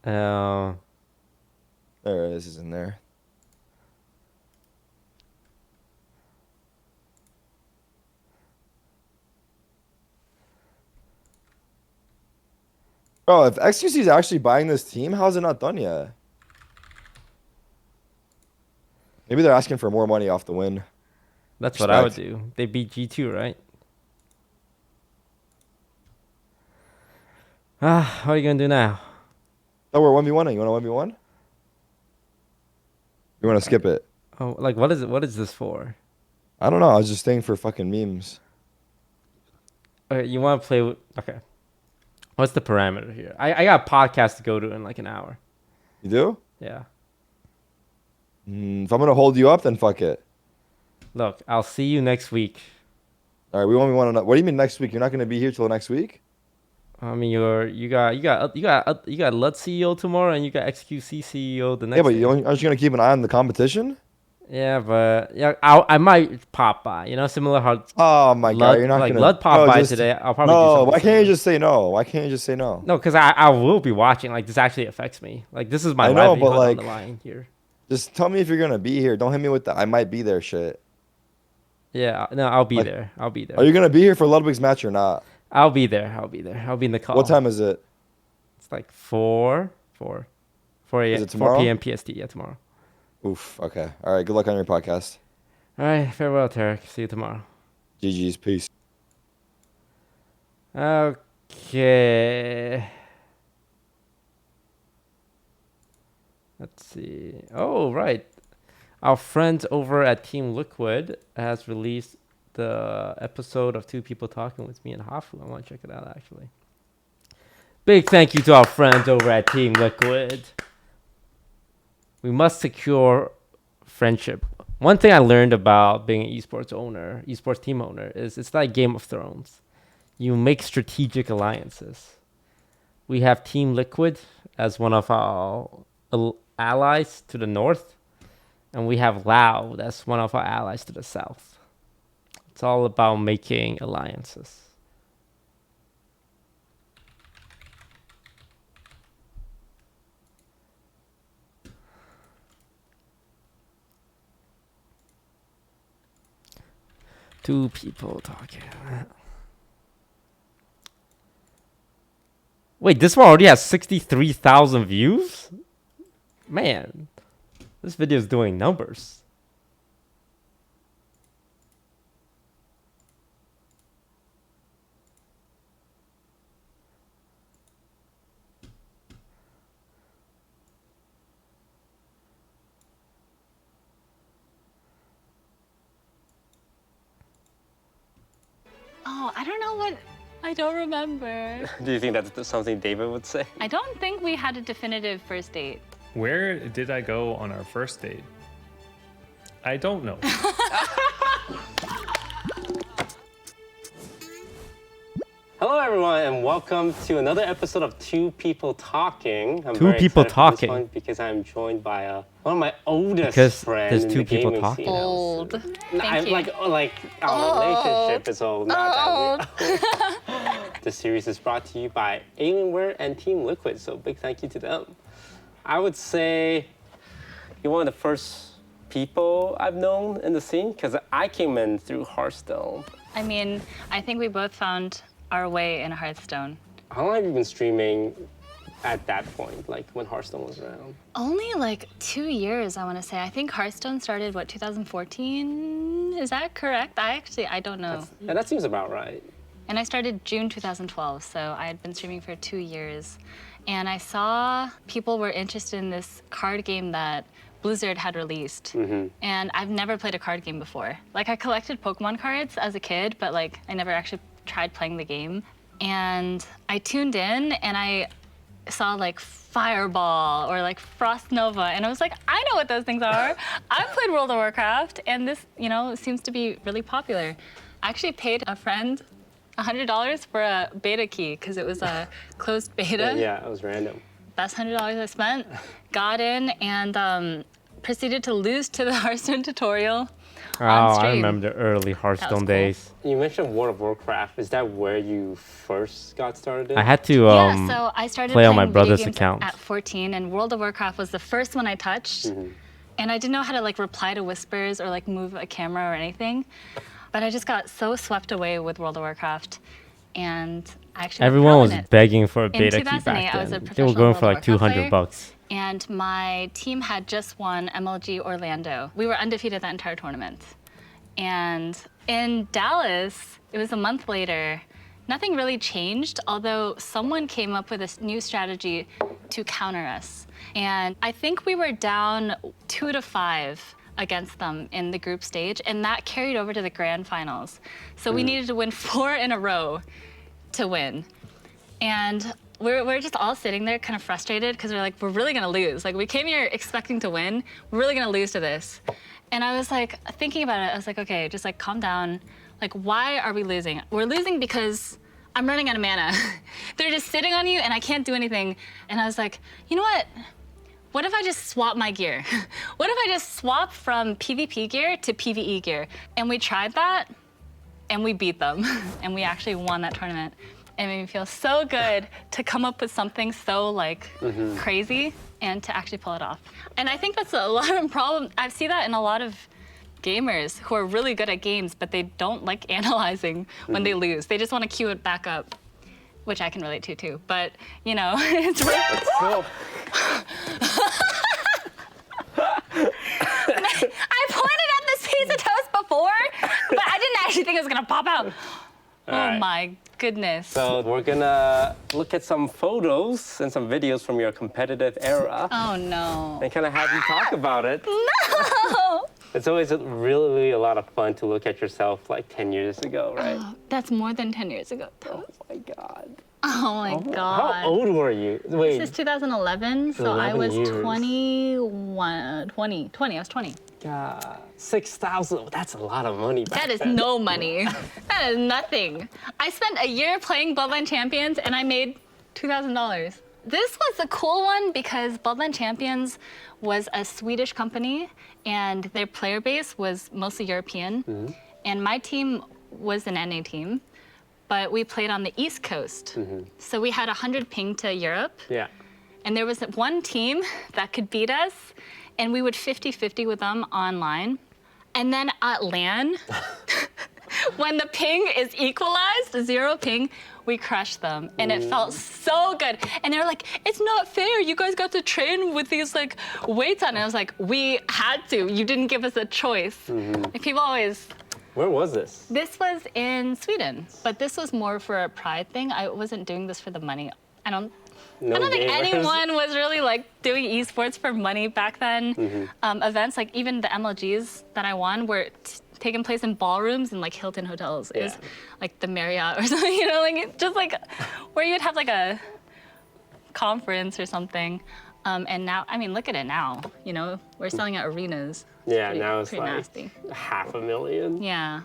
There it is. It's in there. Bro, if XQC is actually buying this team, how is it not done yet? Maybe they're asking for more money off the win. That's what I would Respect. do. They beat G2, right? What are you gonna do now? Oh, we're 1v1. You want to 1v1? You want to skip it? Oh, like what is it? What is this for? I don't know. I was just staying for fucking memes. Okay, you want to play with? Okay. What's the parameter here? I got a podcast to go to in like an hour. You do? Yeah. If I'm gonna hold you up, then fuck it. Look, I'll see you next week. All right, we only want to know. What do you mean next week? You're not gonna be here till next week? I mean, you got LUT CEO tomorrow, and you got XQC CEO the next. Yeah, but day. aren't you gonna keep an eye on the competition? Yeah, but yeah, I might pop by. You know, similar how. Oh my god, you're not like gonna. LUT pop by just, today. I'll probably. No, do something why can't you similar. just say no? Why can't you just say no? No, because I will be watching. Like this actually affects me. Like this is my I know, livelihood but like, on the line here. just tell me if you're gonna be here. Don't hit me with the I might be there shit. Yeah, no, I'll be Like, there. I'll be there. Are you gonna be here for Ludwig's match or not? I'll be there. I'll be there. I'll be in the call. What time is it? It's like 4 Is it 4 tomorrow? p.m. PST. Yeah, tomorrow. Oof. Okay. All right. Good luck on your podcast. All right. Farewell, Tarek. See you tomorrow. GG's. Peace. Okay. Let's see. Oh, right. Our friends over at Team Liquid has released the episode of Two People Talking with me and Hafu. I want to check it out, actually. Big thank you to our friends over at Team Liquid. We must secure friendship. One thing I learned about being an esports team owner, is it's like Game of Thrones. You make strategic alliances. We have Team Liquid as one of our allies to the north, and we have Lao as one of our allies to the south. It's all about making alliances. Two people talking. Wait, this one already has 63,000 views? Man, this video is doing numbers. Oh, I don't know what. I don't remember. Do you think that's something David would say? I don't think we had a definitive first date. Where did I go on our first date? I don't know. Hello, everyone, and welcome to another episode of Two People Talking. I'm Two very People excited for this Talking. one because I'm joined by one of my oldest Because friends. there's in two the people gaming talking. scene. Old. No, Thank you. like our relationship is old, not that weird. The series is brought to you by Alienware and Team Liquid, so big thank you to them. I would say you're one of the first people I've known in the scene because I came in through Hearthstone. I mean, I think we both found our way in Hearthstone. How long have you been streaming at that point, like when Hearthstone was around? Only like 2 years, I want to say. I think Hearthstone started, 2014? Is that correct? I don't know. Yeah, that seems about right. And I started June 2012, so I had been streaming for 2 years. And I saw people were interested in this card game that Blizzard had released. And I've never played a card game before. Like, I collected Pokemon cards as a kid, but like, I never actually tried playing the game. And I tuned in and I saw like Fireball or like Frost Nova, and I was like, I know what those things are. I've played World of Warcraft, and this, seems to be really popular. I actually paid a friend $100 for a beta key because it was a closed beta. Yeah, it was random. Best $100 I spent. Got in and proceeded to lose to the Hearthstone tutorial. Oh, on stream. I remember the early Hearthstone cool. days. You mentioned World of Warcraft. Is that where you first got started? I had to Yeah, so I started play on my playing video brother's games account. at 14, and World of Warcraft was the first one I touched. And I didn't know how to like reply to whispers or like move a camera or anything. But I just got so swept away with World of Warcraft, and I actually Everyone was in it. begging for a In beta key 2008, back I was a then. They professional were going World for of like Warcraft 200 player, bucks. And my team had just won MLG Orlando. We were undefeated that entire tournament. And in Dallas, it was a month later, nothing really changed, although someone came up with a new strategy to counter us. And I think we were down 2-5 against them in the group stage, and that carried over to the grand finals. So we needed to win 4 in a row to win. And we're just all sitting there kind of frustrated because we're like, we're really gonna lose. Like, we came here expecting to win, we're really gonna lose to this. And I was like, thinking about it, I was like, okay, just like calm down. Like, why are we losing? We're losing because I'm running out of mana. They're just sitting on you and I can't do anything. And I was like, you know what? What if I just swap my gear? What if I just swap from PvP gear to PvE gear? And we tried that and we beat them. And we actually won that tournament. It made me feel so good to come up with something so like crazy and to actually pull it off. And I think that's a lot of problem. I see that in a lot of gamers who are really good at games, but they don't like analyzing when they lose. They just want to queue it back up, which I can relate to too. But you know, it's really I pointed at this piece of toast before, but I didn't actually think it was gonna pop out. Oh my goodness. So we're gonna look at some photos and some videos from your competitive era. Oh no. And kind of have you talk about it. No! It's always really a lot of fun to look at yourself like 10 years ago, right? Oh, that's more than 10 years ago. Oh my God. Oh my God. How old were you? Wait. This is 2011, so 11 I was years. 20, I was 20. God, 6,000, that's a lot of money back That is then. no money. That is nothing. I spent a year playing Bloodline Champions and I made $2,000. This was a cool one because Bloodline Champions was a Swedish company and their player base was mostly European. And my team was an NA team, but we played on the East Coast. So we had 100 ping to Europe. Yeah. And there was one team that could beat us, and we would 50-50 with them online. And then at LAN, when the ping is equalized, 0 ping, we crushed them. And it felt so good. And they were like, it's not fair. You guys got to train with these like weights on. And I was like, we had to. You didn't give us a choice. Like, people always... Where was this? This was in Sweden, but this was more for a pride thing. I wasn't doing this for the money. I don't think anyone was really like doing esports for money back then. Events like even the MLGs that I won were taking place in ballrooms and like Hilton hotels. It was like the Marriott or something, you know, like just like where you'd have like a conference or something. And now, I mean, look at it now. You know, we're selling at arenas. Yeah, now it's pretty like nasty. $500,000. Yeah.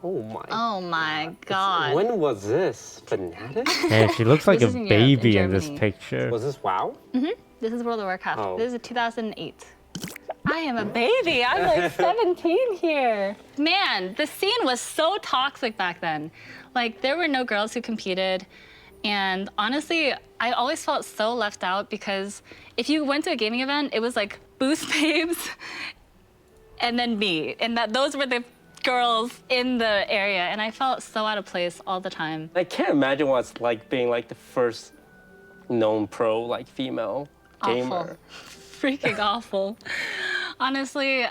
Oh my God. When was this? Fnatic? Man, she looks like a This is in Europe, baby in in this Germany. picture. Was this WoW? This is World of Warcraft. Oh. This is 2008. I am a baby. I'm like 17 here. Man, the scene was so toxic back then. Like, there were no girls who competed. And honestly, I always felt so left out because if you went to a gaming event, it was like Boost Babes and then me. And those were the girls in the area. And I felt so out of place all the time. I can't imagine what it's like being like the first known pro like female gamer. Awful. Freaking awful. Honestly,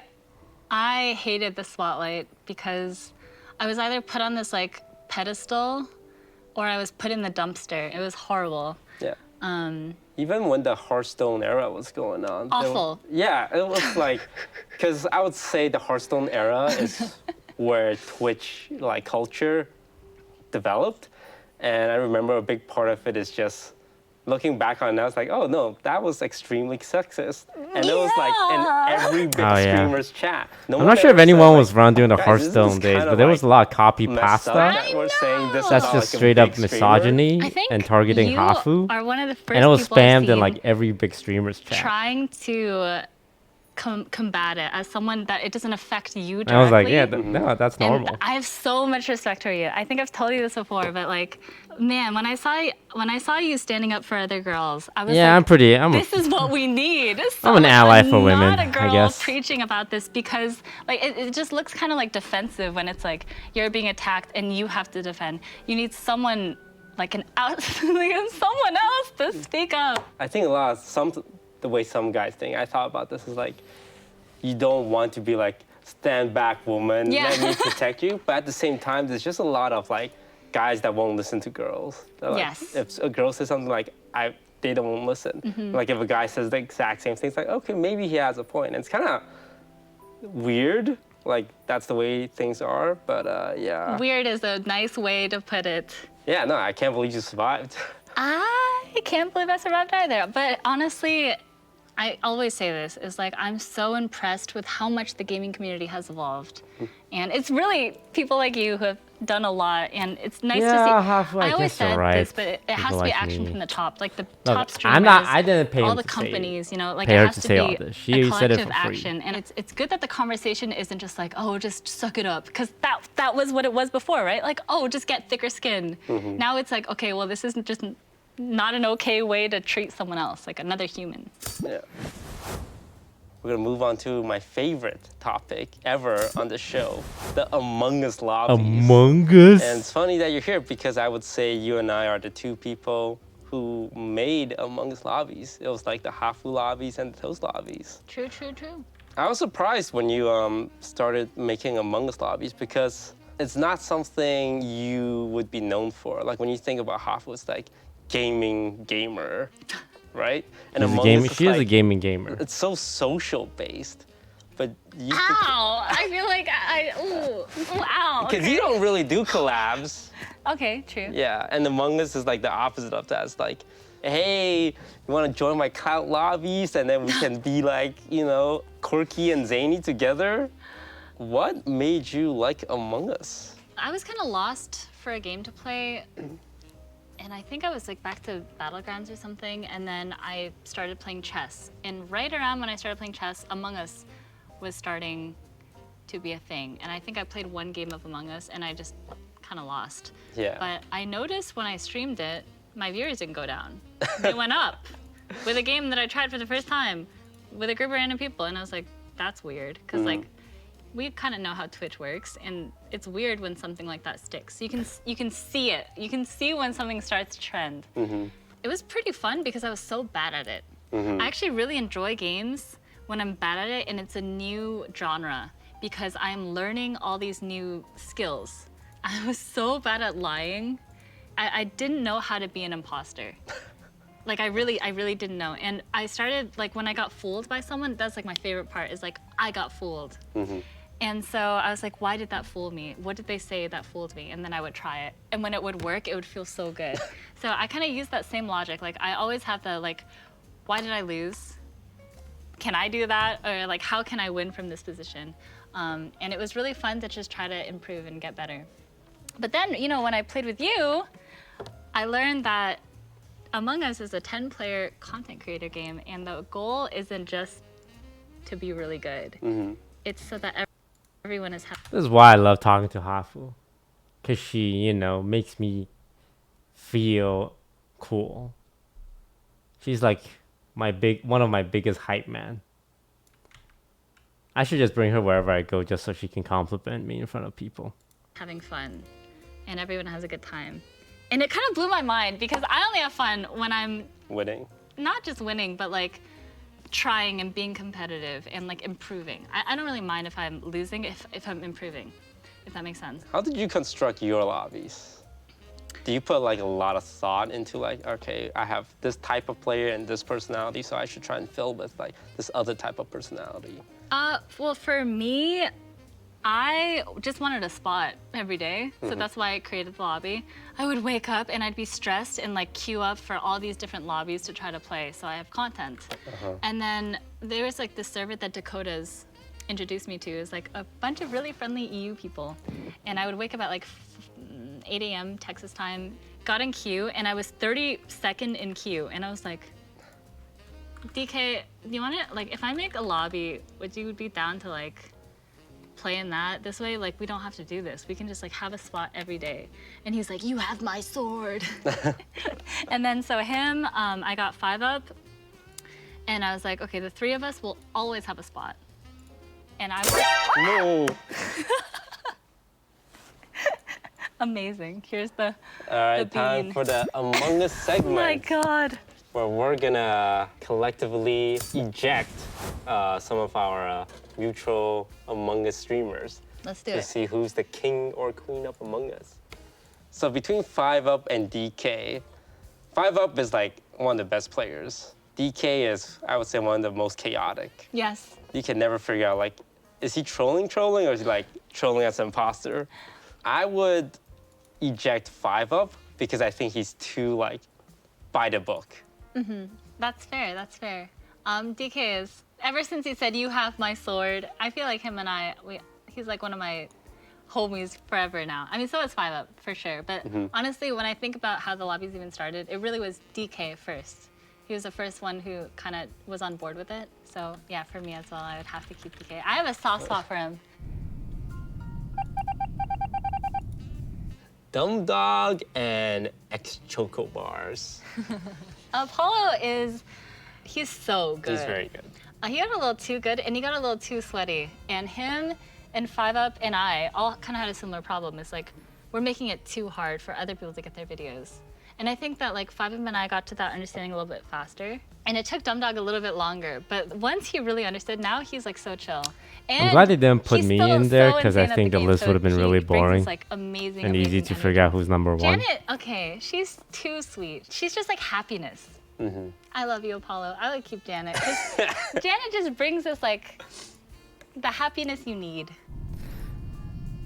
I hated the spotlight because I was either put on this like pedestal or I was put in the dumpster. It was horrible. Yeah. Even when the Hearthstone era was going on. Awful. It was like, because I would say the Hearthstone era is where Twitch like culture developed. And I remember a big part of it is just looking back on it, I was like, oh no, that was extremely sexist. And it was like in every big streamer's chat. I'm not sure if anyone was around during the Hearthstone days, but there was a lot of copy pasta. That's just straight up misogyny and targeting Hafu. Are one of the first and it was people I've spammed in seen like every big streamer's chat. trying to combat it as someone that it doesn't affect you directly. I was like, yeah, no, that's normal. And I have so much respect for you. I think I've told you this before, but like, man, when I saw you standing up for other girls, I was like, this is what we need. I'm an ally for women, not a girl I guess. preaching about this because like it just looks kind of like defensive when it's like you're being attacked and you have to defend. You need someone like someone else to speak up. I think a lot of the way some guys think, I thought about this is like, you don't want to be like, stand back woman, let me protect you. But at the same time, there's just a lot of like, guys that won't listen to girls. They're like, Yes. If a girl says something like, they don't listen. Mhm. Like if a guy says the exact same thing, it's like, okay, maybe he has a point. And it's kind of weird. Like that's the way things are, but yeah. Weird is a nice way to put it. Yeah, no, I can't believe you survived. I can't believe I survived either. But honestly, I always say this, is like I'm so impressed with how much the gaming community has evolved. And it's really people like you who have done a lot, and it's nice to see. Halfway, I always said right. this, but it has to be People like action me. from the top, like the Look, top streamers. I didn't pay all him the to say- companies, you know, like pay it her has to to say be all this. She a said it collective for free. action, and it's good that the conversation isn't just like, oh, just suck it up, because that was what it was before, right? Like, oh, just get thicker skin. Mhm. Now it's like, okay, well, this isn't just not an okay way to treat someone else, like another human. Yeah. We're gonna move on to my favorite topic ever on the show, the Among Us lobbies. Among Us? And it's funny that you're here because I would say you and I are the two people who made Among Us lobbies. It was like the Hafu lobbies and the Toast lobbies. True, true, true. I was surprised when you started making Among Us lobbies because it's not something you would be known for. Like when you think about Hafu, it's like gaming gamer, right? And She's a Among gaming- Us is she is a like- gaming gamer. It's so social based, but you Ow! I feel like ooh, ow. because Okay. you don't really do collabs. Okay, true. Yeah, and Among Us is like the opposite of that. It's like, hey, you want to join my clout lobbies, and then we can be like, you know, quirky and zany together. What made you like Among Us? I was kind of lost for a game to play, and I think I was like back to Battlegrounds or something, and then I started playing chess. And right around when I started playing chess, Among Us was starting to be a thing. And I think I played one game of Among Us, and I just kind of lost. Yeah. But I noticed when I streamed it, my viewers didn't go down. They went up with a game that I tried for the first time with a group of random people, and I was like, that's weird, because like we kind of know how Twitch works, and it's weird when something like that sticks. You can see it. You can see when something starts to trend. It was pretty fun because I was so bad at it. I actually really enjoy games when I'm bad at it and it's a new genre because I'm learning all these new skills. I was so bad at lying. I didn't know how to be an imposter. Like I really didn't know. And I started, like when I got fooled by someone, that's like my favorite part is like, I got fooled. And so I was like, why did that fool me? What did they say that fooled me? And then I would try it. And when it would work, it would feel so good. So I kind of use that same logic. Like I always have the like, why did I lose? Can I do that? Or like, how can I win from this position? And it was really fun to just try to improve and get better. But then, you know, when I played with you, I learned that Among Us is a 10-player content creator game, and the goal isn't just to be really good. It's so that everyone is happy. This is why I love talking to Hafu. Because she, you know, makes me feel cool. She's like one of my biggest hype man. I should just bring her wherever I go just so she can compliment me in front of people. Having fun, and everyone has a good time. And it kind of blew my mind because I only have fun when I'm Winning. not just winning, but like trying and being competitive and like improving. I don't really mind if I'm losing if I'm improving, if that makes sense. How did you construct your lobbies? Do you put like a lot of thought into like, okay, I have this type of player and this personality, so I should try and fill with like this other type of personality? Well, for me, I just wanted a spot every day, so that's why I created the lobby. I would wake up and I'd be stressed and like queue up for all these different lobbies to try to play, so I have content. And then there was like this server that Dakota's introduced me to. Is like a bunch of really friendly EU people, and I would wake up at like 8 a.m. Texas time, got in queue, and I was 32nd in queue, and I was like, DK, do you want to, like, if I make a lobby, would you be down to like play in that? This way, like, we don't have to do this. We can just like have a spot every day. And he's like, you have my sword. And then so him, I got 5 up, and I was like, okay, the 3 of us will always have a spot. And I was No. amazing. Here's the All right, the time bean. for the Among Us segment. Oh my god. Where we're gonna collectively eject some of our mutual Among Us streamers. Let's do to it. see who's the king or queen of Among Us. So between 5UP and DK, 5UP is like one of the best players. DK is, I would say, one of the most chaotic. Yes. You can never figure out, like, is he trolling, or is he like trolling as an imposter? I would eject 5UP because I think he's too like by the book. That's fair. That's fair. DK is, ever since he said, "You have my sword," I feel like him and he's like one of my homies forever now. I mean, so is 5UP for sure. But honestly, when I think about how the lobbies even started, it really was DK first. He was the first one who kind of was on board with it. So yeah, for me as well, I would have to keep DK. I have a soft spot for him. Dumb Dog and X Choco Bars. Apollo he's so good. He's very good. He got a little too good, and he got a little too sweaty. And him and 5UP and I all kind of had a similar problem. It's like, we're making it too hard for other people to get their videos. And I think that like 5UP and I got to that understanding a little bit faster. And it took Dumb Dog a little bit longer. But once he really understood, now he's like so chill. And I'm glad they didn't put me in there because I insane at think the game, list so would have been he really brings boring this, like, amazing, and easy amazing to energy. figure out who's number one. Janet, okay, she's too sweet. She's just like happiness. I love you, Apollo. I would keep Janet. 'Cause Janet just brings us like the happiness you need.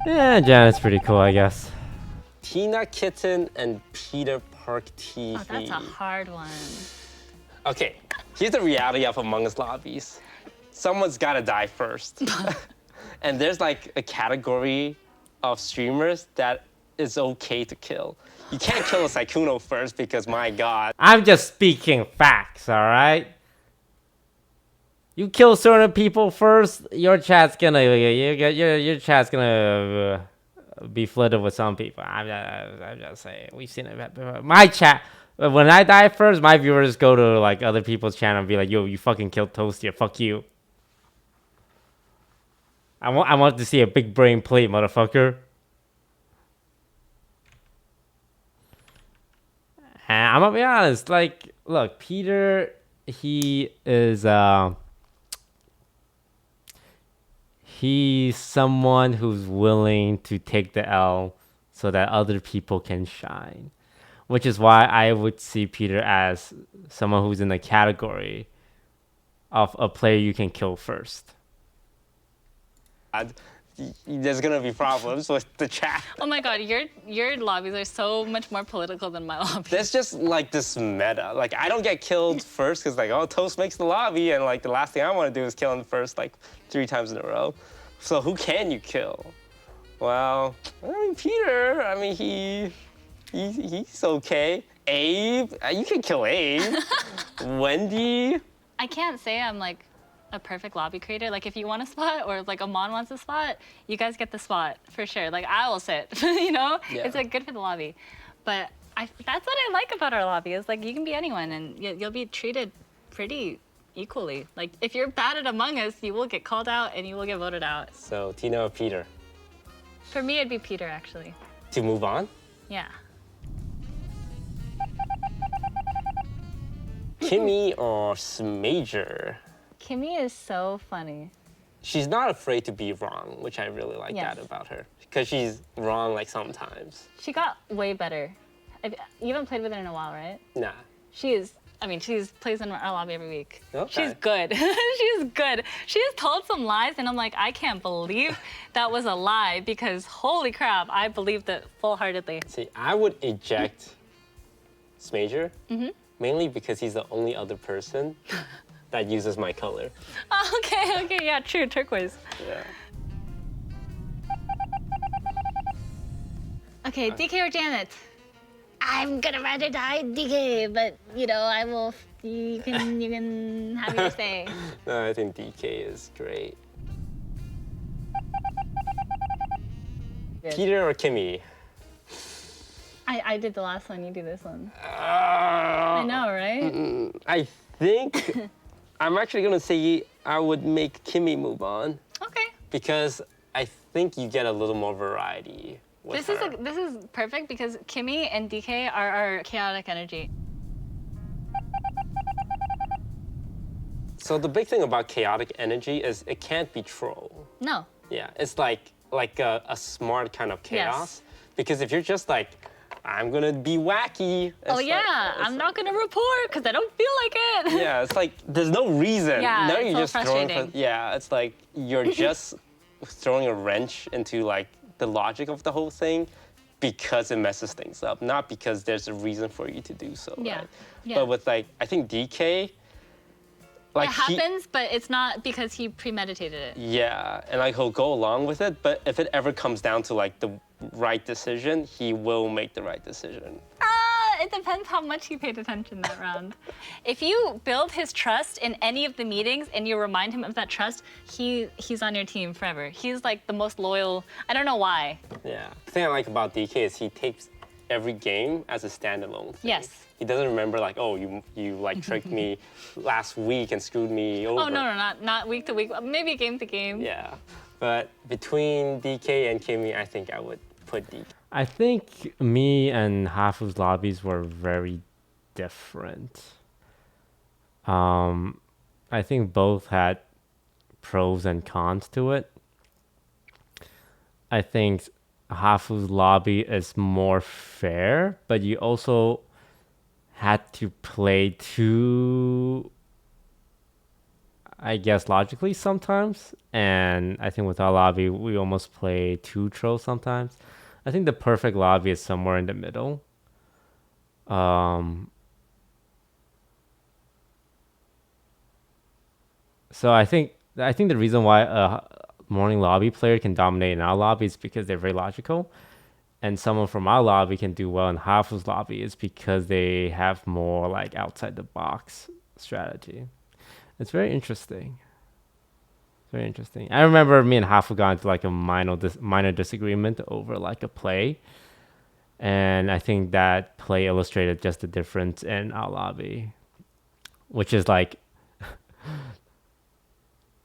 Yeah, Janet's pretty cool, I guess. Tina Kitten and Peter Park TV. Oh, that's a hard one. Okay, here's the reality of Among Us lobbies. Someone's gotta die first. And there's like a category of streamers that is okay to kill. You can't kill a Sykkuno first because, my God. I'm just speaking facts, all right? You kill certain people first, your chat's gonna your chat's gonna be flooded with some people. I'm just saying, we've seen it before. My chat, when I die first, my viewers go to like other people's channel and be like, "Yo, you fucking killed Toastia, fuck you." I want to see a big brain plate, motherfucker. And I'm gonna be honest, like, look, Peter, he is he's someone who's willing to take the L so that other people can shine, which is why I would see Peter as someone who's in the category of a player you can kill first. There's gonna be problems with the chat. Oh my God, your lobbies are so much more political than my lobby. There's just like this meta. Like, I don't get killed first because like, oh, Toast makes the lobby, and like the last thing I want to do is kill him first like 3 times in a row. So who can you kill? Well, I mean, Peter. I mean, he's okay. Abe, you can kill Abe. Wendy. I can't say I'm like a perfect lobby creator. Like, if you want a spot or like Amon wants a spot, you guys get the spot for sure. Like, I will sit, you know? Yeah. It's like good for the lobby. But that's what I like about our lobby is like you can be anyone and you'll be treated pretty equally. Like, if you're bad at Among Us, you will get called out and you will get voted out. So Tina or Peter? For me, it'd be Peter, actually. To move on? Yeah. Kimmy or Smager? Kimmy is so funny. She's not afraid to be wrong, which I really like Yes. that about her. Because she's wrong like sometimes. She got way better. You haven't played with her in a while, right? Nah. She is, I mean, she plays in our lobby every week. Okay. She's good. She's good. She has told some lies, and I'm like, I can't believe that was a lie because holy crap, I believed it full-heartedly. See, I would eject Smager, mainly because he's the only other person that uses my color. Oh, okay, yeah, true, turquoise. Yeah. Okay, DK or Janet? I'm gonna rather die DK, but you know, I will. You can have your say. No, I think DK is great. Good. Peter or Kimmy? I did the last one. You do this one. I know, right? I think I'm actually gonna say I would make Kimmy move on. Okay. Because I think you get a little more variety. With This her. is perfect because Kimmy and DK are our chaotic energy. So the big thing about chaotic energy is it can't be troll. No. Yeah, it's like a smart kind of chaos. Yes. Because if you're just like I'm gonna be wacky. Oh yeah, I'm not gonna report because I don't feel like it. Yeah, it's like there's no reason. Yeah, no, it's you're so just throwing. frustrating. Yeah, it's like you're just throwing a wrench into like the logic of the whole thing because it messes things up, not because there's a reason for you to do so. Yeah, Right? yeah. But with like, I think DK. Like it happens, but it's not because he premeditated it. Yeah, and like he'll go along with it, but if it ever comes down to like the right decision, he will make the right decision. It depends how much he paid attention that round. If you build his trust in any of the meetings and you remind him of that trust, he's on your team forever. He's like the most loyal. I don't know why. Yeah. The thing I like about DK is he takes every game as a standalone thing. Yes. He doesn't remember like, oh, you like tricked me last week and screwed me over. Oh no, not week to week. Maybe game to game. Yeah. But between DK and Kimmy, I think I would put DK. I think me and Hafu's lobbies were very different. I think both had pros and cons to it. I think Hafu's lobby is more fair, but you also had to play too, I guess, logically sometimes. And I think with our lobby, we almost play too troll sometimes. I think the perfect lobby is somewhere in the middle. So I think the reason why a morning lobby player can dominate in our lobby is because they're very logical, and someone from our lobby can do well in Hafu's lobby is because they have more like outside the box strategy. It's very interesting. Very interesting. I remember me and Hafu got into like a minor disagreement over like a play, and I think that play illustrated just the difference in our lobby, which is like,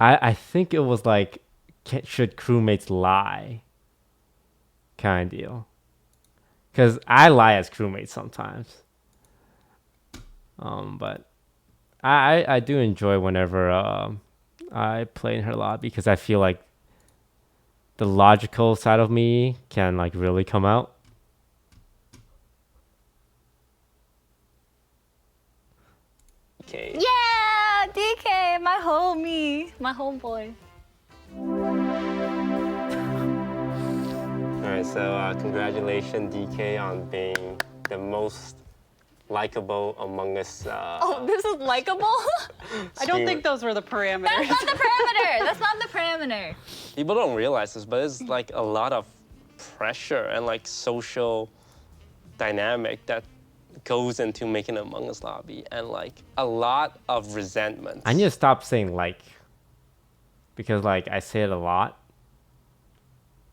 I think it was like, should crewmates lie? Kind of deal. Because I lie as crewmates sometimes. But I do enjoy whenever I play in her lobby because I feel like the logical side of me can like really come out. DK. Yeah, DK, my homie, my homeboy. Alright, so congratulations DK on being the most likable Among Us. Oh, this is likable? I don't think those were the parameters. That's not the parameter. That's not the parameter. People don't realize this, but it's like a lot of pressure and like social dynamic that goes into making an Among Us lobby, and like a lot of resentment. I need to stop saying like, because like I say it a lot.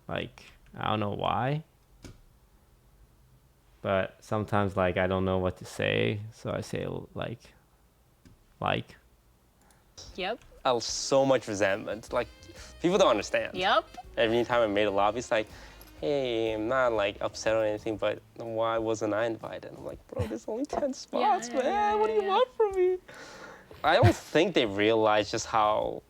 Like, I don't know why. But sometimes like I don't know what to say, so I say like. Yep. So much resentment. Like, people don't understand. Yep. Every time I made a lobby, it's like, hey, I'm not like upset or anything, but why wasn't I invited? I'm like, bro, there's only 10 spots, man. What do you want from me? I don't think they realize just how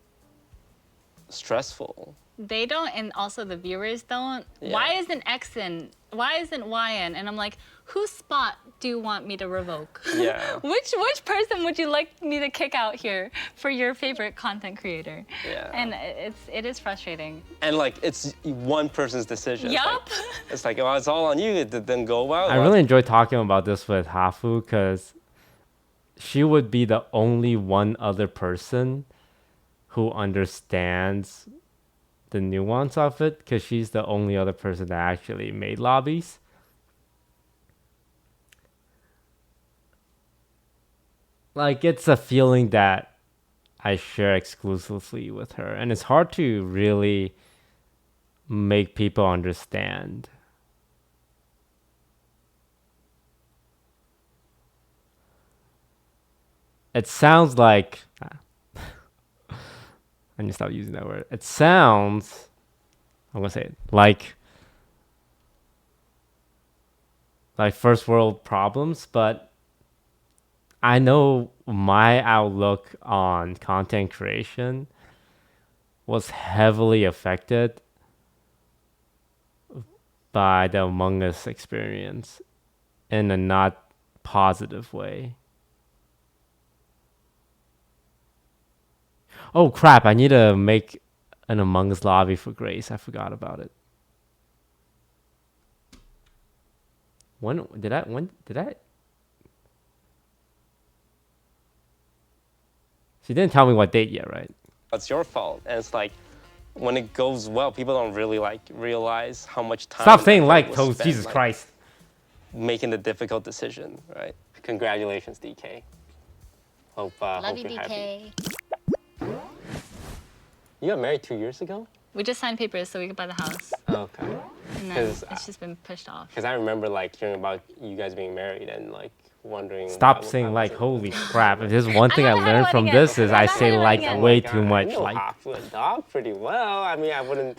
stressful. They don't, and also the viewers don't. Yeah. Why isn't X in? Why isn't Y in? And I'm like, whose spot do you want me to revoke? Yeah. Which person would you like me to kick out here for your favorite content creator? Yeah. And it is frustrating. And like, it's one person's decision. Yup. It's like, well, it's all on you. It didn't go well. I really enjoy talking about this with Hafu because she would be the only one other person who understands the nuance of it, because she's the only other person that actually made lobbies. Like, it's a feeling that I share exclusively with her, and it's hard to really make people understand. It sounds like I need to stop using that word. It sounds, I'm gonna say it, like first world problems, but I know my outlook on content creation was heavily affected by the Among Us experience. in a not positive way. Oh crap, I need to make an Among Us lobby for Grace. I forgot about it. When did I? She didn't tell me what date yet, right? It's your fault. And it's like, when it goes well, people don't really like realize how much time. Stop saying and like, effort was Toast. spent, Jesus like, Christ. making the difficult decision, right? Congratulations, DK. Hope Love you, you're happy. DK. You got married 2 years ago? We just signed papers so we could buy the house. Okay. And then it's just been pushed off. Because I remember like hearing about you guys being married and like wondering. Stop saying like, holy crap. If there's one thing I learned from this is I say like way too much. I know Like, Hopwood dog pretty well. I mean, I wouldn't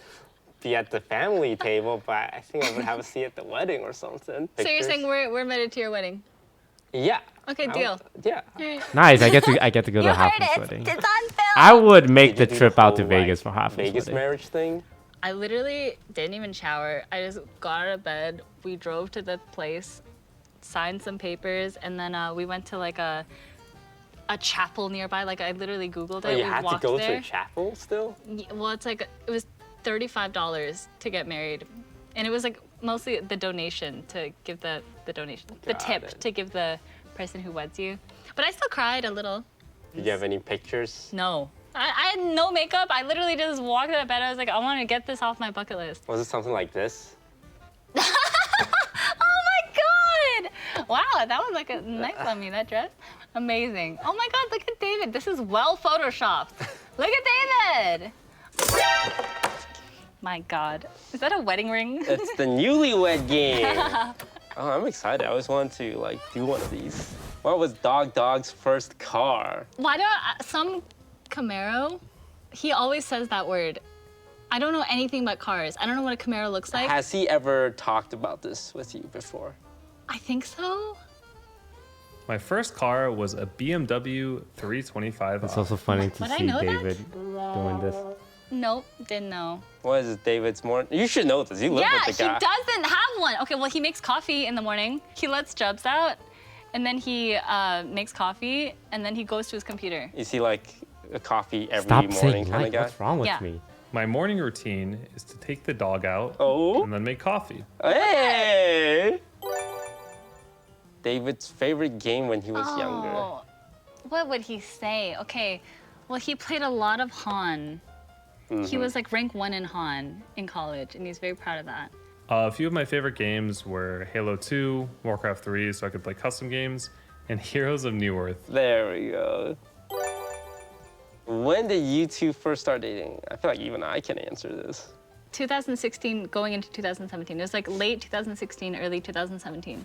be at the family table, but I think I would have a seat at the wedding or something. So you're saying we're invited to your wedding? Yeah. Okay, deal. Yeah. nice. I get to go to You Hafen's heard it. wedding. It's on film. I would make Did you the do trip the out to whole, Vegas like, for Hafen's Vegas wedding. marriage thing? I literally didn't even shower. I just got out of bed. We drove to the place, signed some papers, and then we went to like a chapel nearby. Like I literally Googled it. Oh, you we had to walked go there. to a chapel still? Well, it's like it was $35 to get married, and it was like mostly the donation to give the donation, the tip to give the person who weds you. But I still cried a little. Did you have any pictures? No. I had no makeup. I literally just walked out of bed. I was like, I want to get this off my bucket list. Was it something like this? Oh my God! Wow, that was like a nice on me, that dress. Amazing. Oh my God, look at David. This is well photoshopped. Look at David. My God. Is that a wedding ring? It's the newlywed game. Oh, I'm excited. I always wanted to like do one of these. What was Dog's first car? Why don't some Camaro, he always says that word. I don't know anything about cars. I don't know what a Camaro looks like. Has he ever talked about this with you before? I think so. My first car was a BMW 325. It's also funny to Would I see know that? David doing this. Nope, didn't know. What is David's morning? You should know this. You live Yeah, with the he guy. doesn't have one. Okay, well, he makes coffee in the morning. He lets Jubs out, and then he makes coffee, and then he goes to his computer. Is he like a coffee every Stop morning saying kind of like, guy? what's wrong with Yeah. me? My morning routine is to take the dog out and then make coffee. Hey! David's favorite game when he was younger. Oh, what would he say? Okay, well, he played a lot of Han. He Mhm. was like rank 1 in Han in college, and he's very proud of that. A few of my favorite games were Halo 2, Warcraft 3, so I could play custom games, and Heroes of New Earth. There we go. When did you two first start dating? I feel like even I can answer this. 2016 going into 2017. It was like late 2016, early 2017.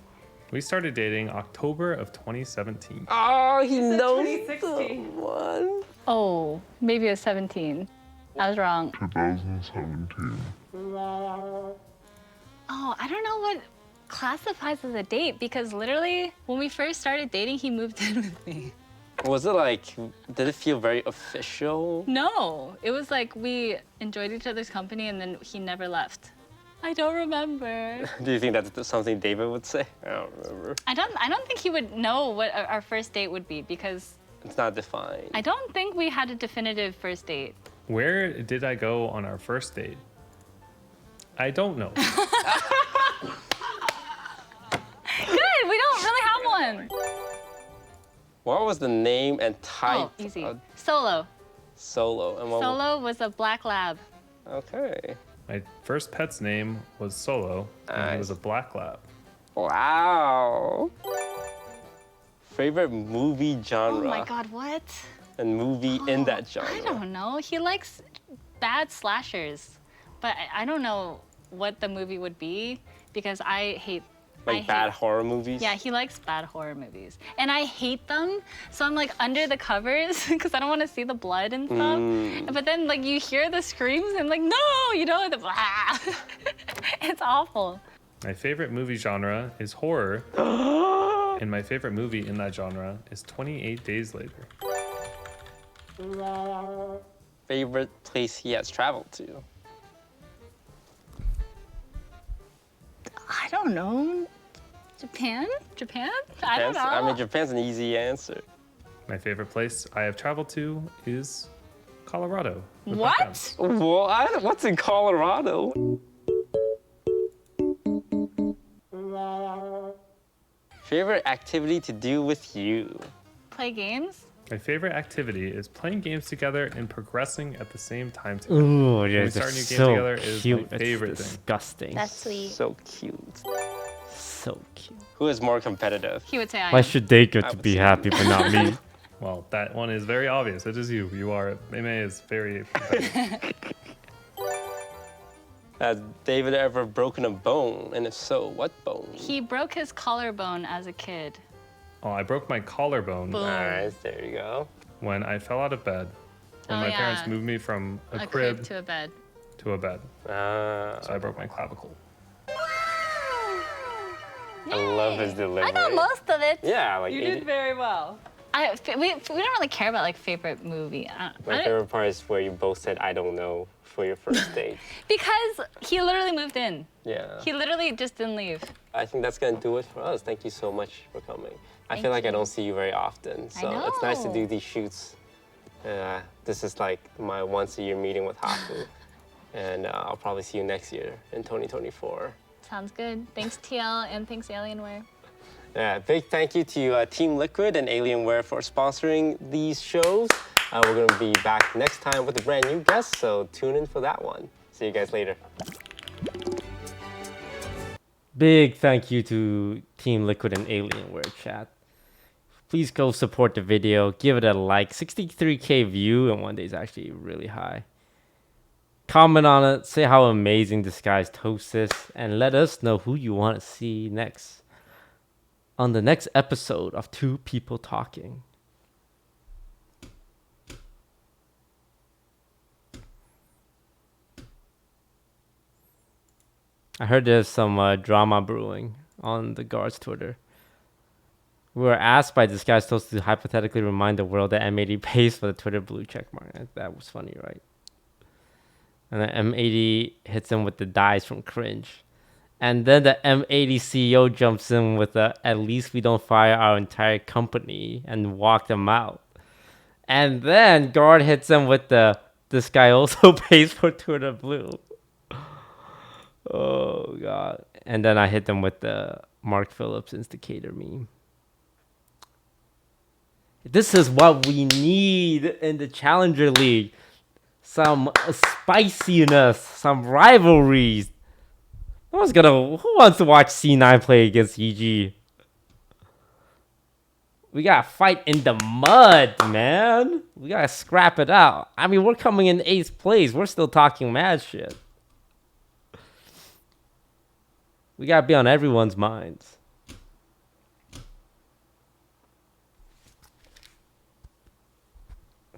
We started dating October of 2017. Oh, he knows 2016. one. Oh, maybe it was 17. I was wrong. 2017. Oh, I don't know what classifies as a date because literally when we first started dating, he moved in with me. Was it like, did it feel very official? No, it was like we enjoyed each other's company and then he never left. I don't remember. Do you think that's something David would say? I don't remember. I don't think he would know what our first date would be because It's not defined. I don't think we had a definitive first date. Where did I go on our first date? I don't know. Good, we don't really have one. What was the name and type Oh, easy. of Solo. Solo? And what Solo was a black lab. Okay. My first pet's name was Solo, and he was a black lab. Wow. Favorite movie Oh genre? my God, what? And movie in that genre? I don't know. He likes bad slashers, but I don't know what the movie would be because I hate. Like bad horror movies? Yeah, he likes bad horror movies, and I hate them. So I'm like under the covers because I don't want to see the blood and stuff. Mm. But then like you hear the screams and like no, you know the blah. It's awful. My favorite movie genre is horror, and my favorite movie in that genre is 28 Days Later. Favorite place he has traveled to? I don't know. Japan? Japan? I don't know. I mean, Japan's an easy answer. My favorite place I have traveled to is Colorado. with my friends. What? What? What's in Colorado? Favorite activity to do with you? Play games? My favorite activity is playing games together and progressing at the same time together. Ooh, When yeah, we it's start a new game so together is cute. my favorite It's thing. disgusting. That's sweet. So cute. So cute. Who is more competitive? He would say I Why am. should they get I to would be say happy but not me? Well, that one is very obvious. It is you. You are. Meme is very competitive. Has David ever broken a bone? And if so, what bone? He broke his collarbone as a kid. Oh, I broke my collarbone Boom. Nice, there you go. when I fell out of bed. When Oh, my yeah. parents moved me from a crib to a bed. to a bed. So I broke my clavicle. I love his delivery. I got most of it. Yeah, like You 80 did very well. We don't really care about like favorite movie. My favorite part is where you both said I don't know for your first date. Because he literally moved in. Yeah. He literally just didn't leave. I think that's gonna do it for us. Thank you so much for coming. I Thank feel like I you. don't see you very often, so it's nice to know. do these shoots. This is like my once a year meeting with Haku, and I'll probably see you next year in 2024. Sounds good. Thanks TL and thanks Alienware. Yeah, big thank you to Team Liquid and Alienware for sponsoring these shows. We're gonna be back next time with a brand new guest, so tune in for that one. See you guys later. Big thank you to Team Liquid and Alienware chat. Please go support the video. Give it a like. 63k view in one day is actually really high. Comment on it. Say how amazing DisguisedToast is. And let us know who you want to see next. On the next episode of Two People Talking. I heard there's some drama brewing on the guard's Twitter. We were asked by DisguisedToast to hypothetically remind the world that M80 pays for the Twitter blue checkmark. That was funny, right? And then M80 hits him with the dice from Cringe. And then the M80 CEO jumps in with the "at least we don't fire our entire company" and walk them out. And then guard hits him with the "this guy also pays for Twitter blue." Oh god. And then I hit them with the Mark Phillips instigator meme. This is what we need in the Challenger League. Some spiciness, some rivalries. Who wants to watch C9 play against EG? We gotta fight in the mud, man. We gotta scrap it out. I mean, we're coming in 8th place. We're still talking mad shit. We gotta be on everyone's minds.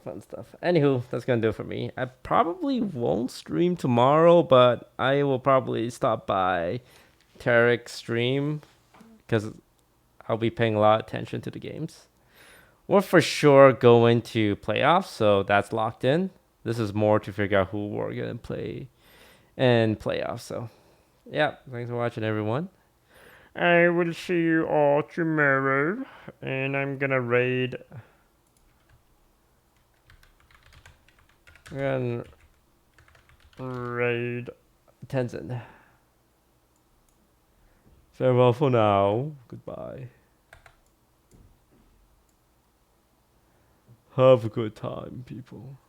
Fun stuff. Anywho, that's gonna do it for me. I probably won't stream tomorrow, but I will probably stop by Tarek's stream because I'll be paying a lot of attention to the games. We're for sure going to playoffs, so that's locked in. This is more to figure out who we're gonna play in playoffs. So, yeah, thanks for watching, everyone. I will see you all tomorrow, and I'm gonna raid. And raid Tenzin. Farewell for now. Goodbye. Have a good time, people.